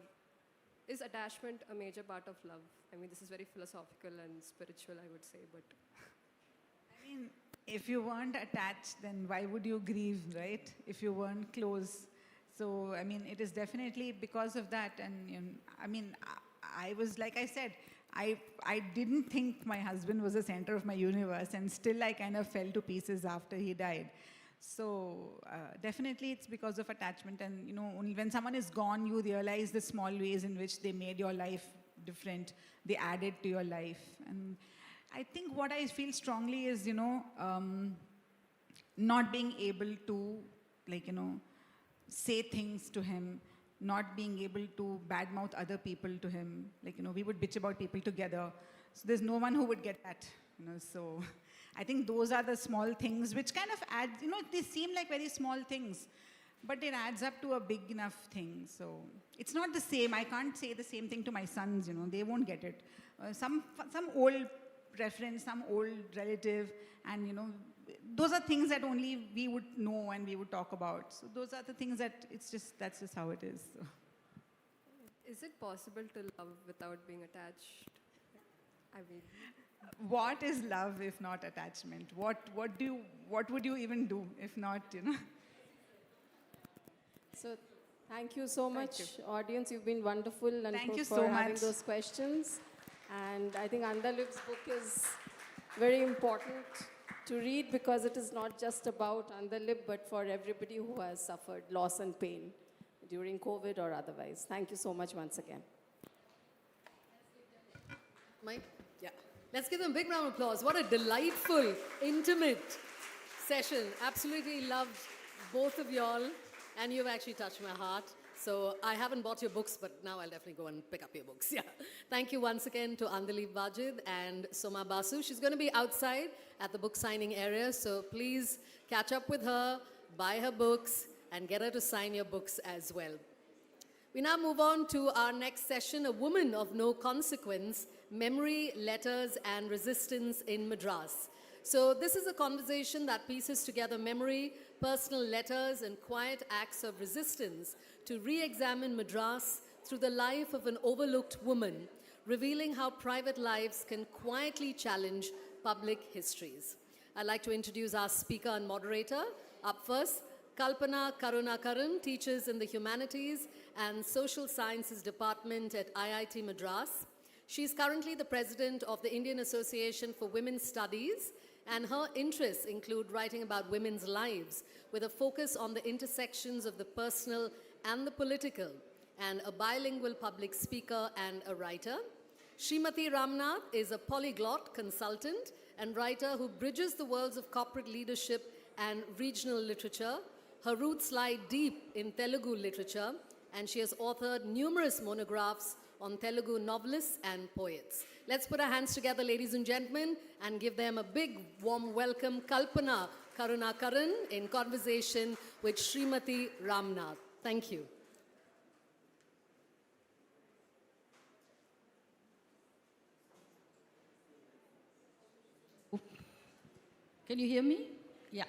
[SPEAKER 18] is attachment a major part of love? I mean, this is very philosophical and spiritual, I would say, but...
[SPEAKER 12] I mean, if you weren't attached, then why would you grieve, right? If you weren't close. So, I mean, it is definitely because of that. And, you know, I mean, I was, like I said, I didn't think my husband was the center of my universe, and still I kind of fell to pieces after he died. So definitely it's because of attachment. And, you know, only when someone is gone, you realize the small ways in which they made your life different. They added to your life. And I think what I feel strongly is, you know, not being able to, like, you know, say things to him, not being able to badmouth other people to him. Like, you know, we would bitch about people together. So there's no one who would get that, you know. So I think those are the small things which kind of add, you know, they seem like very small things, but it adds up to a big enough thing. So it's not the same. I can't say the same thing to my sons, you know, they won't get it. Some old reference, some old relative, and, you know, those are things that only we would know and we would talk about. So those are the things that that's just how it is. So.
[SPEAKER 18] Is it possible to love without being attached? I mean,
[SPEAKER 12] what is love if not attachment? What would you even do if not, you know?
[SPEAKER 11] So thank you so much, audience. You've been wonderful, and
[SPEAKER 12] thank you
[SPEAKER 11] for
[SPEAKER 12] so
[SPEAKER 11] having
[SPEAKER 12] much.
[SPEAKER 11] those questions. And I think Andaleeb's book is very important to read, because it is not just about Andaleeb, but for everybody who has suffered loss and pain during COVID or otherwise. Thank you so much once again.
[SPEAKER 6] Mike? Yeah. Let's give them a big round of applause. What a delightful, intimate session. Absolutely loved both of y'all, and you've actually touched my heart. So I haven't bought your books, but now I'll definitely go and pick up your books. Yeah. Thank you once again to Andaleeb Wajid and Soma Basu. She's going to be outside at the book signing area, so please catch up with her, buy her books, and get her to sign your books as well. We now move on to our next session, A Woman of No Consequence, Memory, Letters, and Resistance in Madras. So this is a conversation that pieces together memory, personal letters, and quiet acts of resistance to re-examine Madras through the life of an overlooked woman, revealing how private lives can quietly challenge public histories. I'd like to introduce our speaker and moderator. Up first, Kalpana Karunakaran teaches in the Humanities and Social Sciences Department at IIT Madras. She's currently the president of the Indian Association for Women's Studies, and her interests include writing about women's lives with a focus on the intersections of the personal and the political, and a bilingual public speaker and a writer. Sreemathi Ramnath is a polyglot consultant and writer who bridges the worlds of corporate leadership and regional literature. Her roots lie deep in Telugu literature, and she has authored numerous monographs on Telugu novelists and poets. Let's put our hands together, ladies and gentlemen, and give them a big warm welcome. Kalpana Karunakaran in conversation with Sreemathi Ramnath. Thank you.
[SPEAKER 19] Can you hear me? Yeah.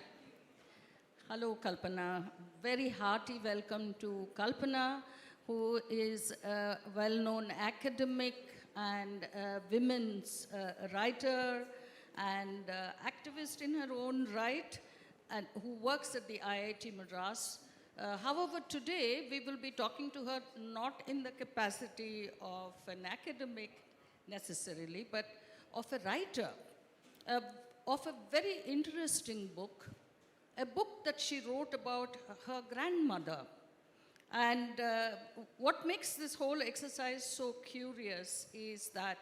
[SPEAKER 19] Hello, Kalpana. Very hearty welcome to Kalpana, who is a well-known academic and a women's writer and activist in her own right, and who works at the IIT Madras. However, today we will be talking to her not in the capacity of an academic necessarily, but of a writer, of a very interesting book, a book that she wrote about her grandmother. And what makes this whole exercise so curious is that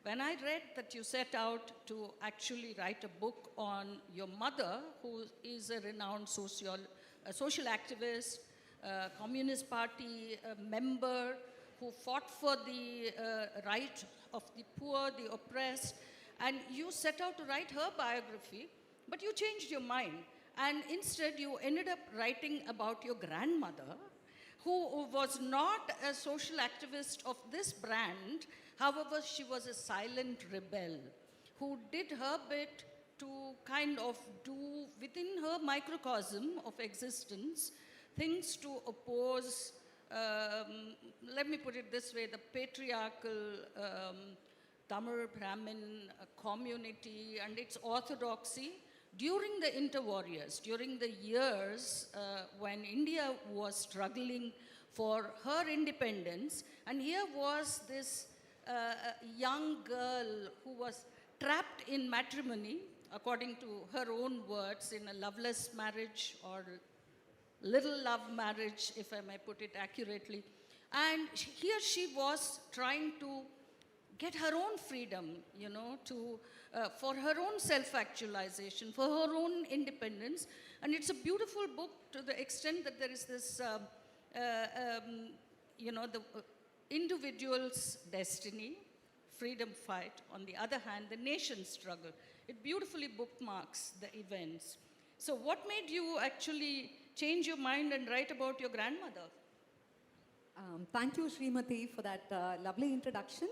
[SPEAKER 19] when I read that you set out to actually write a book on your mother, who is a renowned social activist, Communist Party member, who fought for the right of the poor, the oppressed, and you set out to write her biography, but you changed your mind. And instead, you ended up writing about your grandmother, who was not a social activist of this brand. However, she was a silent rebel who did her bit to kind of do within her microcosm of existence things to oppose, let me put it this way, the patriarchal Tamil Brahmin community and its orthodoxy during the interwar years, during the years when India was struggling for her independence. And here was this young girl who was trapped in matrimony, according to her own words, in a loveless marriage or little love marriage, if I may put it accurately. And here she was trying to get her own freedom, you know, for her own self-actualization, for her own independence. And it's a beautiful book to the extent that there is this, you know, the individual's destiny, freedom fight. On the other hand, the nation's struggle. It beautifully bookmarks the events. So what made you actually change your mind and write about your grandmother?
[SPEAKER 20] Thank you, Sreemathi, for that lovely introduction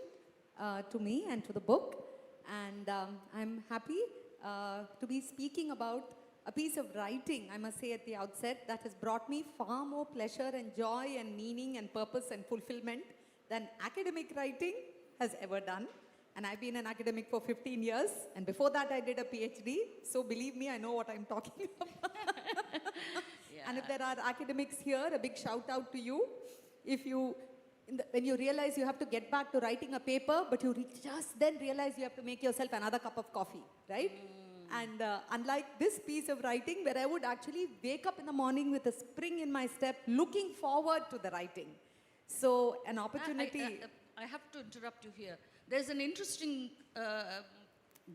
[SPEAKER 20] to me and to the book. And I'm happy to be speaking about a piece of writing, I must say at the outset, that has brought me far more pleasure and joy and meaning and purpose and fulfillment than academic writing has ever done. And I've been an academic for 15 years, and before that I did a PhD, so believe me, I know what I'm talking about. Yeah. And if there are academics here, a big shout out to you. If you, when you realize you have to get back to writing a paper, but you just then realize you have to make yourself another cup of coffee, right? And unlike this piece of writing, where I would actually wake up in the morning with a spring in my step, looking forward to the writing. So an opportunity...
[SPEAKER 19] I have to interrupt you here. There's an interesting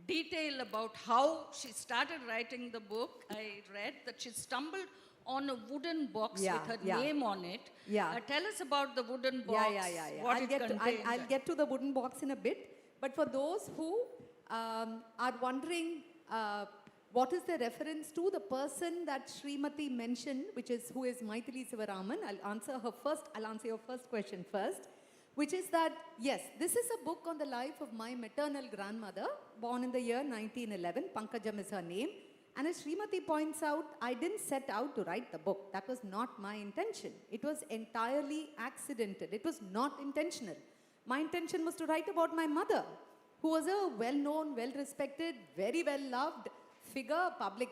[SPEAKER 19] detail about how she started writing the book. I read that she stumbled on a wooden box
[SPEAKER 20] Yeah,
[SPEAKER 19] with her
[SPEAKER 20] yeah.
[SPEAKER 19] name on it.
[SPEAKER 20] Yeah.
[SPEAKER 19] Tell us about the wooden box. What
[SPEAKER 20] I'll
[SPEAKER 19] it
[SPEAKER 20] get to,
[SPEAKER 19] contains.
[SPEAKER 20] I'll get to the wooden box in a bit. But for those who are wondering what is the reference to, the person that Sreemathi mentioned, who is Maithili Sivaraman, I'll answer your first question first, which is that, yes, this is a book on the life of my maternal grandmother, born in the year 1911. Pankajam is her name. And as Sreemathi points out, I didn't set out to write the book. That was not my intention. It was entirely accidental. It was not intentional. My intention was to write about my mother, who was a well-known, well-respected, very well-loved figure, public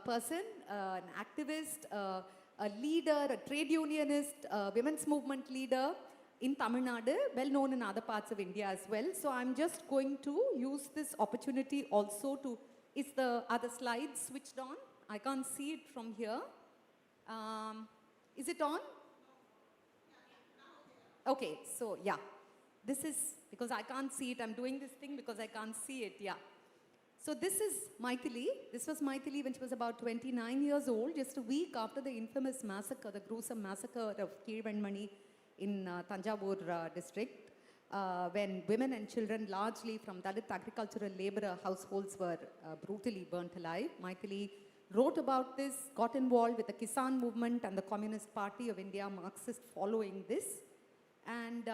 [SPEAKER 20] person, an activist, a leader, a trade unionist, a women's movement leader in Tamil Nadu, well-known in other parts of India as well. So I'm just going to use this opportunity also to... Are the slides switched on? I can't see it from here. Is it on? Okay, so yeah. This is, because I can't see it, I'm doing this thing because I can't see it, yeah. So this is Maithili. This was Maithili when she was about 29 years old, just a week after the infamous massacre, the gruesome massacre of Kirvanmani in Thanjavur district. When women and children, largely from Dalit agricultural laborer households, were brutally burnt alive. Maithili wrote about this, got involved with the Kisan movement and the Communist Party of India, Marxist, following this. And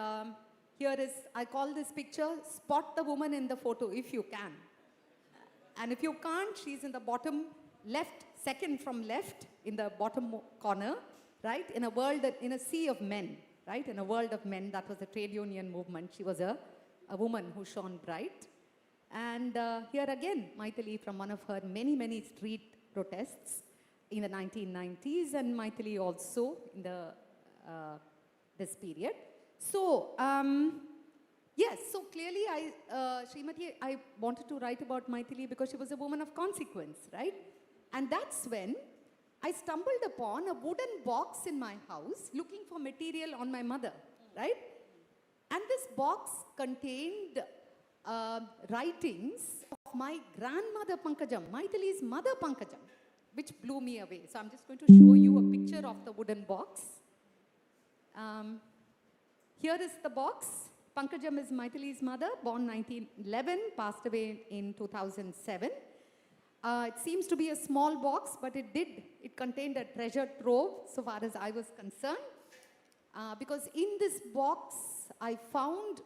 [SPEAKER 20] here is, I call this picture, spot the woman in the photo if you can. And if you can't, she's in the bottom left, second from left, in the bottom corner, right? In a world, in a sea of men. Right? In a world of men, that was the trade union movement. She was a woman who shone bright. And here again, Maithili from one of her many, many street protests in the 1990s, and Maithili also in the this period. So, yes, so clearly Sreemathi, I wanted to write about Maithili because she was a woman of consequence, right? And that's when I stumbled upon a wooden box in my house looking for material on my mother, right? And this box contained writings of my grandmother Pankajam, Maithili's mother Pankajam, which blew me away. So I'm just going to show you a picture of the wooden box. Here is the box. Pankajam is Maithili's mother, born 1911, passed away in 2007. It seems to be a small box, but it contained a treasure trove, so far as I was concerned. Because in this box, I found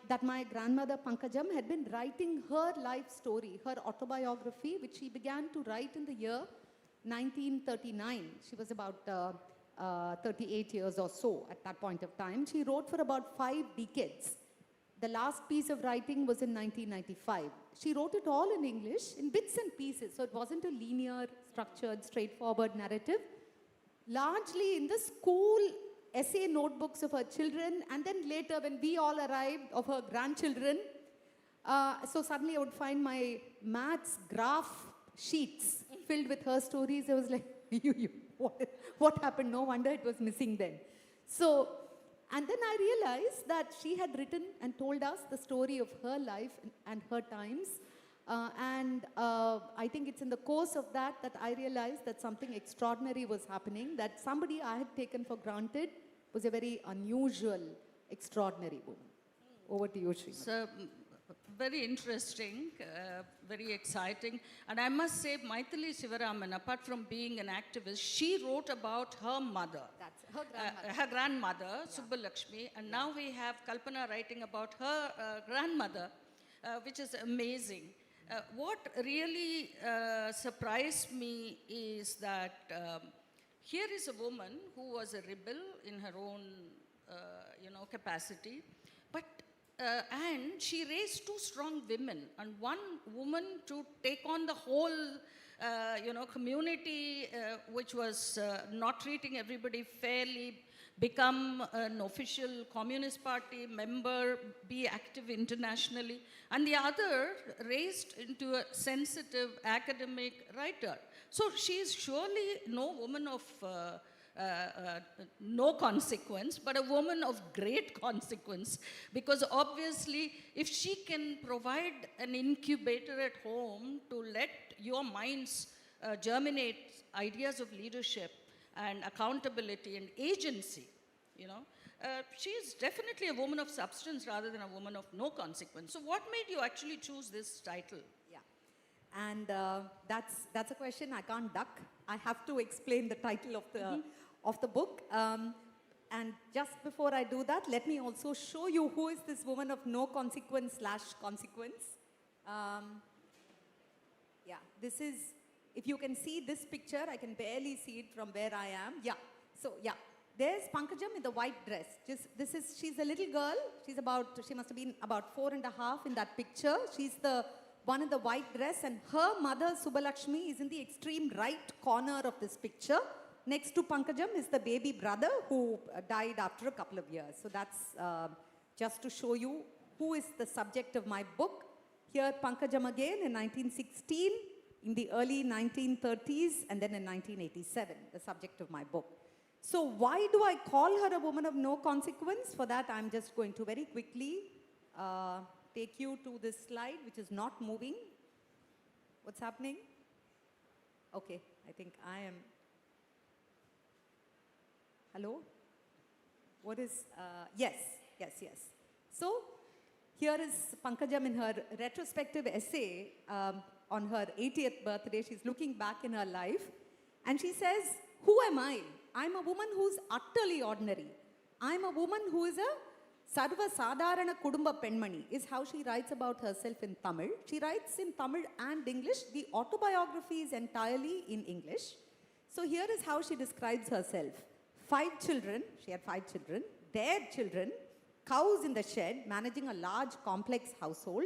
[SPEAKER 20] that my grandmother Pankajam had been writing her life story, her autobiography, which she began to write in the year 1939. She was about 38 years or so at that point of time. She wrote for about 5 decades. The last piece of writing was in 1995. She wrote it all in English, in bits and pieces, so it wasn't a linear, structured, straightforward narrative. Largely in the school essay notebooks of her children, and then later when we all arrived, of her grandchildren. So suddenly I would find my maths graph sheets filled with her stories. I was like, what happened? No wonder it was missing then. So, and then I realized that she had written and told us the story of her life and her times. I think it's in the course of that I realized that something extraordinary was happening, that somebody I had taken for granted was a very unusual, extraordinary woman. Over to you, Sreemathi.
[SPEAKER 19] So, very interesting, very exciting. And I must say, Maithili Sivaraman, apart from being an activist, she wrote about her mother.
[SPEAKER 20] That's her grandmother.
[SPEAKER 19] Her grandmother, Subba Lakshmi. And now we have Kalpana writing about her grandmother, which is amazing. What really surprised me is that here is a woman who was a rebel in her own, capacity, but and she raised 2 strong women, and one woman to take on the whole, community, which was not treating everybody fairly, become an official Communist Party member, be active internationally, and the other raised into a sensitive academic writer. So she is surely no woman of no consequence, but a woman of great consequence, because obviously if she can provide an incubator at home to let your minds germinate ideas of leadership and accountability and agency, you know. She is definitely a woman of substance rather than a woman of no consequence. So what made you actually choose this title?
[SPEAKER 20] Yeah, and that's a question I can't duck. I have to explain the title of the book. And just before I do that, let me also show you who is this woman of no consequence / consequence. Yeah, this is, if you can see this picture, I can barely see it from where I am. Yeah, so yeah, there's Pankajam in the white dress. She's a little girl. She must have been about 4.5 in that picture. She's the one in the white dress, and her mother, Subbalakshmi, is in the extreme right corner of this picture. Next to Pankajam is the baby brother who died after a couple of years. So that's just to show you who is the subject of my book. Here, Pankajam again in 1916, in the early 1930s, and then in 1987, the subject of my book. So why do I call her a woman of no consequence? For that, I'm just going to very quickly take you to this slide, which is not moving. What's happening? Okay, I think I am... Hello? What is, yes. So, here is Pankajam in her retrospective essay on her 80th birthday. She's looking back in her life and she says, who am I? I'm a woman who's utterly ordinary. I'm a woman who is a Sarva Sadharana Kudumba Penmani, is how she writes about herself in Tamil. She writes in Tamil and English. The autobiography is entirely in English. So, here is how she describes herself. 5 children, she had 5 children, their children, cows in the shed, managing a large complex household,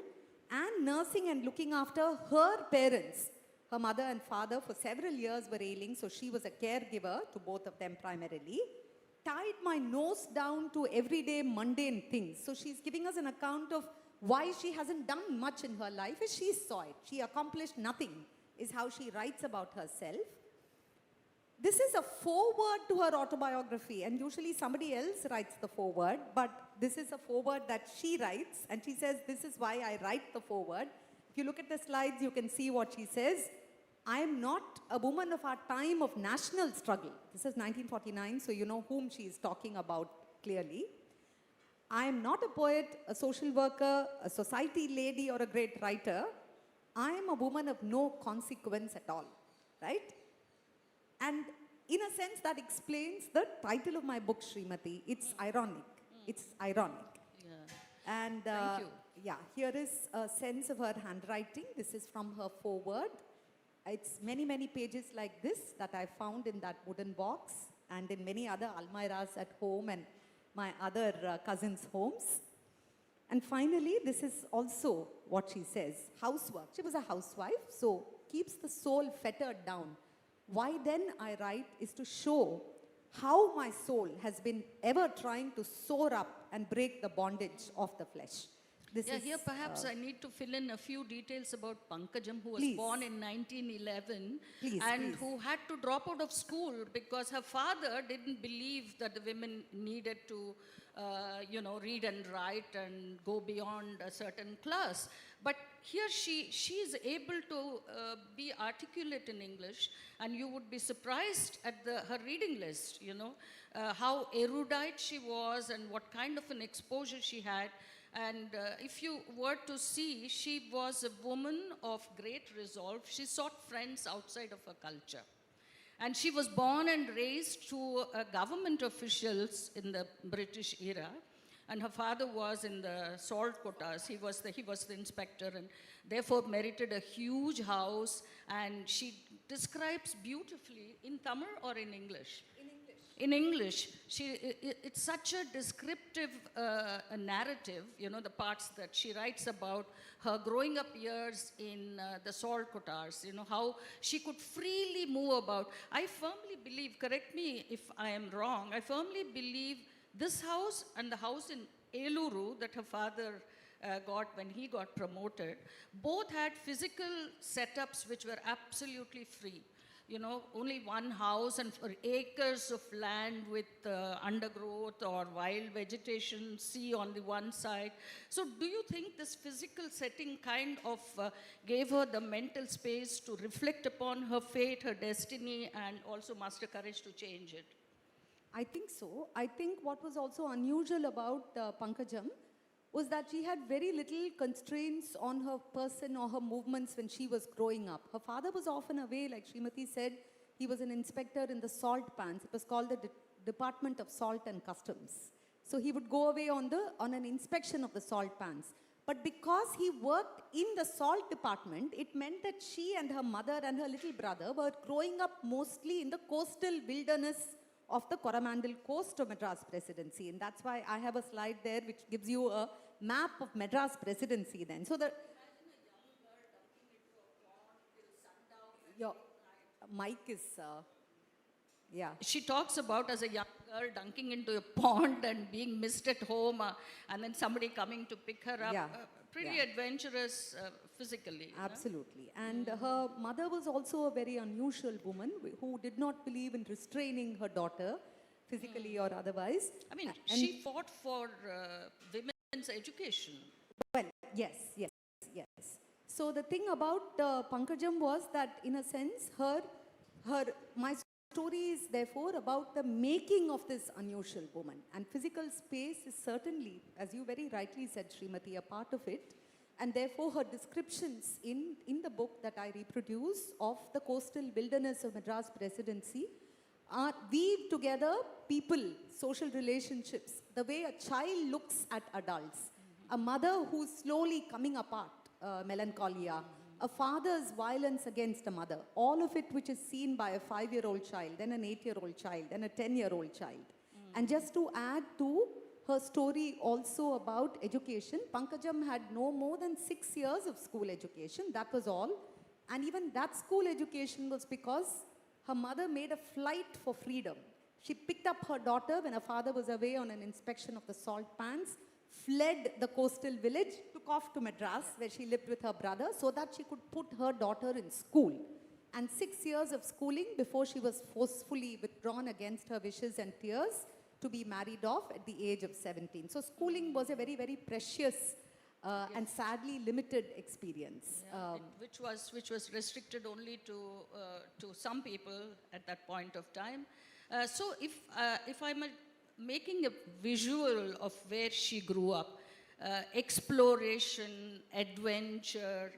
[SPEAKER 20] and nursing and looking after her parents. Her mother and father for several years were ailing, so she was a caregiver to both of them primarily. Tied my nose down to everyday mundane things. So she's giving us an account of why she hasn't done much in her life as she saw it. She accomplished nothing, is how she writes about herself. This is a foreword to her autobiography, and usually somebody else writes the foreword, but this is a foreword that she writes, and she says, this is why I write the foreword. If you look at the slides, you can see what she says. I am not a woman of our time of national struggle. This is 1949, so you know whom she is talking about clearly. I am not a poet, a social worker, a society lady, or a great writer. I am a woman of no consequence at all, right? And in a sense, that explains the title of my book, Sreemathi. It's ironic. It's ironic.
[SPEAKER 19] Yeah.
[SPEAKER 20] And
[SPEAKER 19] Thank you.
[SPEAKER 20] yeah, here is a sense of her handwriting. This is from her foreword. It's many, many pages like this that I found in that wooden box and in many other almirahs at home and my other cousins' homes. And finally, this is also what she says, housework. She was a housewife, so keeps the soul fettered down. Why then I write is to show how my soul has been ever trying to soar up and break the bondage of the flesh. This is,
[SPEAKER 19] here perhaps I need to fill in a few details about Pankajam, who was
[SPEAKER 20] Please.
[SPEAKER 19] born in 1911
[SPEAKER 20] Please,
[SPEAKER 19] and
[SPEAKER 20] please.
[SPEAKER 19] who had to drop out of school because her father didn't believe that the women needed to, read and write and go beyond a certain class. But here she is able to be articulate in English, and you would be surprised at her reading list, how erudite she was and what kind of an exposure she had. And if you were to see, she was a woman of great resolve. She sought friends outside of her culture. And she was born and raised to government officials in the British era. And her father was in the salt quotas. He was the inspector, and therefore merited a huge house. And she describes beautifully in Tamil or in English? In English. It's such a descriptive narrative, the parts that she writes about her growing up years in the salt quotas, how she could freely move about. I firmly believe, correct me if I am wrong, I firmly believe this house and the house in Eluru that her father got when he got promoted, both had physical setups which were absolutely free. only one house and for acres of land with undergrowth or wild vegetation, sea on the one side. So do you think this physical setting kind of gave her the mental space to reflect upon her fate, her destiny, and also muster courage to change it?
[SPEAKER 20] I think so. I think what was also unusual about Pankajam was that she had very little constraints on her person or her movements when she was growing up. Her father was often away, like Sreemathi said. He was an inspector in the salt pans. It was called the Department of Salt and Customs. So he would go away on an inspection of the salt pans. But because he worked in the salt department, it meant that she and her mother and her little brother were growing up mostly in the coastal wilderness of the Coromandel coast of Madras Presidency. And that's why I have a slide there which gives you a map of Madras Presidency then. So your mic is, yeah.
[SPEAKER 19] She talks about as a young girl dunking into a pond and being missed at home and then somebody coming to pick her up.
[SPEAKER 20] Yeah.
[SPEAKER 19] Pretty adventurous physically.
[SPEAKER 20] Absolutely. And her mother was also a very unusual woman who did not believe in restraining her daughter physically or otherwise.
[SPEAKER 19] I mean, she fought for women's education.
[SPEAKER 20] Well, yes. So the thing about Pankajam was that in a sense, my story is therefore about the making of this unusual woman. And physical space is certainly, as you very rightly said, Sreemathi, a part of it. And therefore her descriptions in the book that I reproduce of the coastal wilderness of Madras Presidency weave together people, social relationships, the way a child looks at adults, a mother who's slowly coming apart, melancholia, a father's violence against a mother, all of it which is seen by a 5-year-old child, then an 8-year-old child, then a 10-year-old child. And just to add to her story also about education, Pankajam had no more than 6 years of school education, that was all. And even that school education was because her mother made a flight for freedom. She picked up her daughter when her father was away on an inspection of the salt pans, fled the coastal village, took off to Madras where she lived with her brother so that she could put her daughter in school. And 6 years of schooling before she was forcefully withdrawn against her wishes and tears to be married off at the age of 17. So schooling was a very, very precious and sadly limited experience.
[SPEAKER 19] Which was restricted only to some people at that point of time. So if I'm making a visual of where she grew up, exploration, adventure,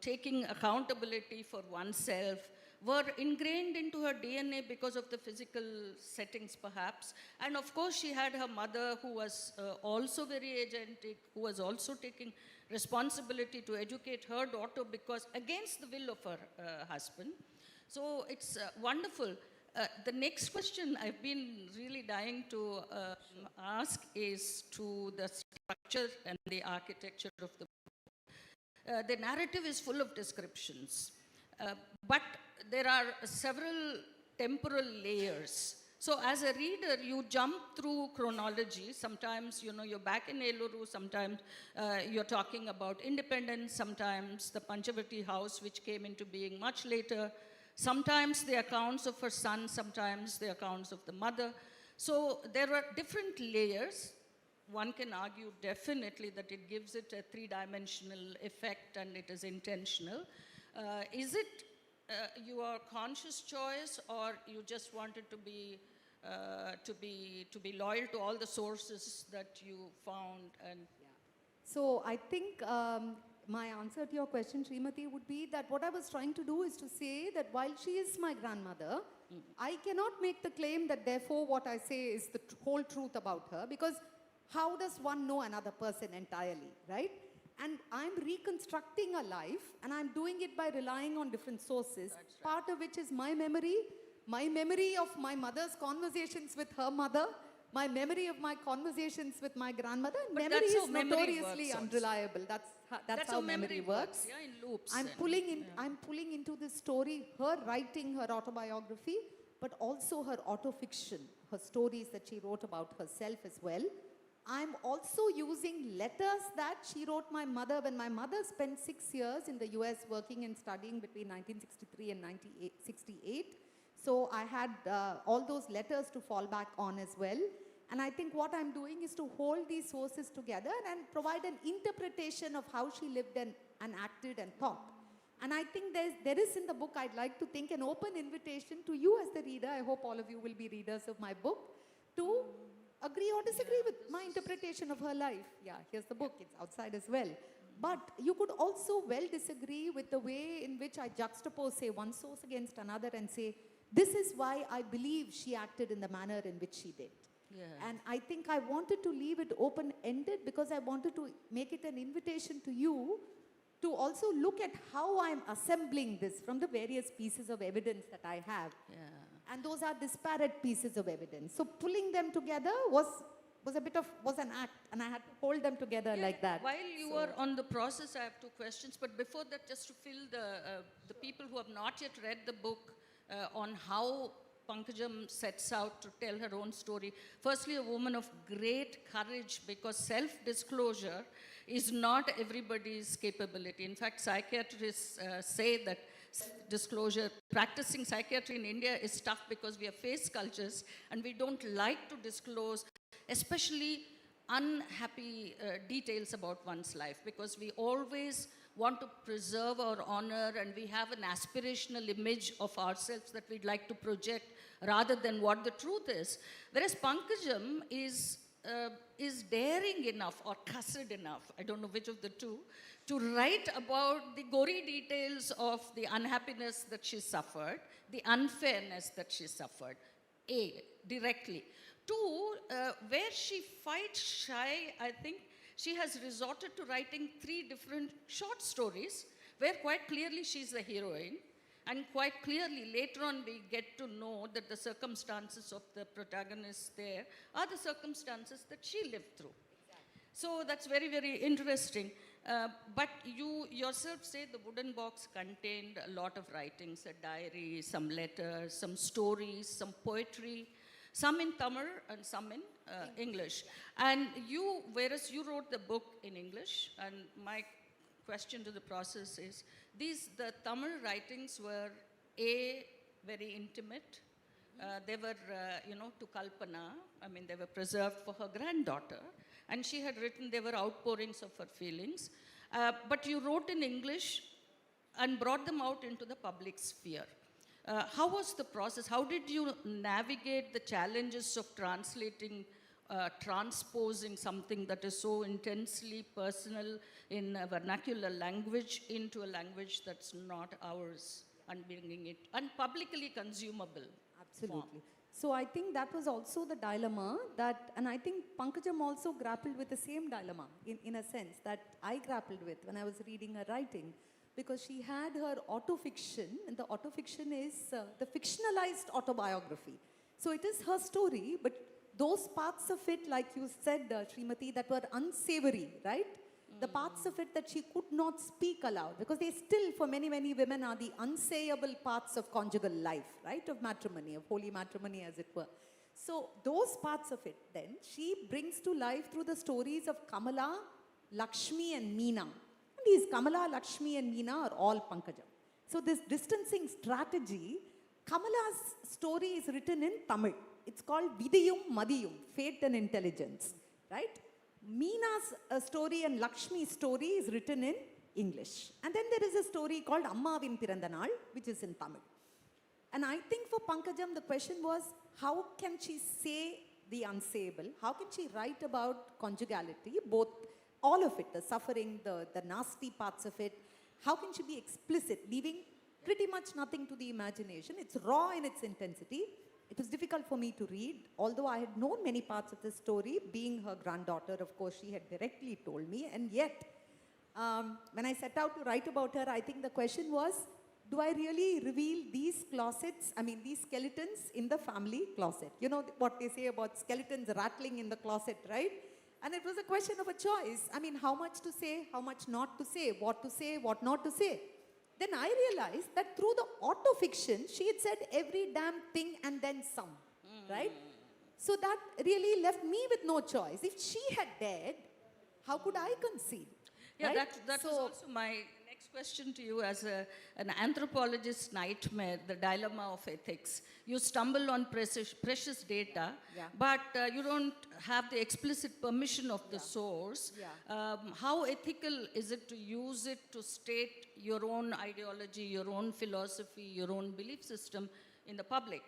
[SPEAKER 19] taking accountability for oneself, were ingrained into her DNA because of the physical settings perhaps. And of course she had her mother who was also very agentic, who was also taking responsibility to educate her daughter because against the will of her husband. So it's wonderful. The next question I've been really dying to ask is to the structure and the architecture of the book. The narrative is full of descriptions, but there are several temporal layers. So as a reader, you jump through chronology. Sometimes, you're back in Eluru. Sometimes you're talking about independence. Sometimes the Panchavati house, which came into being much later. Sometimes the accounts of her son, sometimes the accounts of the mother. So there are different layers. One can argue definitely that it gives it a three-dimensional effect and it is intentional. Is it your conscious choice or you just wanted to be loyal to all the sources that you found? And
[SPEAKER 20] So I think my answer to your question, Sreemathi, would be that what I was trying to do is to say that while she is my grandmother, I cannot make the claim that therefore what I say is the whole truth about her, because how does one know another person entirely, right? And I'm reconstructing a life and I'm doing it by relying on different sources, part of which is my memory of my mother's conversations with her mother, my memory of my conversations with my grandmother.
[SPEAKER 19] But
[SPEAKER 20] Memory
[SPEAKER 19] that's
[SPEAKER 20] is
[SPEAKER 19] how memory
[SPEAKER 20] notoriously
[SPEAKER 19] works
[SPEAKER 20] unreliable. That's how memory works.
[SPEAKER 19] Yeah, in loops.
[SPEAKER 20] I'm pulling into this story her writing her autobiography, but also her autofiction, her stories that she wrote about herself as well. I'm also using letters that she wrote my mother when my mother spent 6 years in the US working and studying between 1963 and 1968. So I had all those letters to fall back on as well. And I think what I'm doing is to hold these sources together and provide an interpretation of how she lived and acted and thought. And I think there is in the book, I'd like to think, an open invitation to you as the reader. I hope all of you will be readers of my book, to agree or disagree with my interpretation of her life. Yeah, here's the book. It's outside as well. But you could also well disagree with the way in which I juxtapose, say, one source against another and say, this is why I believe she acted in the manner in which she did.
[SPEAKER 19] Yeah.
[SPEAKER 20] And I think I wanted to leave it open-ended because I wanted to make it an invitation to you to also look at how I'm assembling this from the various pieces of evidence that I have.
[SPEAKER 19] Yeah.
[SPEAKER 20] And those are disparate pieces of evidence. So pulling them together was an act, and I had to hold them together like that.
[SPEAKER 19] While you are on the process, I have 2 questions. But before that, just to fill the people who have not yet read the book on how Pankajam sets out to tell her own story. Firstly, a woman of great courage, because self-disclosure is not everybody's capability. In fact, psychiatrists say that disclosure, practicing psychiatry in India is tough because we have face cultures and we don't like to disclose, especially unhappy details about one's life, because we always want to preserve our honor and we have an aspirational image of ourselves that we'd like to project rather than what the truth is. Whereas Pankajam is daring enough or cussed enough, I don't know which of the two, to write about the gory details of the unhappiness that she suffered, the unfairness that she suffered, directly. 2, where she fights shy, I think she has resorted to writing 3 different short stories where quite clearly she's the heroine, and quite clearly later on we get to know that the circumstances of the protagonist there are the circumstances that she lived through. So that's very, very interesting. But you yourself say the wooden box contained a lot of writings, a diary, some letters, some stories, some poetry, some in Tamil and some in English. And you, whereas you wrote the book in English, and my question to the process is, the Tamil writings were very intimate. They were, to Kalpana. I mean, they were preserved for her granddaughter. And she had written, they were outpourings of her feelings. But you wrote in English and brought them out into the public sphere. How was the process? How did you navigate the challenges of translating, transposing something that is so intensely personal in a vernacular language into a language that's not ours, and bringing it publicly consumable?
[SPEAKER 20] Absolutely.
[SPEAKER 19] Form?
[SPEAKER 20] So I think that was also the dilemma and I think Pankajam also grappled with the same dilemma in a sense that I grappled with when I was reading her writing, because she had her autofiction, and the autofiction is the fictionalized autobiography. So it is her story, but those parts of it, like you said, Sreemathi, that were unsavory, right? The parts of it that she could not speak aloud, because they still, for many, many women, are the unsayable parts of conjugal life, right? Of matrimony, of holy matrimony, as it were. So those parts of it, then, she brings to life through the stories of Kamala, Lakshmi, and Meena. And these Kamala, Lakshmi, and Meena are all Pankajam. So this distancing strategy, Kamala's story is written in Tamil. It's called Vidiyum Madiyum, Fate and Intelligence, right? Meena's story and Lakshmi's story is written in English. And then there is a story called Ammavin Pirandanal, which is in Tamil. And I think for Pankajam, the question was, how can she say the unsayable? How can she write about conjugality, both, all of it, the suffering, the nasty parts of it? How can she be explicit, leaving pretty much nothing to the imagination? It's raw in its intensity. It was difficult for me to read, although I had known many parts of the story. Being her granddaughter, of course, she had directly told me. And yet, when I set out to write about her, I think the question was, do I really reveal these closets, these skeletons in the family closet? You know what they say about skeletons rattling in the closet, right? And it was a question of a choice. How much to say, how much not to say, what not to say. Then I realized that through the autofiction, she had said every damn thing and then some, right? So that really left me with no choice. If she had dared, how could I concede?
[SPEAKER 19] Yeah,
[SPEAKER 20] right?
[SPEAKER 19] that was also my next question to you as an anthropologist's nightmare, the dilemma of ethics. You stumble on precious data,
[SPEAKER 20] Yeah.
[SPEAKER 19] but you don't have the explicit permission of the source.
[SPEAKER 20] Yeah.
[SPEAKER 19] How ethical is it to use it to state your own ideology, your own philosophy, your own belief system in the public?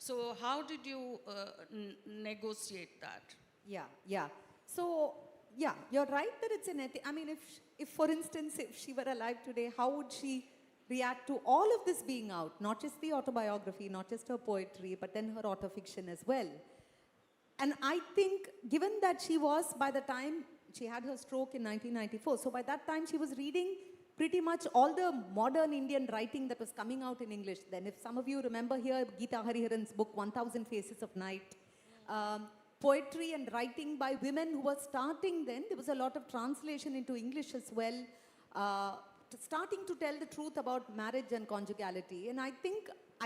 [SPEAKER 19] So how did you negotiate that?
[SPEAKER 20] Yeah. So, yeah, you're right that it's an I mean, if, for instance, if she were alive today, how would she react to all of this being out? Not just the autobiography, not just her poetry, but then her autofiction as well. And I think, given that she was, by the time she had her stroke in 1994, so by that time she was reading pretty much all the modern Indian writing that was coming out in English. Then if some of you remember here, Geetha Hariharan's book, 1000 Faces of Night, poetry and writing by women who were starting then, there was a lot of translation into English as well, starting to tell the truth about marriage and conjugality. And I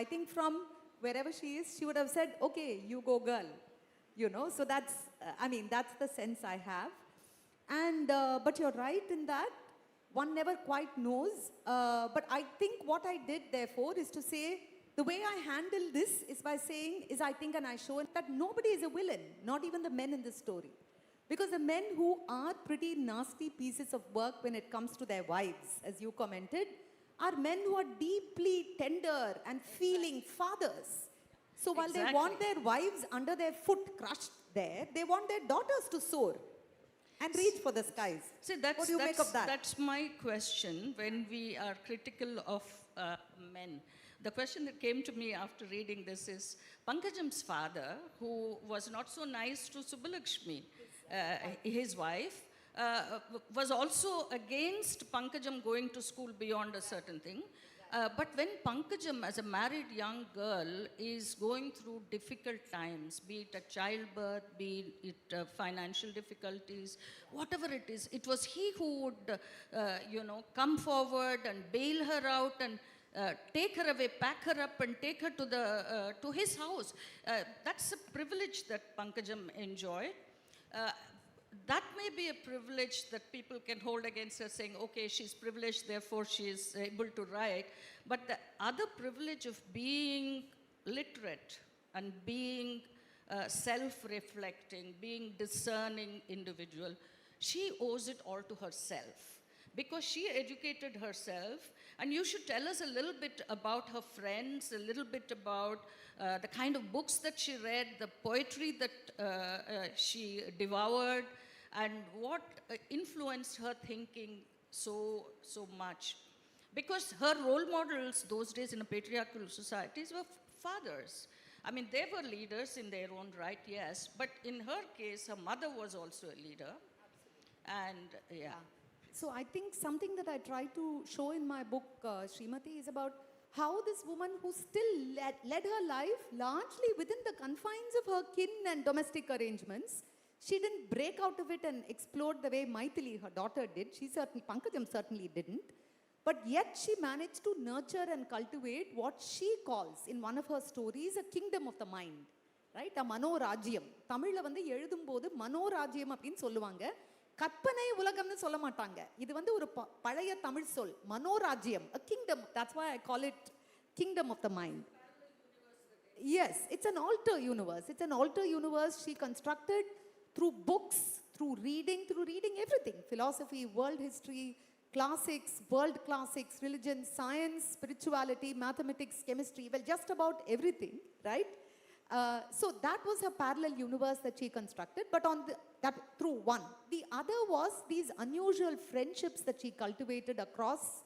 [SPEAKER 20] think from wherever she is, she would have said, okay, you go girl. You know, so that's, that's the sense I have. And, but you're right in that. One never quite knows. But I think what I did, therefore, is to say, the way I handle this is by saying, I think, and I show that nobody is a villain, not even the men in this story. Because the men who are pretty nasty pieces of work when it comes to their wives, as you commented, are men who are deeply tender and feeling fathers. So while they want their wives under their foot crushed there, they want their daughters to soar and reach for the skies.
[SPEAKER 19] See,
[SPEAKER 20] what do you make of that?
[SPEAKER 19] That's my question when we are critical of men. The question that came to me after reading this is, Pankajam's father, who was not so nice to Subbulakshmi, his wife, was also against Pankajam going to school beyond a certain thing. But when Pankajam, as a married young girl, is going through difficult times, be it a childbirth, be it financial difficulties, whatever it is, it was he who would, come forward and bail her out and take her away, pack her up and take her to his house. That's a privilege that Pankajam enjoyed. That may be a privilege that people can hold against her, saying, okay, she's privileged, therefore she is able to write. But the other privilege of being literate and being self-reflecting, being discerning individual, she owes it all to herself. Because she educated herself, and you should tell us a little bit about her friends, a little bit about the kind of books that she read, the poetry that she devoured, and what influenced her thinking so much. Because her role models those days in a patriarchal societies were fathers. I mean, they were leaders in their own right, yes, but in her case, her mother was also a leader. And yeah.
[SPEAKER 20] So I think something that I try to show in my book, Sreemathi, is about how this woman who still led her life largely within the confines of her kin and domestic arrangements, she didn't break out of it and explode the way Maithili, her daughter, did. Pankajam certainly didn't. But yet she managed to nurture and cultivate what she calls, in one of her stories, a kingdom of the mind. Right? A Manorajyam. Tamil வந்து எழுதும்போது மனோராஜ்யம் அப்படின்னு சொல்லுவாங்க. கற்பனை உலகம்னு சொல்ல மாட்டாங்க. இது வந்து ஒரு பழைய தமிழ் சொல். மனோராஜ்யம், a kingdom. That's why I call it kingdom of the mind. Yes, it's an alter universe. It's an alter universe she constructed through books, through reading everything. Philosophy, world history, classics, world classics, religion, science, spirituality, mathematics, chemistry, well, just about everything, right? So that was a parallel universe that she constructed, but through one. The other was these unusual friendships that she cultivated across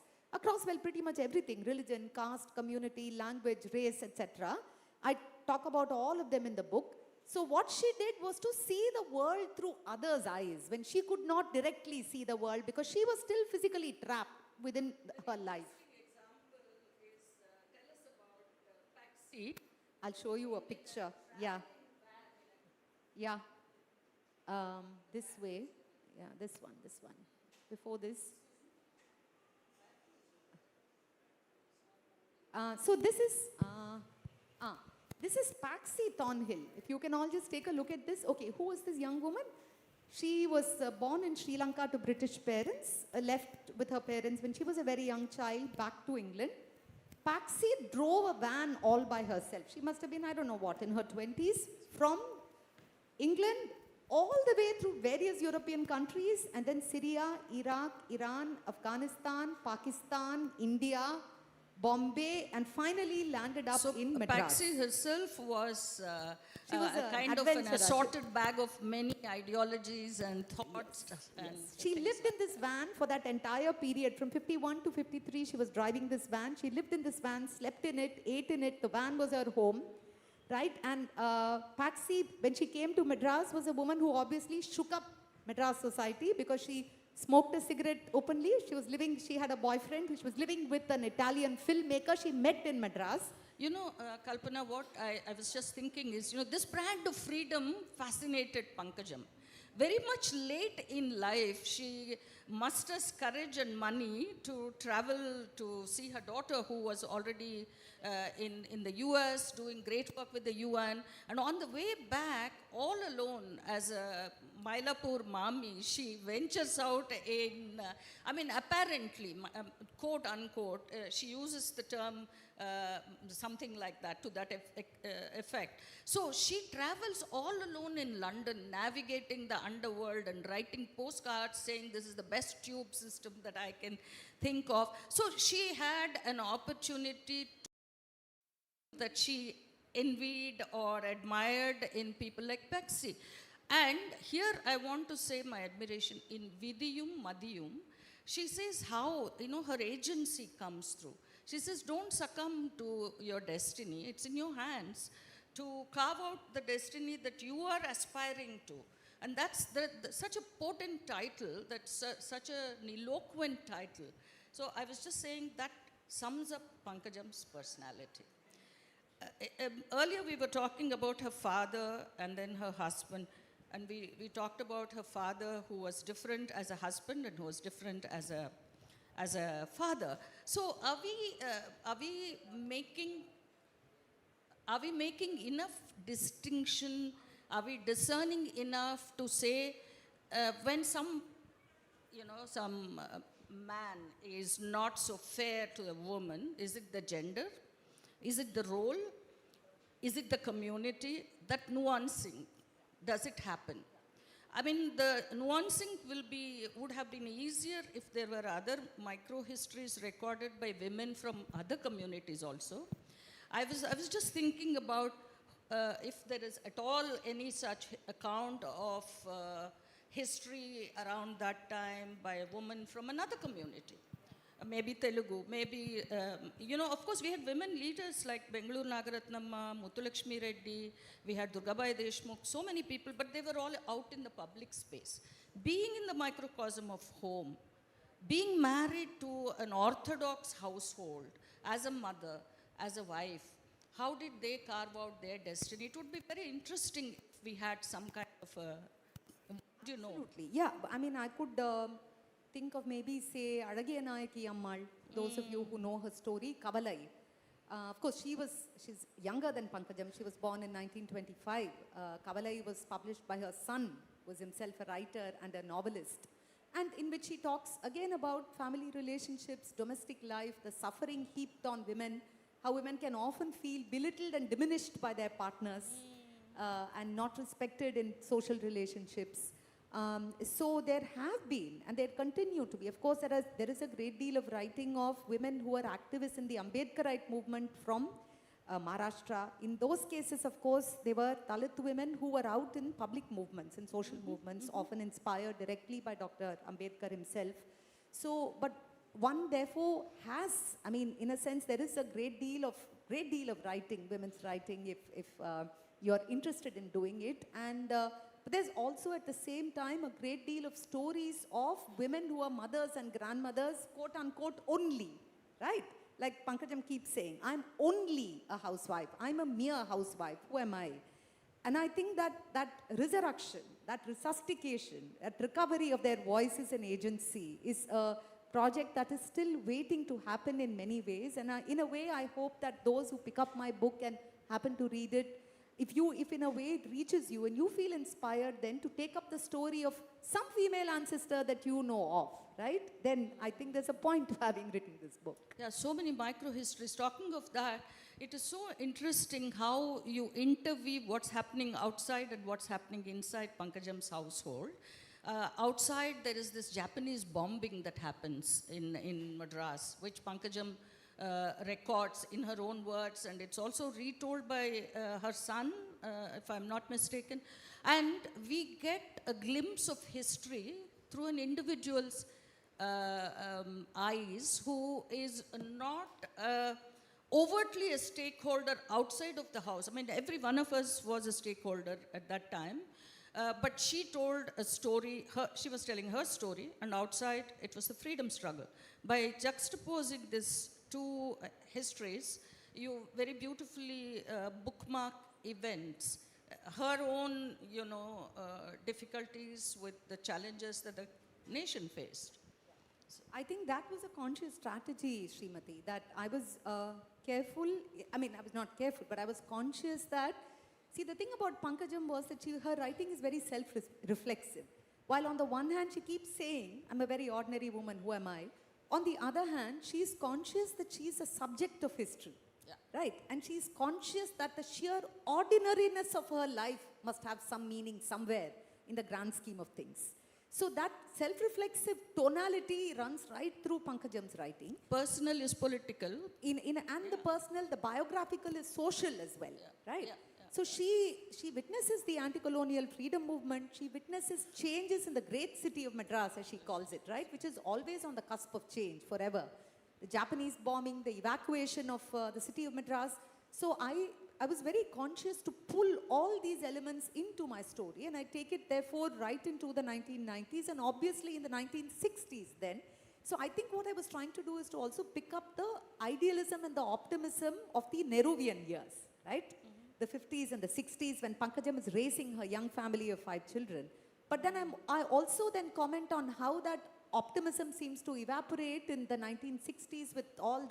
[SPEAKER 20] well, pretty much everything, religion, caste, community, language, race, etc. I talk about all of them in the book. So what she did was to see the world through others' eyes when she could not directly see the world because she was still physically trapped within her life.
[SPEAKER 19] Tell us about Paxi.
[SPEAKER 20] I'll show you a picture. Yeah. Yeah. This way. Yeah, this one. Before this. So this is, This is Patsy Thornhill. If you can all just take a look at this. Okay, who is this young woman? She was born in Sri Lanka to British parents, left with her parents when she was a very young child back to England. Patsy drove a van all by herself. She must have been, I don't know what, in her 20s, from England all the way through various European countries, and then Syria, Iraq, Iran, Afghanistan, Pakistan, India, Bombay, and finally landed up in Madras.
[SPEAKER 19] Patsy herself was,
[SPEAKER 20] She was
[SPEAKER 19] a
[SPEAKER 20] an
[SPEAKER 19] kind of an
[SPEAKER 20] adventurer.
[SPEAKER 19] assorted bag of many ideologies and thoughts. And
[SPEAKER 20] She lived in this van for that entire period. From 51 to 53, she was driving this van. She lived in this van, slept in it, ate in it. The van was her home, right? And Patsy, when she came to Madras, was a woman who obviously shook up Madras society because she smoked a cigarette openly. She had a boyfriend who was living with an Italian filmmaker she met in Madras.
[SPEAKER 19] you know, Kalpana, what I was just thinking is, this brand of freedom fascinated Pankajam. Very much late in life, she musters courage and money to travel to see her daughter, who was already in the US, doing great work with the UN. And on the way back, all alone, as a Mylapore Mami, she ventures out in, apparently, quote unquote, she uses the term something like that, to that effect. So she travels all alone in London, navigating the underworld and writing postcards saying this is the best tube system that I can think of. So she had an opportunity that she envied or admired in people like Patsy. And here I want to say my admiration in Vidiyum Madiyum. She says how, her agency comes through. She says, don't succumb to your destiny. It's in your hands to carve out the destiny that you are aspiring to. And that's such a potent title, that's such an eloquent title. So I was just saying that sums up Pankajam's personality. Earlier we were talking about her father and then her husband. And we talked about her father, who was different as a husband and who was different as a father. So are we making enough distinction? Are we discerning enough to say when some man is not so fair to a woman? Is it the gender? Is it the role? Is it the community? That nuancing, does it happen? The nuancing would have been easier if there were other micro-histories recorded by women from other communities also. I was just thinking about if there is at all any such account of history around that time by a woman from another community. Maybe Telugu, maybe, of course we had women leaders like Bengaluru Nagaratnamma, Muthulakshmi Reddy, we had Durgabai Deshmukh, so many people, but they were all out in the public space. Being in the microcosm of home, being married to an orthodox household, as a mother, as a wife, how did they carve out their destiny? It would be very interesting if we had some kind of a,
[SPEAKER 20] Absolutely, yeah. I could think of maybe, say, Adagyanayaki Ammal, those of you who know her story, Kavalai. Of course, she's younger than Pankajam. She was born in 1925. Kavalai was published by her son, who was himself a writer and a novelist, and in which she talks again about family relationships, domestic life, the suffering heaped on women, how women can often feel belittled and diminished by their partners and not respected in social relationships. So there have been, and there continue to be, of course, there is a great deal of writing of women who are activists in the Ambedkarite movement from Maharashtra. In those cases, of course, they were Dalit women who were out in public movements, in social movements, often inspired directly by Dr. Ambedkar himself. So, but one therefore has, in a sense, there is a great deal of writing, women's writing, if you're interested in doing it. And but there's also at the same time a great deal of stories of women who are mothers and grandmothers, quote unquote, only, right? Like Pankajam keeps saying, I'm only a housewife. I'm a mere housewife. Who am I? And I think that resurrection, that resuscitation, that recovery of their voices and agency is a project that is still waiting to happen in many ways. And in a way, I hope that those who pick up my book and happen to read it, if in a way it reaches you and you feel inspired then to take up the story of some female ancestor that you know of, right? Then I think there's a point to having written this book.
[SPEAKER 19] Yeah, so many micro-histories. Talking of that, it is so interesting how you interweave what's happening outside and what's happening inside Pankajam's household. Outside, there is this Japanese bombing that happens in Madras, which Pankajam records in her own words, and it's also retold by her son, if I'm not mistaken. And we get a glimpse of history through an individual's eyes who is not overtly a stakeholder outside of the house. I mean, every one of us was a stakeholder at that time. But she told a story, she was telling her story, and outside it was the freedom struggle. By juxtaposing these two histories, you very beautifully bookmark events, her own, difficulties with the challenges that the nation faced.
[SPEAKER 20] I think that was a conscious strategy, Sreemathi, that I was careful, I was not careful, but I was conscious that, see, the thing about Pankajam was that her writing is very self-reflexive. While on the one hand, she keeps saying, I'm a very ordinary woman, who am I? On the other hand, she is conscious that she is a subject of history, right? And she is conscious that the sheer ordinariness of her life must have some meaning somewhere in the grand scheme of things. So that self-reflexive tonality runs right through Pankajam's writing.
[SPEAKER 19] Personal is political.
[SPEAKER 20] And the personal, the biographical is social as well, right? So she witnesses the anti-colonial freedom movement. She witnesses changes in the great city of Madras, as she calls it, right? Which is always on the cusp of change forever. The Japanese bombing, the evacuation of the city of Madras. So I was very conscious to pull all these elements into my story, and I take it therefore right into the 1990s and obviously in the 1960s then. So I think what I was trying to do is to also pick up the idealism and the optimism of the Nehruvian years, right? The 50s and the 60s when Pankajam is raising her young family of 5 children. But then I also then comment on how that optimism seems to evaporate in the 1960s with all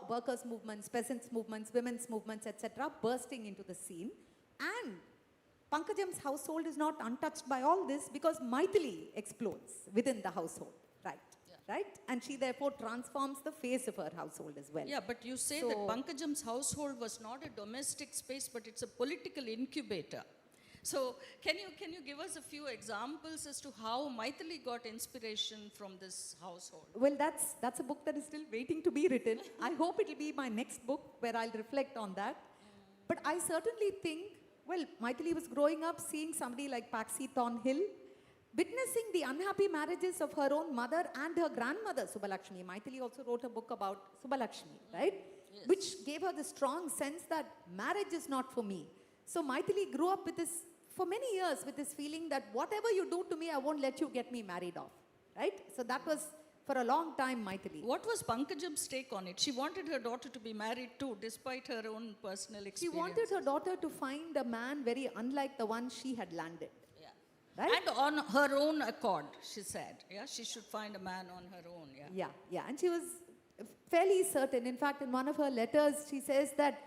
[SPEAKER 20] workers' movements, peasants' movements, women's movements, etc., bursting into the scene. And Pankajam's household is not untouched by all this because Maithili explodes within the household, right? Right? And she therefore transforms the face of her household as well.
[SPEAKER 19] Yeah, but you say that Pankajam's household was not a domestic space, but it's a political incubator. So can you give us a few examples as to how Maithili got inspiration from this household?
[SPEAKER 20] Well, that's a book that is still waiting to be written. I hope it will be my next book where I'll reflect on that. But I certainly think, well, Maithili was growing up seeing somebody like Paxi Thornhill, witnessing the unhappy marriages of her own mother and her grandmother, Subbalakshmi. Maithili also wrote a book about Subbalakshmi, right? Yes. Which gave her the strong sense that marriage is not for me. So Maithili grew up with this, for many years, with this feeling that whatever you do to me, I won't let you get me married off, right? So that was, for a long time, Maithili.
[SPEAKER 19] What was Pankajam's take on it? She wanted her daughter to be married too, despite her own personal experience.
[SPEAKER 20] She wanted her daughter to find a man very unlike the one she had landed. Right?
[SPEAKER 19] And on her own accord, she said. Yeah, she should find a man on her own.
[SPEAKER 20] Yeah. And she was fairly certain. In fact, in one of her letters, she says that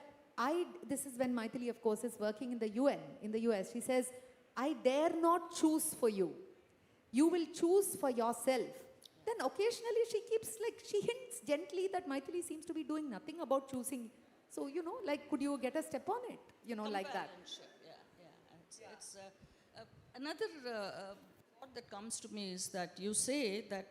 [SPEAKER 20] this is when Maithili, of course, is working in the UN, in the US. She says, I dare not choose for you. You will choose for yourself. Then occasionally she hints gently that Maithili seems to be doing nothing about choosing. So, could you get a step on it? Like that.
[SPEAKER 19] It's another thought that comes to me is that you say that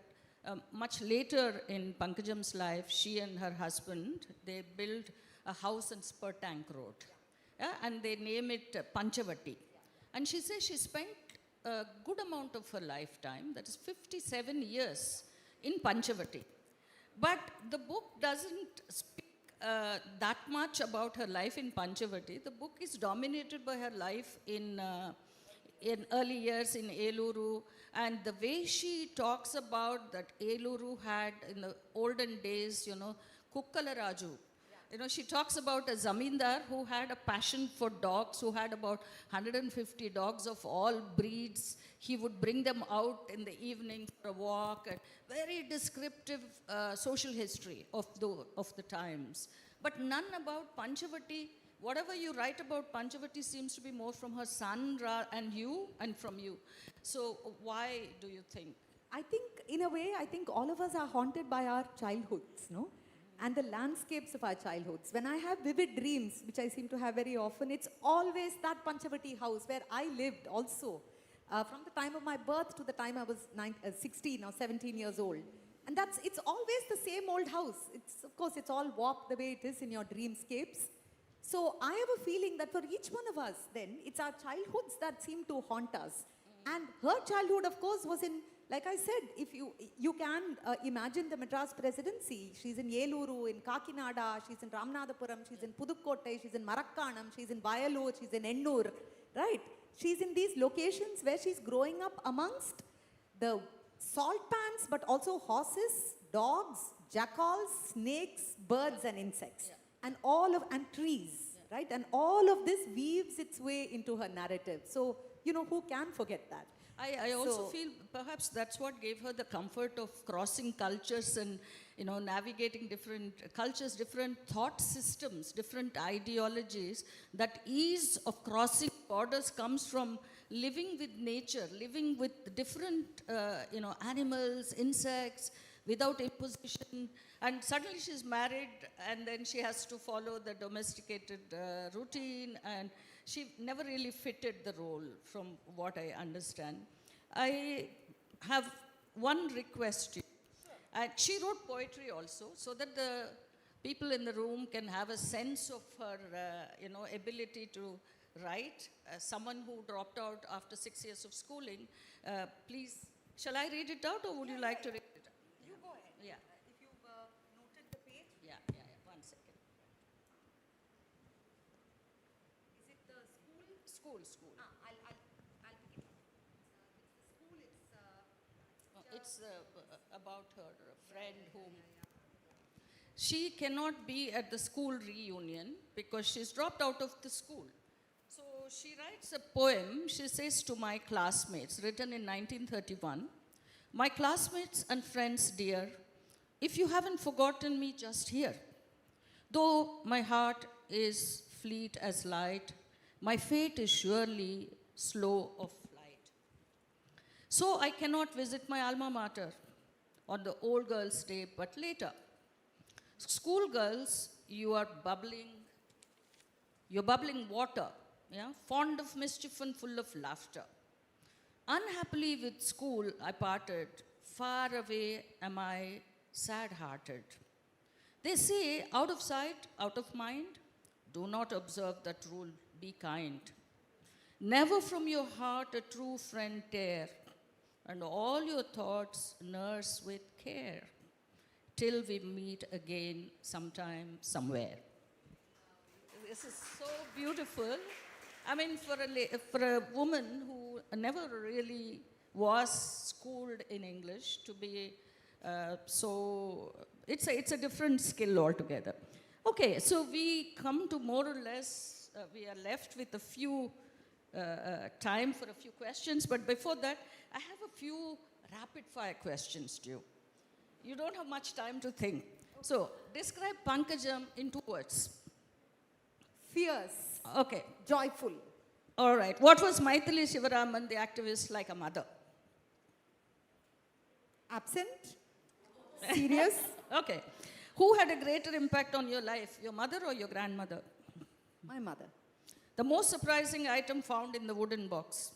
[SPEAKER 19] much later in Pankajam's life, she and her husband, they build a house in Spur Tank Road. And they name it Panchavati. And she says she spent a good amount of her lifetime, that is 57 years, in Panchavati. But the book doesn't speak that much about her life in Panchavati. The book is dominated by her life in early years in Eluru, and the way she talks about that Eluru had in the olden days, Kukkala Raju. She talks about a zamindar who had a passion for dogs, who had about 150 dogs of all breeds. He would bring them out in the evening for a walk. And very descriptive social history of the times. But none about Panchavati, whatever you write about Panchavati seems to be more from her son and you and from you. So why do you think?
[SPEAKER 20] I think, in a way, I think all of us are haunted by our childhoods, no? And the landscapes of our childhoods. When I have vivid dreams, which I seem to have very often, it's always that Panchavati house where I lived also. From the time of my birth to the time I was 16 or 17 years old. And it's always the same old house. Of course, it's all warped the way it is in your dreamscapes. So I have a feeling that for each one of us, then, it's our childhoods that seem to haunt us. And her childhood, of course, was in, like I said, if you can imagine the Madras presidency. She's in Yeluru, in Kakinada, she's in Ramanathapuram, she's in Pudukkottai, she's in Marakkanam, she's in Vayalur, she's in Ennur, right? She's in these locations where she's growing up amongst the salt pans, but also horses, dogs, jackals, snakes, birds and insects. And trees, right? And all of this weaves its way into her narrative. So, who can forget that?
[SPEAKER 19] I also feel perhaps that's what gave her the comfort of crossing cultures and, navigating different cultures, different thought systems, different ideologies. That ease of crossing borders comes from living with nature, living with different, animals, insects, without imposition. And suddenly she's married and then she has to follow the domesticated routine, and she never really fitted the role from what I understand. I have one request to you. And she wrote poetry also, so that the people in the room can have a sense of her ability to write. Someone who dropped out after 6 years of schooling. Please, shall I read it out or would you like to read it out?
[SPEAKER 20] You go ahead.
[SPEAKER 19] Yeah.
[SPEAKER 20] If you've noted the page.
[SPEAKER 19] Yeah. 1 second.
[SPEAKER 20] Is it the school?
[SPEAKER 19] School.
[SPEAKER 20] I'll pick it up. It's the school,
[SPEAKER 19] It's about her friend whom... She cannot be at the school reunion because she's dropped out of the school. So she writes a poem, she says, to my classmates, written in 1931. My classmates and friends dear, if you haven't forgotten me, just hear. Though my heart is fleet as light, my fate is surely slow of flight. So I cannot visit my alma mater on the old girls' day, but later. Schoolgirls, you're bubbling water, fond of mischief and full of laughter. Unhappily with school I parted, far away am I sad-hearted. They say, out of sight, out of mind, do not observe that rule, be kind. Never from your heart a true friend tear, and all your thoughts nurse with care, till we meet again sometime, somewhere. This is so beautiful. I mean, for a woman who never really was schooled in English to be it's a different skill altogether. Okay, so we come to more or less, we are left with a few time for a few questions, but before that, I have a few rapid fire questions to you. You don't have much time to think. So, describe Pankajam in 2 words.
[SPEAKER 20] Fierce.
[SPEAKER 19] Okay.
[SPEAKER 20] Joyful.
[SPEAKER 19] All right. What was Maithili Shivaraman, the activist, like a mother?
[SPEAKER 20] Absent. Serious.
[SPEAKER 19] Okay. Who had a greater impact on your life, your mother or your grandmother?
[SPEAKER 20] My mother.
[SPEAKER 19] The most surprising item found in the wooden box?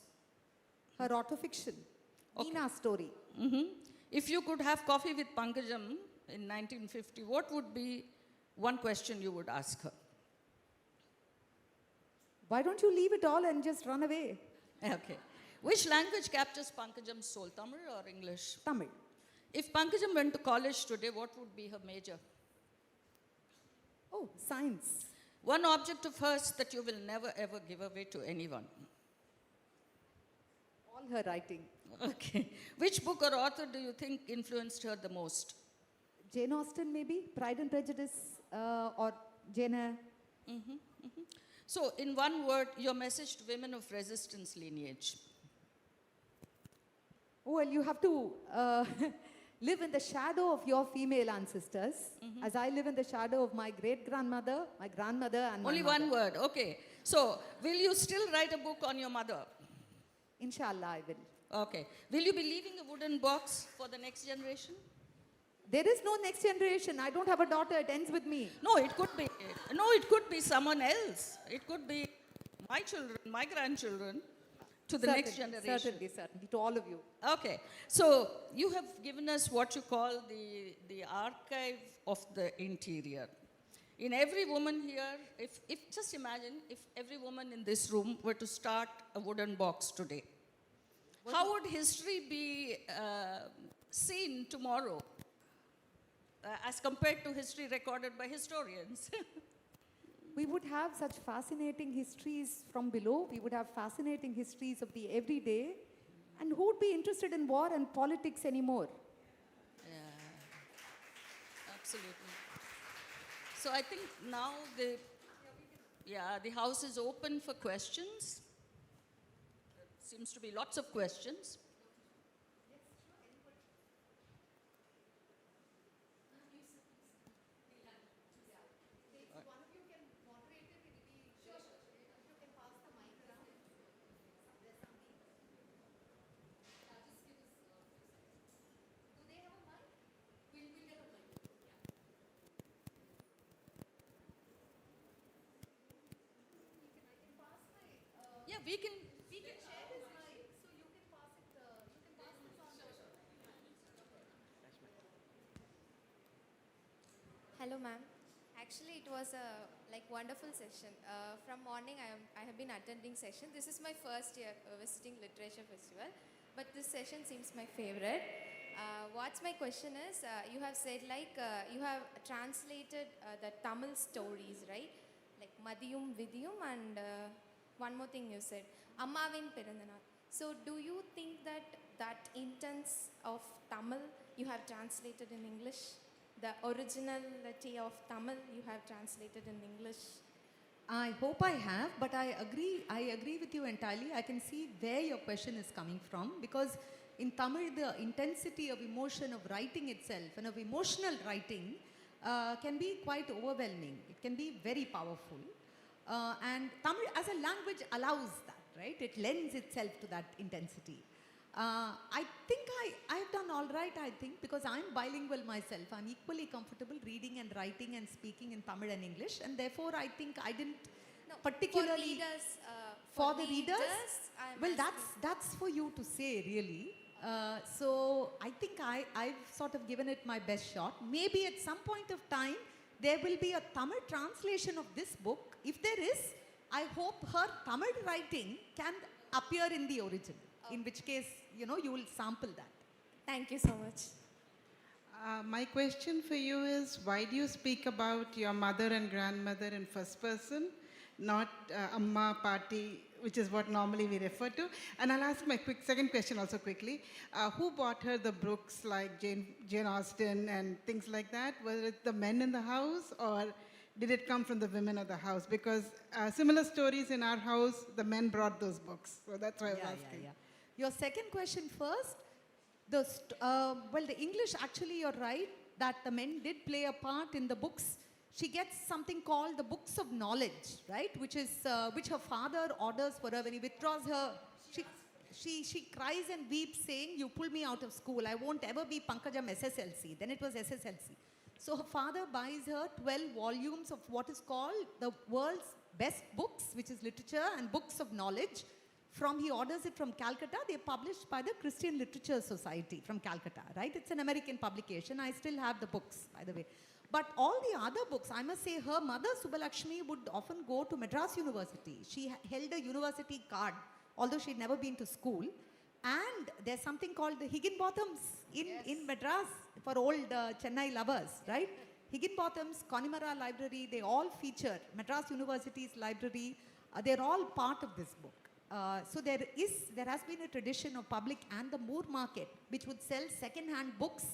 [SPEAKER 20] Her autofiction.
[SPEAKER 19] Okay.
[SPEAKER 20] Nina's story.
[SPEAKER 19] If you could have coffee with Pankajam in 1950, what would be one question you would ask her?
[SPEAKER 20] Why don't you leave it all and just run away?
[SPEAKER 19] Okay. Which language captures Pankajam's soul, Tamil or English?
[SPEAKER 20] Tamil.
[SPEAKER 19] If Pankajam went to college today, what would be her major?
[SPEAKER 20] Oh, science.
[SPEAKER 19] One object of hers that you will never ever give away to anyone.
[SPEAKER 20] All her writing.
[SPEAKER 19] Okay. Which book or author do you think influenced her the most?
[SPEAKER 20] Jane Austen, maybe? Pride and Prejudice, or Jane Eyre.
[SPEAKER 19] So, in one word, your message to women of resistance lineage.
[SPEAKER 20] Well, you have to live in the shadow of your female ancestors, as I live in the shadow of my great-grandmother, my grandmother, and
[SPEAKER 19] Only
[SPEAKER 20] my mother.
[SPEAKER 19] one word, okay. So, will you still write a book on your mother?
[SPEAKER 20] Inshallah, I will.
[SPEAKER 19] Okay. Will you be leaving a wooden box for the next generation?
[SPEAKER 20] There is no next generation. I don't have a daughter. It ends with me.
[SPEAKER 19] No, it could be. No, it could be someone else. It could be my children, my grandchildren, to the next generation.
[SPEAKER 20] Certainly, to all of you.
[SPEAKER 19] Okay. So you have given us what you call the archive of the interior. In every woman here, if just imagine if every woman in this room were to start a wooden box today, how would history be seen tomorrow as compared to history recorded by historians?
[SPEAKER 20] We would have such fascinating histories from below. We would have fascinating histories of the everyday. And who would be interested in war and politics anymore?
[SPEAKER 19] Yeah, absolutely. So I think now the house is open for questions. There seems to be lots of questions. Yeah, we can share this mic, so you can pass it. You can pass this on.
[SPEAKER 21] Hello, ma'am. Actually, it was a wonderful session. From morning, I have been attending session. This is my first year visiting literature festival, but this session seems my favorite. What's my question is, you have said you have translated the Tamil stories, right? Like Madiyum, Vidiyum, and one more thing you said, Ammavin Pirandanal. So do you think that intense of Tamil you have translated in English? The originality of Tamil you have translated in English?
[SPEAKER 20] I hope I have, but I agree with you entirely. I can see where your question is coming from, because in Tamil, the intensity of emotion of writing itself and of emotional writing can be quite overwhelming. It can be very powerful. And Tamil as a language allows that, right? It lends itself to that intensity. I think I've done all right, I think, because I'm bilingual myself. I'm equally comfortable reading and writing and speaking in Tamil and English, and therefore I think I didn't particularly... For the readers? Well, that's for you to say, really. So I think I've sort of given it my best shot. Maybe at some point of time, there will be a Tamil translation of this book. If there is, I hope her Tamil writing can appear in the original, in which case, you will sample that.
[SPEAKER 21] Thank you so much.
[SPEAKER 22] My question for you is, why do you speak about your mother and grandmother in first person, not Amma, Pati, which is what normally we refer to? And I'll ask my second question also quickly. Who bought her the books like Jane Austen and things like that? Was it the men in the house, or did it come from the women of the house? Because similar stories in our house, the men brought those books. So that's why I was asking.
[SPEAKER 20] Yeah. Your second question first. Well, the English, actually, you're right, that the men did play a part in the books. She gets something called the books of knowledge, right? Which her father orders for her when he withdraws her. She cries and weeps, saying, "You pull me out of school. I won't ever be Pankajam SSLC." Then it was SSLC. So her father buys her 12 volumes of what is called the world's best books, which is literature and books of knowledge. He orders it from Calcutta. They're published by the Christian Literature Society from Calcutta, right? It's an American publication. I still have the books, by the way. But all the other books, I must say, her mother, Subbalakshmi, would often go to Madras University. She held a university card, although she'd never been to school. And there's something called the Higginbothams in Madras for old Chennai lovers, right? Higginbothams, Connemara Library, they all feature Madras University's library. They're all part of this book. So there has been a tradition of public and the Moor market, which would sell second-hand books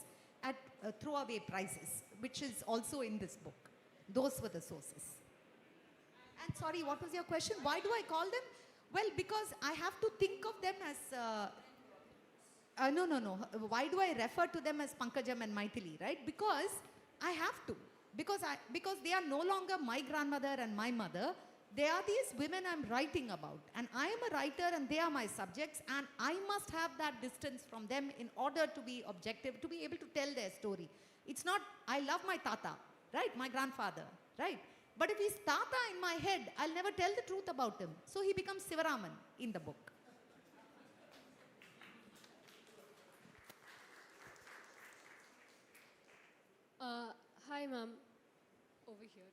[SPEAKER 20] at throwaway prices, which is also in this book. Those were the sources. And sorry, what was your question? Why do I call them? Well, because I have to think of them as... No. Why do I refer to them as Pankajam and Maithili, right? Because I have to. Because they are no longer my grandmother and my mother. They are these women I'm writing about. And I am a writer and they are my subjects. And I must have that distance from them in order to be objective, to be able to tell their story. It's not, I love my tata, right? My grandfather, right? But if he's tata in my head, I'll never tell the truth about him. So he becomes Sivaraman in the book.
[SPEAKER 3] Hi, ma'am. Over here.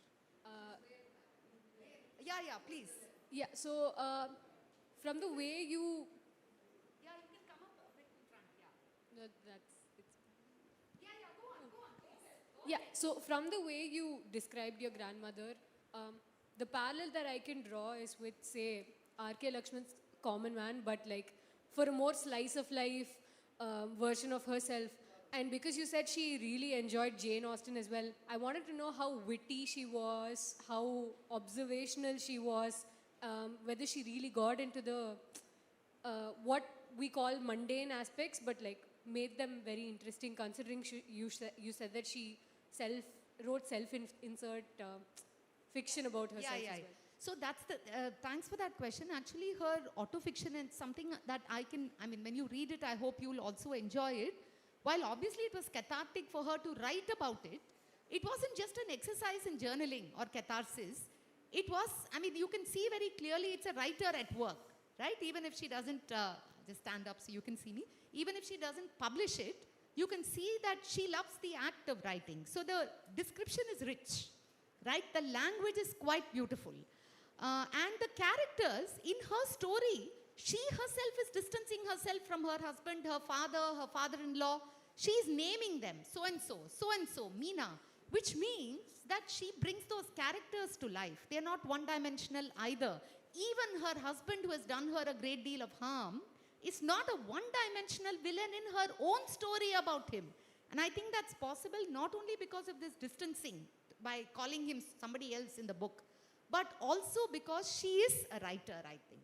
[SPEAKER 20] Yeah, please.
[SPEAKER 3] Yeah, so from the way you...
[SPEAKER 20] Yeah, you can come up a bit in front, yeah.
[SPEAKER 3] No, it's...
[SPEAKER 20] Yeah, go on, please.
[SPEAKER 3] Yeah, so from the way you described your grandmother, the parallel that I can draw is with, say, R.K. Lakshman's Common Man, but like for a more slice of life version of herself. And because you said she really enjoyed Jane Austen as well, I wanted to know how witty she was, how observational she was, whether she really got into the, what we call mundane aspects, but like made them very interesting considering you said that she wrote self-insert fiction about herself as well.
[SPEAKER 20] So that's the, thanks for that question. Actually, her autofiction is something that when you read it, I hope you'll also enjoy it. While obviously it was cathartic for her to write about it, it wasn't just an exercise in journaling or catharsis. It was, you can see very clearly it's a writer at work, right? Even if she doesn't, just stand up so you can see me. Even if she doesn't publish it, you can see that she loves the act of writing. So the description is rich, right? The language is quite beautiful. And the characters in her story, she herself is distancing herself from her husband, her father-in-law. She is naming them, so-and-so, Meena, which means that she brings those characters to life. They're not one-dimensional either. Even her husband, who has done her a great deal of harm, is not a one-dimensional villain in her own story about him. And I think that's possible not only because of this distancing, by calling him somebody else in the book, but also because she is a writer, I think.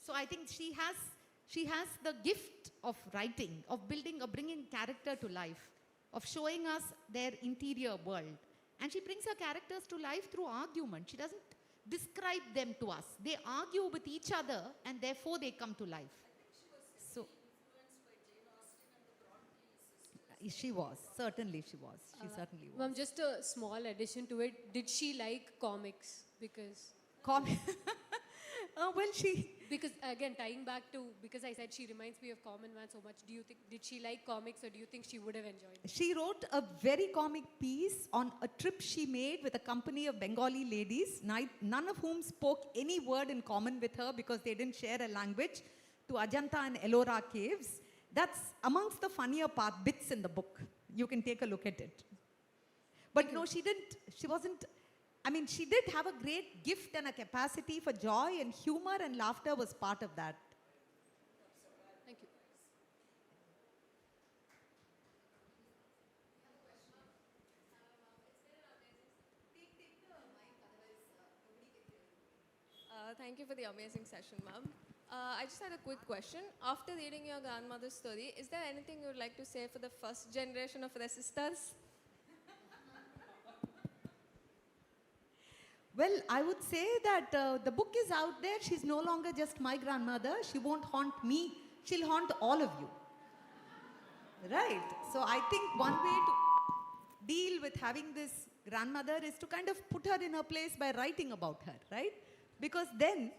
[SPEAKER 20] So I think she has the gift of writing, of bringing character to life, of showing us their interior world. And she brings her characters to life through argument. She doesn't describe them to us. They argue with each other and therefore they come to life. So, she was, certainly she was. She certainly was.
[SPEAKER 3] Ma'am, just a small addition to it. Did she like comics? Because... Because again, tying back to, because I said she reminds me of Common Man so much, did she like comics or do you think she would have enjoyed it?
[SPEAKER 20] She wrote a very comic piece on a trip she made with a company of Bengali ladies, none of whom spoke any word in common with her because they didn't share a language, to Ajanta and Ellora caves. That's amongst the funnier bits in the book. You can take a look at it. But no, she did have a great gift and a capacity for joy, and humor and laughter was part of that.
[SPEAKER 3] Thank you.
[SPEAKER 4] Thank you for the amazing session, ma'am. I just had a quick question. After reading your grandmother's story, is there anything you would like to say for the first generation of resistors?
[SPEAKER 20] Well, I would say that the book is out there. She's no longer just my grandmother. She won't haunt me. She'll haunt all of you. Right? So I think one way to deal with having this grandmother is to kind of put her in her place by writing about her, right? Because then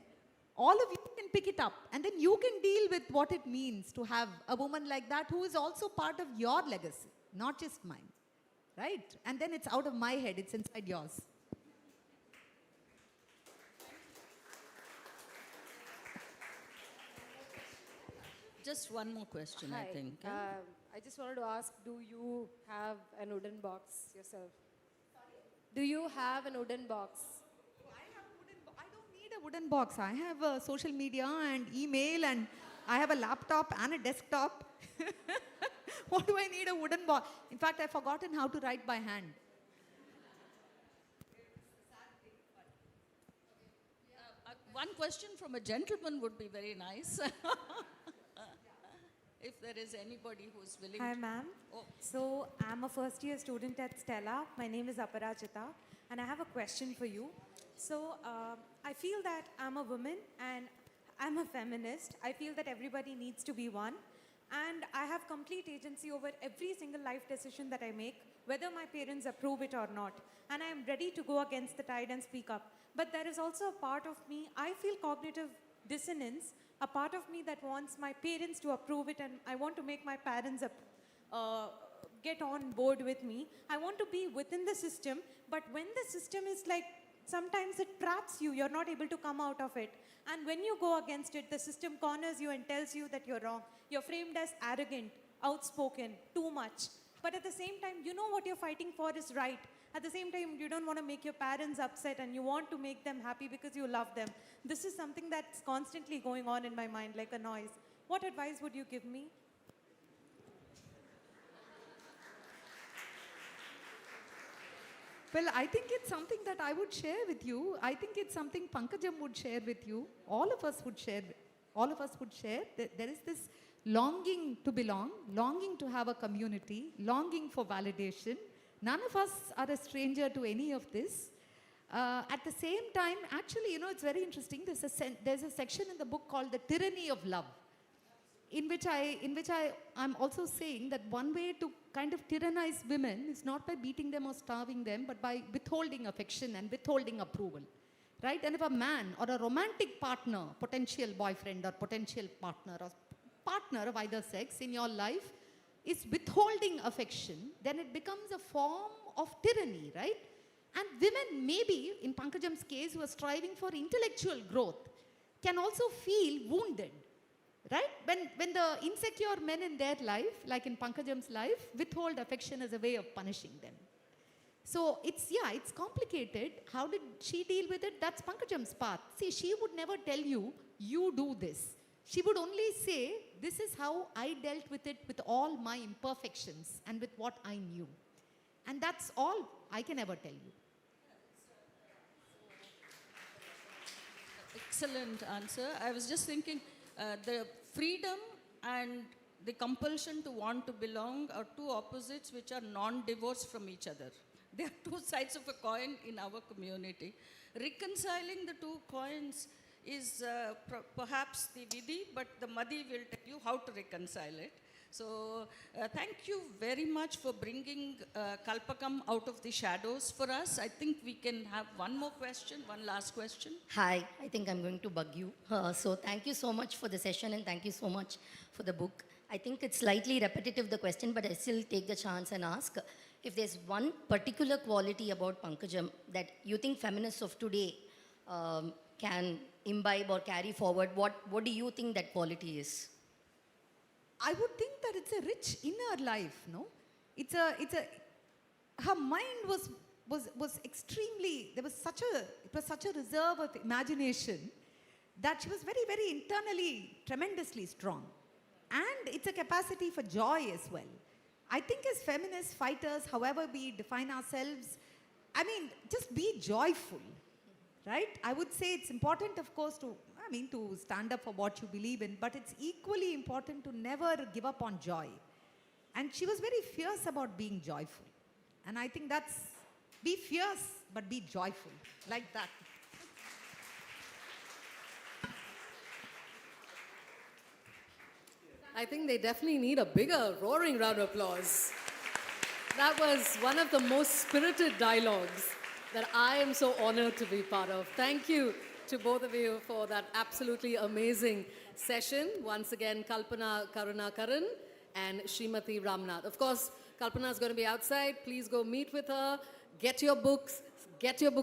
[SPEAKER 20] all of you can pick it up and then you can deal with what it means to have a woman like that who is also part of your legacy, not just mine, right? And then it's out of my head, it's inside yours.
[SPEAKER 19] Just one more question, I think.
[SPEAKER 23] I just wanted to ask, do you have an wooden box yourself? Do you have an wooden box?
[SPEAKER 20] I don't need a wooden box. I have social media and email, and I have a laptop and a desktop. What do I need a wooden box? In fact, I've forgotten how to write by hand.
[SPEAKER 19] One question from a gentleman would be very nice. if there is anybody who is willing
[SPEAKER 1] Hi,
[SPEAKER 19] to.
[SPEAKER 1] ma'am.
[SPEAKER 19] Oh.
[SPEAKER 1] So, I'm a first year student at Stella. My name is Aparajita, and I have a question for you. So, I feel that I'm a woman and I'm a feminist. I feel that everybody needs to be one. And I have complete agency over every single life decision that I make, whether my parents approve it or not. And I am ready to go against the tide and speak up. But there is also a part of me, I feel cognitive dissonance, a part of me that wants my parents to approve it, and I want to make my parents get on board with me. I want to be within the system, but when the system is like, sometimes it traps you, you're not able to come out of it. And when you go against it, the system corners you and tells you that you're wrong. You're framed as arrogant, outspoken, too much. But at the same time, you know what you're fighting for is right. At the same time, you don't want to make your parents upset and you want to make them happy because you love them. This is something that's constantly going on in my mind like a noise. What advice would you give me?
[SPEAKER 20] Well, I think it's something that I would share with you. I think it's something Pankajam would share with you. All of us would share. All of us would share. There is this longing to belong, longing to have a community, longing for validation. None of us are a stranger to any of this. At the same time, actually, you know, it's very interesting. There's a section in the book called The Tyranny of Love, in which I'm also saying that one way to kind of tyrannize women is not by beating them or starving them, but by withholding affection and withholding approval, right? And if a man or a romantic partner, potential boyfriend or potential partner or partner of either sex in your life is withholding affection, then it becomes a form of tyranny, right? And women, maybe in Pankajam's case, who are striving for intellectual growth, can also feel wounded. Right? When the insecure men in their life, like in Pankajam's life, withhold affection as a way of punishing them. So it's complicated. How did she deal with it? That's Pankajam's path. See, she would never tell you, you do this. She would only say, this is how I dealt with it with all my imperfections and with what I knew. And that's all I can ever tell you.
[SPEAKER 19] Excellent answer. I was just thinking, the freedom and the compulsion to want to belong are two opposites which are non-divorced from each other. They are two sides of a coin in our community. Reconciling the two coins is perhaps the vidhi, but the Madhi will tell you how to reconcile it. So thank you very much for bringing Kalpakam out of the shadows for us. I think we can have one more question, one last question.
[SPEAKER 13] Hi, I think I'm going to bug you. So thank you so much for the session and thank you so much for the book. I think it's slightly repetitive, the question, but I still take the chance and ask if there's one particular quality about Pankajam that you think feminists of today can imbibe or carry forward. What do you think that quality is?
[SPEAKER 20] I would think that it's a rich inner life, no? Her mind was extremely, it was such a reserve of imagination that she was very, very internally tremendously strong. And it's a capacity for joy as well. I think as feminist fighters, however we define ourselves, I mean, just be joyful, right? I would say it's important, of course, to stand up for what you believe in, but it's equally important to never give up on joy. And she was very fierce about being joyful. And I think that's, be fierce, but be joyful, like that.
[SPEAKER 6] I think they definitely need a bigger roaring round of applause. That was one of the most spirited dialogues that I am so honored to be part of. Thank you to both of you for that absolutely amazing session. Once again, Kalpana, Karunakaran, and Sreemathi Ramnath. Of course, Kalpana is going to be outside. Please go meet with her. Get your books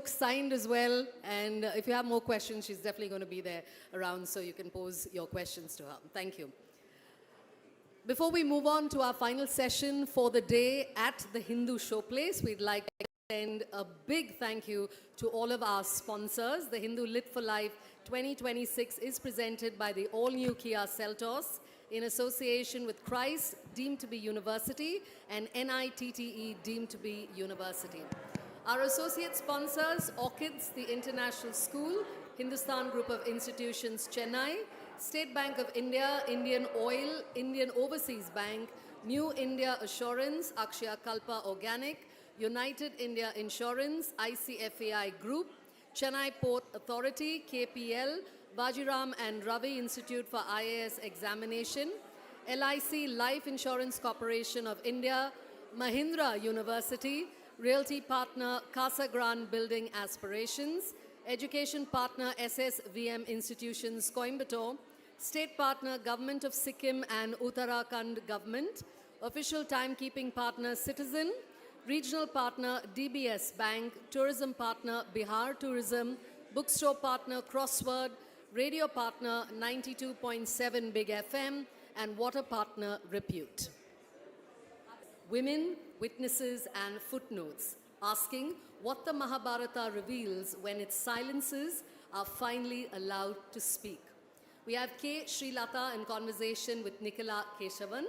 [SPEAKER 6] signed as well. And if you have more questions, she's definitely going to be there around so you can pose your questions to her. Thank you. Before we move on to our final session for the day at the Hindu Showplace, we'd like to extend a big thank you to all of our sponsors. The Hindu Lit for Life 2026 is presented by the all-new Kia Seltos in association with Christ, deemed to be university, and NITTE, deemed to be university. Our associate sponsors, Orchids, the International School, Hindustan Group of Institutions, Chennai, State Bank of India, Indian Oil, Indian Overseas Bank, New India Assurance, Akshaya Kalpa Organic, United India Insurance, ICFAI Group, Chennai Port Authority, KPL, Vajiram and Ravi Institute for IAS Examination, LIC Life Insurance Corporation of India, Mahindra University, Realty Partner Casa Grande Building Aspirations, Education Partner SSVM Institutions Coimbatore, State Partner Government of Sikkim and Uttarakhand Government, Official Timekeeping Partner Citizen, Regional Partner DBS Bank, Tourism Partner Bihar Tourism, Bookstore Partner Crossword, Radio Partner 92.7 Big FM, and Water Partner Repute. Women, Witnesses and Footnotes, asking what the Mahabharata reveals when its silences are finally allowed to speak. We have K. Srilata in conversation with Nikhila Kesavan.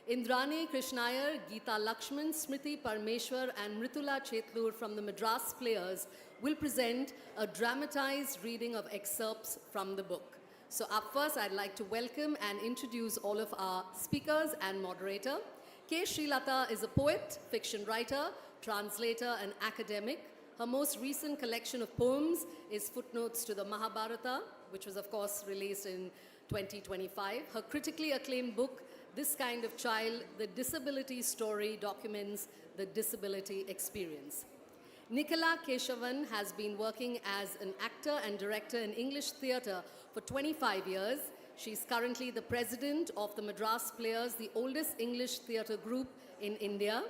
[SPEAKER 6] Indrani Krishnaier, Geetha Lakshman, Smrithi Parameswar and Mrithula Chetlur from the Madras Players will present a dramatized reading of excerpts from the book. So up first, I'd like to welcome and introduce all of our speakers and moderator. K. Srilata is a poet, fiction writer, translator and academic. Her most recent collection of poems is Footnotes to the Mahabharata, which was of course released in 2025. Her critically acclaimed book, This Kind of Child, The Disability Story, documents the disability experience. Nikhila Kesavan has been working as an actor and director in English theatre for 25 years. She's currently the president of the Madras Players, the oldest English theatre group in India.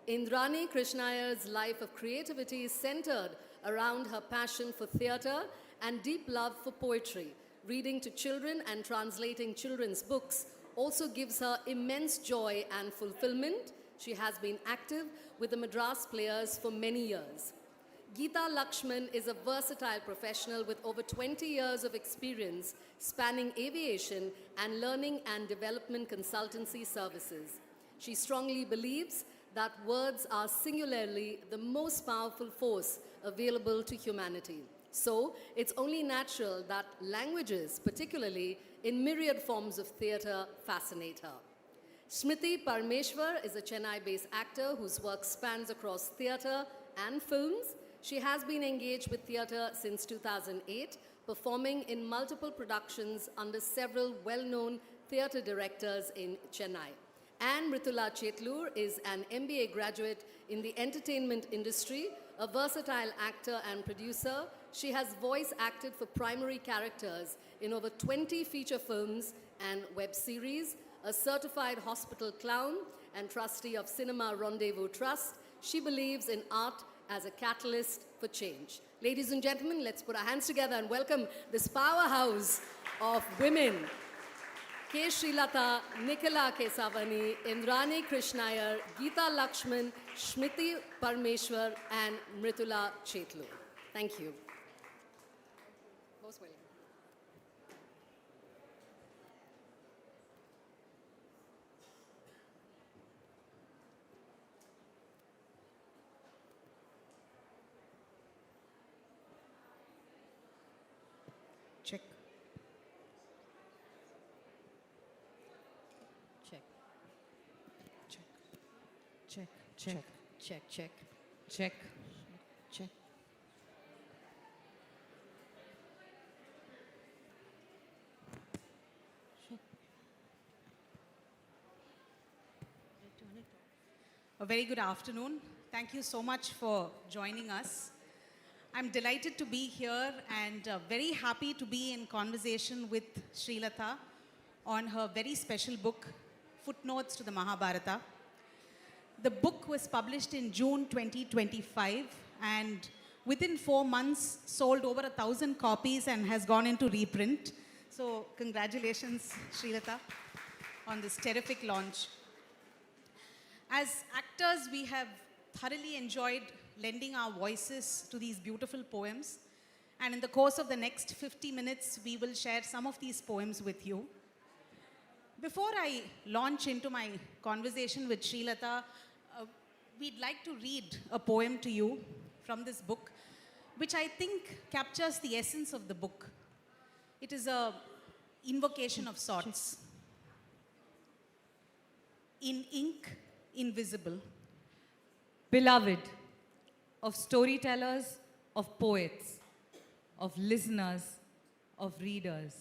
[SPEAKER 6] Indrani Krishnaier's life of creativity is centered around her passion for theatre and deep love for poetry. Reading to children and translating children's books also gives her immense joy and fulfillment. She has been active with the Madras Players for many years. Geetha Lakshman is a versatile professional with over 20 years of experience spanning aviation and learning and development consultancy services. She strongly believes that words are singularly the most powerful force available to humanity. So it's only natural that languages, particularly in myriad forms of theatre, fascinate her. Smrithi Parameswar is a Chennai-based actor whose work spans across theatre and films. She has been engaged with theatre since 2008, performing in multiple productions under several well-known theatre directors in Chennai. And Mrithula Chetlur is an MBA graduate in the entertainment industry, a versatile actor and producer. She has voice acted for primary characters in over 20 feature films and web series, a certified hospital clown and trustee of Cinema Rendezvous Trust. She believes in art as a catalyst for change. Ladies and gentlemen, let's put our hands together and welcome this powerhouse of women. K. Srilata, Nikhila Kesavan, Indrani Krishnaier, Geetha Lakshman, Smrithi Parameswar and Mrithula Chetlur. Thank you. Most welcome.
[SPEAKER 22] Check.
[SPEAKER 6] Check.
[SPEAKER 22] Check.
[SPEAKER 6] Check. Check.
[SPEAKER 22] Check. Check.
[SPEAKER 2] A very good afternoon. Thank you so much for joining us. I'm delighted to be here and very happy to be in conversation with Srilata on her very special book, Footnotes to the Mahabharata. The book was published in June 2025 and within 4 months sold over 1,000 copies and has gone into reprint. So congratulations, Srilata, on this terrific launch. As actors, we have thoroughly enjoyed lending our voices to these beautiful poems. And in the course of the next 50 minutes, we will share some of these poems with you. Before I launch into my conversation with Srilata, we'd like to read a poem to you from this book, which I think captures the essence of the book. It is a invocation of sorts. In ink, invisible.
[SPEAKER 5] Beloved of storytellers, of poets, of listeners, of readers.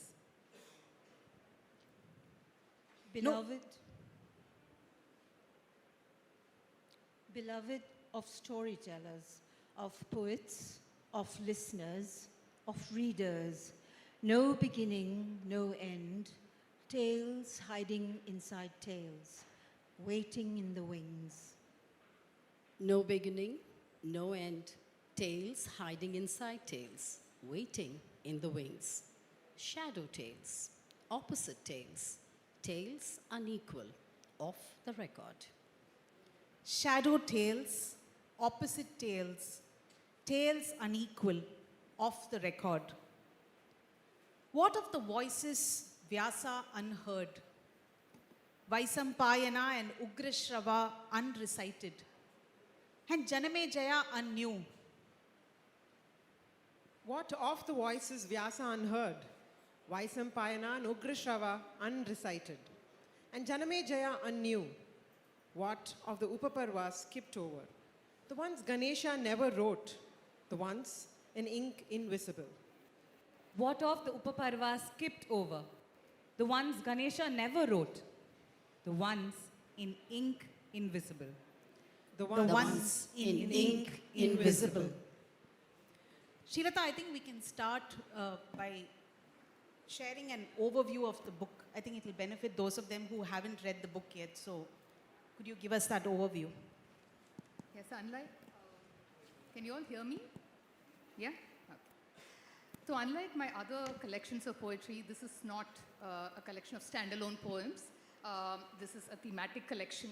[SPEAKER 7] Beloved, beloved of storytellers, of poets, of listeners, of readers, no beginning, no end, tales hiding inside tales, waiting in the wings.
[SPEAKER 9] No beginning, no end, tales hiding inside tales, waiting in the wings. Shadow tales, opposite tales, tales unequal, off the record.
[SPEAKER 2] Shadow tales, opposite tales, tales unequal, off the record. What of the voices Vyasa unheard, Vaisampayana and Ugrashrava unrecited, and Janamejaya unknew?
[SPEAKER 24] What of the voices Vyasa unheard, Vaisampayana and Ugrashrava unrecited, and Janamejaya unknew? What of the Upaparvas skipped over, the ones Ganesha never wrote, the ones in ink invisible?
[SPEAKER 5] What of the Upaparvas skipped over, the ones Ganesha never wrote, the ones in ink invisible?
[SPEAKER 24] The ones
[SPEAKER 2] in ink invisible. Srilata, I think we can start by sharing an overview of the book. I think it will benefit those of them who haven't read the book yet. So could you give us that overview?
[SPEAKER 25] Yes, unlike, can you all hear me? Yeah? Okay. So unlike my other collections of poetry, this is not a collection of standalone poems. This is a thematic collection.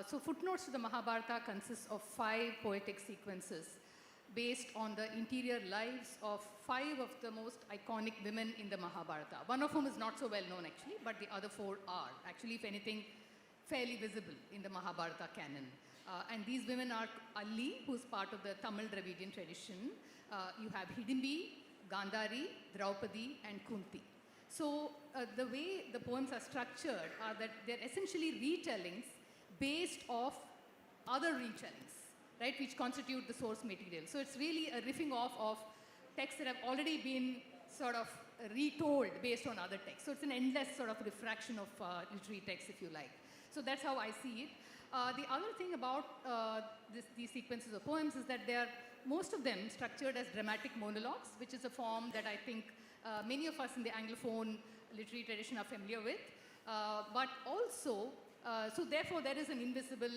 [SPEAKER 25] So Footnotes to the Mahabharata consists of 5 poetic sequences based on the interior lives of 5 of the most iconic women in the Mahabharata. One of whom is not so well known actually, but the other 4 are. Actually, if anything, fairly visible in the Mahabharata canon. And these women are Ali, who's part of the Tamil Dravidian tradition. You have Hidimbi, Gandhari, Draupadi, and Kunti. So the way the poems are structured are that they're essentially retellings based off other retellings, right, which constitute the source material. So it's really a riffing off of texts that have already been sort of retold based on other texts. So it's an endless sort of refraction of literary texts, if you like. So that's how I see it. The other thing about these sequences of poems is that they are, most of them, structured as dramatic monologues, which is a form that I think many of us in the Anglophone literary tradition are familiar with. But also, so therefore there is an invisible,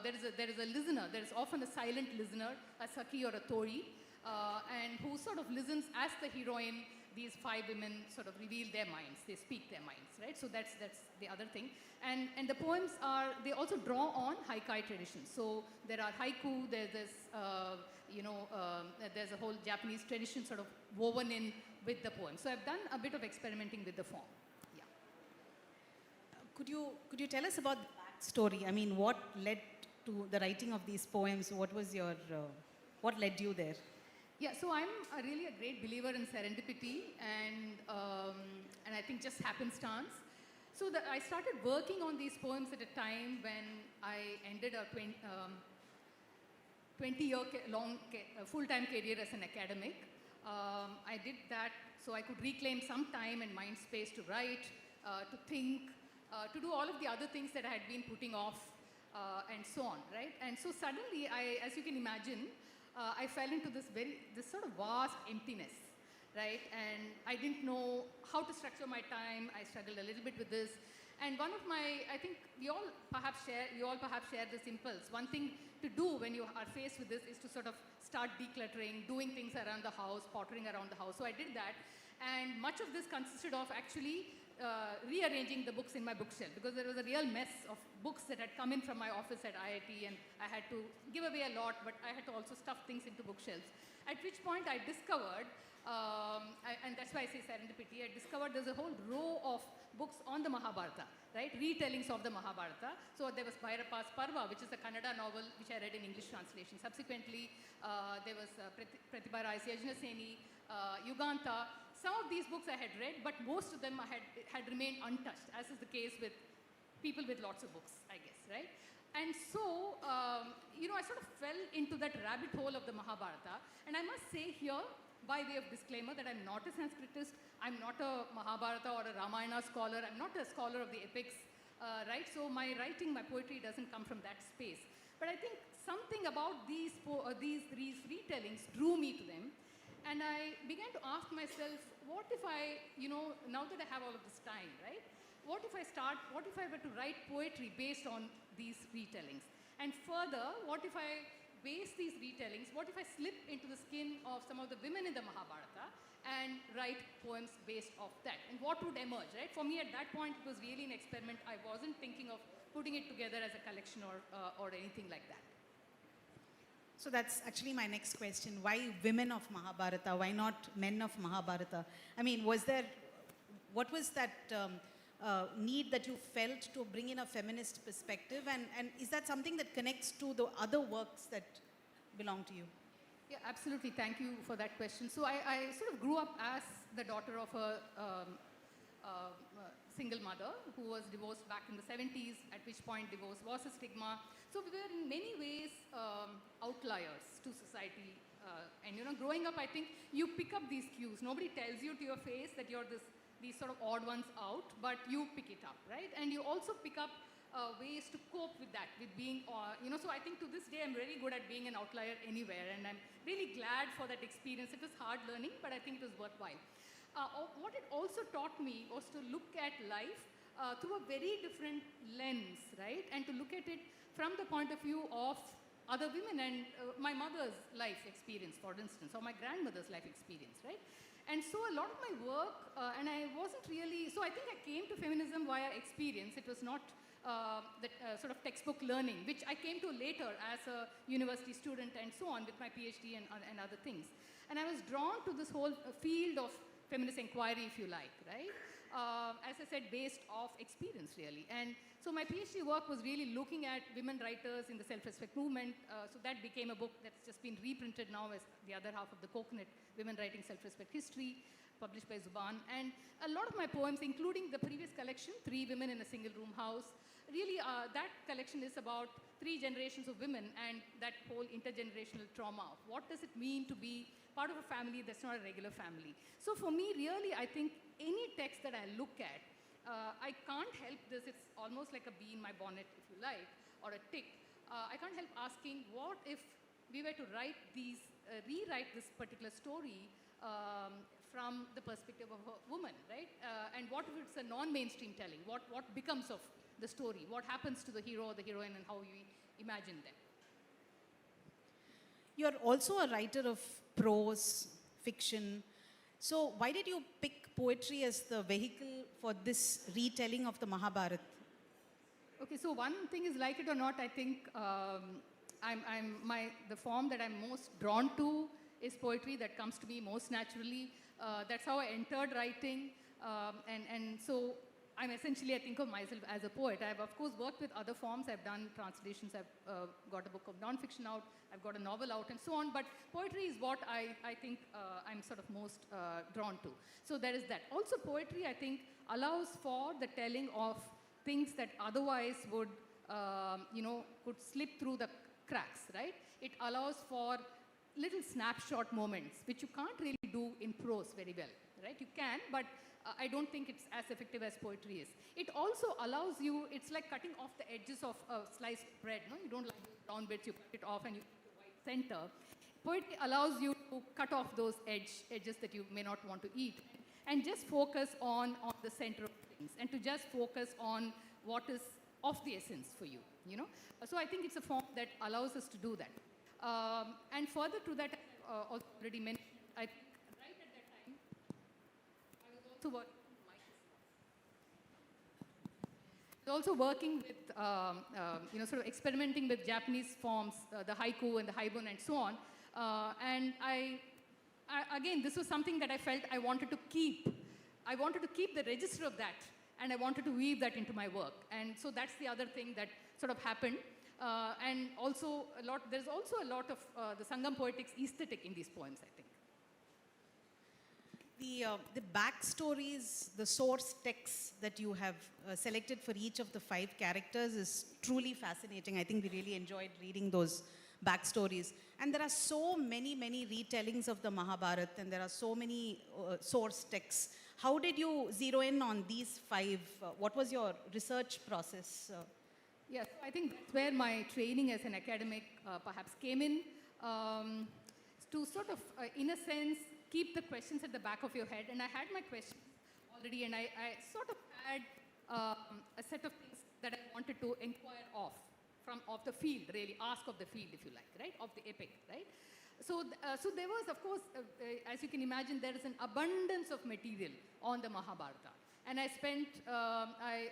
[SPEAKER 25] there is a listener, there is often a silent listener, a Saki or a Tori, and who sort of listens as the heroine. These 5 women sort of reveal their minds, they speak their minds, right? So that's the other thing. And the poems are, they also draw on haikai traditions. So there are haiku, there's this, there's a whole Japanese tradition sort of woven in with the poem. So I've done a bit of experimenting with the form. Yeah.
[SPEAKER 2] Could you tell us about the backstory? I mean, what led to the writing of these poems? What was your, what led you there?
[SPEAKER 25] Yeah, so I'm really a great believer in serendipity and I think just happenstance. So I started working on these poems at a time when I ended a 20-year-long full-time career as an academic. I did that so I could reclaim some time and mind space to write, to think, to do all of the other things that I had been putting off and so on, right? And so suddenly, as you can imagine, I fell into this sort of vast emptiness, right? And I didn't know how to structure my time. I struggled a little bit with this. And one of my, I think you all perhaps share this impulse. One thing to do when you are faced with this is to sort of start decluttering, doing things around the house, pottering around the house. So I did that. And much of this consisted of actually rearranging the books in my bookshelf, because there was a real mess of books that had come in from my office at IIT, and I had to give away a lot, but I had to also stuff things into bookshelves. At which point I discovered, and that's why I say serendipity, I discovered there's a whole row of books on the Mahabharata, right? Retellings of the Mahabharata. So there was Bhairapa's Parva, which is a Kannada novel which I read in English translation. Subsequently, there was Pratibha Ray's Yajna Seni, Yuganta. some of these books I had read, but most of them had remained untouched, as is the case with people with lots of books, I guess, right? And so, I sort of fell into that rabbit hole of the Mahabharata. And I must say here, by way of disclaimer, that I'm not a Sanskritist, I'm not a Mahabharata or a Ramayana scholar, I'm not a scholar of the epics, right? So my writing, my poetry doesn't come from that space. But I think something about these retellings drew me to them. And I began to ask myself, what if I, now that I have all of this time, right? What if I were to write poetry based on these retellings? And further, what if I base these retellings, what if I slip into the skin of some of the women in the Mahabharata and write poems based off that? And what would emerge, right? For me at that point, it was really an experiment. I wasn't thinking of putting it together as a collection or anything like that.
[SPEAKER 2] So that's actually my next question. Why women of Mahabharata? Why not men of Mahabharata? I mean, what was that need that you felt to bring in a feminist perspective? And is that something that connects to the other works that belong to you?
[SPEAKER 25] Yeah, absolutely. Thank you for that question. So I sort of grew up as the daughter of a single mother who was divorced back in the 70s, at which point divorce was a stigma. So we were in many ways outliers to society. And growing up, I think you pick up these cues. Nobody tells you to your face that you're these sort of odd ones out, but you pick it up, right? And you also pick up ways to cope with that, with being, so I think to this day I'm really good at being an outlier anywhere, and I'm really glad for that experience. It was hard learning, but I think it was worthwhile. What it also taught me was to look at life through a very different lens, right? And to look at it from the point of view of other women and my mother's life experience, for instance, or my grandmother's life experience, right? And so a lot of my work, and I wasn't really, so I think I came to feminism via experience. It was not sort of textbook learning, which I came to later as a university student and so on with my PhD and other things. And I was drawn to this whole field of feminist inquiry, if you like, right? As I said, based off experience, really. And so my PhD work was really looking at women writers in the self-respect movement. So that became a book that's just been reprinted now as the other half of the Coconut, Women Writing Self-Respect History, published by Zuban. And a lot of my poems, including the previous collection, 3 Women in a Single Room House, really that collection is about 3 generations of women and that whole intergenerational trauma. What does it mean to be part of a family that's not a regular family? So for me, really, I think any text that I look at, I can't help this. It's almost like a bee in my bonnet, if you like, or a tick. I can't help asking, what if we were to rewrite this particular story from the perspective of a woman, right? And what if it's a non-mainstream telling? What becomes of the story? What happens to the hero or the heroine and how you imagine them?
[SPEAKER 2] You're also a writer of prose, fiction. So why did you pick poetry as the vehicle for this retelling of the Mahabharata?
[SPEAKER 25] Okay, so one thing is, like it or not, I think the form that I'm most drawn to is poetry. That comes to me most naturally. That's how I entered writing. And so I'm essentially, I think of myself as a poet. I've, of course, worked with other forms. I've done translations. I've got a book of nonfiction out. I've got a novel out and so on. But poetry is what I think I'm sort of most drawn to. So there is that. Also, poetry, I think, allows for the telling of things that otherwise would, could slip through the cracks, right? It allows for little snapshot moments, which you can't really do in prose very well, right? You can, but I don't think it's as effective as poetry is. It also allows you, it's like cutting off the edges of a sliced bread, no? You don't like the round bits, you cut it off and you put the white center. Poetry allows you to cut off those edges that you may not want to eat and just focus on the center of things and to just focus on what is of the essence for you, you know? So I think it's a form that allows us to do that. And further to that, also already mentioned, I think right at that time, I was also working with, sort of experimenting with Japanese forms, the haiku and the haibun and so on. And again, this was something that I felt I wanted to keep. I wanted to keep the register of that, and I wanted to weave that into my work. And so that's the other thing that sort of happened. And also there's also a lot of the Sangam poetics aesthetic in these poems, I think.
[SPEAKER 2] The backstories, the source texts that you have selected for each of the 5 characters is truly fascinating. I think we really enjoyed reading those backstories. And there are so many retellings of the Mahabharata, and there are so many source texts. How did you zero in on these 5? What was your research process?
[SPEAKER 25] Yes, I think that's where my training as an academic perhaps came in, to sort of, in a sense, keep the questions at the back of your head. And I had my questions already, and I sort of had a set of things that I wanted to inquire of the field, really, ask of the field, if you like, right, of the epic, right? So there was, of course, as you can imagine, there is an abundance of material on the Mahabharata. And I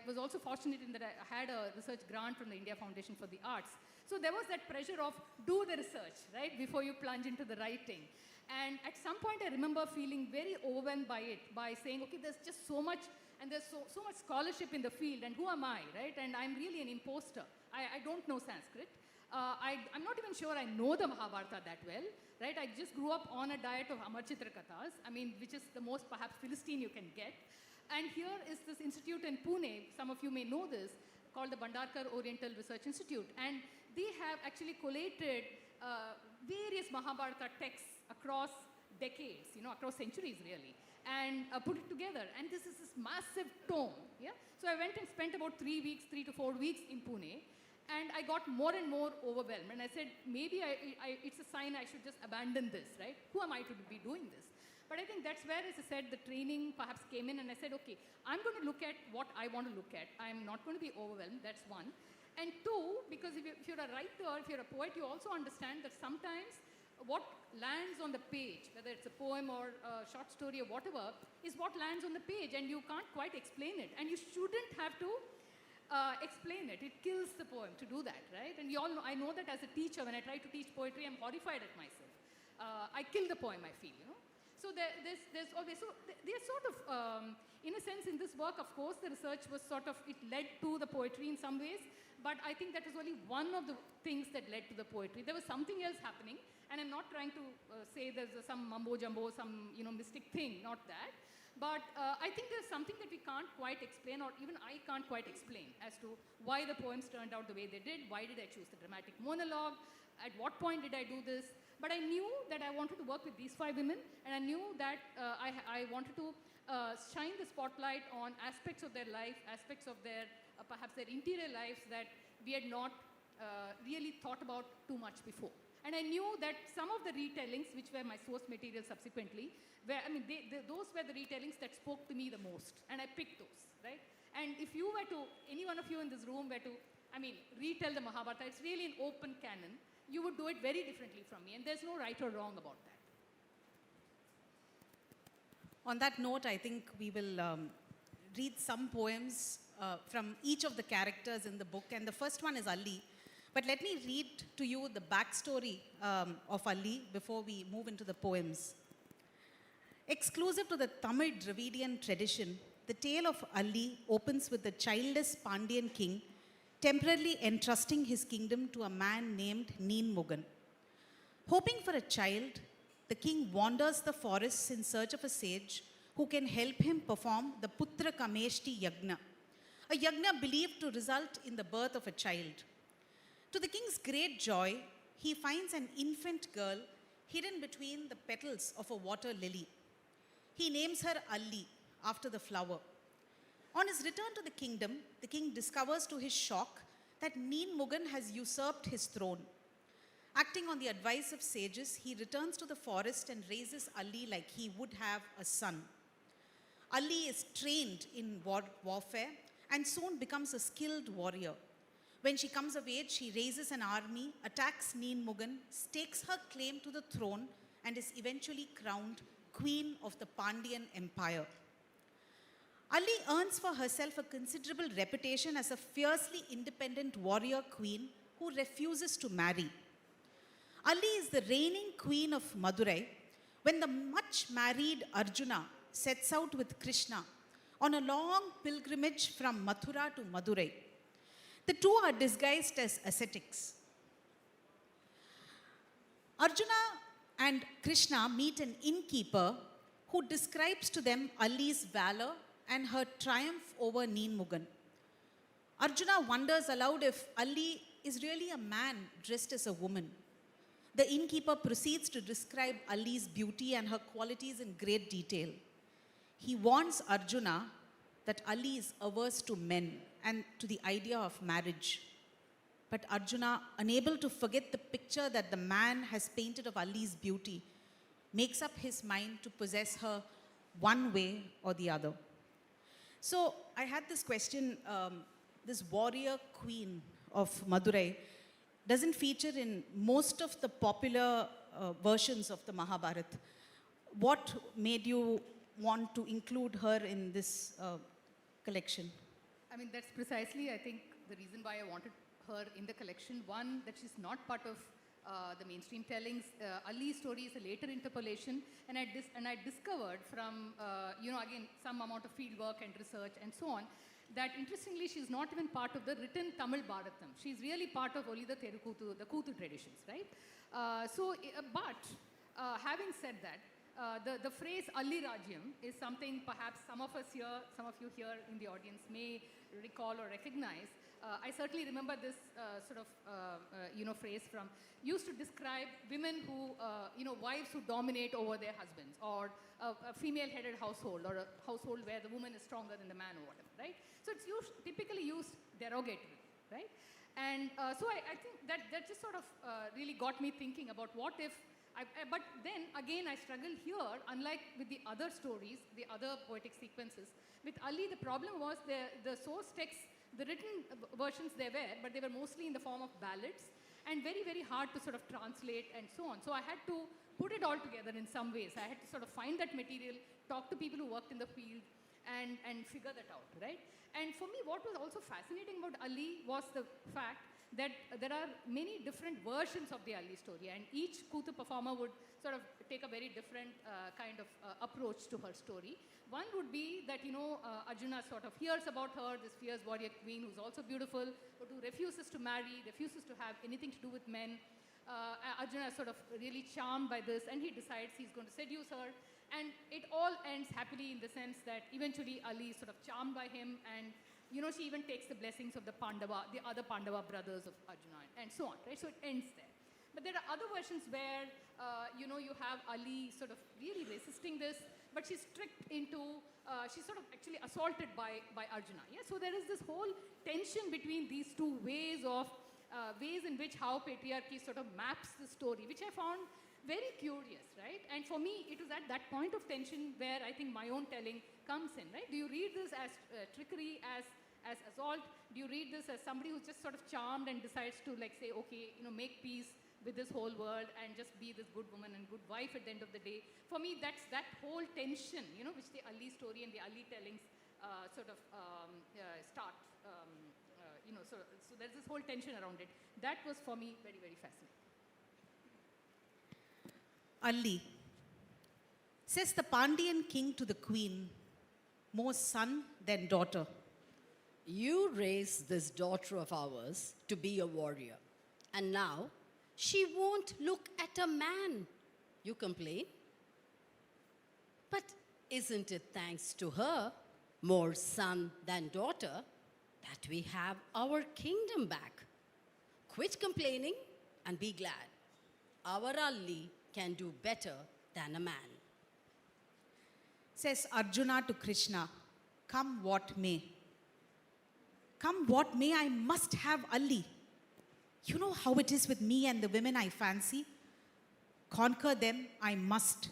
[SPEAKER 25] was also fortunate in that I had a research grant from the India Foundation for the Arts. So there was that pressure of do the research, right, before you plunge into the writing. And at some point, I remember feeling very overwhelmed by it, by saying, okay, there's just so much, and there's so much scholarship in the field, and who am I, right? And I'm really an imposter. I don't know Sanskrit. I'm not even sure I know the Mahabharata that well, right? I just grew up on a diet of Amar Chitra Kathas, which is the most perhaps Philistine you can get. And here is this institute in Pune, some of you may know this, called the Bhandarkar Oriental Research Institute. And they have actually collated various Mahabharata texts across decades, across centuries really, and put it together. And this is this massive tome, yeah? So I went and spent about 3 to 4 weeks in Pune, and I got more and more overwhelmed. And I said, maybe it's a sign I should just abandon this, right? Who am I to be doing this? But I think that's where, as I said, the training perhaps came in, and I said, okay, I'm going to look at what I want to look at. I'm not going to be overwhelmed, that's one. And two, because if you're a writer, if you're a poet, you also understand that sometimes what lands on the page, whether it's a poem or a short story or whatever, is what lands on the page, and you can't quite explain it. And you shouldn't have to explain it. It kills the poem to do that, right? And you all know, I know that as a teacher, when I try to teach poetry, I'm horrified at myself. I kill the poem, I feel, So there's always, there's sort of, in a sense, in this work, of course, the research was sort of, it led to the poetry in some ways, but I think that was only one of the things that led to the poetry. There was something else happening, and I'm not trying to say there's some mumbo-jumbo, some, mystic thing, not that. But I think there's something that we can't quite explain, or even I can't quite explain, as to why the poems turned out the way they did, why did I choose the dramatic monologue, at what point did I do this. But I knew that I wanted to work with these 5 women, and I knew that I wanted to shine the spotlight on aspects of their life, aspects of their, perhaps their interior lives that we had not really thought about too much before. And I knew that some of the retellings, which were my source material subsequently, those were the retellings that spoke to me the most, and I picked those, right? And if you were to, any one of you in this room were to, retell the Mahabharata, it's really an open canon. You would do it very differently from me, and there's no right or wrong about that.
[SPEAKER 2] On that note, I think we will read some poems from each of the characters in the book, and the first one is Ali. But let me read to you the backstory of Ali before we move into the poems. Exclusive to the Tamil Dravidian tradition, the tale of Ali opens with the childless Pandyan king temporarily entrusting his kingdom to a man named Neen Mugan. Hoping for a child, the king wanders the forests in search of a sage who can help him perform the Putra Kameshti Yagna, a yagna believed to result in the birth of a child. To the king's great joy, he finds an infant girl hidden between the petals of a water lily. He names her Ali, after the flower. On his return to the kingdom, the king discovers to his shock that Neen Mugan has usurped his throne. Acting on the advice of sages, he returns to the forest and raises Ali like he would have a son. Ali is trained in warfare and soon becomes a skilled warrior. When she comes of age, she raises an army, attacks Neen Mugan, stakes her claim to the throne, and is eventually crowned Queen of the Pandyan Empire. Ali earns for herself a considerable reputation as a fiercely independent warrior queen who refuses to marry. Ali is the reigning queen of Madurai when the much-married Arjuna sets out with Krishna on a long pilgrimage from Mathura to Madurai. The two are disguised as ascetics. Arjuna and Krishna meet an innkeeper who describes to them Ali's valor and her triumph over Neen Mugan. Arjuna wonders aloud if Ali is really a man dressed as a woman. The innkeeper proceeds to describe Ali's beauty and her qualities in great detail. He warns Arjuna that Ali is averse to men and to the idea of marriage. But Arjuna, unable to forget the picture that the man has painted of Ali's beauty, makes up his mind to possess her one way or the other. So I had this question, this warrior queen of Madurai doesn't feature in most of the popular versions of the Mahabharata. What made you want to include her in this collection?
[SPEAKER 25] I mean, that's precisely, I think, the reason why I wanted her in the collection. One, that she's not part of the mainstream tellings. Ali's story is a later interpolation, and I discovered from, again, some amount of field work and research and so on, that interestingly, she's not even part of the written Tamil Bharatam. She's really part of only the Terukuthu, the Kuthu traditions, right? Having said that, the phrase Ali Rajyam is something perhaps some of you here in the audience may recall or recognize. I certainly remember this phrase used to describe women who, wives who dominate over their husbands, or a female-headed household, or a household where the woman is stronger than the man or whatever, right? So it's typically used derogatorily, right? And so I think that just sort of really got me thinking about what if, but then again I struggle here, unlike with the other stories, the other poetic sequences. With Ali, the problem was the source texts, the written versions there were, but they were mostly in the form of ballads and very, very hard to sort of translate and so on. So I had to put it all together in some ways. I had to sort of find that material, talk to people who worked in the field, and figure that out, right? And for me, what was also fascinating about Ali was the fact that there are many different versions of the Ali story, and each Kuthu performer would sort of take a very different kind of approach to her story. One would be that, Arjuna sort of hears about her, this fierce warrior queen who's also beautiful, but who refuses to marry, refuses to have anything to do with men. Arjuna is sort of really charmed by this, and he decides he's going to seduce her. And it all ends happily in the sense that eventually Ali is sort of charmed by him, and she even takes the blessings of the other Pandava brothers of Arjuna, and so on, right? So it ends there. But there are other versions where, you have Ali sort of really resisting this, but she's tricked into, she's sort of actually assaulted by Arjuna. Yeah? So there is this whole tension between these two ways in which how patriarchy sort of maps the story, which I found very curious, right? And for me, it was at that point of tension where I think my own telling comes in, right? Do you read this as trickery, as assault? Do you read this as somebody who's just sort of charmed and decides to say, okay, make peace with this whole world and just be this good woman and good wife at the end of the day? For me, that's that whole tension, which the Ali story and the Ali tellings start. So there's this whole tension around it. That was for me very, very fascinating.
[SPEAKER 2] Ali. Says the Pandyan king to the queen, more son than daughter.
[SPEAKER 9] You raised this daughter of ours to be a warrior, and now she won't look at a man. You complain? But isn't it thanks to her, more son than daughter, that we have our kingdom back? Quit complaining and be glad. Our Ali can do better than a man.
[SPEAKER 2] Says Arjuna to Krishna, come what may. Come what may, I must have Ali. You know how it is with me and the women I fancy. Conquer them I must,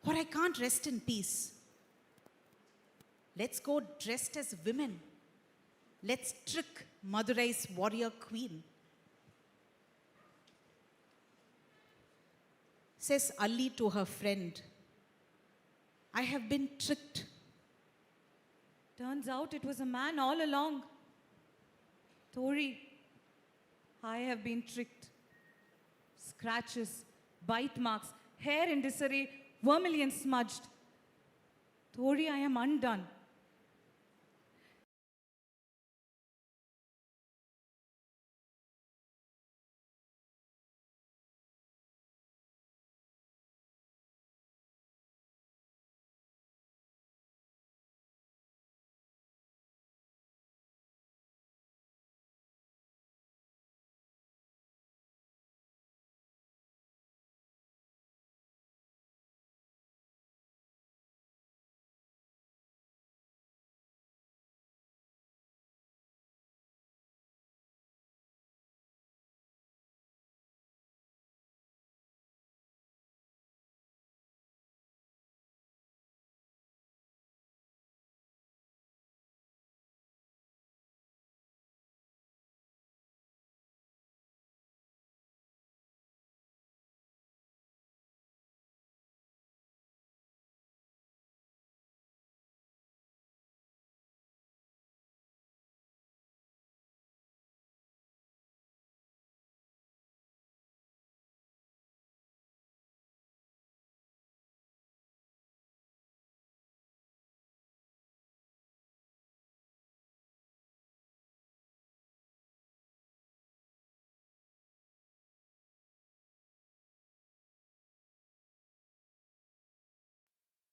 [SPEAKER 2] or I can't rest in peace. Let's go dressed as women. Let's trick Madurai's warrior queen. Says Ali to her friend, I have been tricked.
[SPEAKER 5] Turns out it was a man all along. Tori, I have been tricked. Scratches, bite marks, hair in disarray, vermilion smudged. Tori, I am undone.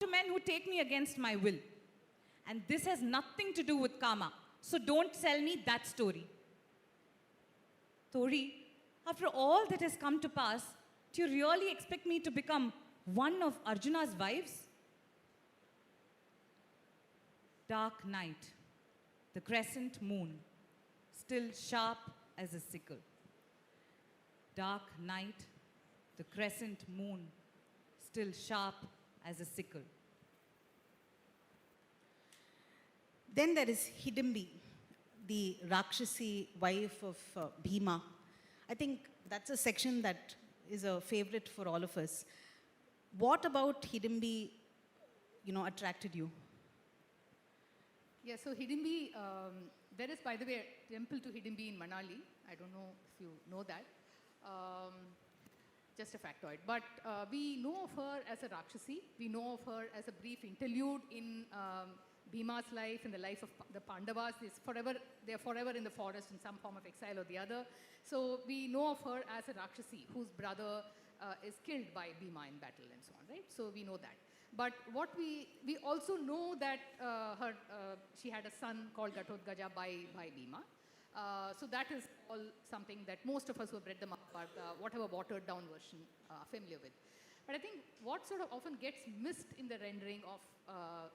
[SPEAKER 5] to men who take me against my will. And this has nothing to do with karma. So don't sell me that story. Tori, after all that has come to pass, do you really expect me to become one of Arjuna's wives? Dark night, the crescent moon, still sharp as a sickle. Dark night, the crescent moon, still sharp as a sickle.
[SPEAKER 2] Then there is Hidimbi, the Rakshasi wife of Bhima. I think that's a section that is a favorite for all of us. What about Hidimbi, attracted you?
[SPEAKER 25] Yeah, so Hidimbi, there is, by the way, a temple to Hidimbi in Manali. I don't know if you know that. Just a factoid. But we know of her as a Rakshasi. We know of her as a brief interlude in Bhima's life, in the life of the Pandavas. They are forever in the forest in some form of exile or the other. So we know of her as a Rakshasi whose brother is killed by Bhima in battle and so on, right? So we know that. But what we also know that she had a son called Ghatotkacha by Bhima. So that is all something that most of us who have read the Mahabharata, whatever watered down version, are familiar with. But I think what sort of often gets missed in the rendering of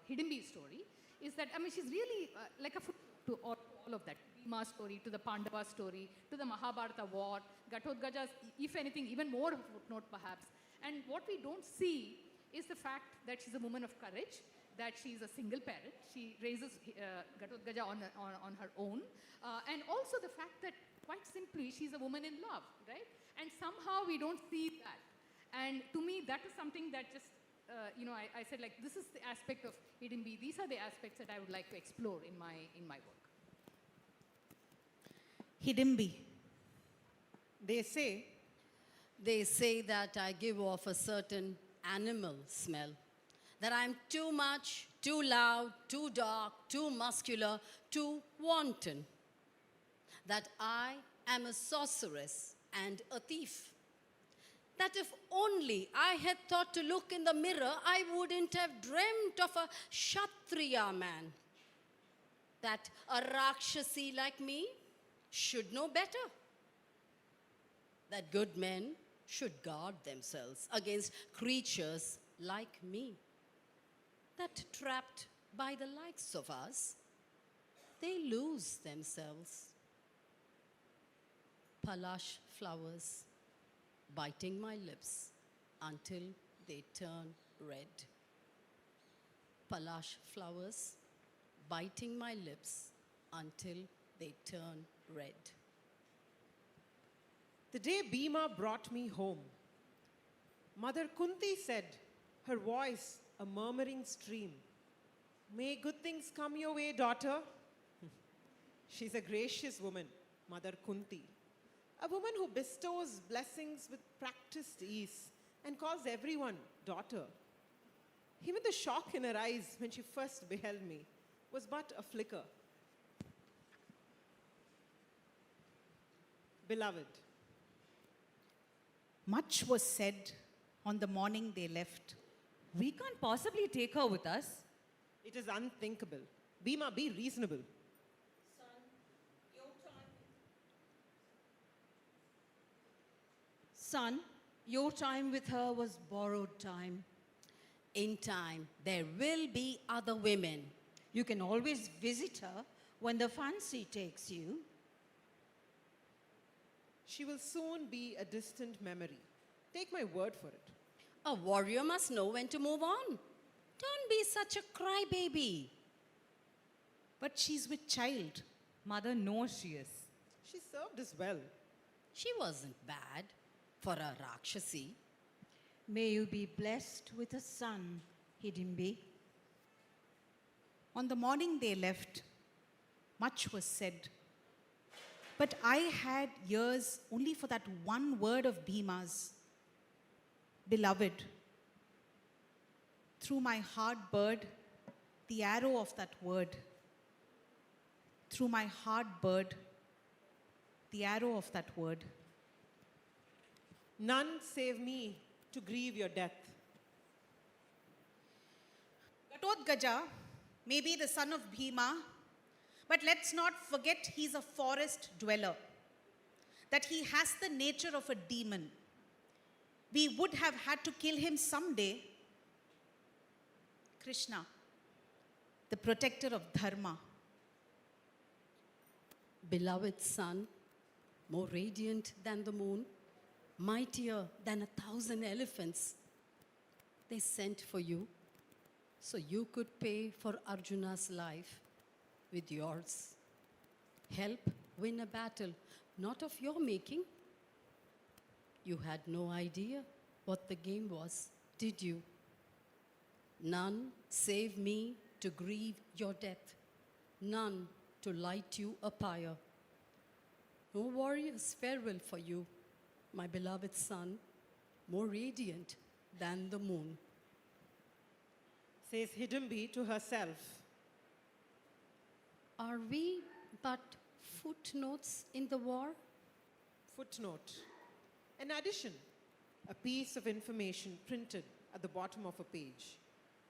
[SPEAKER 25] Hidimbi's story is that, she's really like a footnote to all of that. Bhima's story, to the Pandava story, to the Mahabharata war, Ghatotkacha's, if anything, even more of a footnote perhaps. And what we don't see is the fact that she's a woman of courage, that she's a single parent. She raises Ghatotkacha on her own. And also the fact that, quite simply, she's a woman in love, right? And somehow we don't see that. And to me, that is something that just, I said, like, this is the aspect of Hidimbi. These are the aspects that I would like to explore in my work.
[SPEAKER 2] Hidimbi.
[SPEAKER 9] They say that I give off a certain animal smell, that I'm too much, too loud, too dark, too muscular, too wanton, that I am a sorceress and a thief, that if only I had thought to look in the mirror, I wouldn't have dreamt of a Kshatriya man, that a Rakshasi like me should know better, that good men should guard themselves against creatures like me, that trapped by the likes of us, they lose themselves. Palash flowers biting my lips until they turn red. Palash flowers biting my lips until they turn red.
[SPEAKER 24] The day Bhima brought me home, Mother Kunti said, her voice a murmuring stream, "May good things come your way, daughter." She's a gracious woman, Mother Kunti, a woman who bestows blessings with practiced ease and calls everyone daughter. Even the shock in her eyes when she first beheld me was but a flicker. Beloved,
[SPEAKER 2] much was said on the morning they left.
[SPEAKER 5] We can't possibly take her with us.
[SPEAKER 24] it is unthinkable. Bhima, be reasonable.
[SPEAKER 7] Son, your time with her was borrowed time.
[SPEAKER 9] In time, there will be other women.
[SPEAKER 7] You can always visit her when the fancy takes you.
[SPEAKER 24] She will soon be a distant memory. Take my word for it.
[SPEAKER 9] A warrior must know when to move on. Don't be such a crybaby.
[SPEAKER 2] But she's with child.
[SPEAKER 5] Mother knows she is.
[SPEAKER 24] She served us well.
[SPEAKER 9] She wasn't bad for a Rakshasi.
[SPEAKER 7] May you be blessed with a son, Hidimbi.
[SPEAKER 2] On the morning they left, much was said. But I had ears only for that one word of Bhima's, beloved. Through my heart bird, the arrow of that word. Through my heart bird, the arrow of that word.
[SPEAKER 24] None save me to grieve your death.
[SPEAKER 2] Ghatotkacha may be the son of Bhima, but let's not forget he's a forest dweller, that he has the nature of a demon. We would have had to kill him someday. Krishna, the protector of dharma.
[SPEAKER 9] Beloved son, more radiant than the moon, mightier than 1,000 elephants. They sent for you so you could pay for Arjuna's life with yours. Help win a battle, not of your making. You had no idea what the game was, did you? None save me to grieve your death, none to light you a pyre. No warrior's farewell for you, my beloved son, more radiant than the moon.
[SPEAKER 24] Says Hidimbi to herself.
[SPEAKER 9] Are we but footnotes in the war?
[SPEAKER 24] Footnote. An addition, a piece of information printed at the bottom of a page.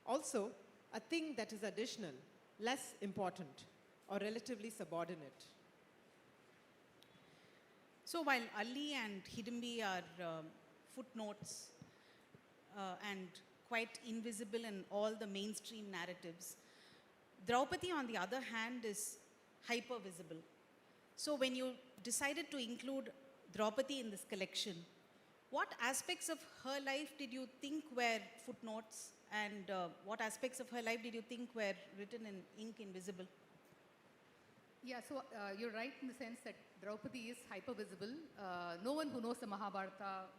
[SPEAKER 24] Also, a thing that is additional, less important, or relatively subordinate.
[SPEAKER 2] So while Ali and Hidimbi are footnotes and quite invisible in all the mainstream narratives, Draupadi, on the other hand, is hyper-visible. So when you decided to include Draupadi in this collection, what aspects of her life did you think were footnotes, and what aspects of her life did you think were written in ink invisible?
[SPEAKER 25] Yeah, so you're right in the sense that Draupadi is hyper-visible. No one who knows the Mahabharata,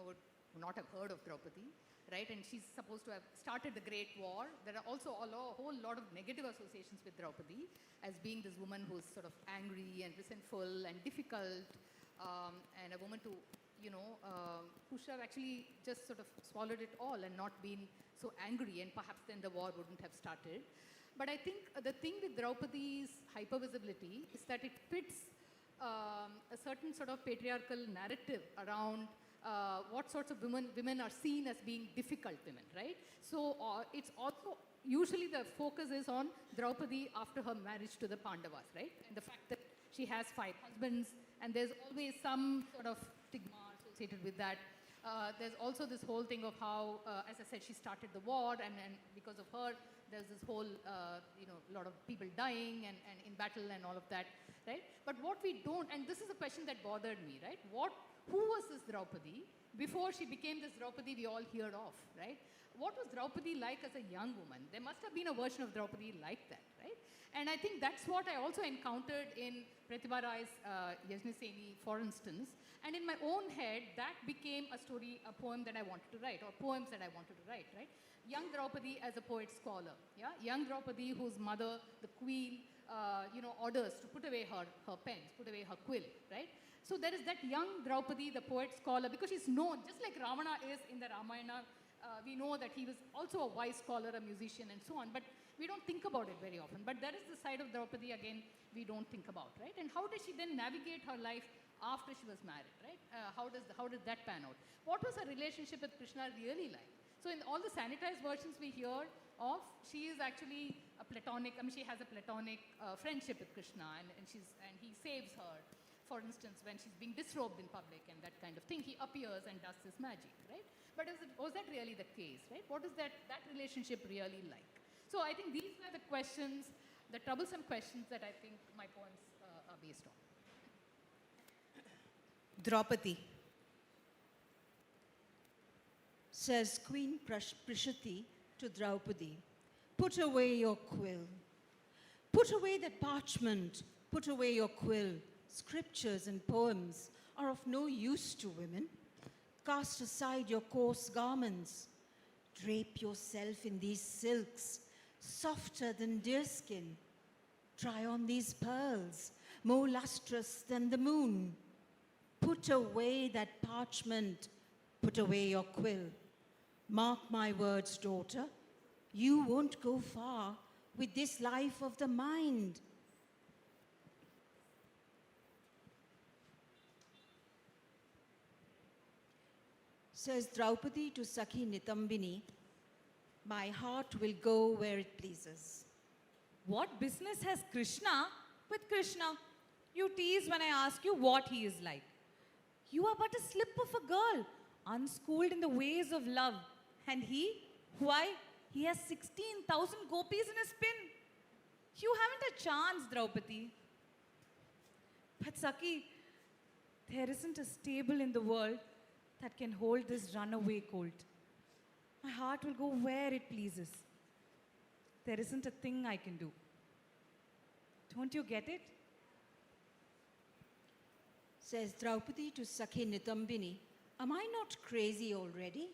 [SPEAKER 25] would not have heard of Draupadi, right? And she's supposed to have started the Great War. There are also a whole lot of negative associations with Draupadi as being this woman who's sort of angry and resentful and difficult, and a woman who should have actually just sort of swallowed it all and not been so angry, and perhaps then the war wouldn't have started. But I think the thing with Draupadi's hypervisibility is that it fits a certain sort of patriarchal narrative around what sorts of women are seen as being difficult women, right? So it's also, usually the focus is on Draupadi after her marriage to the Pandavas, right? And the fact that she has 5 husbands, and there's always some sort of stigma associated with that. There's also this whole thing of how, as I said, she started the war, and because of her, there's this whole, lot of people dying and in battle and all of that, right? But what we don't, and this is a question that bothered me, right? Who was this Draupadi before she became this Draupadi we all heard of, right? What was Draupadi like as a young woman? There must have been a version of Draupadi like that, right? And I think that's what I also encountered in Pratibha Rai's Yajniseni, for instance. And in my own head, that became a story, a poem that I wanted to write, or poems that I wanted to write, right? Young Draupadi as a poet scholar, yeah? Young Draupadi whose mother, the queen, orders to put away her pens, put away her quill, right? So there is that young Draupadi, the poet scholar, because she's known, just like Ravana is in the Ramayana, we know that he was also a wise scholar, a musician, and so on, but we don't think about it very often. But there is the side of Draupadi, again, we don't think about, right? And how does she then navigate her life after she was married, right? How did that pan out? What was her relationship with Krishna really like? So in all the sanitized versions we hear of, she is actually a platonic, she has a platonic friendship with Krishna, and he saves her. For instance, when she's being disrobed in public and that kind of thing, he appears and does this magic, right? But was that really the case, right? What is that relationship really like? So I think these were the questions, the troublesome questions that I think my poems are based on.
[SPEAKER 2] Draupadi.
[SPEAKER 7] Says Queen Prishati to Draupadi, put away your quill. Put away that parchment. Put away your quill. Scriptures and poems are of no use to women. Cast aside your coarse garments. Drape yourself in these silks, softer than deerskin. Try on these pearls, more lustrous than the moon. Put away that parchment. Put away your quill. Mark my words, daughter. You won't go far with this life of the mind. Says Draupadi to Sakhi Nitambini, My heart will go where it pleases.
[SPEAKER 5] What business has Krishna with Krishna? You tease when I ask you what he is like. You are but a slip of a girl, unschooled in the ways of love. And he? Why? He has 16,000 gopis in his pin. You haven't a chance, Draupadi. But Saki, there isn't a stable in the world that can hold this runaway colt. My heart will go where it pleases. There isn't a thing I can do. Don't you get it?
[SPEAKER 7] Says Draupadi to Sakhi Nitambini, am I not crazy already?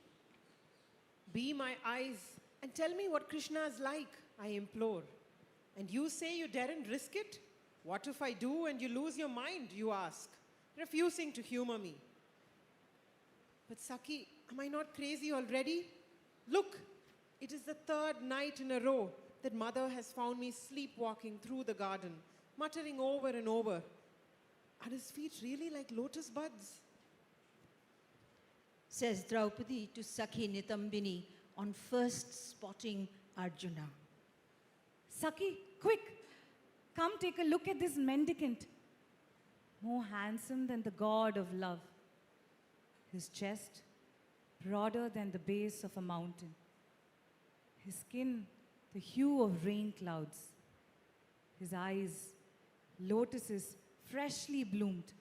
[SPEAKER 24] Be my eyes and tell me what Krishna is like, I implore. And you say you daren't risk it? What if I do and you lose your mind, you ask, refusing to humor me. But Sakhi, am I not crazy already? Look, it is the third night in a row that mother has found me sleepwalking through the garden, muttering over and over. Are his feet really like lotus buds?
[SPEAKER 7] Says Draupadi to Sakhi Nitambini on first spotting Arjuna.
[SPEAKER 5] Sakhi, quick! Come take a look at this mendicant. More handsome than the god of love. His chest, broader than the base of a mountain. His skin, the hue of rain clouds. His eyes, lotuses freshly bloomed.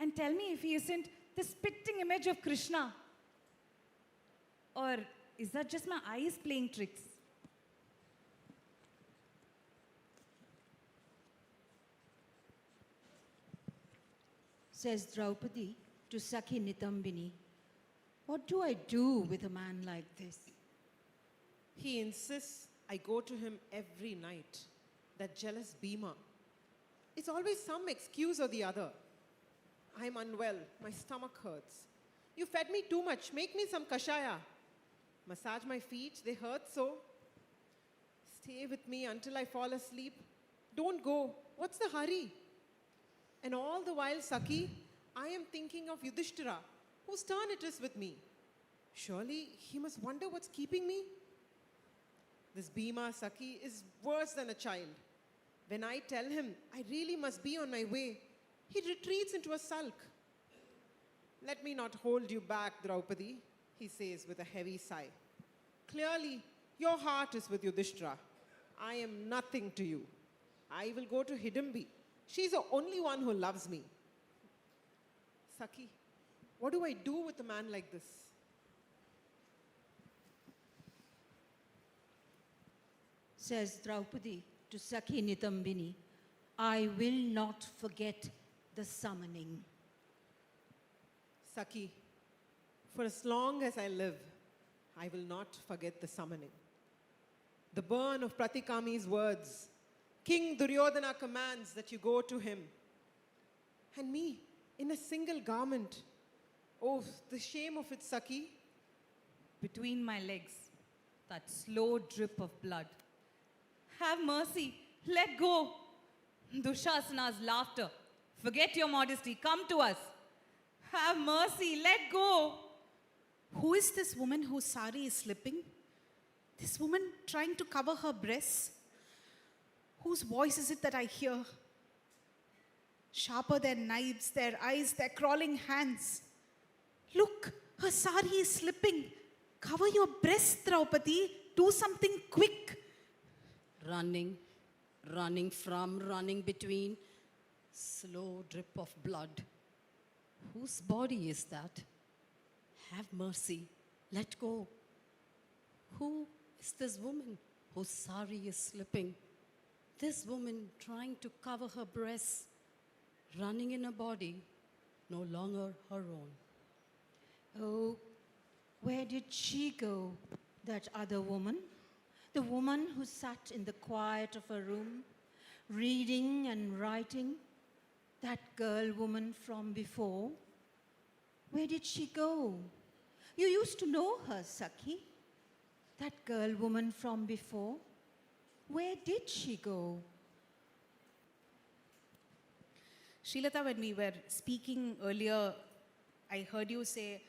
[SPEAKER 5] And tell me if he isn't the spitting image of Krishna. Or is that just my eyes playing tricks?
[SPEAKER 7] Says Draupadi to Sakhi Nitambini, what do I do with a man like this?
[SPEAKER 24] He insists I go to him every night. That jealous Bhima. It's always some excuse or the other. I'm unwell. My stomach hurts. You fed me too much. Make me some kashaya. Massage my feet. They hurt so. Stay with me until I fall asleep. Don't go. What's the hurry? And all the while, Sakhi, I am thinking of Yudhishthira, whose turn it is with me. Surely he must wonder what's keeping me. This Bhima, Sakhi, is worse than a child. When I tell him I really must be on my way, he retreats into a sulk. Let me not hold you back, Draupadi, he says with a heavy sigh. Clearly, your heart is with Yudhishthira. I am nothing to you. I will go to Hidimbi. She's the only one who loves me. Sakhi, what do I do with a man like this?
[SPEAKER 7] Says Draupadi to Sakhi Nitambini, I will not forget the summoning.
[SPEAKER 24] Sakhi, for as long as I live, I will not forget the summoning. The burn of Pratikami's words. King Duryodhana commands that you go to him. And me, in a single garment. Oh, the shame of it, Sakhi.
[SPEAKER 5] Between my legs, that slow drip of blood. Have mercy, let go. Dushasana's laughter. Forget your modesty, come to us. Have mercy, let go.
[SPEAKER 2] Who is this woman whose sari is slipping? This woman trying to cover her breasts? Whose voice is it that I hear? Sharper than knives, their eyes, their crawling hands. Look, her sari is slipping. Cover your breasts, Draupadi. Do something quick.
[SPEAKER 9] Running, running from, running between. Slow drip of blood. Whose body is that? Have mercy. Let go. Who is this woman whose sari is slipping? This woman trying to cover her breasts, running in a body no longer her own.
[SPEAKER 7] Oh, where did she go, that other woman? The woman who sat in the quiet of her room, reading and writing? That girl woman from before? Where did she go? You used to know her, Sakhi. That girl woman from before? Where did she go?
[SPEAKER 2] Srilata, when we were speaking earlier, I heard you say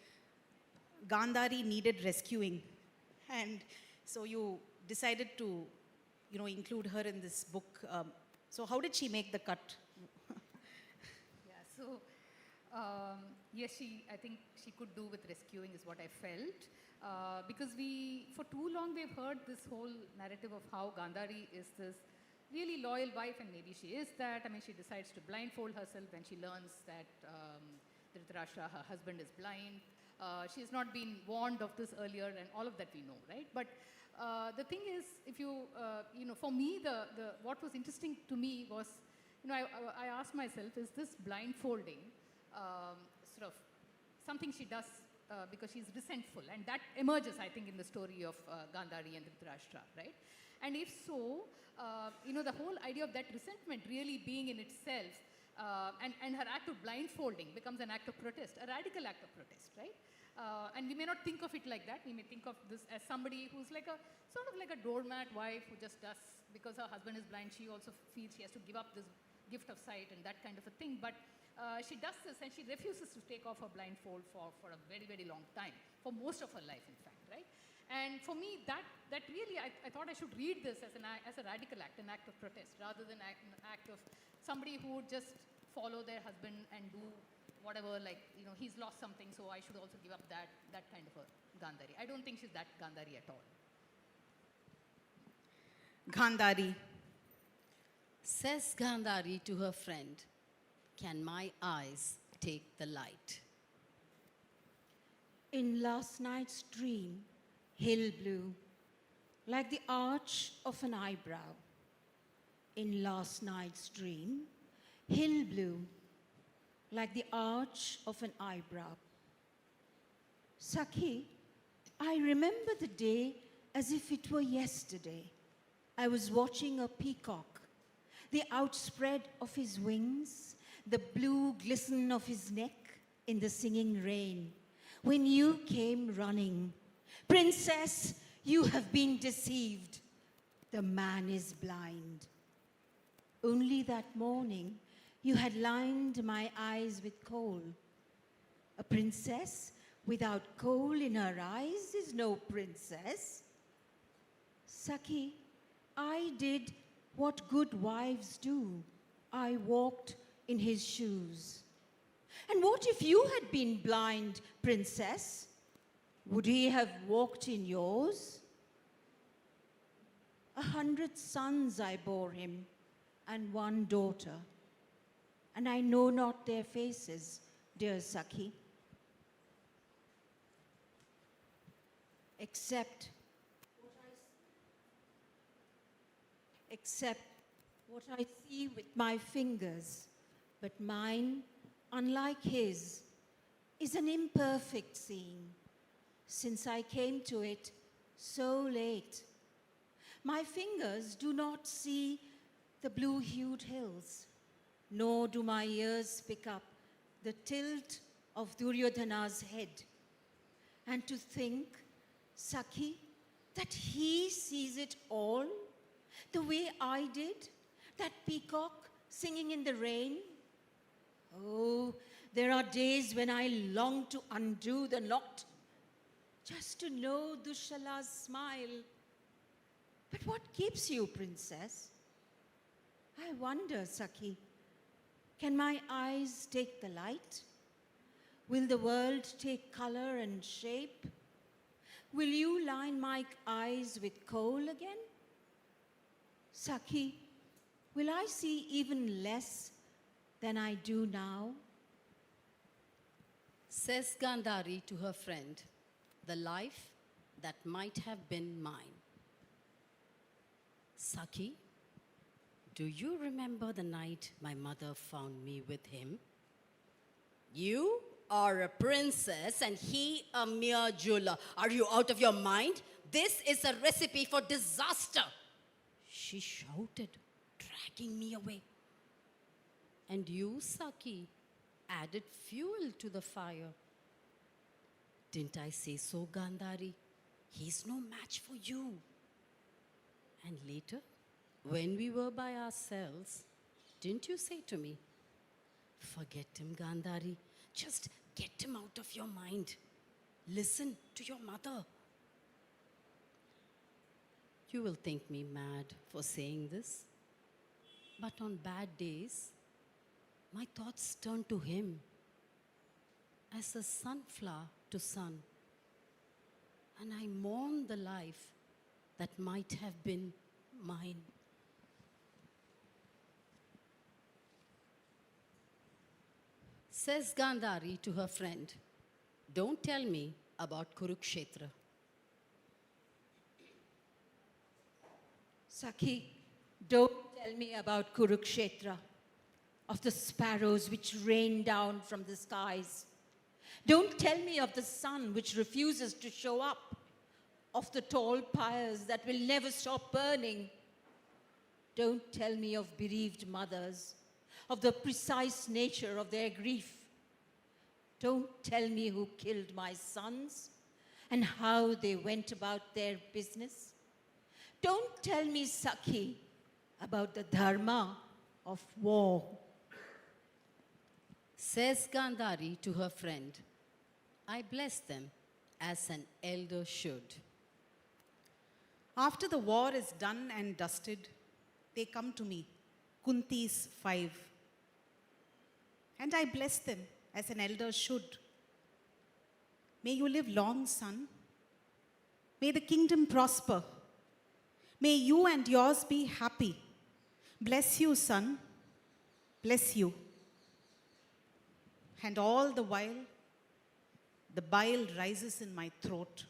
[SPEAKER 2] Gandhari needed rescuing. And So you decided to, include her in this book. So how did she make the cut?
[SPEAKER 25] Yeah, so yes, I think she could do with rescuing is what I felt. Because for too long we've heard this whole narrative of how Gandhari is this really loyal wife, and maybe she is that. I mean, she decides to blindfold herself when she learns that Dhritarashtra, her husband, is blind. She has not been warned of this earlier, and all of that we know, right? But the thing is, if for me, what was interesting to me was, I asked myself, is this blindfolding sort of something she does because she's resentful? And that emerges, I think, in the story of Gandhari and Dhritarashtra, right? And if so, the whole idea of that resentment really being in itself, and her act of blindfolding becomes an act of protest, a radical act of protest, right? And we may not think of it like that. We may think of this as somebody who's like sort of like a doormat wife who just does, because her husband is blind, she also feels she has to give up this gift of sight and that kind of a thing. But she does this, and she refuses to take off her blindfold for a very, very long time, for most of her life, in fact, right? And for me, that really, I thought I should read this as a radical act, an act of protest, rather than an act of somebody who would just follow their husband and do whatever, he's lost something, so I should also give up that kind of a Gandhari. I don't think she's that Gandhari at all.
[SPEAKER 2] Gandhari.
[SPEAKER 9] Says Gandhari to her friend, "Can my eyes take the light?"
[SPEAKER 7] In last night's dream, hill blue, like the arch of an eyebrow. In last night's dream, hill blue, like the arch of an eyebrow. Sakhi, I remember the day as if it were yesterday. I was watching a peacock, the outspread of his wings, the blue glisten of his neck in the singing rain, when you came running. Princess, you have been deceived. The man is blind. Only that morning, you had lined my eyes with coal. A princess without coal in her eyes is no princess. Sakhi, I did what good wives do. I walked in his shoes. And what if you had been blind, princess? Would he have walked in yours? 100 sons I bore him, and 1 daughter. And I know not their faces, dear Sakhi, except what I see with my fingers. But mine, unlike his, is an imperfect seeing, since I came to it so late. My fingers do not see the blue-hued hills, nor do my ears pick up the tilt of Duryodhana's head. And to think, Sakhi, that he sees it all, the way I did, that peacock singing in the rain. Oh, there are days when I long to undo the knot, just to know Dushala's smile. But what keeps you, princess? I wonder, Sakhi, can my eyes take the light? Will the world take color and shape? Will you line my eyes with coal again? Sakhi, will I see even less than I do now?
[SPEAKER 9] Says Gandhari to her friend, "The life that might have been mine." Sakhi, do you remember the night my mother found me with him? You are a princess and he a mere jeweler. Are you out of your mind? This is a recipe for disaster. She shouted, dragging me away. And you, Sakhi, added fuel to the fire. Didn't I say so, Gandhari? He's no match for you. And later, when we were by ourselves, didn't you say to me, "Forget him, Gandhari. Just get him out of your mind. Listen to your mother." You will think me mad for saying this, but on bad days, my thoughts turn to him as a sunflower to sun, and I mourn the life that might have been mine. Says Gandhari to her friend, don't tell me about Kurukshetra.
[SPEAKER 7] Sakhi, don't tell me about Kurukshetra, of the sparrows which rain down from the skies. Don't tell me of the sun which refuses to show up, of the tall pyres that will never stop burning. Don't tell me of bereaved mothers, of the precise nature of their grief. Don't tell me who killed my sons and how they went about their business. Don't tell me, Sakhi, about the dharma of war.
[SPEAKER 9] Says Gandhari to her friend, I bless them as an elder should.
[SPEAKER 2] After the war is done and dusted, they come to me, Kunti's 5. And I bless them as an elder should. May you live long, son. May the kingdom prosper. May you and yours be happy. Bless you, son. Bless you. And all the while, the bile rises in my throat.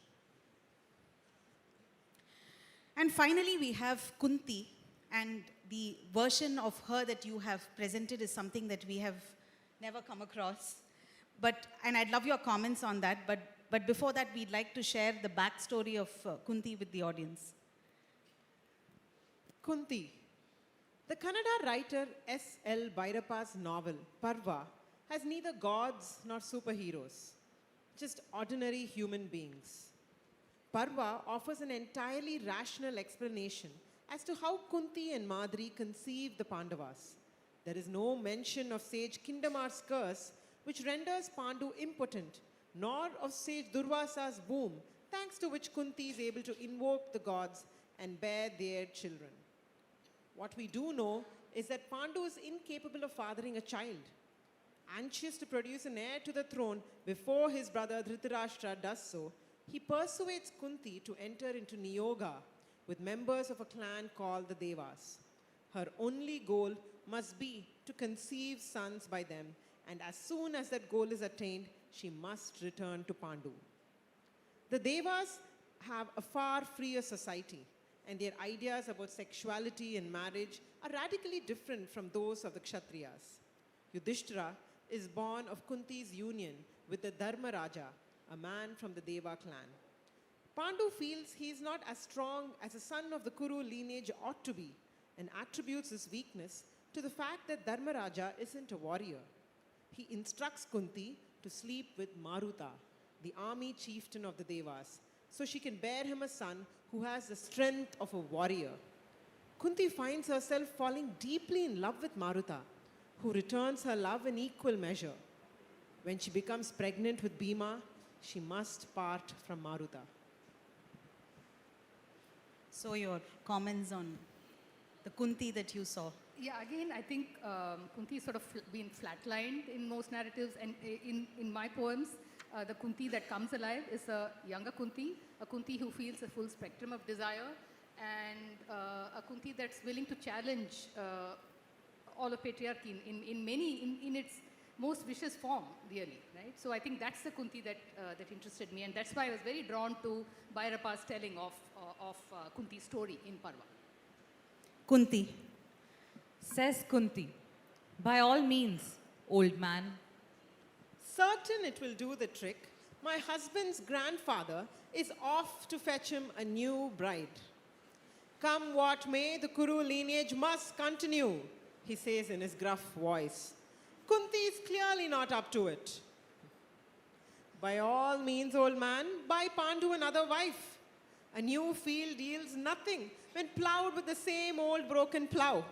[SPEAKER 2] And finally, we have Kunti, and the version of her that you have presented is something that we have never come across. And I'd love your comments on that, but before that, we'd like to share the backstory of Kunti with the audience.
[SPEAKER 24] Kunti. The Kannada writer S.L. Bhairappa's novel, Parva, has neither gods nor superheroes, just ordinary human beings. Parva offers an entirely rational explanation as to how Kunti and Madri conceived the Pandavas. There is no mention of sage Kindamar's curse, which renders Pandu impotent, nor of sage Durvasa's boom, thanks to which Kunti is able to invoke the gods and bear their children. What we do know is that Pandu is incapable of fathering a child. Anxious to produce an heir to the throne before his brother Dhritarashtra does so, he persuades Kunti to enter into Niyoga with members of a clan called the Devas. Her only goal must be to conceive sons by them, and as soon as that goal is attained, she must return to Pandu. The Devas have a far freer society, and their ideas about sexuality and marriage are radically different from those of the Kshatriyas. Yudhishthira is born of Kunti's union with the Dharma Raja, a man from the Deva clan. Pandu feels he is not as strong as a son of the Kuru lineage ought to be, and attributes his weakness to the fact that Dharma Raja isn't a warrior. He instructs Kunti to sleep with Maruta, the army chieftain of the Devas, so she can bear him a son who has the strength of a warrior. Kunti finds herself falling deeply in love with Maruta, who returns her love in equal measure. When she becomes pregnant with Bhima, she must part from Maruta.
[SPEAKER 2] So your comments on the Kunti that you saw?
[SPEAKER 25] Yeah, again, I think Kunti has sort of been flatlined in most narratives, and in my poems, the Kunti that comes alive is a younger Kunti, a Kunti who feels a full spectrum of desire, and a Kunti that's willing to challenge all of patriarchy in its most vicious form, really, right? So I think that's the Kunti that interested me, and that's why I was very drawn to Bhairappa's telling of Kunti's story in Parva.
[SPEAKER 5] Kunti. Says Kunti, by all means, old man.
[SPEAKER 24] Certain it will do the trick. My husband's grandfather is off to fetch him a new bride. Come what may, the Kuru lineage must continue, he says in his gruff voice. Kunti is clearly not up to it. By all means, old man, buy Pandu another wife. A new field yields nothing when ploughed with the same old broken plough.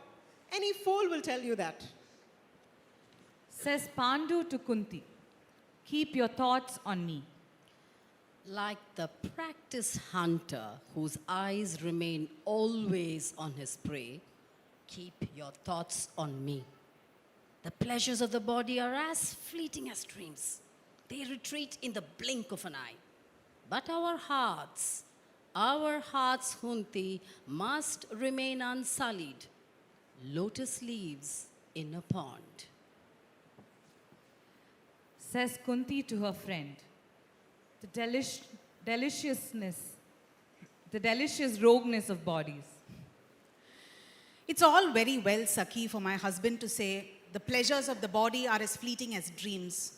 [SPEAKER 24] Any fool will tell you that.
[SPEAKER 5] Says Pandu to Kunti, keep your thoughts on me.
[SPEAKER 9] Like the practiced hunter whose eyes remain always on his prey, keep your thoughts on me. The pleasures of the body are as fleeting as dreams. They retreat in the blink of an eye. But our hearts, Hunti, must remain unsullied. Lotus leaves in a pond.
[SPEAKER 5] Says Kunti to her friend, the deliciousness, the delicious rogueness of bodies.
[SPEAKER 2] It's all very well, Sakhi, for my husband to say, the pleasures of the body are as fleeting as dreams.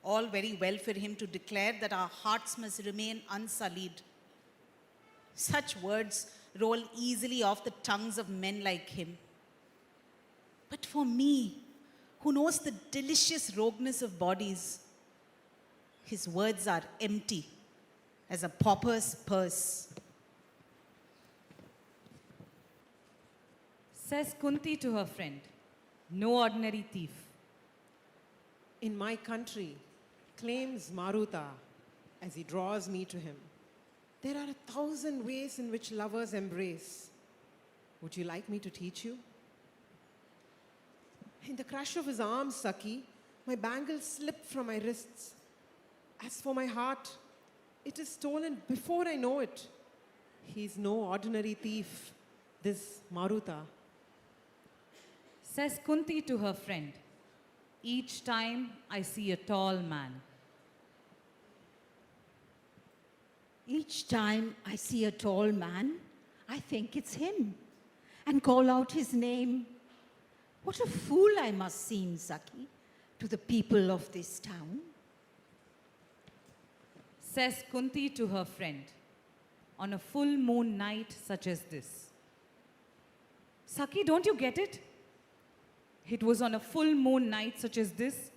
[SPEAKER 2] All very well for him to declare that our hearts must remain unsullied. Such words roll easily off the tongues of men like him. But for me, who knows the delicious rogueness of bodies, his words are empty as a pauper's purse.
[SPEAKER 5] Says Kunti to her friend, no ordinary thief.
[SPEAKER 24] In my country, claims Maruta as he draws me to him. There are 1,000 ways in which lovers embrace. Would you like me to teach you? In the crush of his arms, Sakhi, my bangles slip from my wrists. As for my heart, it is stolen before I know it. He's no ordinary thief, this Maruta.
[SPEAKER 5] Says Kunti to her friend, each time I see a tall man.
[SPEAKER 7] Each time I see a tall man, I think it's him and call out his name. What a fool I must seem, Sakhi, to the people of this town.
[SPEAKER 5] Says Kunti to her friend, on a full moon night such as this. Sakhi, don't you get it? It was on a full moon night such as this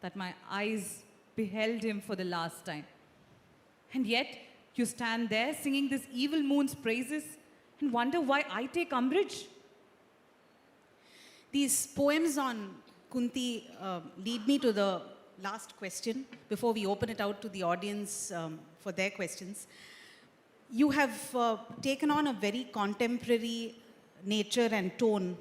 [SPEAKER 5] that my eyes beheld him for the last time. And yet, you stand there singing this evil moon's praises and wonder why I take umbrage.
[SPEAKER 2] These poems on Kunti lead me to the last question before we open it out to the audience for their questions. You have taken on a very contemporary nature and tone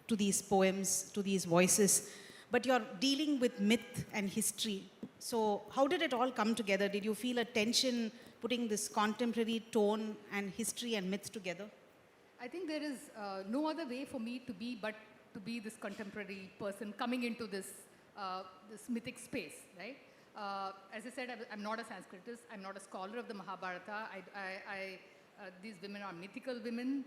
[SPEAKER 2] to these poems, to these voices, but you're dealing with myth and history. So how did it all come together? Did you feel a tension putting this contemporary tone and history and myth together?
[SPEAKER 25] I think there is no other way for me to be but to be this contemporary person coming into this, this mythic space, right? As I said, I'm not a Sanskritist, I'm not a scholar of the Mahabharata. These women are mythical women.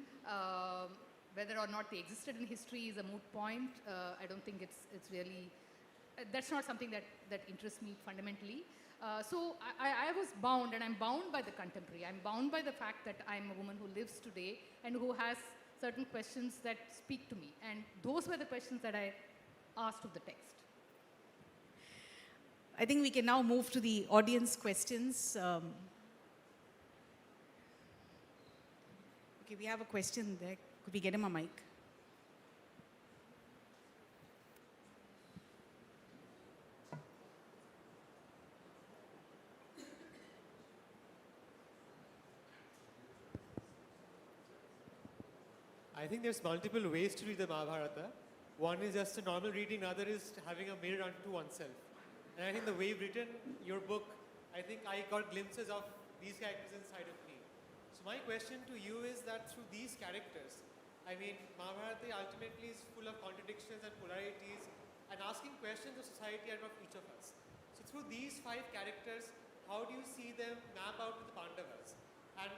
[SPEAKER 25] Whether or not they existed in history is a moot point. I don't think it's really, that's not something that interests me fundamentally. So I was bound, and I'm bound by the contemporary. I'm bound by the fact that I'm a woman who lives today and who has certain questions that speak to me. And those were the questions that I asked of the text.
[SPEAKER 2] I think we can now move to the audience questions. Okay, we have a question there. Could we get him a mic?
[SPEAKER 8] I think there's multiple ways to read the Mahabharata. One is just a normal reading, another is having a mirror unto oneself. And I think the way you've written your book, I think I got glimpses of these characters inside of me. So my question to you is that through these characters, I mean, Mahabharata ultimately is full of contradictions and polarities and asking questions of society and of each of us. So through these 5 characters, how do you see them map out to the Pandavas? And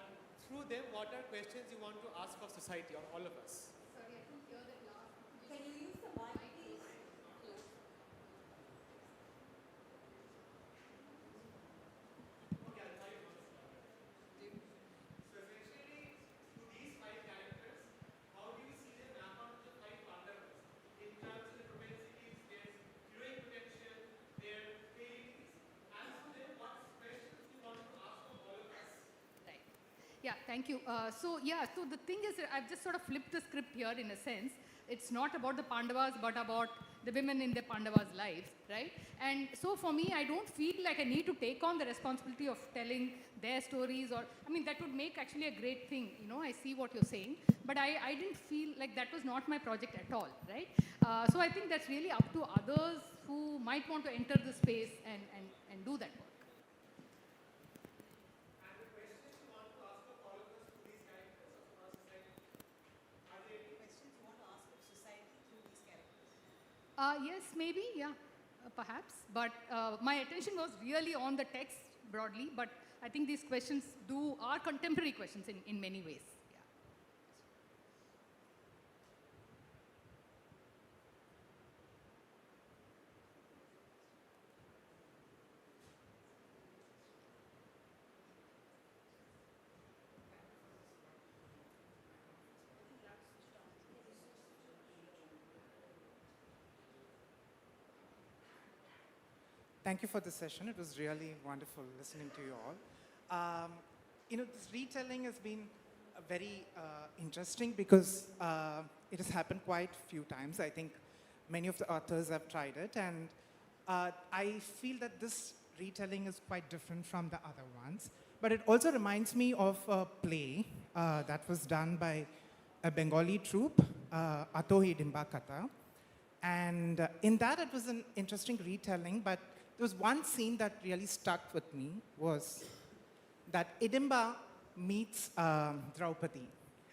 [SPEAKER 8] through them, what are questions you want to ask of society or all of us?
[SPEAKER 25] Sorry, I couldn't hear that last.
[SPEAKER 7] Can you use the mic, please?
[SPEAKER 25] Yeah, thank you. So the thing is, I've just sort of flipped the script here in a sense. It's not about the Pandavas, but about the women in the Pandavas' lives, right? And so for me, I don't feel like I need to take on the responsibility of telling their stories or, I mean, that would make actually a great thing, you know, I see what you're saying, but I didn't feel like that was not my project at all, right? So I think that's really up to others who might want to enter the space and do that work. Yes, maybe, yeah, perhaps. But my attention was really on the text broadly, but I think these questions are contemporary questions in many ways. Yeah.
[SPEAKER 10] Thank you for the session. It was really wonderful listening to you all. This retelling has been very interesting because it has happened quite a few times. I think many of the authors have tried it, and I feel that this retelling is quite different from the other ones. But it also reminds me of a play that was done by a Bengali troupe, Ato Hidimba Katha. And in that, it was an interesting retelling, but there was one scene that really stuck with me was that Hidimba meets Draupadi.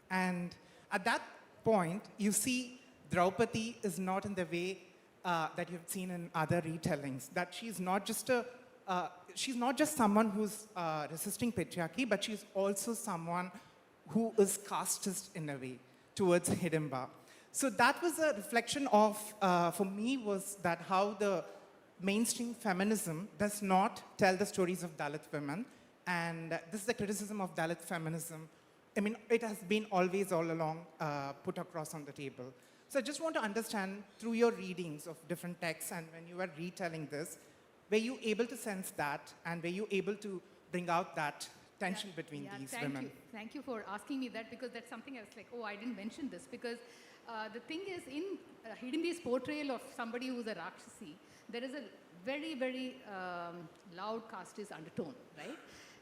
[SPEAKER 10] And at that point, you see Draupadi is not in the way that you've seen in other retellings, that she's not just someone who's resisting patriarchy, but she's also someone who is casteist in a way towards Hidimba. So that was a reflection of, for me, was that how the mainstream feminism does not tell the stories of Dalit women. And this is the criticism of Dalit feminism. I mean, it has been always all along put across on the table. So I just want to understand through your readings of different texts and when you were retelling this, were you able to sense that and were you able to bring out that tension between these women?
[SPEAKER 25] Thank you for asking me that, because that's something I was like, oh, I didn't mention this, because the thing is, in Hidimba's portrayal of somebody who's a Rakshasi, there is a very, very loud casteist undertone, right?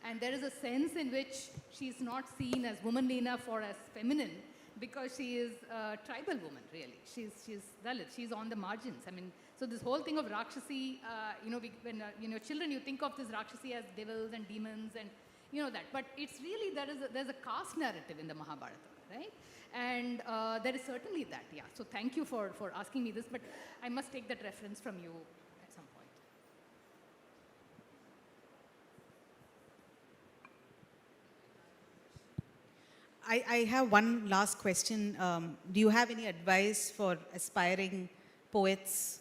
[SPEAKER 25] And there is a sense in which she's not seen as womanly enough or as feminine because she is a tribal woman, really. She's Dalit, she's on the margins. I mean, so this whole thing of Rakshasi, when children, you think of this Rakshasi as devils and demons and that. But it's really, there's a caste narrative in the Mahabharata, right? And there is certainly that, yeah. So thank you for asking me this, but I must take that reference from you at some point.
[SPEAKER 2] I have one last question. Do you have any advice for aspiring poets?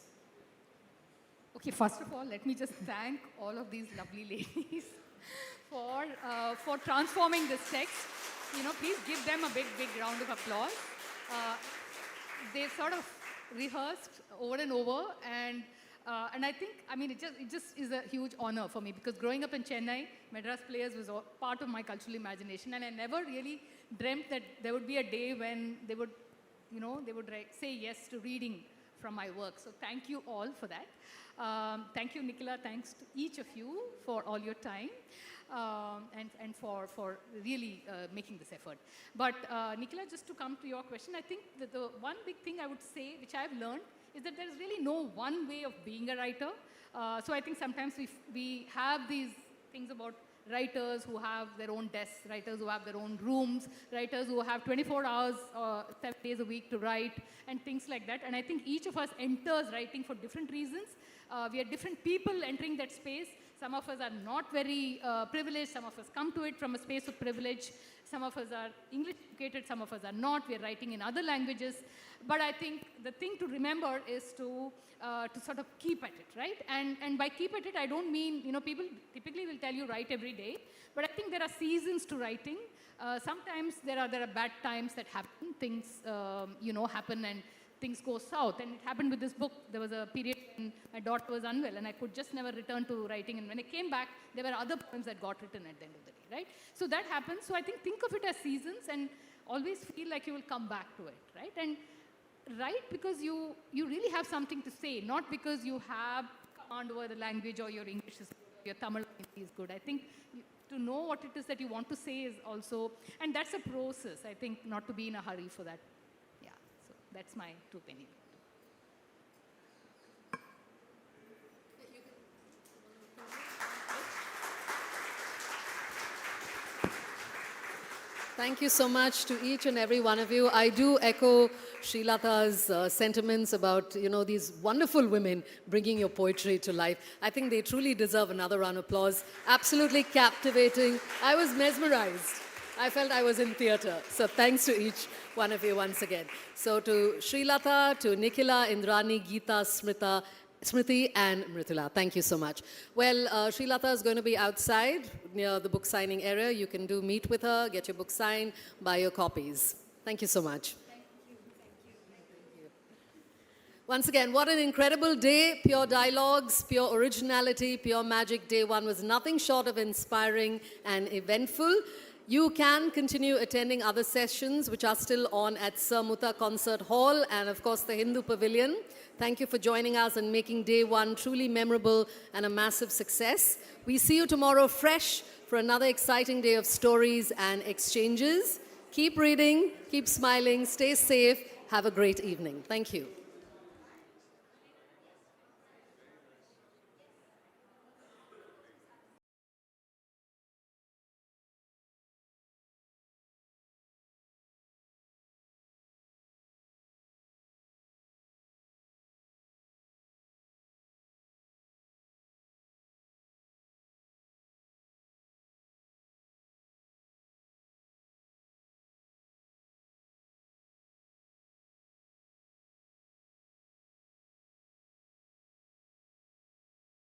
[SPEAKER 25] Okay, first of all, let me just thank all of these lovely ladies for transforming this text. Please give them a big, big round of applause. They sort of rehearsed over and over, and I think, it just is a huge honor for me, because growing up in Chennai, Madras Players was part of my cultural imagination, and I never really dreamt that there would be a day when they would say yes to reading from my work. So thank you all for that. Thank you, Nikhila. Thanks to each of you for all your time. And for really making this effort. But Nikhila, just to come to your question, I think that the one big thing I would say, which I've learned, is that there is really no one way of being a writer. So I think sometimes we have these things about writers who have their own desks, writers who have their own rooms, writers who have 24 hours, 7 days a week to write, and things like that. And I think each of us enters writing for different reasons. We are different people entering that space. Some of us are not very privileged. Some of us come to it from a space of privilege. Some of us are English educated. Some of us are not. We are writing in other languages. But I think the thing to remember is to sort of keep at it, right? And by keep at it, I don't mean, people typically will tell you write every day. But I think there are seasons to writing. Sometimes there are bad times that happen. Things, happen and things go south. And it happened with this book. There was a period when my daughter was unwell and I could just never return to writing. And when I came back, there were other poems that got written at the end of the day, right? So that happens. So I think of it as seasons and always feel like you will come back to it, right? And write because you really have something to say, not because you have command over the language or your English is good, your Tamil is good. I think to know what it is that you want to say is also, and that's a process, I think, not to be in a hurry for that. Yeah, so that's my 2 penny.
[SPEAKER 6] Thank you so much to each and every one of you. I do echo Srilata's sentiments about, these wonderful women bringing your poetry to life. I think they truly deserve another round of applause. Absolutely captivating. I was mesmerized. I felt I was in theater. So thanks to each one of you once again. So to Srilata, to Nikhila, Indrani, Geetha, Smrithi and Mrithula. Thank you so much. Well, Srilata is going to be outside near the book signing area. You can meet with her, get your book signed, buy your copies. Thank you so much. Thank you. Once again, what an incredible day. Pure dialogues, pure originality, pure magic. Day one was nothing short of inspiring and eventful. You can continue attending other sessions which are still on at Sreemathi Concert Hall and of course the Hindu Pavilion. Thank you for joining us and making day one truly memorable and a massive success. We see you tomorrow fresh for another exciting day of stories and exchanges. Keep reading, keep smiling, stay safe, have a great evening. Thank you.